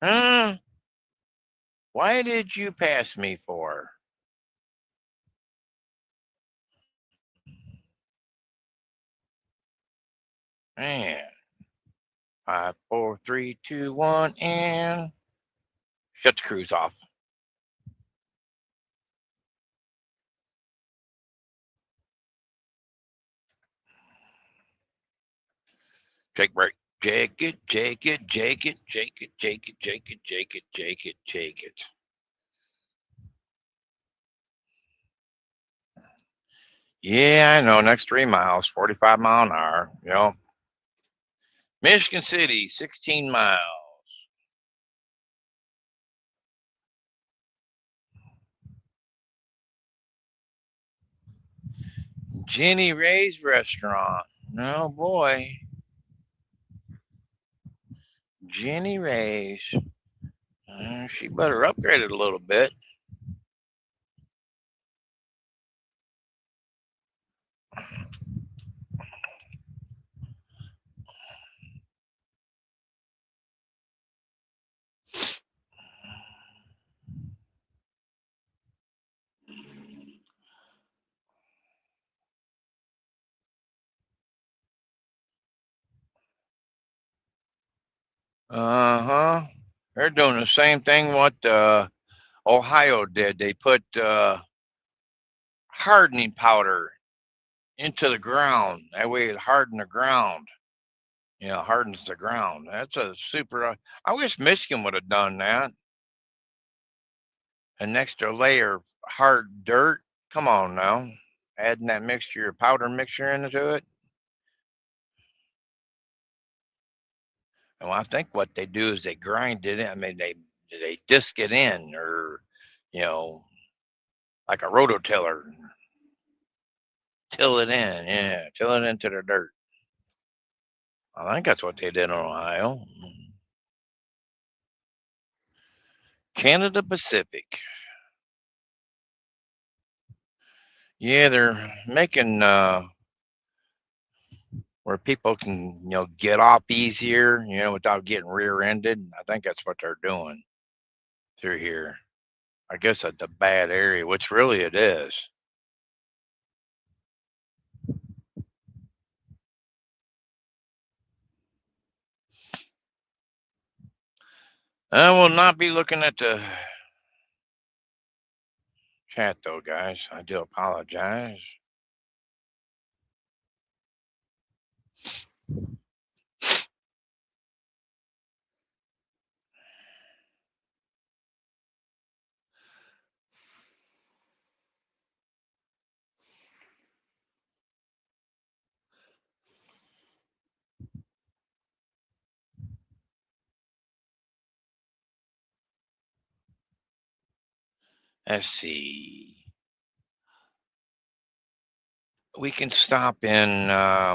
S1: Huh? Why did you pass me for? Man, 5, 4, 3, 2, 1, and shut the cruise off. Take break. Jake it, Jake it, Jake it, Jake it, Jake it, Jake it, Jake it, Jake it, Jake it. Yeah, I know. Next 3 miles, 45 mile an hour. You know, Michigan City, 16 miles. Jenny Ray's restaurant. Oh boy, Jenny Ray's. She better upgrade it a little bit. Uh huh. They're doing the same thing what Ohio did. They put hardening powder into the ground. That way it hardened the ground. You know, hardens the ground. That's a super. I wish Michigan would have done that. An extra layer of hard dirt. Come on now, adding that mixture, powder mixture into it. And I think what they do is they grind it in. I mean, they disc it in, or you know, like a rototiller, till it in. Yeah, till it into the dirt. I think that's what they did in Ohio. Canada Pacific. Yeah, they're making where people can, get off easier, without getting rear-ended. I think that's what they're doing through here. I guess that's a bad area, which really it is. I will not be looking at the chat though, guys. I do apologize. Let's see. We can stop in. I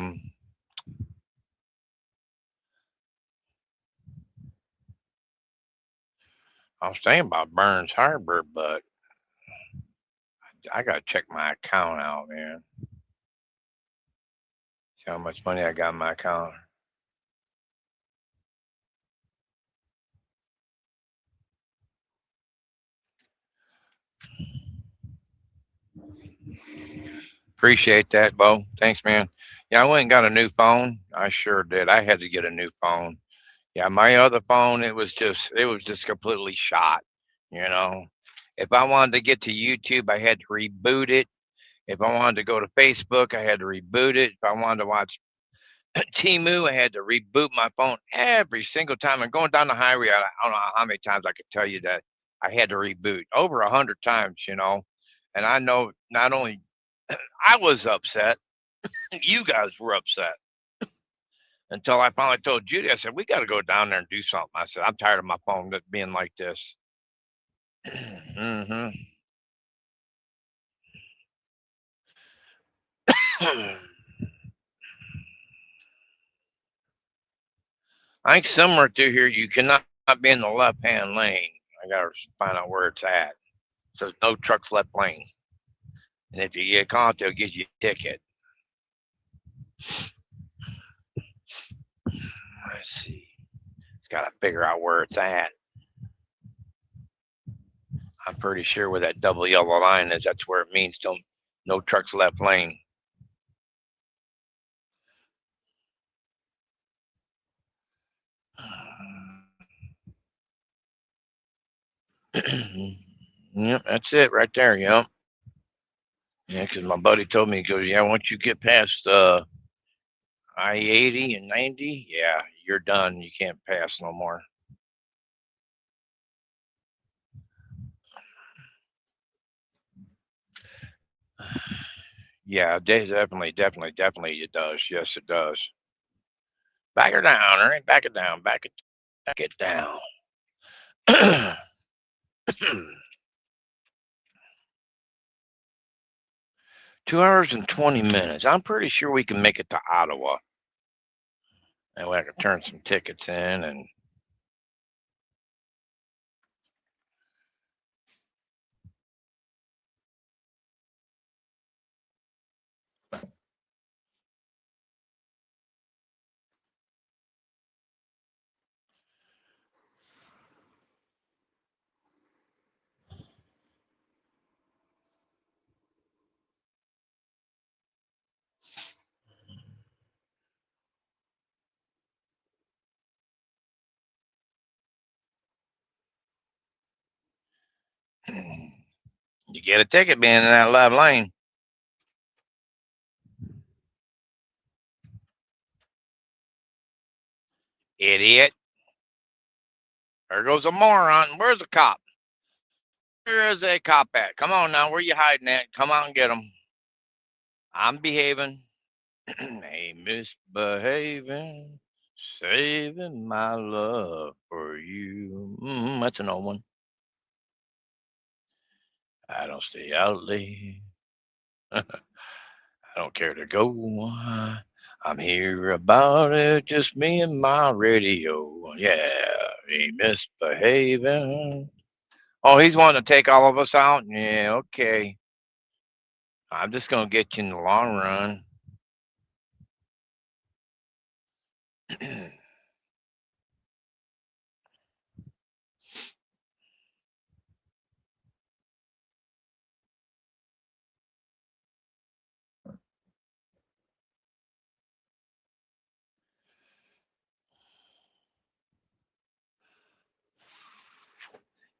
S1: was thinking about Burns Harbor, but I gotta check my account out, man. See how much money I got in my account. Appreciate that, Bo. Thanks, man. Yeah, I went and got a new phone. I sure did. I had to get a new phone. Yeah, my other phone, it was just completely shot. You know, if I wanted to get to YouTube, I had to reboot it. If I wanted to go to Facebook, I had to reboot it. If I wanted to watch Timu, I had to reboot my phone every single time. And going down the highway, I don't know how many times I could tell you that I had to reboot over 100 times. And I know not only I was upset, you guys were upset until I finally told Judy. I said we got to go down there and do something. I said I'm tired of my phone being like this. hmm I think somewhere through here you cannot be in the left hand lane. I gotta find out where it's at. It says no trucks left lane. And if you get caught, they'll give you a ticket. Let's see. It's got to figure out where it's at. I'm pretty sure where that double yellow line is, that's where it means don't no trucks left lane. Yep, that's it right there. Yep. Yeah, because my buddy told me, he goes, yeah, once you get past I-80 and 90, yeah, you're done. You can't pass no more. Yeah, definitely it does. Yes, it does. Back her down, all right? Back it down. Back it down. 2 hours and 20 minutes. I'm pretty sure we can make it to Ottawa. And we can turn some tickets in and you get a ticket being in that left lane. Idiot. There goes a moron. Where's the cop? Where is a cop at? Come on now. Where you hiding at? Come out and get him. I'm behaving. Hey, misbehaving. Saving my love for you. That's an old one. I don't stay out late. I don't care to go. I'm here about it, just me and my radio. Yeah, he misbehaving. Oh, he's wanting to take all of us out? Yeah, okay. I'm just going to get you in the long run.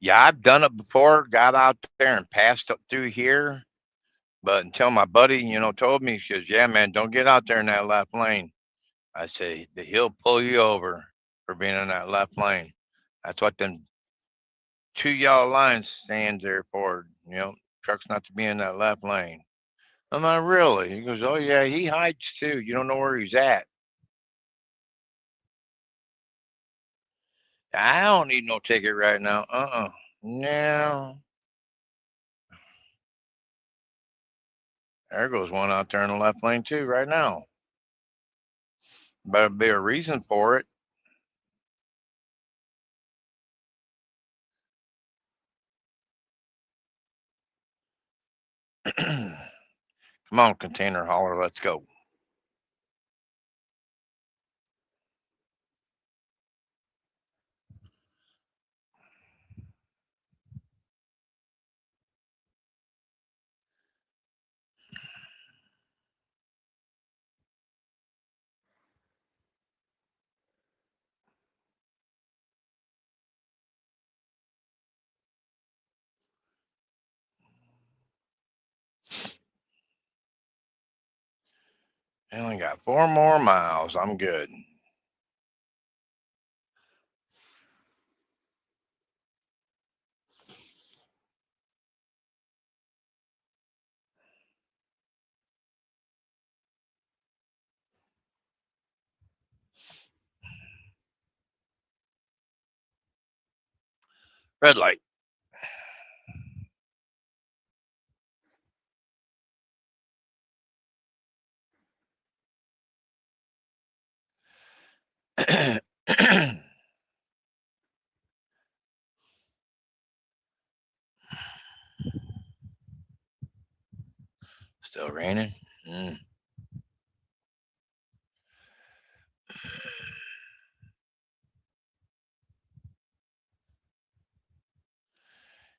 S1: Yeah, I've done it before. Got out there and passed up through here. But until my buddy, told me, he goes, "Yeah, man, don't get out there in that left lane." I say that he'll pull you over for being in that left lane. That's what them two yellow lines stands there for. Trucks not to be in that left lane. I'm not really. He goes, "Oh yeah, he hides too. You don't know where he's at." I don't need no ticket right now. No. There goes one out there in the left lane too right now. Better be a reason for it. Come on, container hauler, let's go. I only got 4 more miles. I'm good. Red light. Still raining. Mm.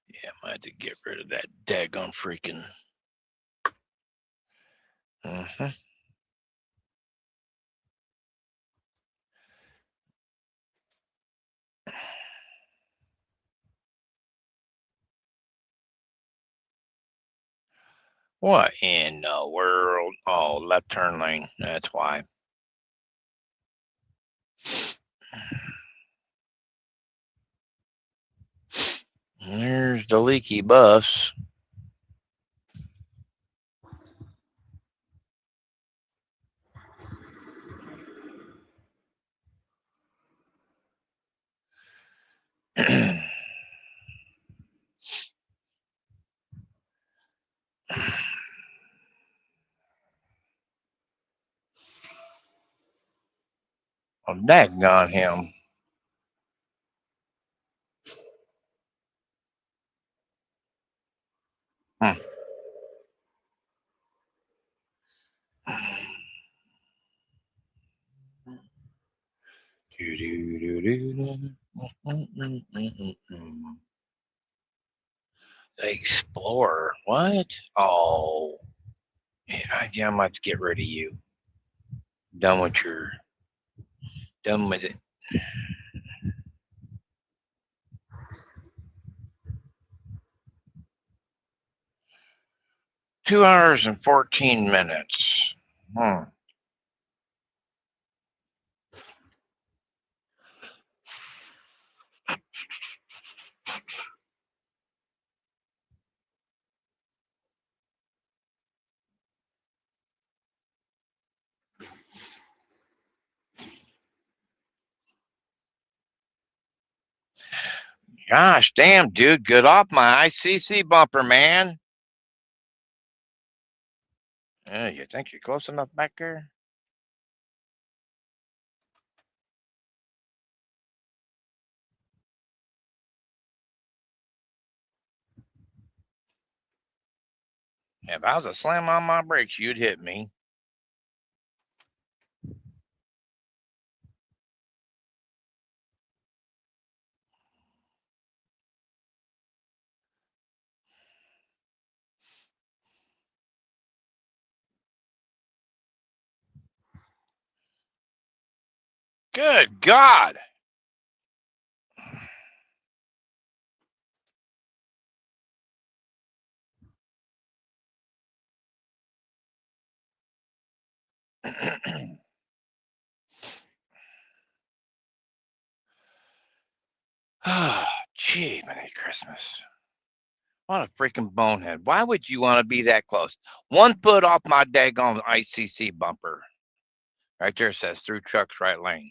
S1: Yeah, I might have to get rid of that daggone freaking. Mm-hmm. What in the world? Oh, left turn lane. That's why. There's the leaky bus. Oh, daggone him. Hmm. Explorer. What? Oh, yeah, I might have to get rid of you. Done with your. Done with it. 2 hours and 14 minutes. Hmm. Gosh, damn, dude, get off my ICC bumper, man. You think you're close enough back there? If I was to slam on my brakes, you'd hit me. Good God. Oh, gee, Merry Christmas. What a freaking bonehead. Why would you want to be that close? 1 foot off my daggone ICC bumper. Right there says through trucks right lane.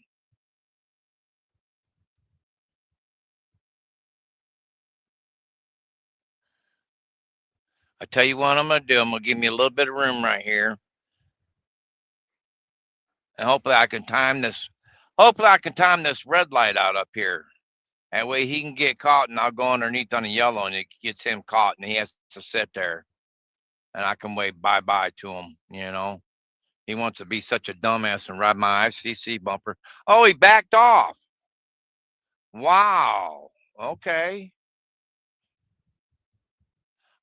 S1: I tell you what I'm going to do. I'm going to give me a little bit of room right here. And hopefully I can time this. Hopefully I can time this red light out up here. That way he can get caught and I'll go underneath on the yellow and it gets him caught and he has to sit there. And I can wave bye-bye to him, you know. He wants to be such a dumbass and ride my ICC bumper. Oh, he backed off. Wow. Okay.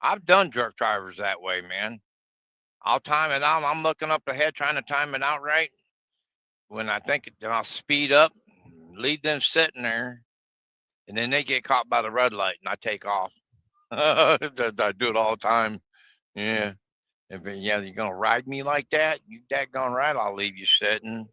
S1: I've done drunk drivers that way, man. I'll time it out. I'm looking up ahead trying to time it out right. When I think it, then I'll speed up, leave them sitting there, and then they get caught by the red light and I take off. I do it all the time. Yeah. If yeah, you're gonna ride me like that, you daggone right, I'll leave you sitting.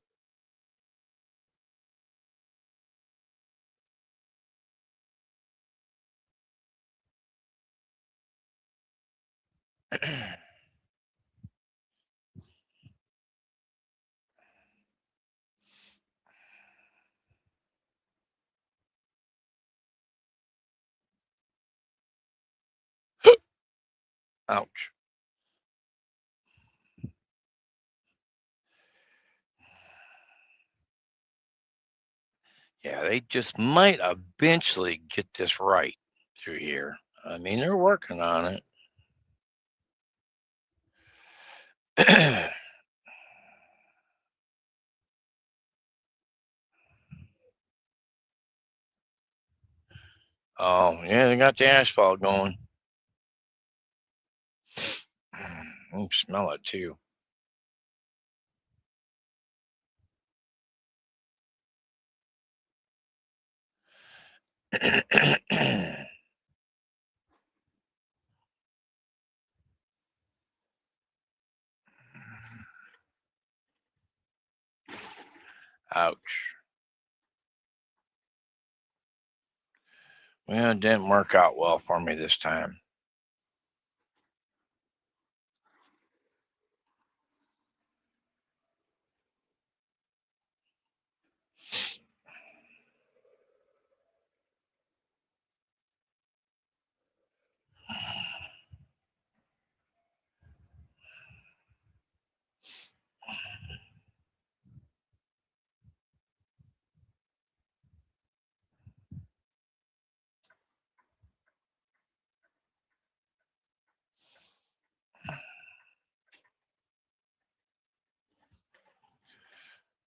S1: Ouch. Yeah, they just might eventually get this right through here. I mean, they're working on it. Oh, yeah, they got the asphalt going. Smell it too. Ouch. Well, it didn't work out well for me this time.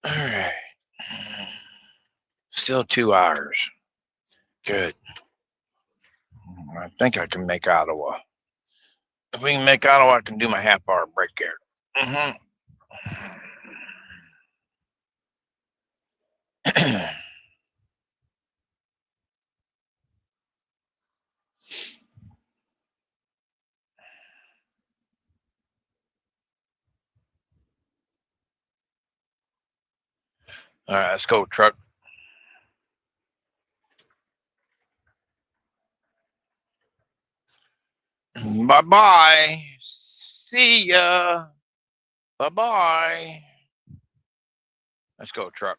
S1: All right. Still 2 hours. Good. I think I can make Ottawa. If we can make Ottawa, I can do my half-hour break here. Mm-hmm. All right, let's go, truck. Bye-bye. See ya. Bye-bye. Let's go, truck.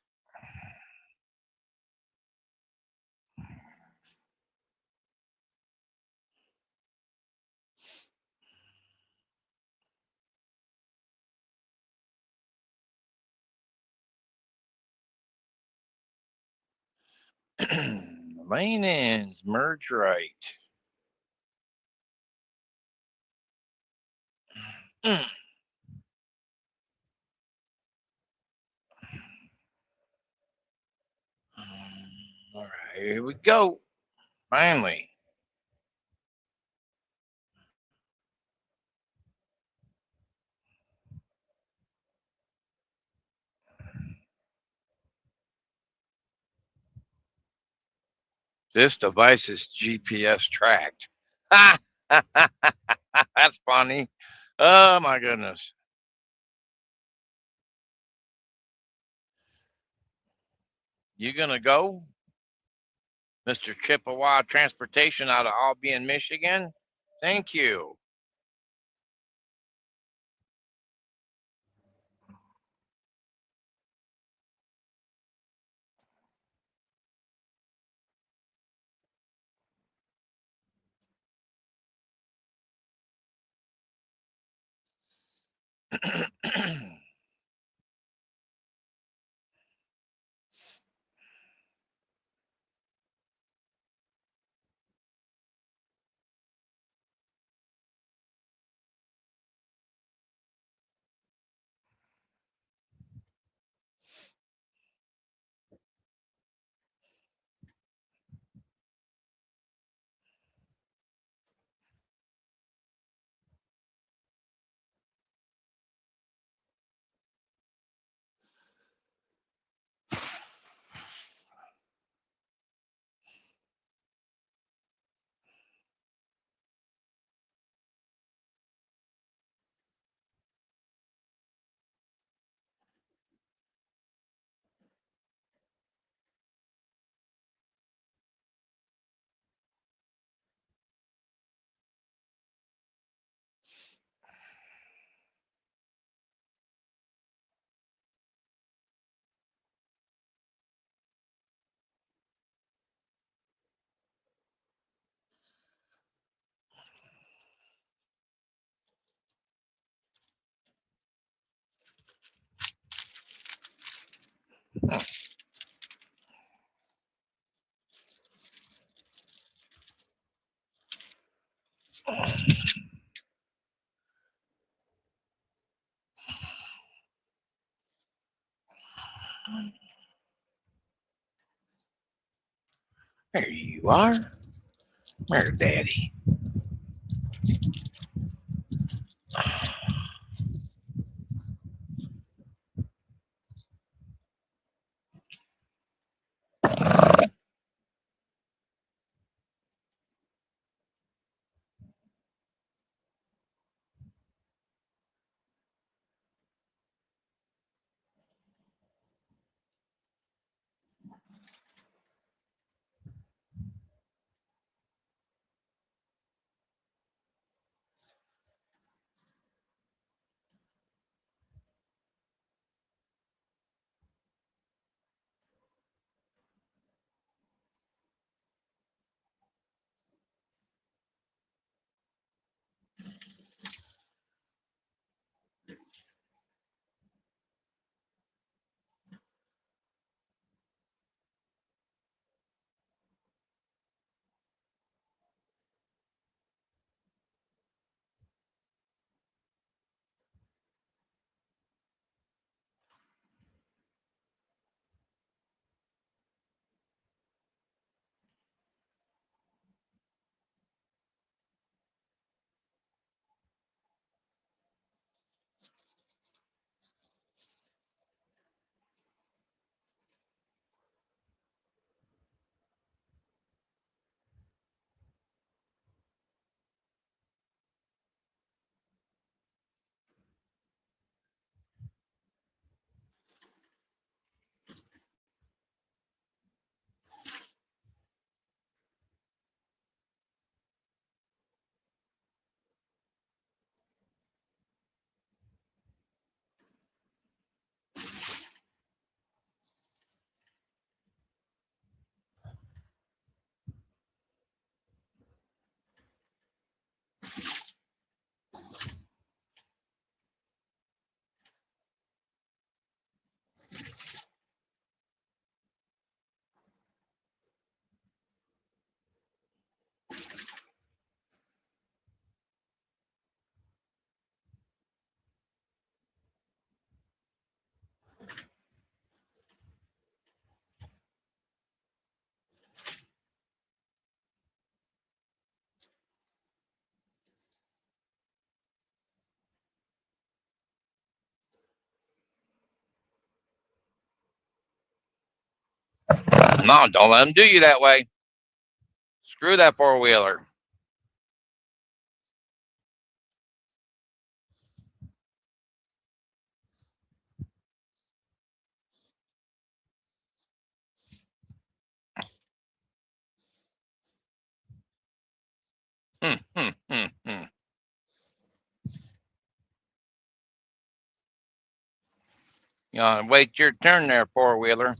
S1: Lane ends, merge right. Mm. All right, here we go. Finally. This device is GPS tracked. That's funny. Oh my goodness. You gonna go, Mr. Chippewa Transportation out of Albion, Michigan? Thank you. There you are. Where's Daddy? No, don't let them do you that way. Screw that four wheeler. You know, wait your turn there, four wheeler.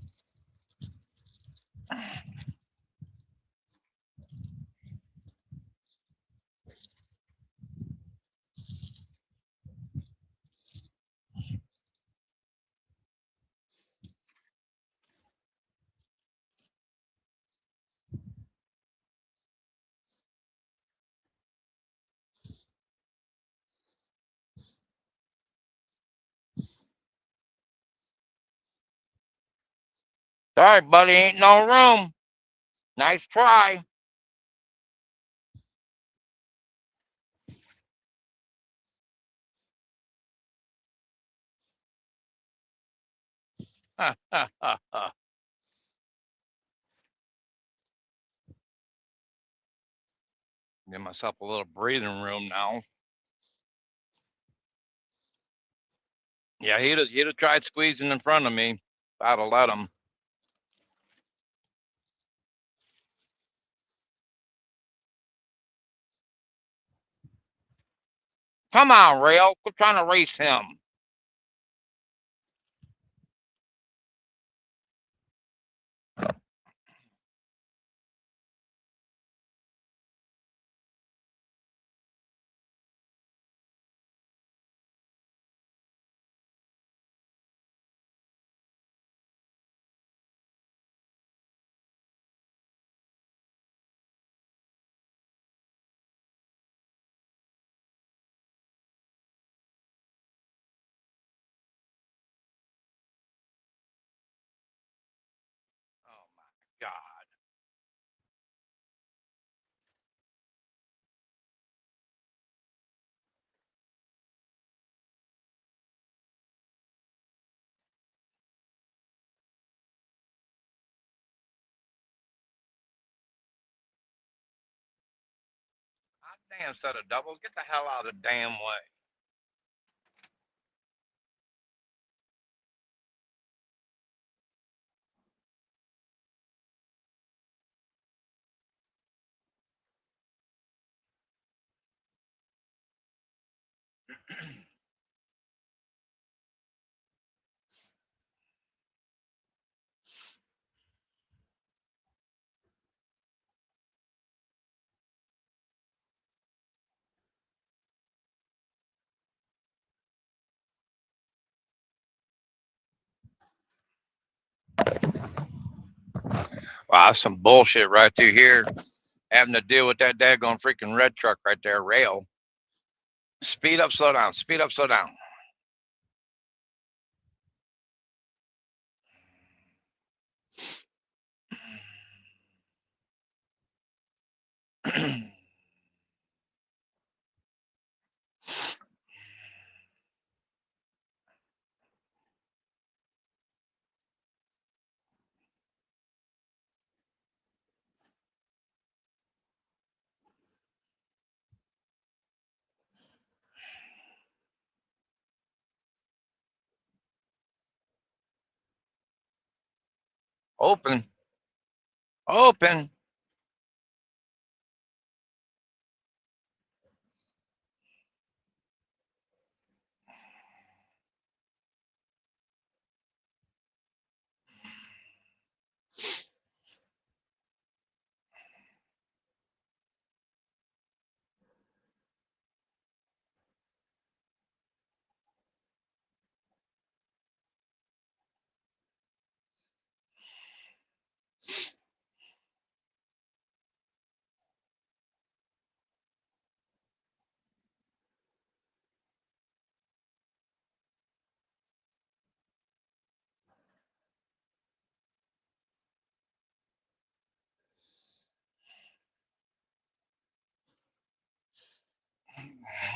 S1: Sorry, buddy, ain't no room. Nice try. Give myself a little breathing room now. Yeah, he'd have tried squeezing in front of me. I'd have let him. Come on, Rail. Quit trying to race him. Oh my God. Damn set of doubles. Get the hell out of the damn way. Wow, that's some bullshit right through here. Having to deal with that daggone freaking red truck right there, Rail. Speed up, slow down. Speed up, slow down. Open. Open.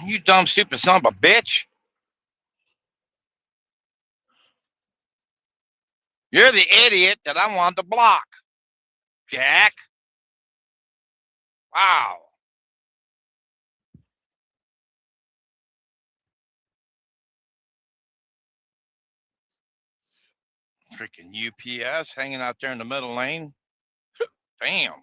S1: You dumb, stupid son of a bitch. You're the idiot that I wanted to block, Jack. Wow. Freaking UPS hanging out there in the middle lane. Damn.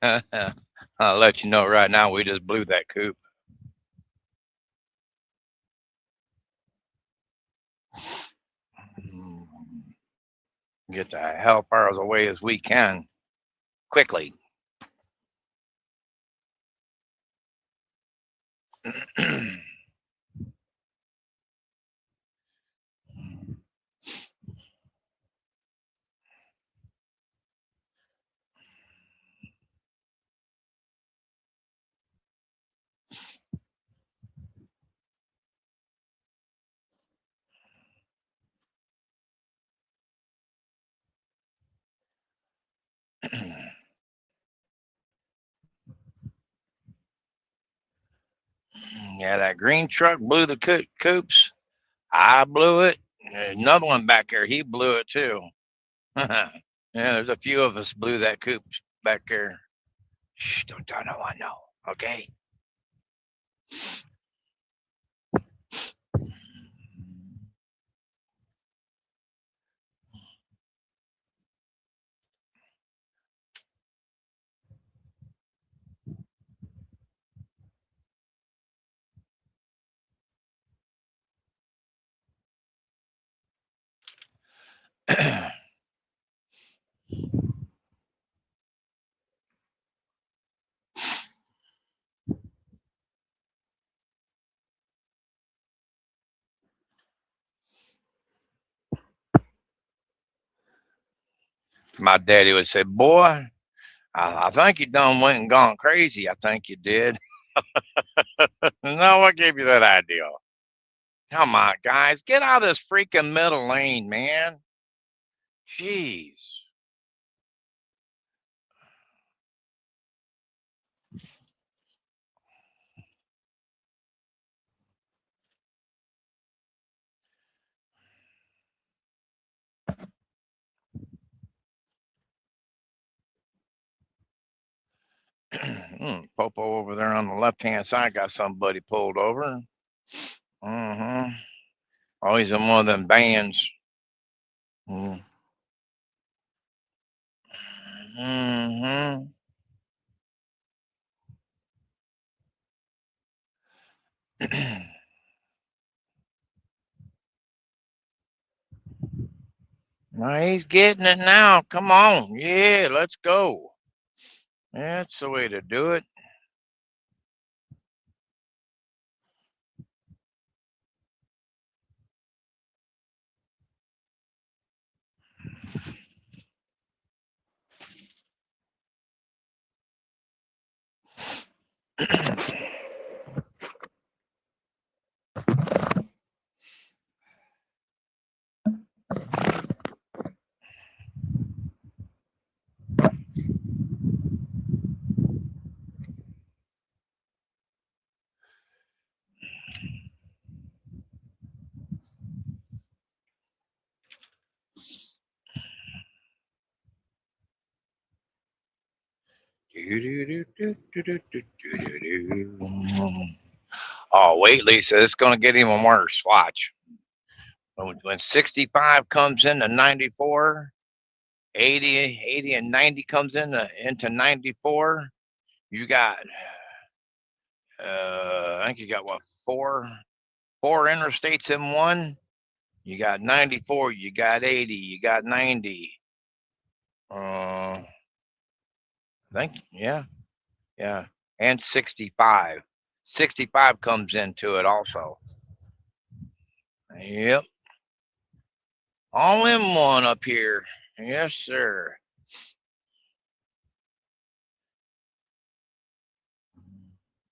S1: I'll let you know right now. We just blew that coop. Get the hell far away as we can quickly. Yeah, that green truck blew the coops. I blew it. Another one back there, he blew it too. Yeah, there's a few of us blew that coop back there. Shh, don't tell no one, no. Okay. My daddy would say, "Boy, I think you done went and gone crazy. I think you did." No, what gave you that idea? Come on, guys, get out of this freaking middle lane, man. Jeez. Popo over there on the left-hand side got somebody pulled over. Mm-hmm. Oh, he's in one of them bands. Mm-hmm. Well, he's getting it now. Come on. Yeah, let's go. That's the way to do it. Oh, wait, Lisa, it's going to get even worse. Watch. When 65 comes into 94, 80 and 90 comes into 94, you got, I think you got what, four interstates in one? You got 94, you got 80, you got 90. I think, yeah, and 65. 65 comes into it also. Yep. All in one up here. Yes, sir.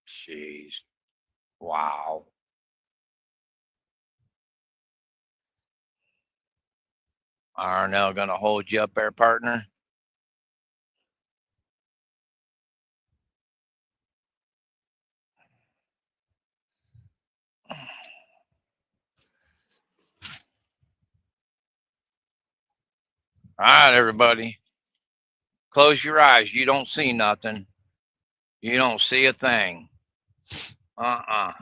S1: Jeez. Wow. Arnell gonna hold you up there, partner? All right, everybody. Close your eyes. You don't see nothing. You don't see a thing. Uh-uh.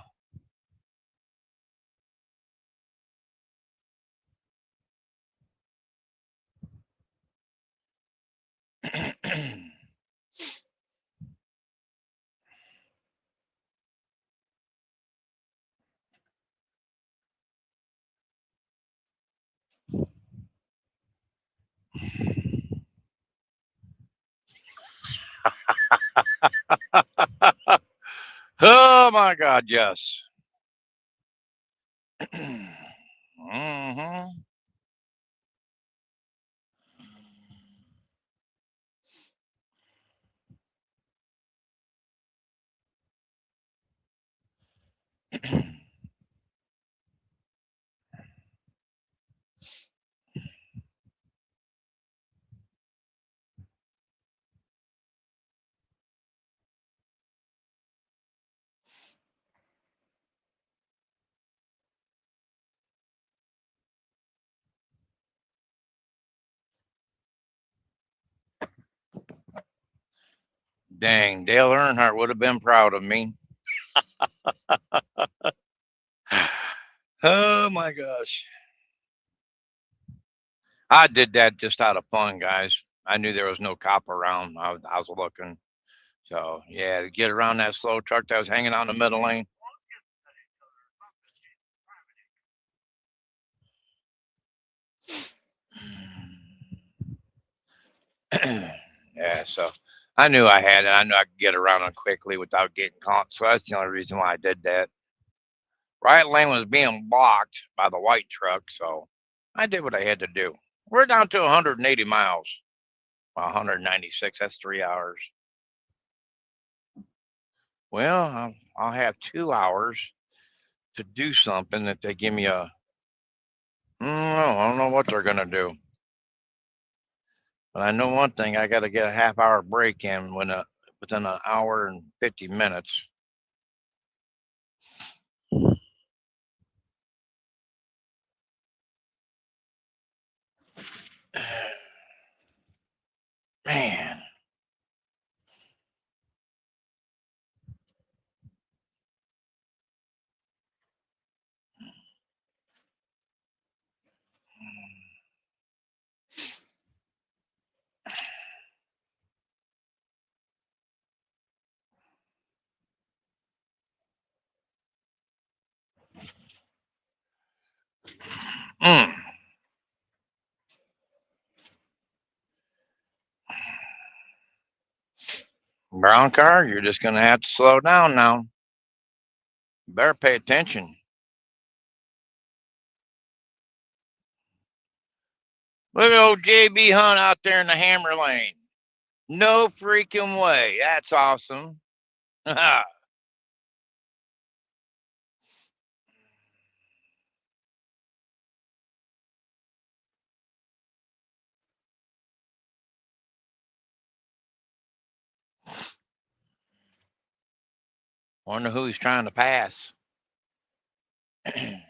S1: Oh my God, yes. Hmm. Dang, Dale Earnhardt would have been proud of me. Oh my gosh. I did that just out of fun, guys. I knew there was no cop around. I was looking. So, yeah, to get around that slow truck that was hanging out in the middle lane. Yeah, so I knew I had it. I knew I could get around them quickly without getting caught. So that's the only reason why I did that. Right lane was being blocked by the white truck, so I did what I had to do. We're down to 180 miles. Well, 196. That's 3 hours. Well, I'll have 2 hours to do something if they give me a. I don't know what they're gonna do, but I know one thing: I got to get a half-hour break in within an hour and 50 minutes. Man. Mm. Brown car, you're just gonna have to slow down now. You better pay attention. Look at old JB Hunt out there in the hammer lane. No freaking way. That's awesome. Wonder who he's trying to pass. Kind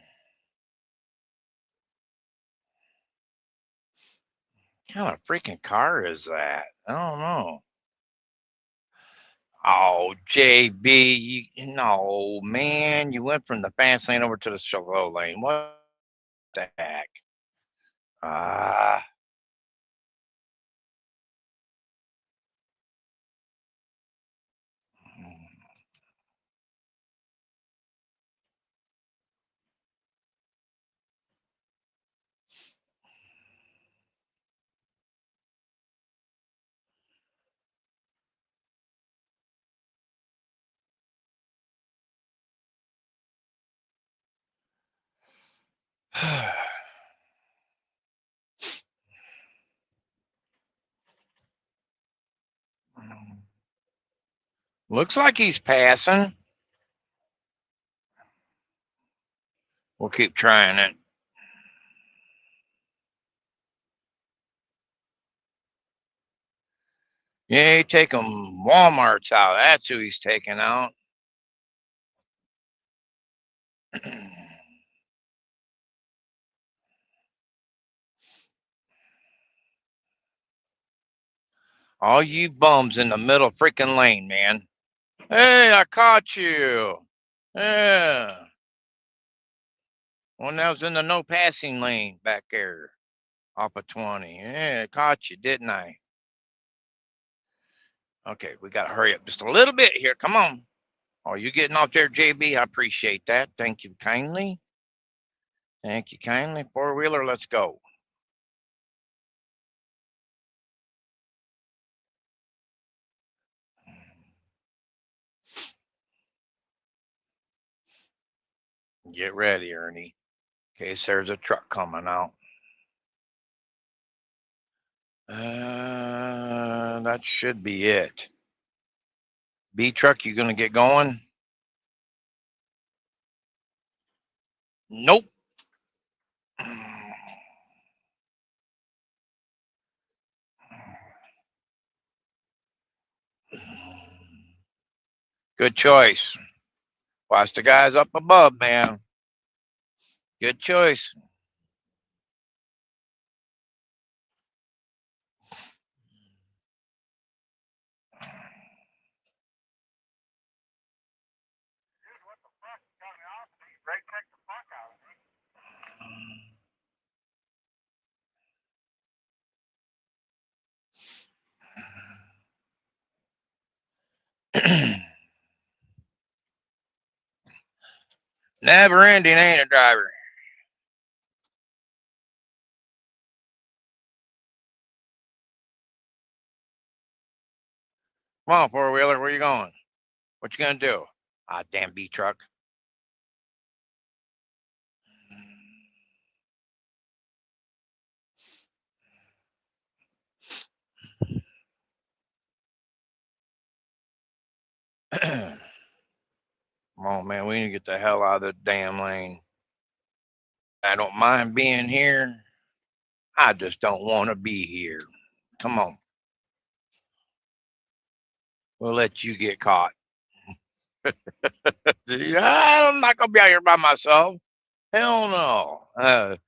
S1: of freaking car is that? I don't know. Oh, JB, no, man. You went from the fast lane over to the slow lane. What the heck? Ah. Looks like he's passing. We'll keep trying it. Yeah, he taking Walmart's out. That's who he's taking out. All you bums in the middle freaking lane, man. Hey, I caught you. Yeah. One that was in the no passing lane back there off of 20. Yeah, I caught you, didn't I? Okay, we got to hurry up just a little bit here. Come on. Oh, you getting off there, JB? I appreciate that. Thank you kindly. Thank you kindly. Four wheeler, let's go. Get ready, Ernie, in case there's a truck coming out. That should be it. B truck, you gonna get going? Nope. Good choice. Watch the guys up above, man. Good choice.
S2: Dude, what the fuck? You got me off. You brake checked the fuck out of me.
S1: Never ending, ain't it, driver? Come on, four wheeler, where you going? What you gonna do? Ah, damn B truck. Come on, man, we need to get the hell out of the damn lane. I don't mind being here. I just don't want to be here. Come on. We'll let you get caught. I'm not gonna be out here by myself. Hell no.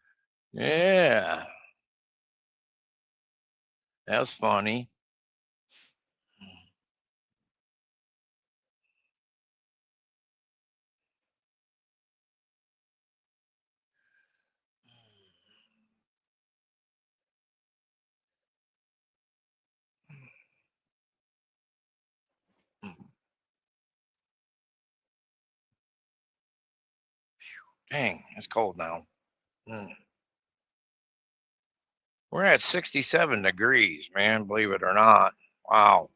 S1: Yeah, that's funny. Dang, it's cold now. Mm. We're at 67 degrees, man, believe it or not. Wow.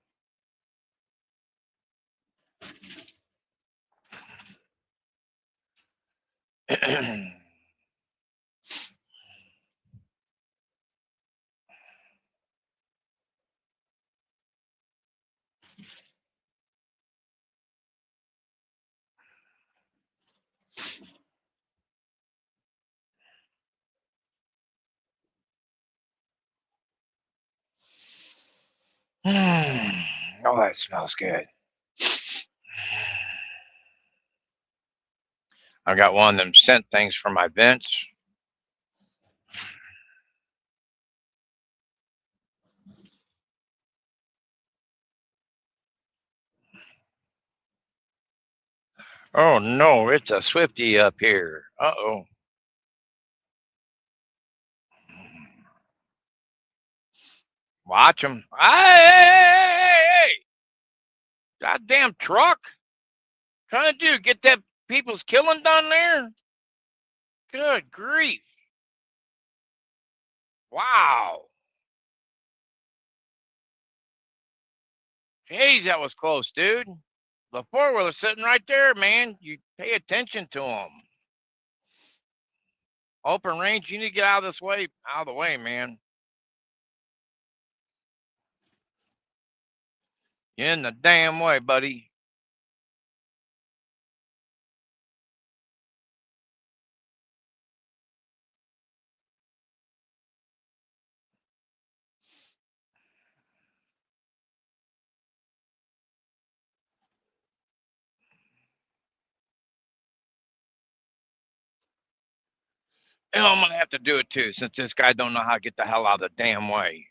S1: Oh, that smells good. I got one of them scent things for my vents. Oh no, it's a Swifty up here. Uh-oh. Watch him. Hey! Goddamn truck. Trying to do, get that people's killing done there? Good grief. Wow. Jeez, that was close, dude. The four wheeler sitting right there, man. You pay attention to them. Open range, you need to get out of this way, out of the way, man. You're in the damn way, buddy. Hell, I'm gonna have to do it too, since this guy don't know how to get the hell out of the damn way.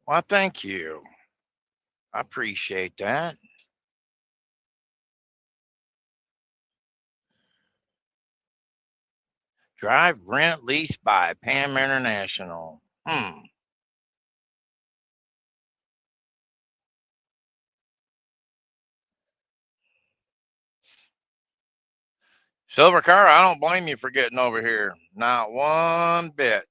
S1: Well, thank you. I appreciate that. Drive, rent, lease, buy. Pam International. Silver car, I don't blame you for getting over here. Not one bit.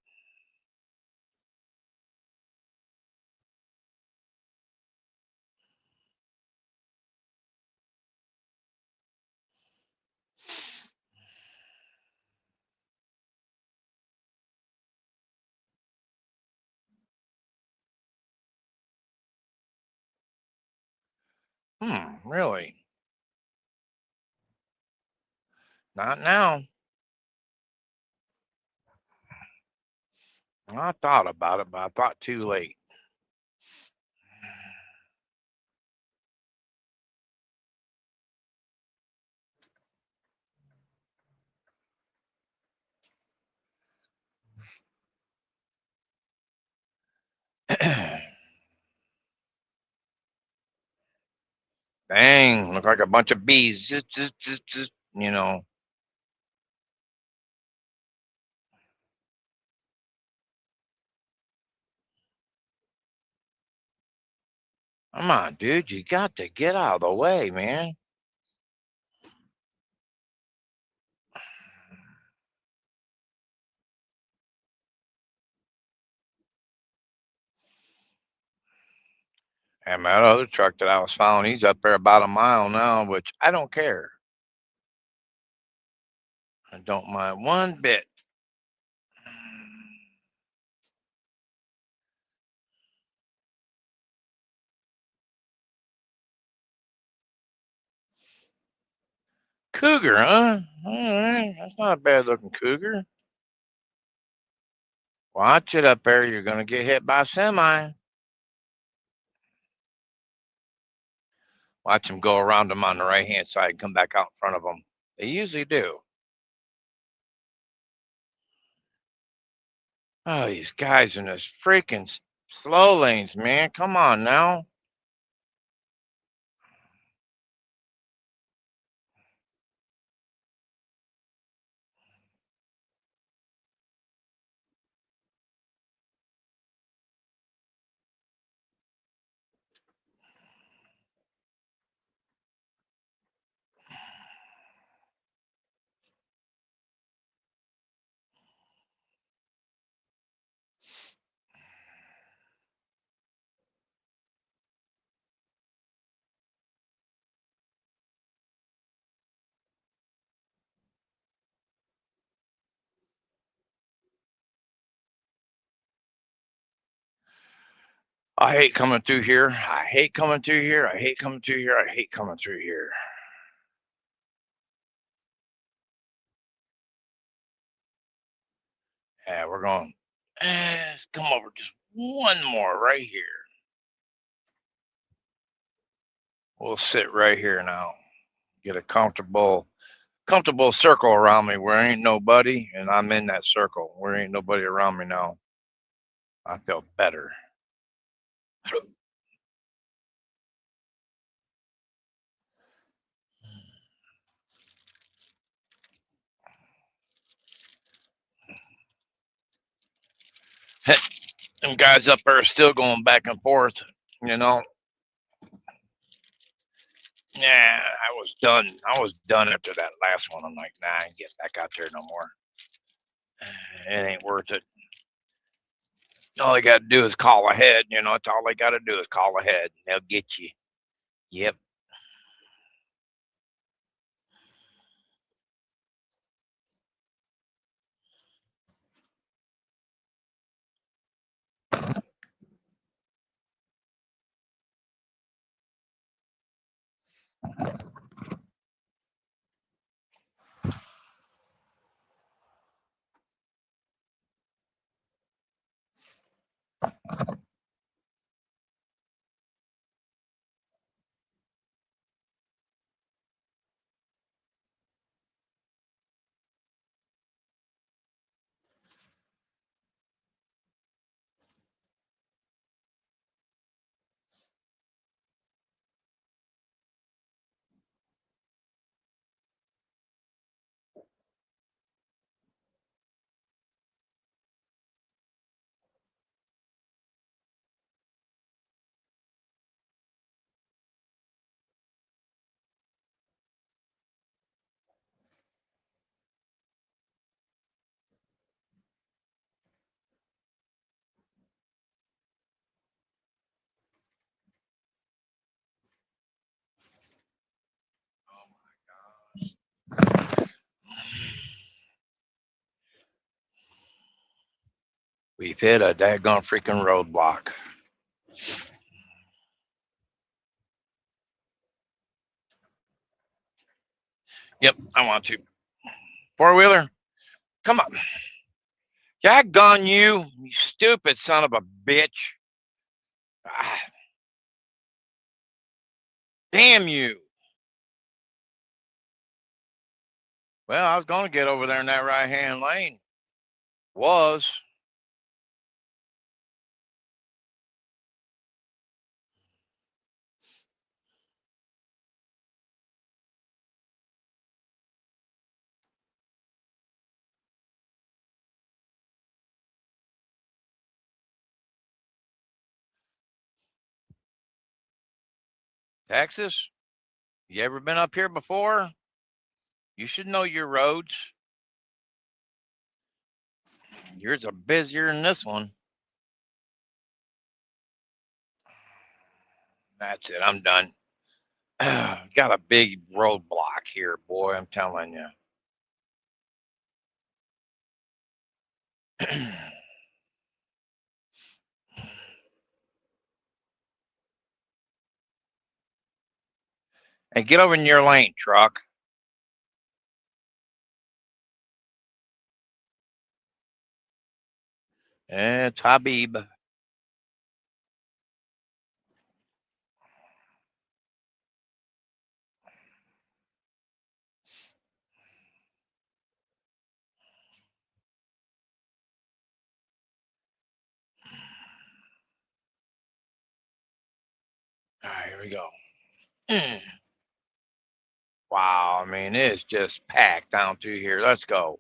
S1: Really? Not now. I thought about it, but I thought too late. Dang, look like a bunch of bees. Zzz, zzz, zzz, zzz, you know. Come on, dude. You got to get out of the way, man. And that other truck that I was following, he's up there about a mile now, which I don't care. I don't mind one bit. Cougar, huh? All right, that's not a bad looking cougar. Watch it up there. You're going to get hit by a semi. Watch them go around them on the right hand side and come back out in front of them. They usually do. Oh, these guys in this freaking slow lanes, man. Come on now. I hate coming through here. I hate coming through here. I hate coming through here. I hate coming through here. Yeah, we're going. Let's come over just one more right here. We'll sit right here now. Get a comfortable circle around me where ain't nobody, and I'm in that circle where ain't nobody around me now. I feel better. Them guys up there are still going back and forth, you know. Yeah, I was done. I was done after that last one. I'm like, nah, I ain't getting back out there no more. It ain't worth it. All they got to do is call ahead. You know, it's all they got to do is call ahead. And they'll get you. Yep. We've hit a daggone freaking roadblock. Yep, I want to. Four-wheeler, come on. Daggone you, you stupid son of a bitch. Ah, damn you. Well, I was going to get over there in that right-hand lane. Was. Texas, you ever been up here before? You should know your roads. Yours are busier than this one. That's it. I'm done. Got a big roadblock here, boy. I'm telling you. Hey, get over in your lane, truck. It's Habib. All right, here we go. Wow, I mean, it's just packed down through here. Let's go.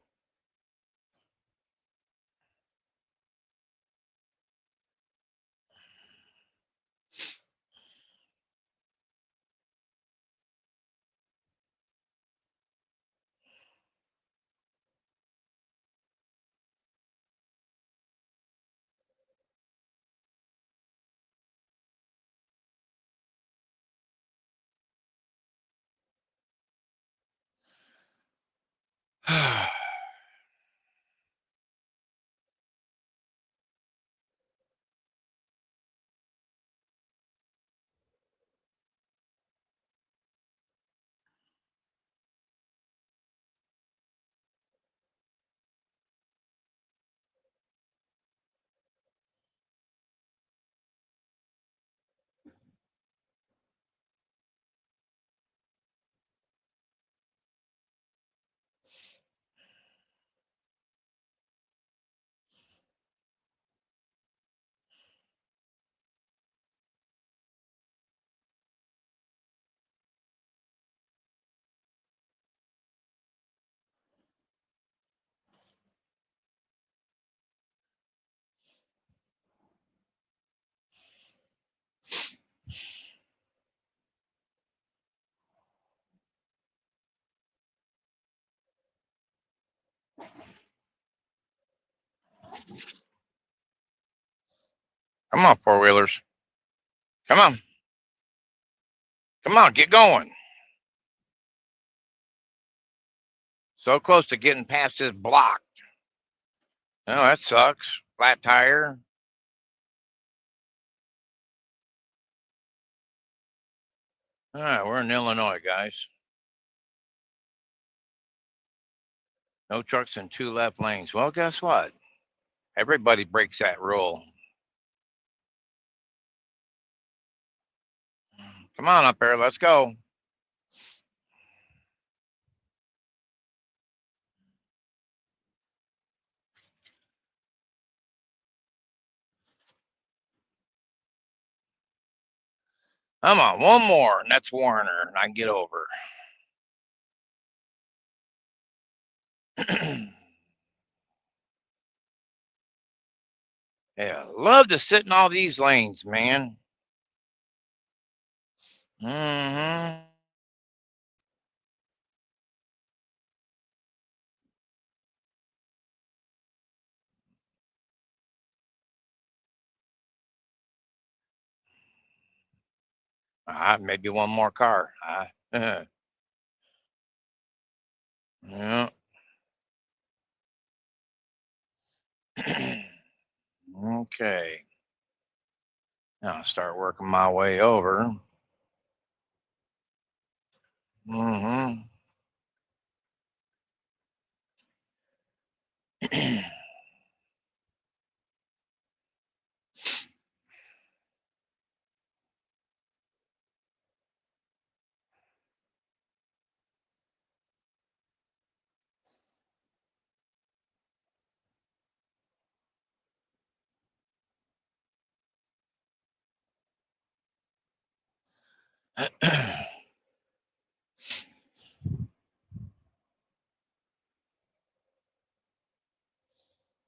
S1: Come on, four-wheelers. Come on. Come on, get going. So close to getting past this block. Oh, that sucks. Flat tire. All right, we're in Illinois, guys. No trucks in 2 left lanes. Well, guess what? Everybody breaks that rule. Come on up there. Let's go. Come on, one more, and that's Warner, and I can get over. Yeah, love to sit in all these lanes, man. Mm-hmm. Maybe one more car. Yeah. Okay. Now I'll start working my way over. Mm-hmm.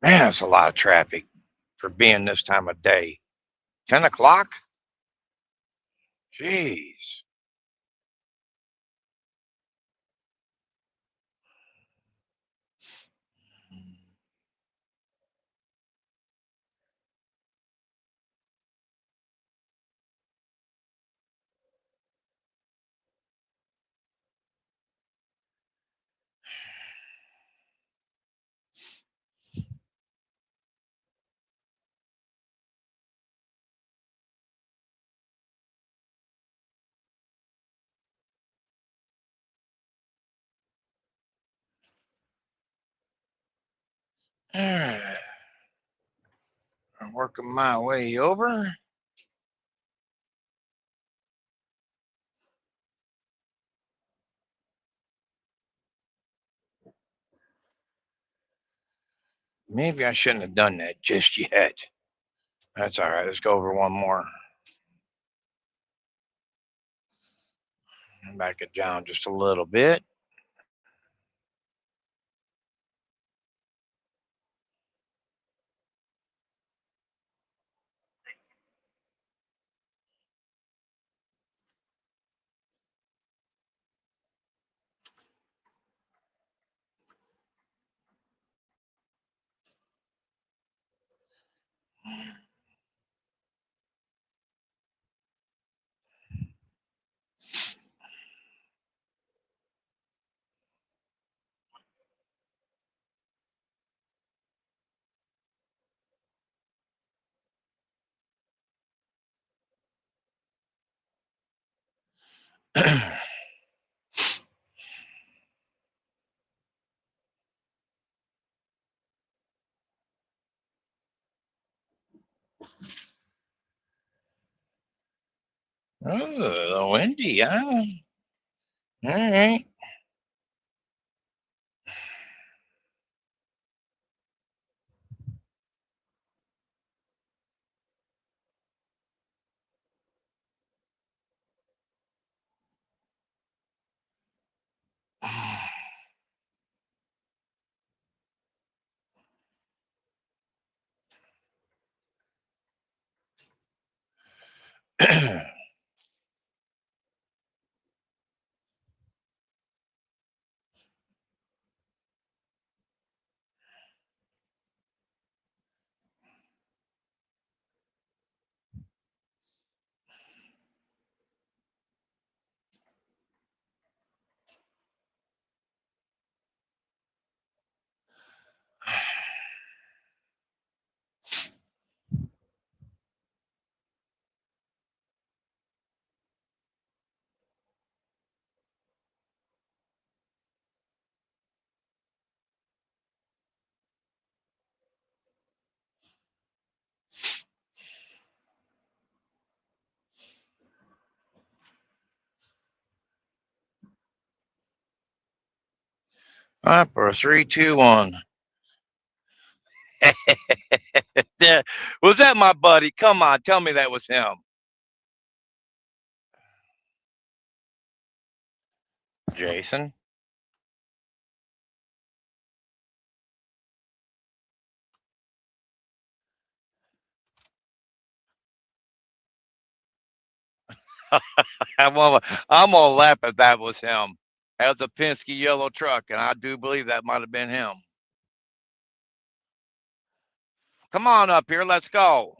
S1: Man, it's a lot of traffic for being this time of day. 10 o'clock? Jeez. I'm working my way over. Maybe I shouldn't have done that just yet. That's all right. Let's go over one more. Back it down just a little bit. Oh, windy, huh? All right. All right, for a 3, 2, 1. Yeah, was that my buddy? Come on, tell me that was him. Jason. I'm gonna laugh if that was him. That was a Penske yellow truck, and I do believe that might have been him. Come on up here, let's go.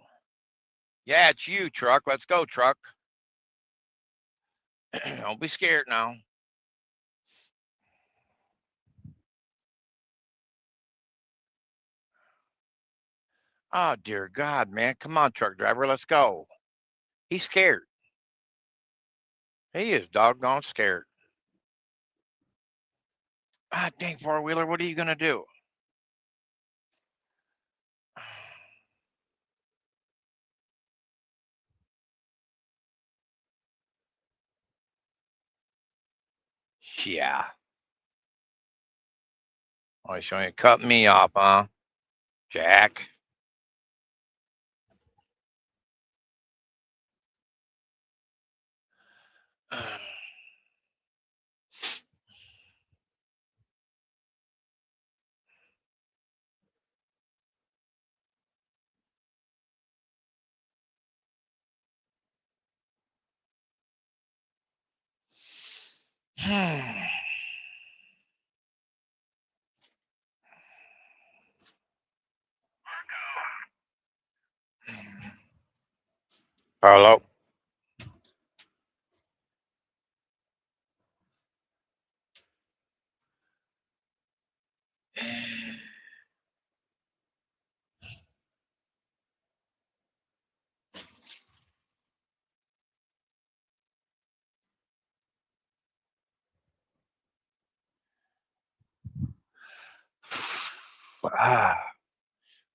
S1: Yeah, it's you, truck. Let's go, truck. Don't be scared now. Oh, dear God, man. Come on, truck driver. Let's go. He's scared. He is doggone scared. Ah, dang, four-wheeler. What are you going to do? Yeah. Oh, you're trying to cut me off, huh, Jack? Hello.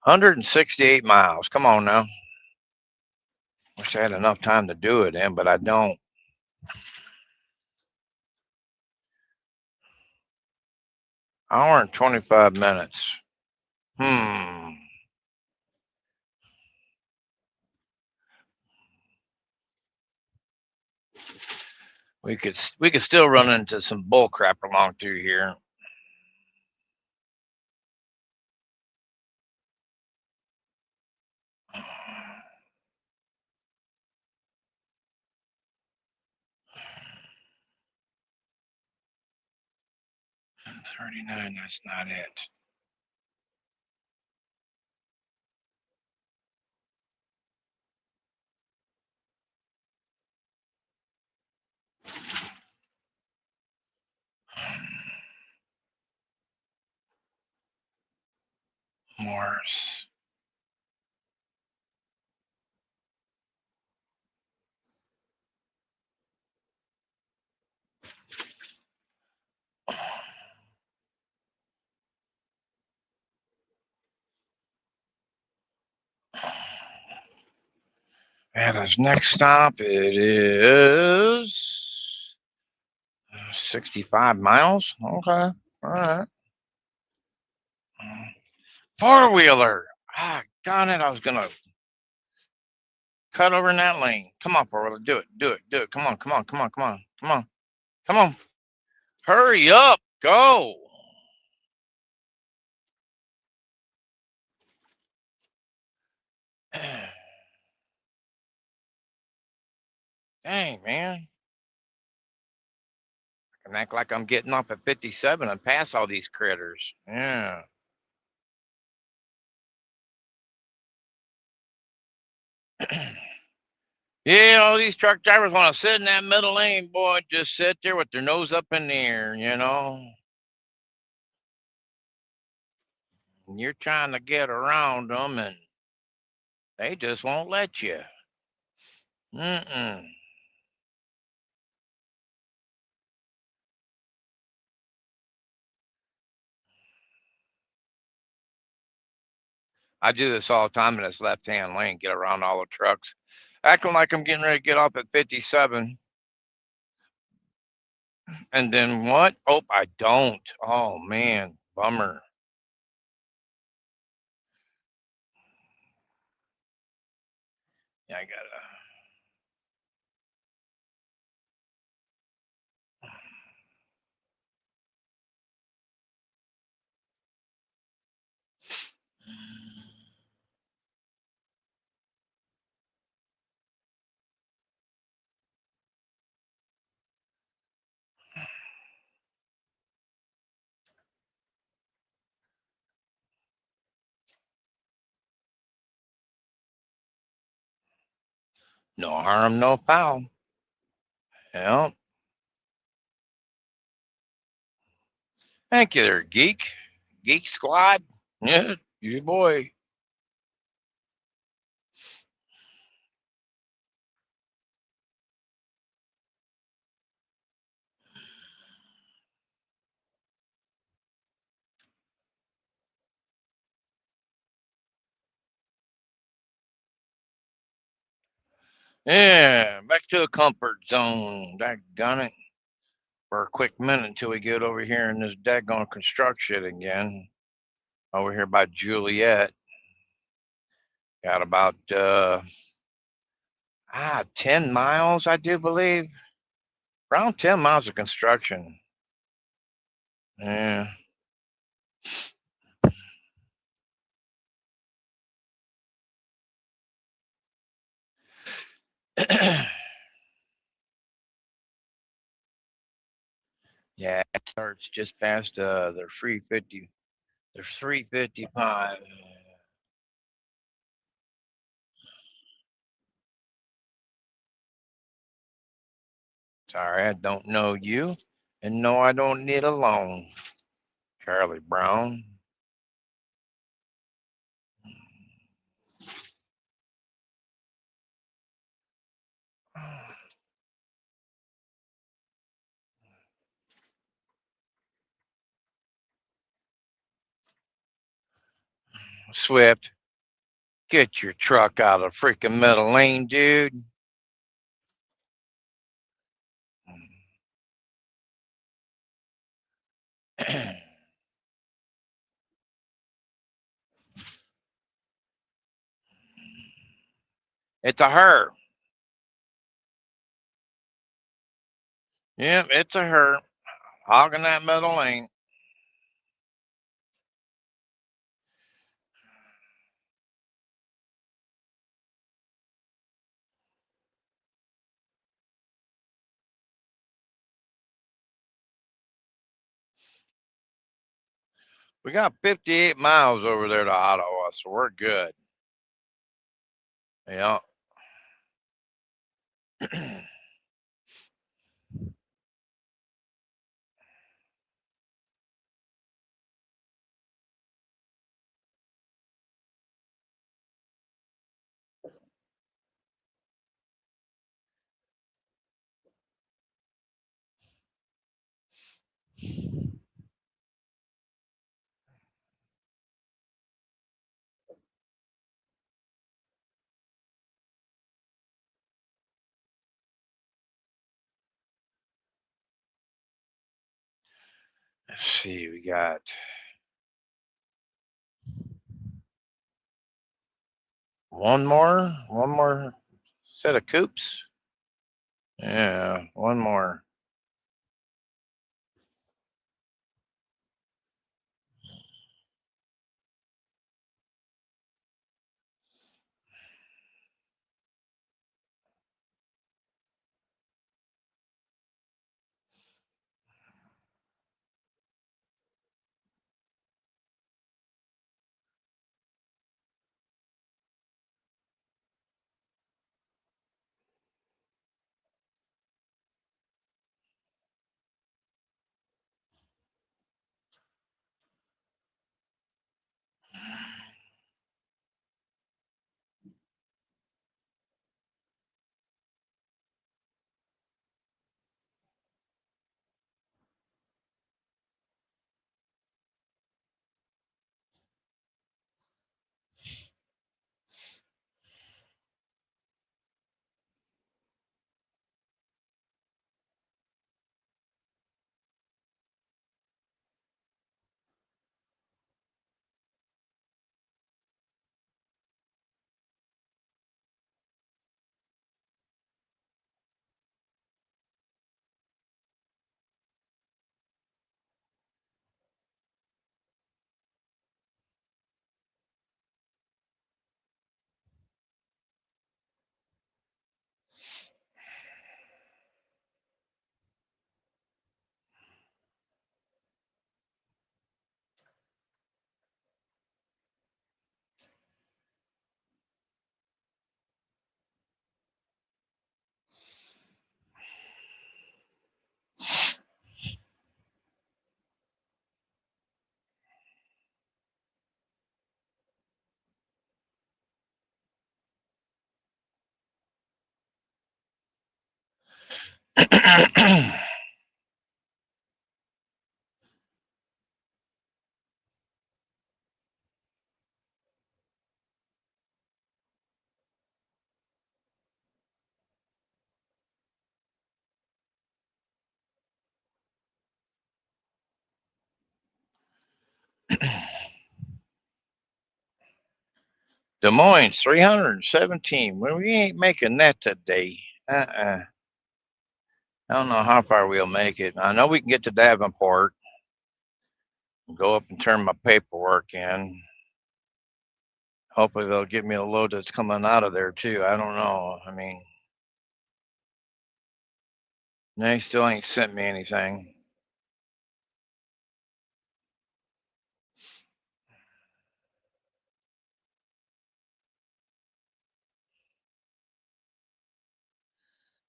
S1: 168 miles. Come on now. Wish I had enough time to do it, but I don't. Hour and 25 minutes. We could still run into some bull crap along through here. $39. That's not it. Morris. And his next stop, it is 65 miles. Okay. All right. Four-wheeler. Ah, darn it. I was going to cut over in that lane. Come on, four-wheeler. Do it. Do it. Do it. Come on. Come on. Come on. Come on. Come on. Come on. Hurry up. Go. Dang, man. I can act like I'm getting off at 57 and pass all these critters. Yeah. Yeah, all these truck drivers want to sit in that middle lane, boy. Just sit there with their nose up in the air, And you're trying to get around them, and they just won't let you. Mm-mm. I do this all the time in this left-hand lane, get around all the trucks, acting like I'm getting ready to get off at 57. And then what? Oh, I don't. Oh, man. Bummer. Yeah, I gotta. No harm, no foul. Yeah. Thank you there, Geek. Geek Squad. Yeah, you boy. Yeah, back to a comfort zone. Daggone it. For a quick minute until we get over here in this daggone construction again. Over here by Juliet. Got about 10 miles, I do believe. Around 10 miles of construction. Yeah. Yeah, it starts just past the 350. The 355. Sorry, I don't know you. And no, I don't need a loan. Charlie Brown. Swift, get your truck out of freaking middle lane, dude. It's a her. Yep, it's a her. Hogging that middle lane. We got 58 miles over there to Ottawa, so we're good. Yeah. Let's see, we got one more set of coops. Yeah, one more. Des Moines 317. Well, we ain't making that today. Uh-uh. I don't know how far we'll make it. I know we can get to Davenport and go up and turn my paperwork in. Hopefully they'll give me a load that's coming out of there too. I don't know. I mean, they still ain't sent me anything.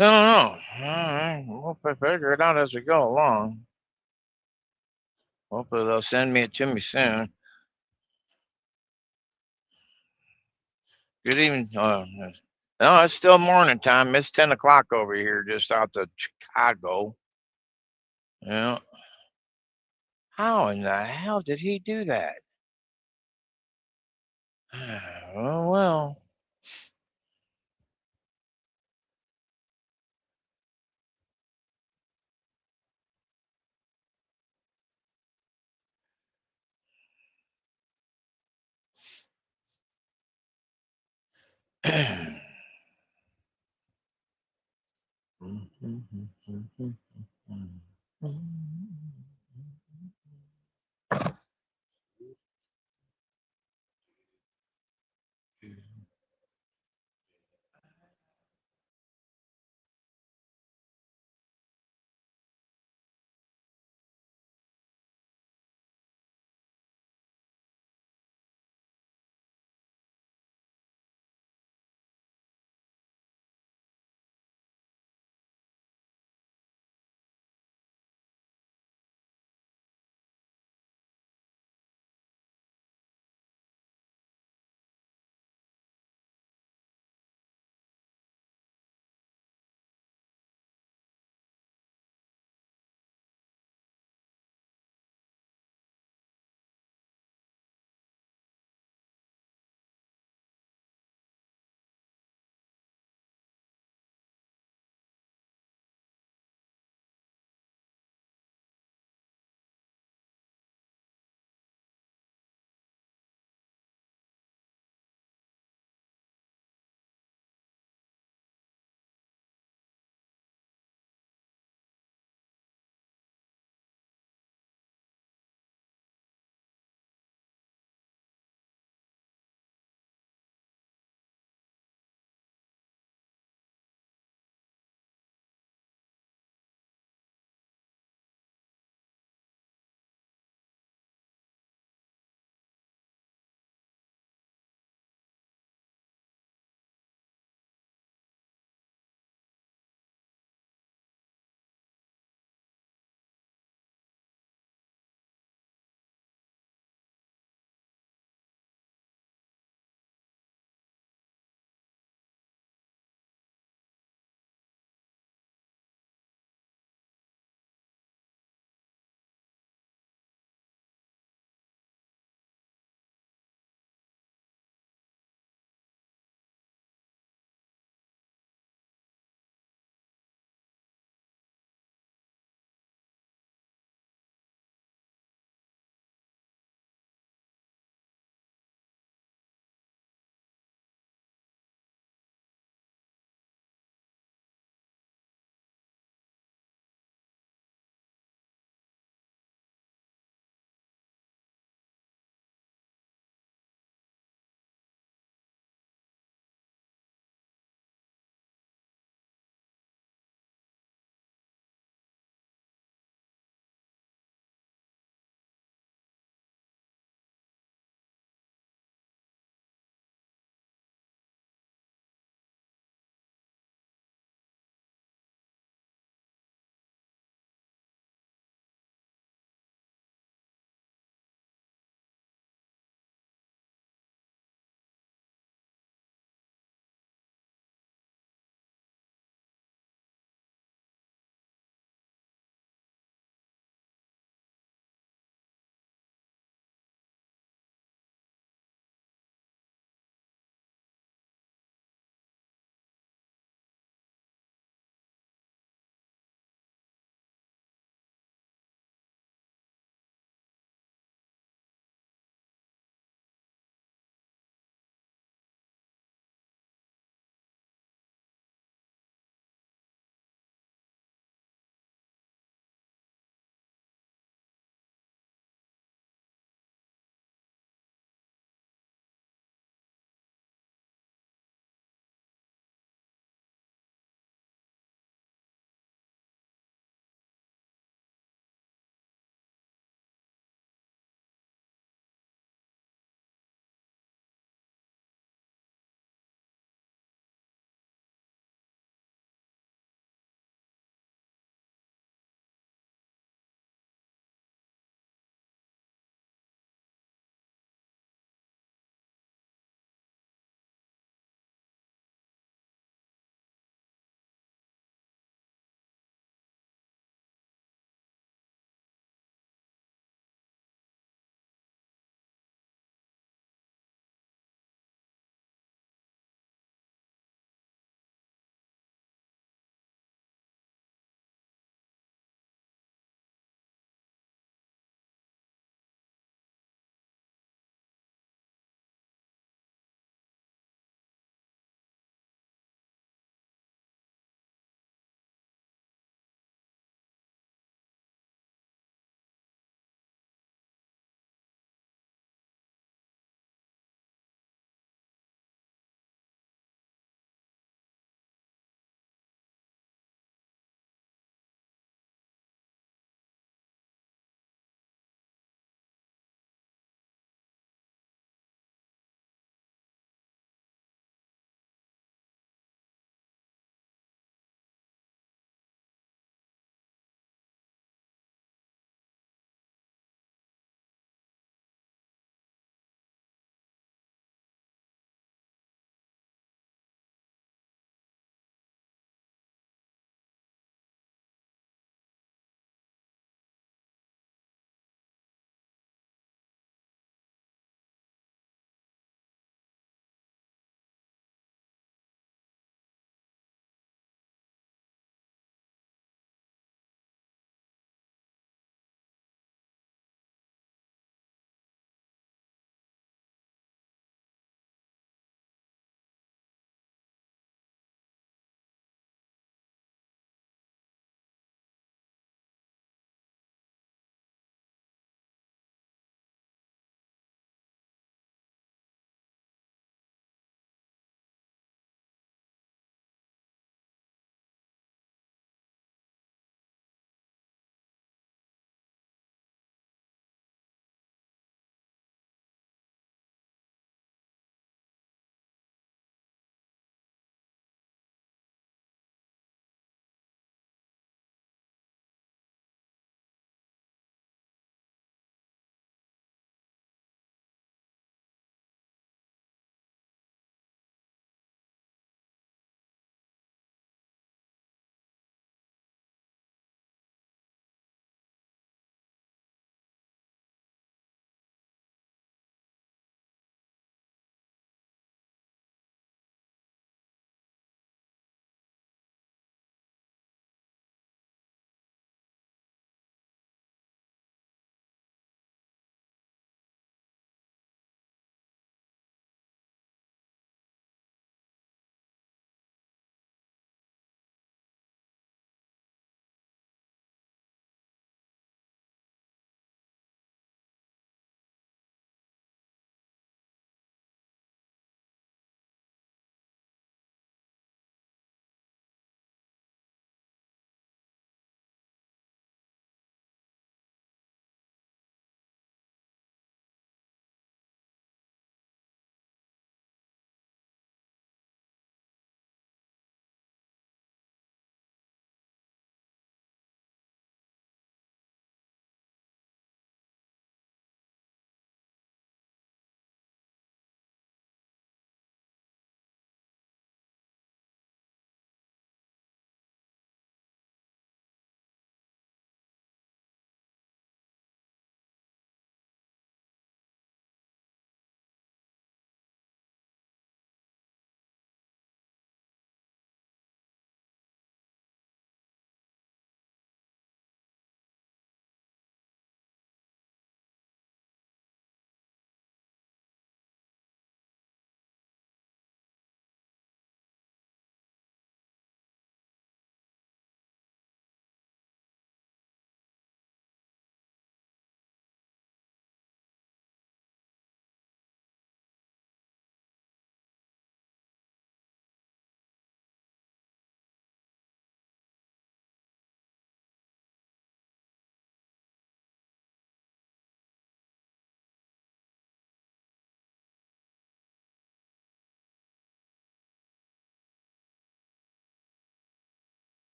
S1: I don't know. All right, we'll figure it out as we go along. Hopefully they'll send me it to me soon. Good evening. No, it's still morning time. It's 10 o'clock over here, just south of Chicago. Yeah. How in the hell did he do that? Oh well.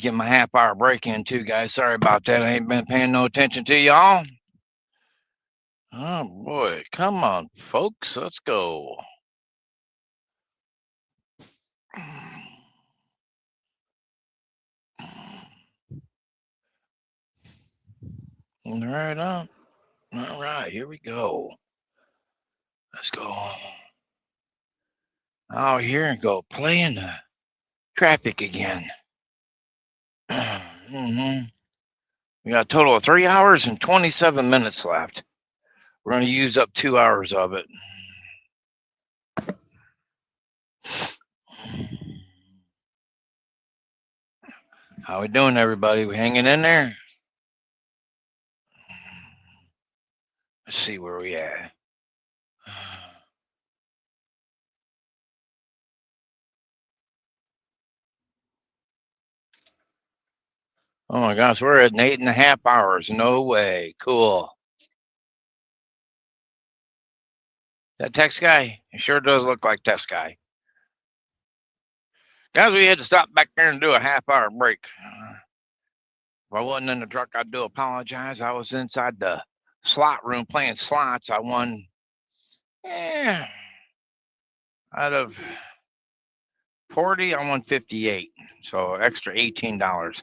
S1: get my half-hour break in too, guys. Sorry about that. I ain't been paying no attention to y'all. Oh boy, come on, folks, let's go. Right on. All right, here we go. Let's go out here and go play in the traffic again. Mm-hmm. We got a total of 3 hours and 27 minutes left. We're going to use up 2 hours of it. How we doing, everybody? We hanging in there? Let's see where we at. Oh my gosh, we're at 8.5 hours. No way. Cool. That text guy? It sure does look like text guy. Guys, we had to stop back there and do a half-hour break. If I wasn't in the truck, I do apologize. I was inside the slot room playing slots. I won, out of 40, I won 58. So extra $18.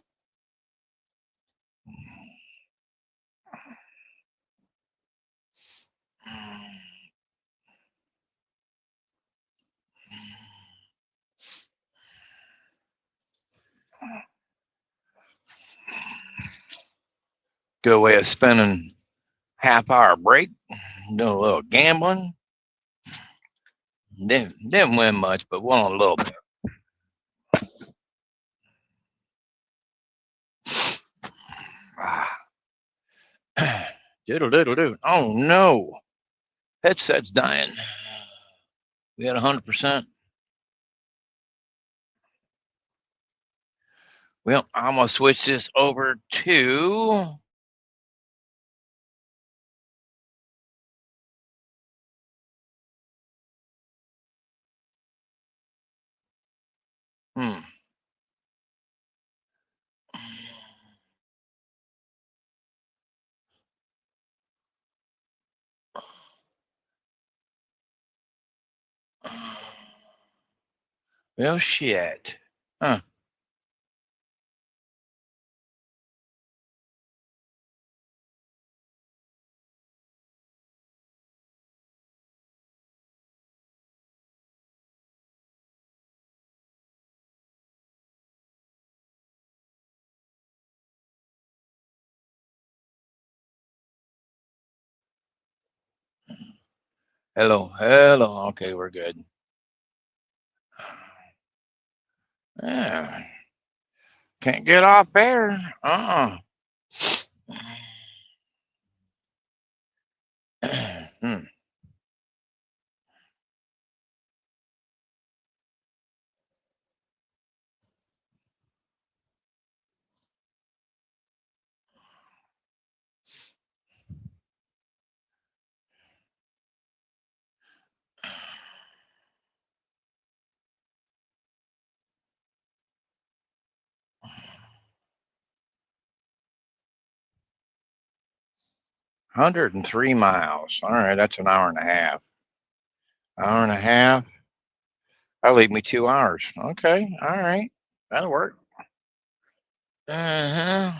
S1: Good way of spending half-hour break. Doing a little gambling. Didn't win much, but won a little bit. Doodle doodle doodle. Oh no. Headset's dying. We had 100%. Well, I'm gonna switch this over to well, shit. Huh. Hello. Okay, we're good. Yeah. Can't get off air. 103 miles. All right, that's an hour and a half. Hour and a half. That'll leave me 2 hours. Okay, all right. That'll work. Uh-huh.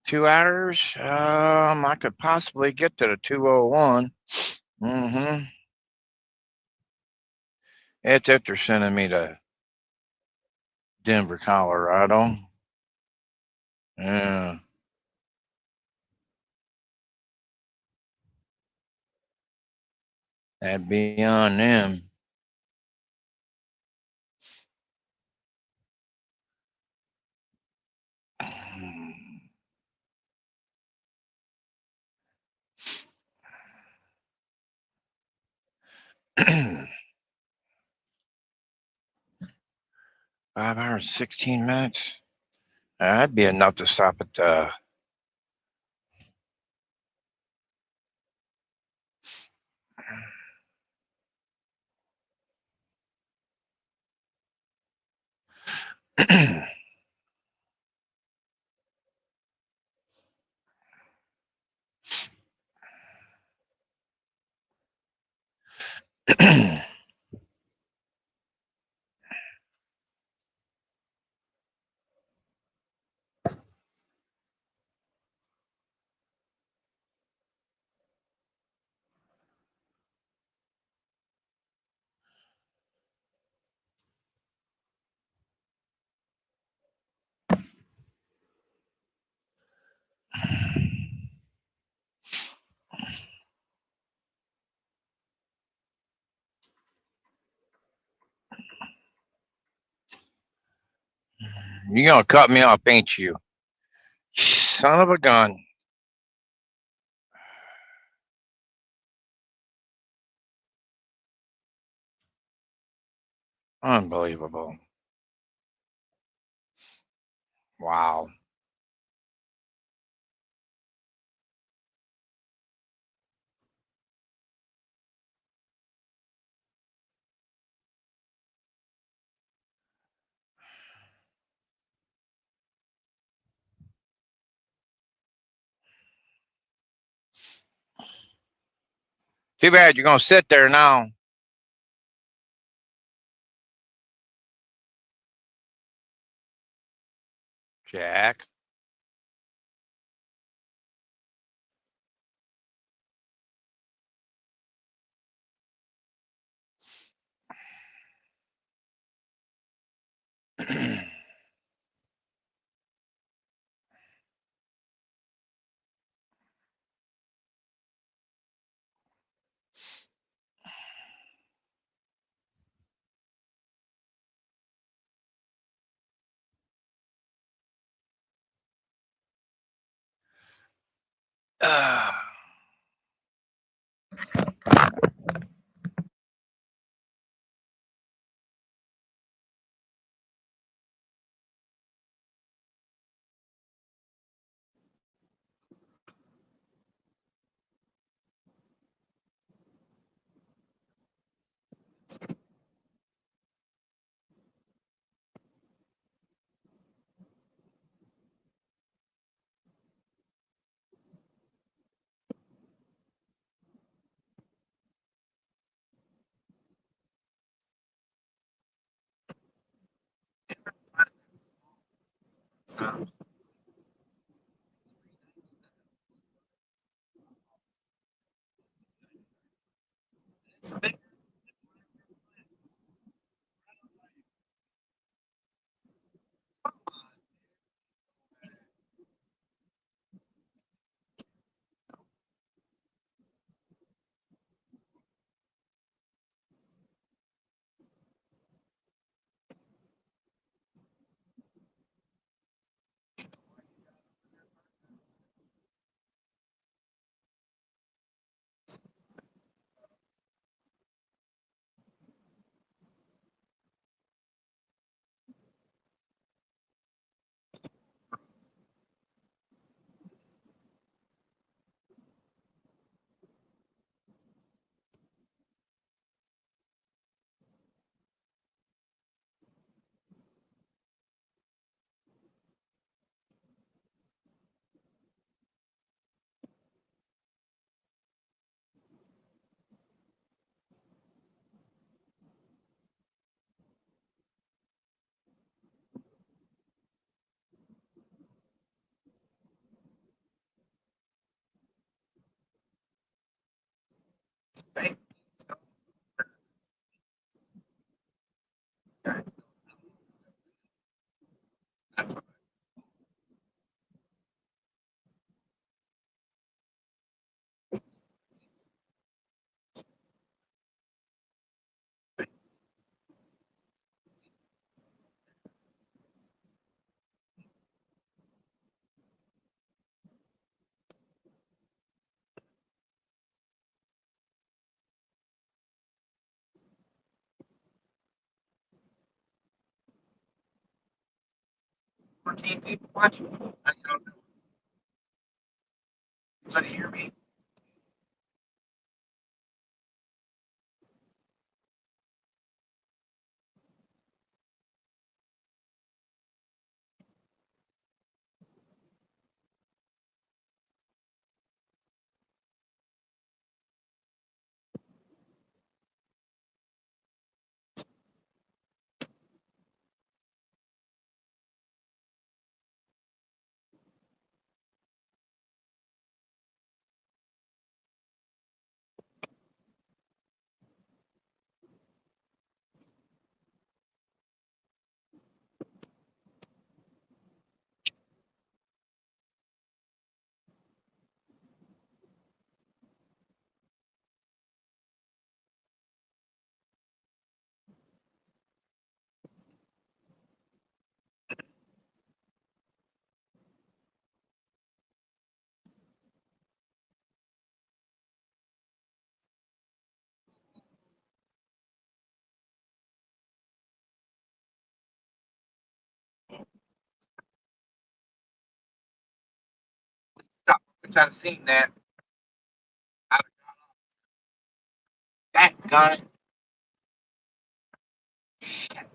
S1: 2 hours. I could possibly get to the 201. Mm-hmm. It's if they're sending me to Denver, Colorado. Yeah. That'd be on them. Five hours, 16 minutes. That'd be enough to stop at You're gonna cut me off, ain't you? Son of a gun. Unbelievable. Wow. Too bad you're gonna sit there now. Jack.
S3: cops had seen that. That gun. Shit.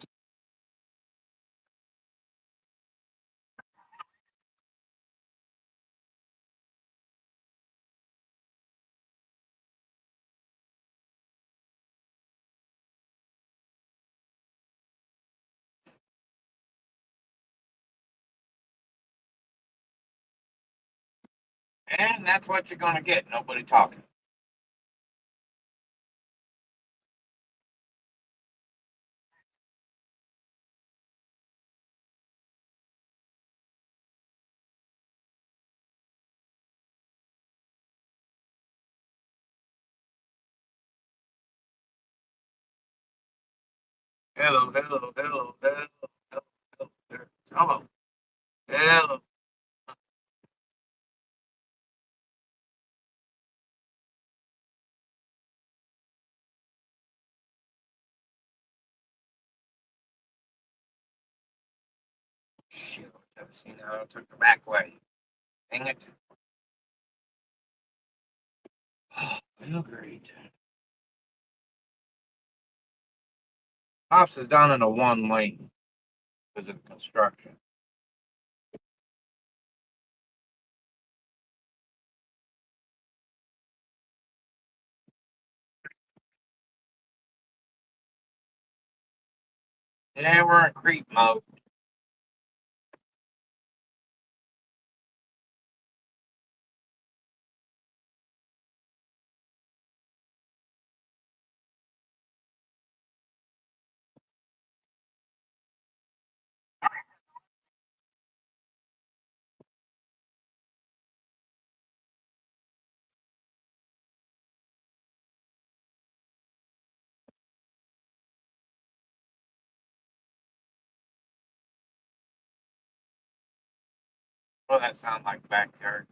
S3: And that's what you're gonna get. Nobody talking. Hello, hello, hello, hello, hello, hello, hello, hello. Shit, I've seen how I took the back way. Dang it. Oh, great. Cops is down in a one lane because of construction. Yeah, we're in creep mode. What does that sound like backyard?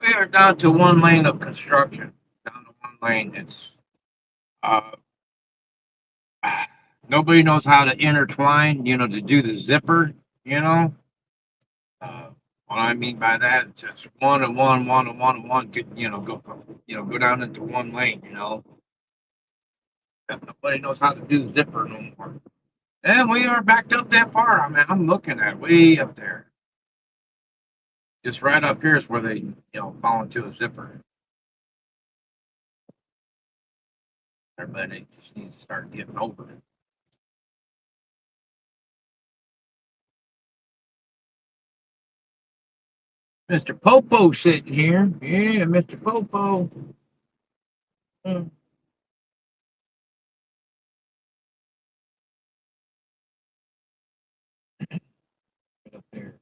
S3: We are down to one lane of construction. Down to one lane. It's uh, nobody knows how to intertwine. To do the zipper. You know. Uh, what I mean by that, it's just one and one, one and one and one. Go. Go down into one lane. Nobody knows how to do the zipper no more. And we are backed up that far. I mean, I'm looking at way up there. Just right up here is where they, fall into a zipper. Everybody just needs to start getting over it. Mr. Popo sitting here. Yeah, Mr. Popo. Hmm. Right up there.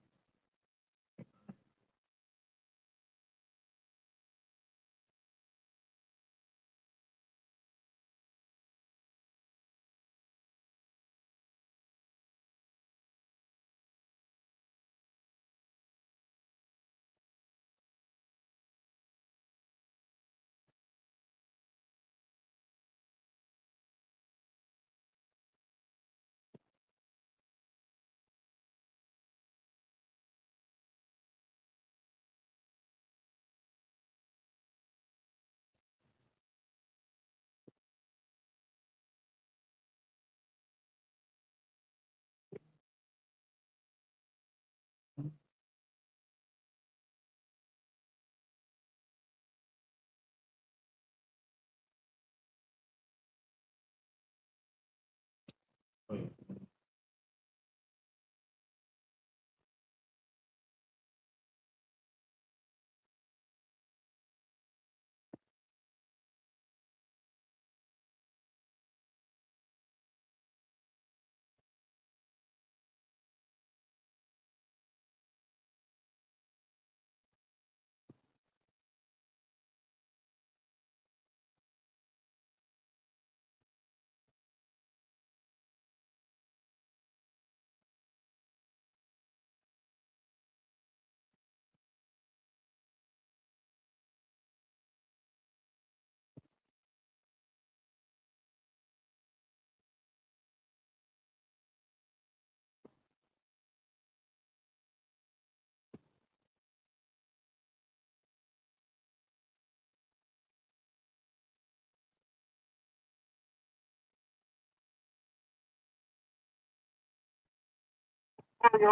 S3: Can't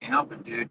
S3: help it, dude.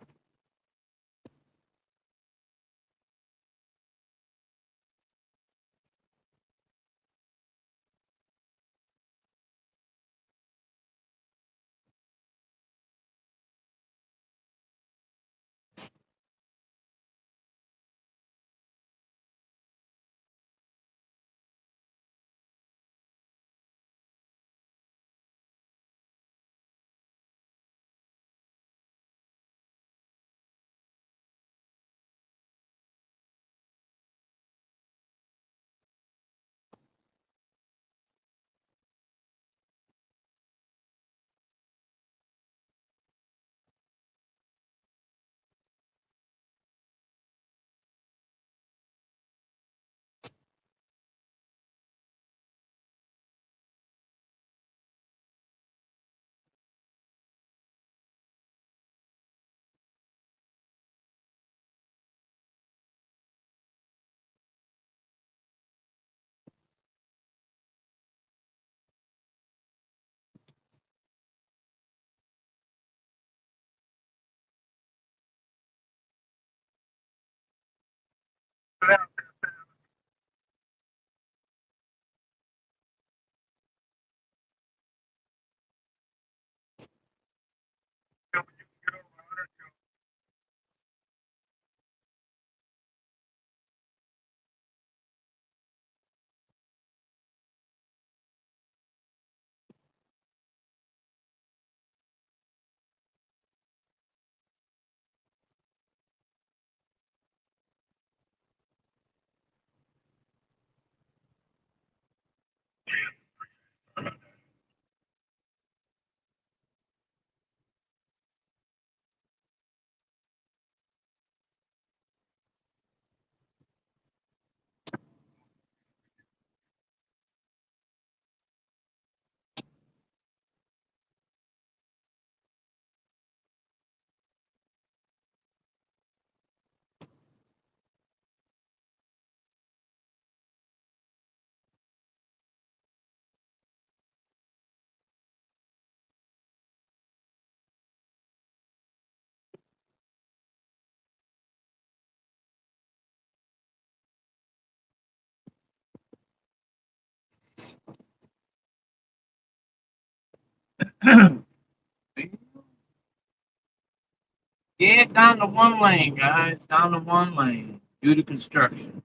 S3: Get down to one lane, guys. Down to one lane due to construction.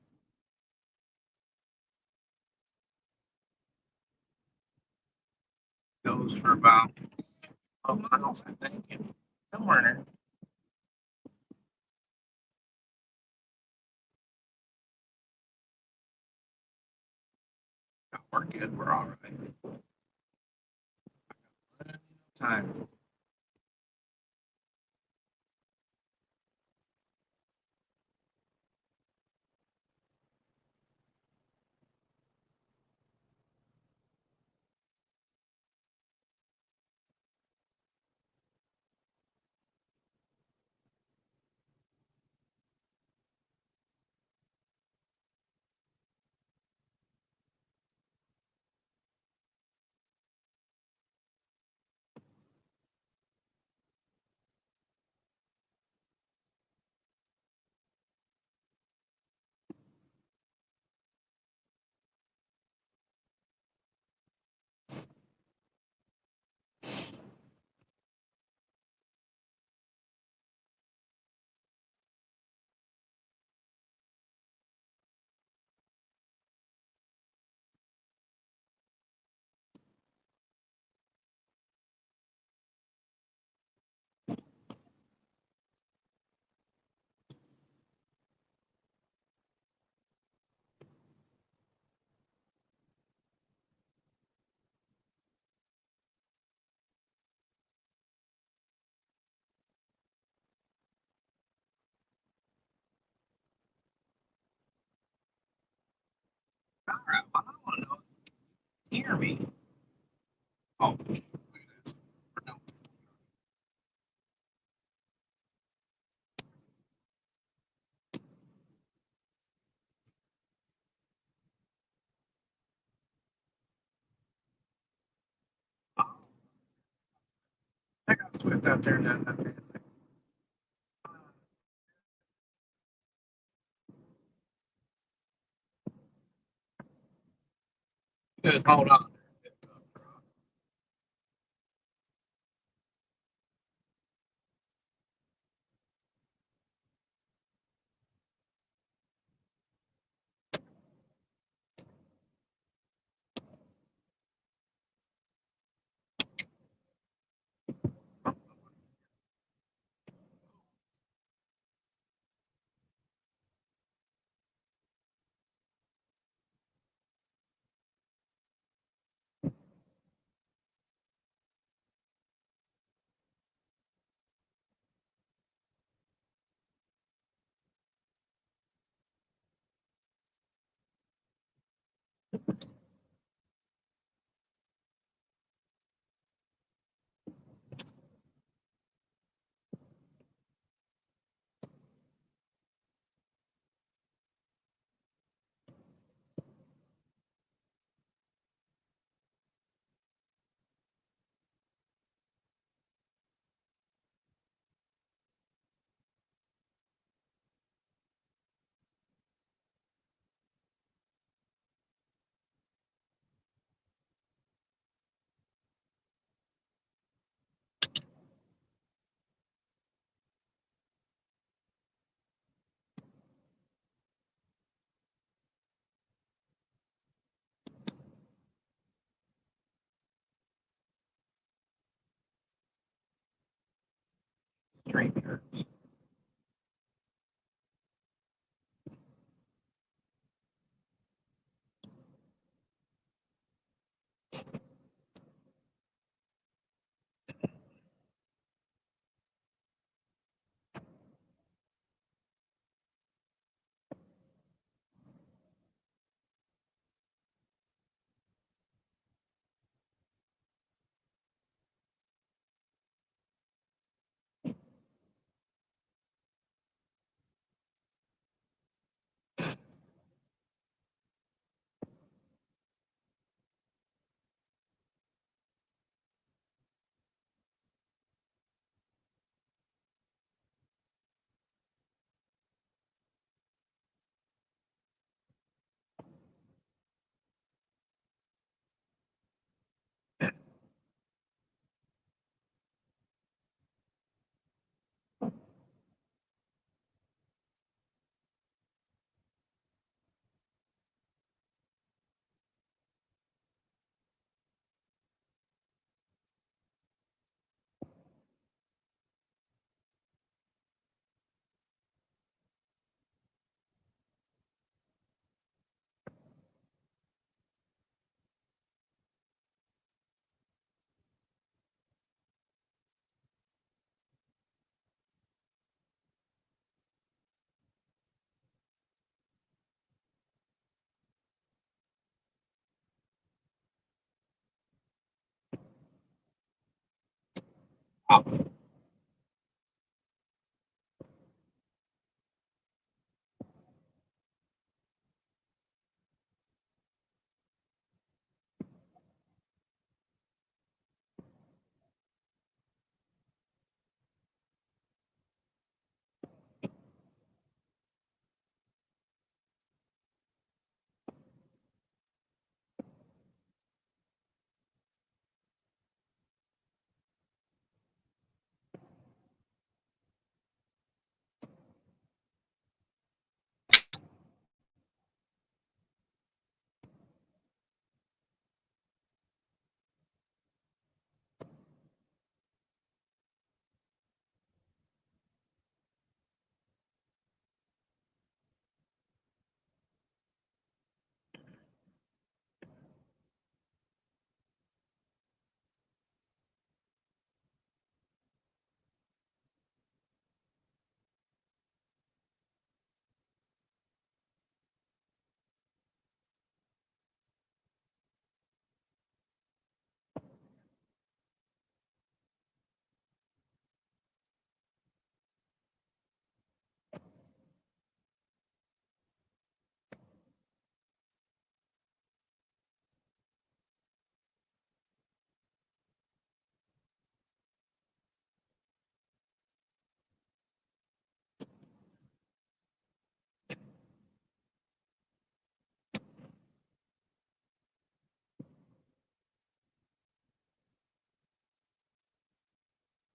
S3: Goes for about 12 miles, I think. Somewhere in there. We're good. We're all right. Time. hear me? Oh, I got Swift out there now. Just hold on. Straight here. Oh,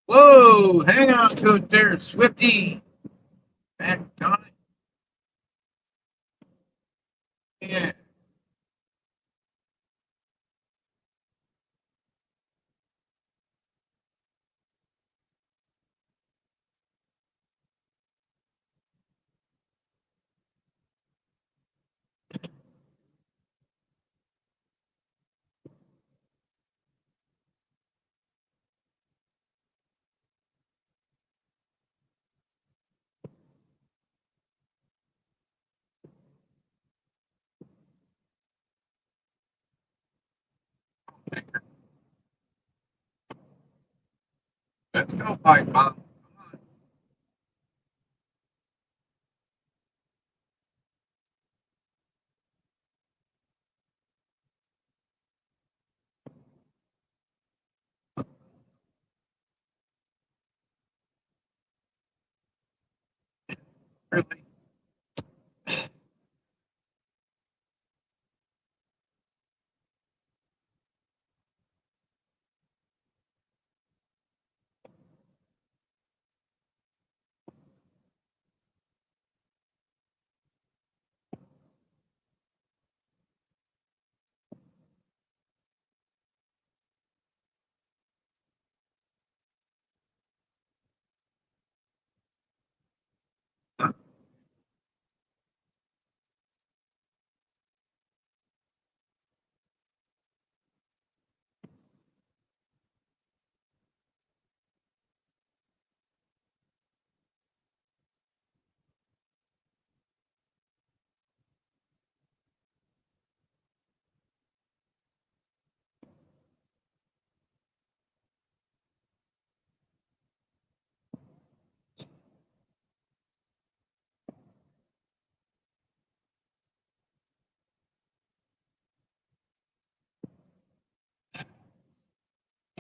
S3: Whoa, hang on to it there, Swifty. Back on it. Yeah. Let's go, Pipe Bomb. Come on. Really?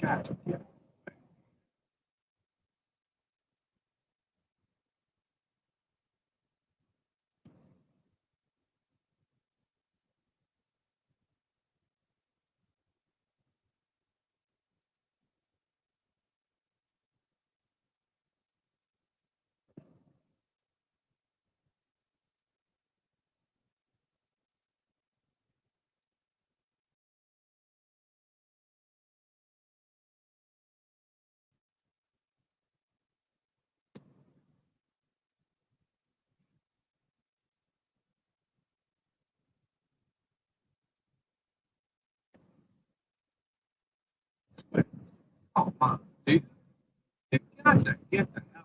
S3: God, yeah. Come on, dude. You got to get the hell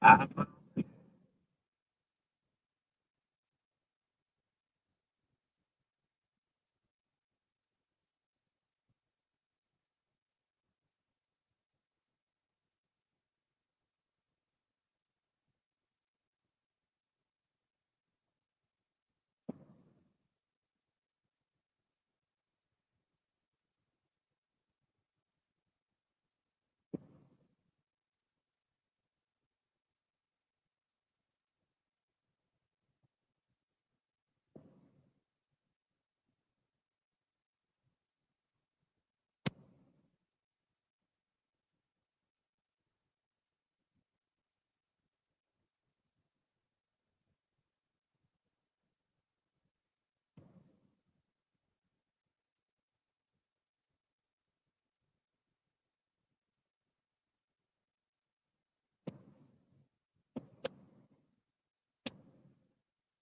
S3: out of the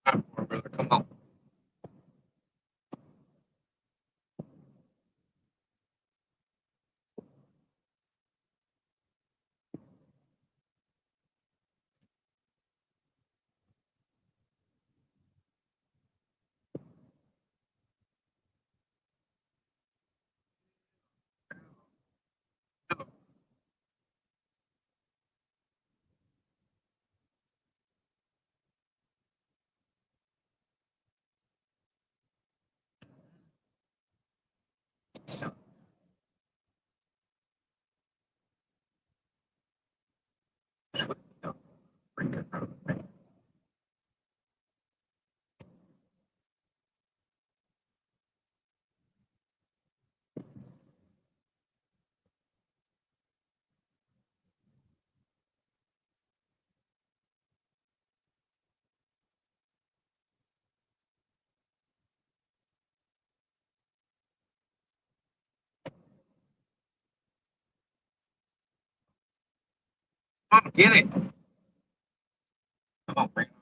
S3: platform, brother. Come on. Come on, get it. Come on, bring it.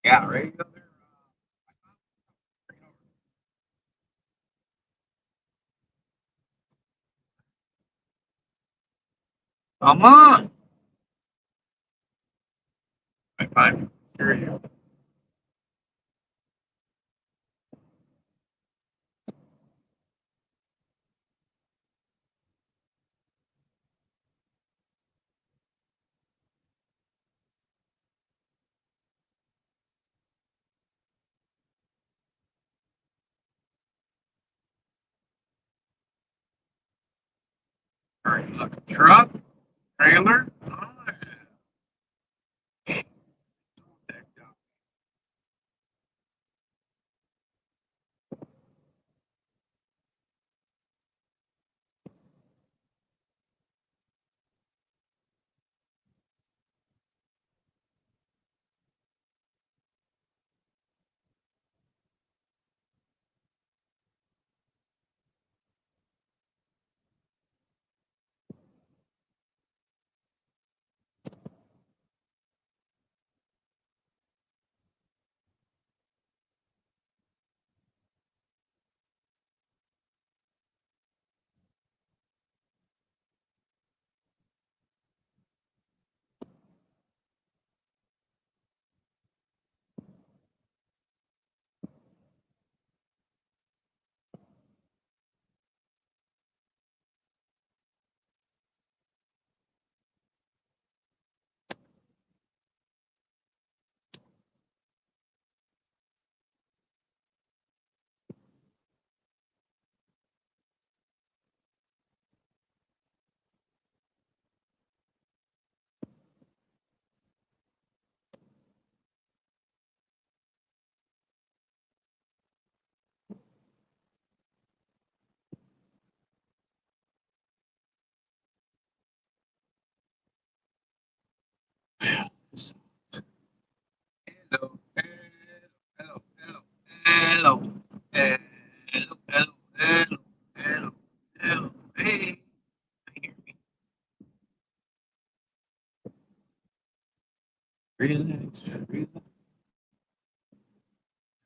S3: Yeah, ready to go there. Come on. Fine. Here you go. All right, look, truck, trailer. Hello, hello, hello, hello, hello, hello, hello, hello, hello. Hey, relax, relax.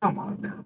S3: Come on now.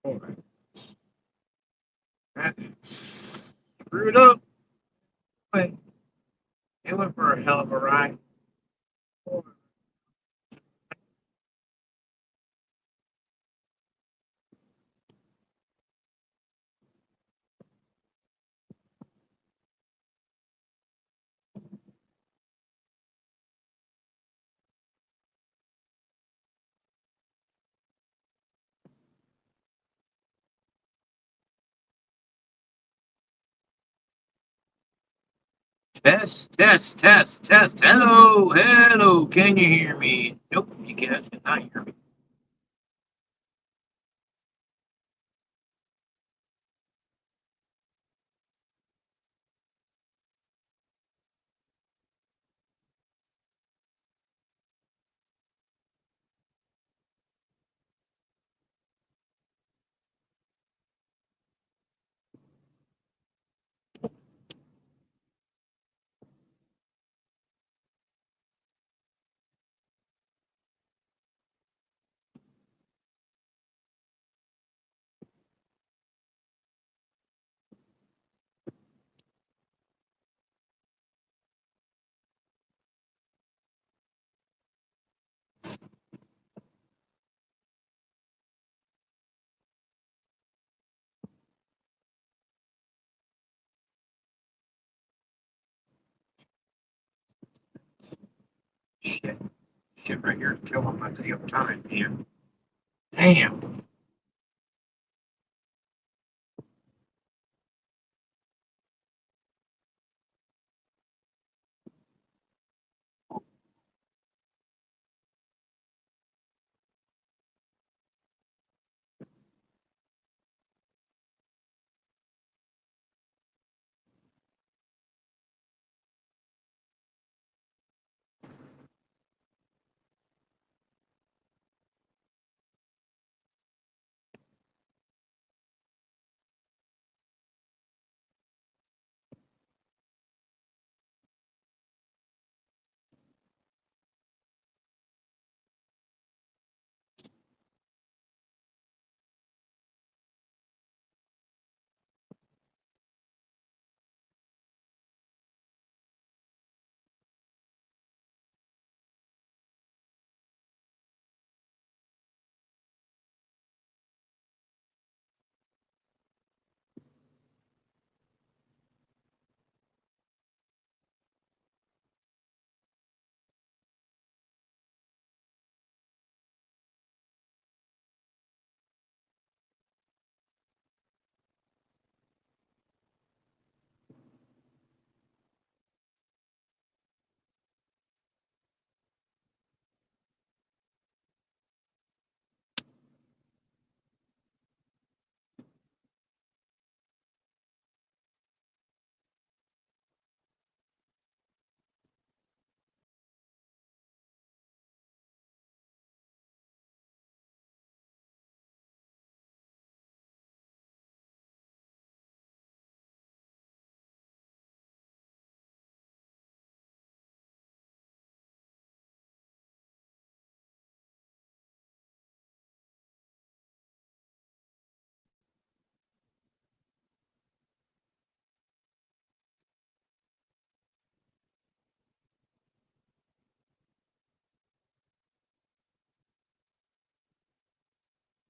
S3: Boy, that screwed up. But it went for a hell of a ride. Test, test, test, test. Hello, hello. Can you hear me? Nope, you guys cannot hear me. Shit, shit right here is killing my damn time, man. Damn.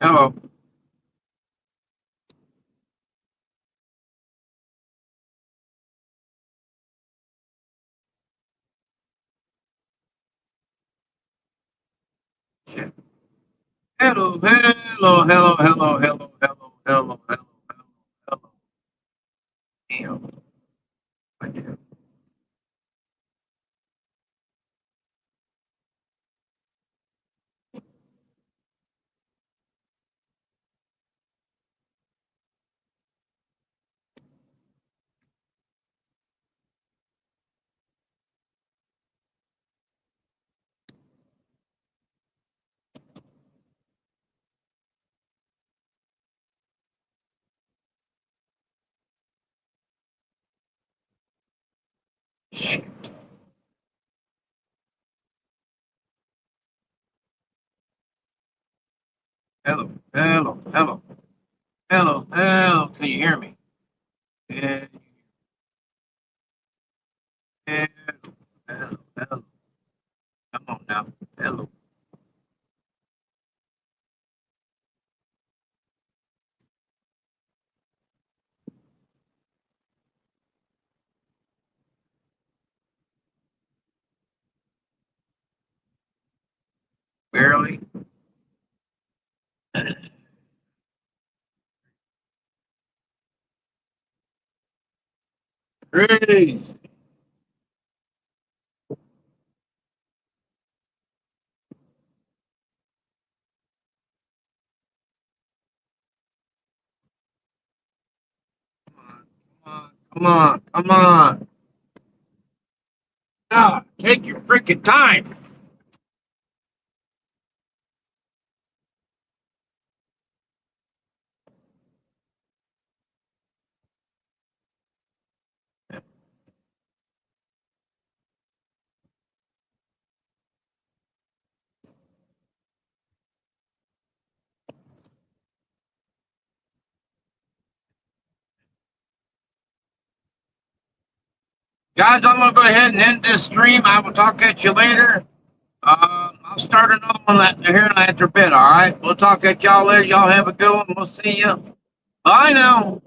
S3: Hello. Shit. Hello, hello, hello, hello, hello, hello, hello, hello, hello. Damn. I did. Shit. Hello, hello, hello. Hello, hello. Can you hear me? Yeah, hello, hello, hello. Come on now. Hello. Barely. Crazy. Come on, come on. Ah, take your freaking time. Guys, I'm going to go ahead and end this stream. I will talk at you later. I'll start another one here after a bit, all right? We'll talk at y'all later. Y'all have a good one. We'll see you. Bye now.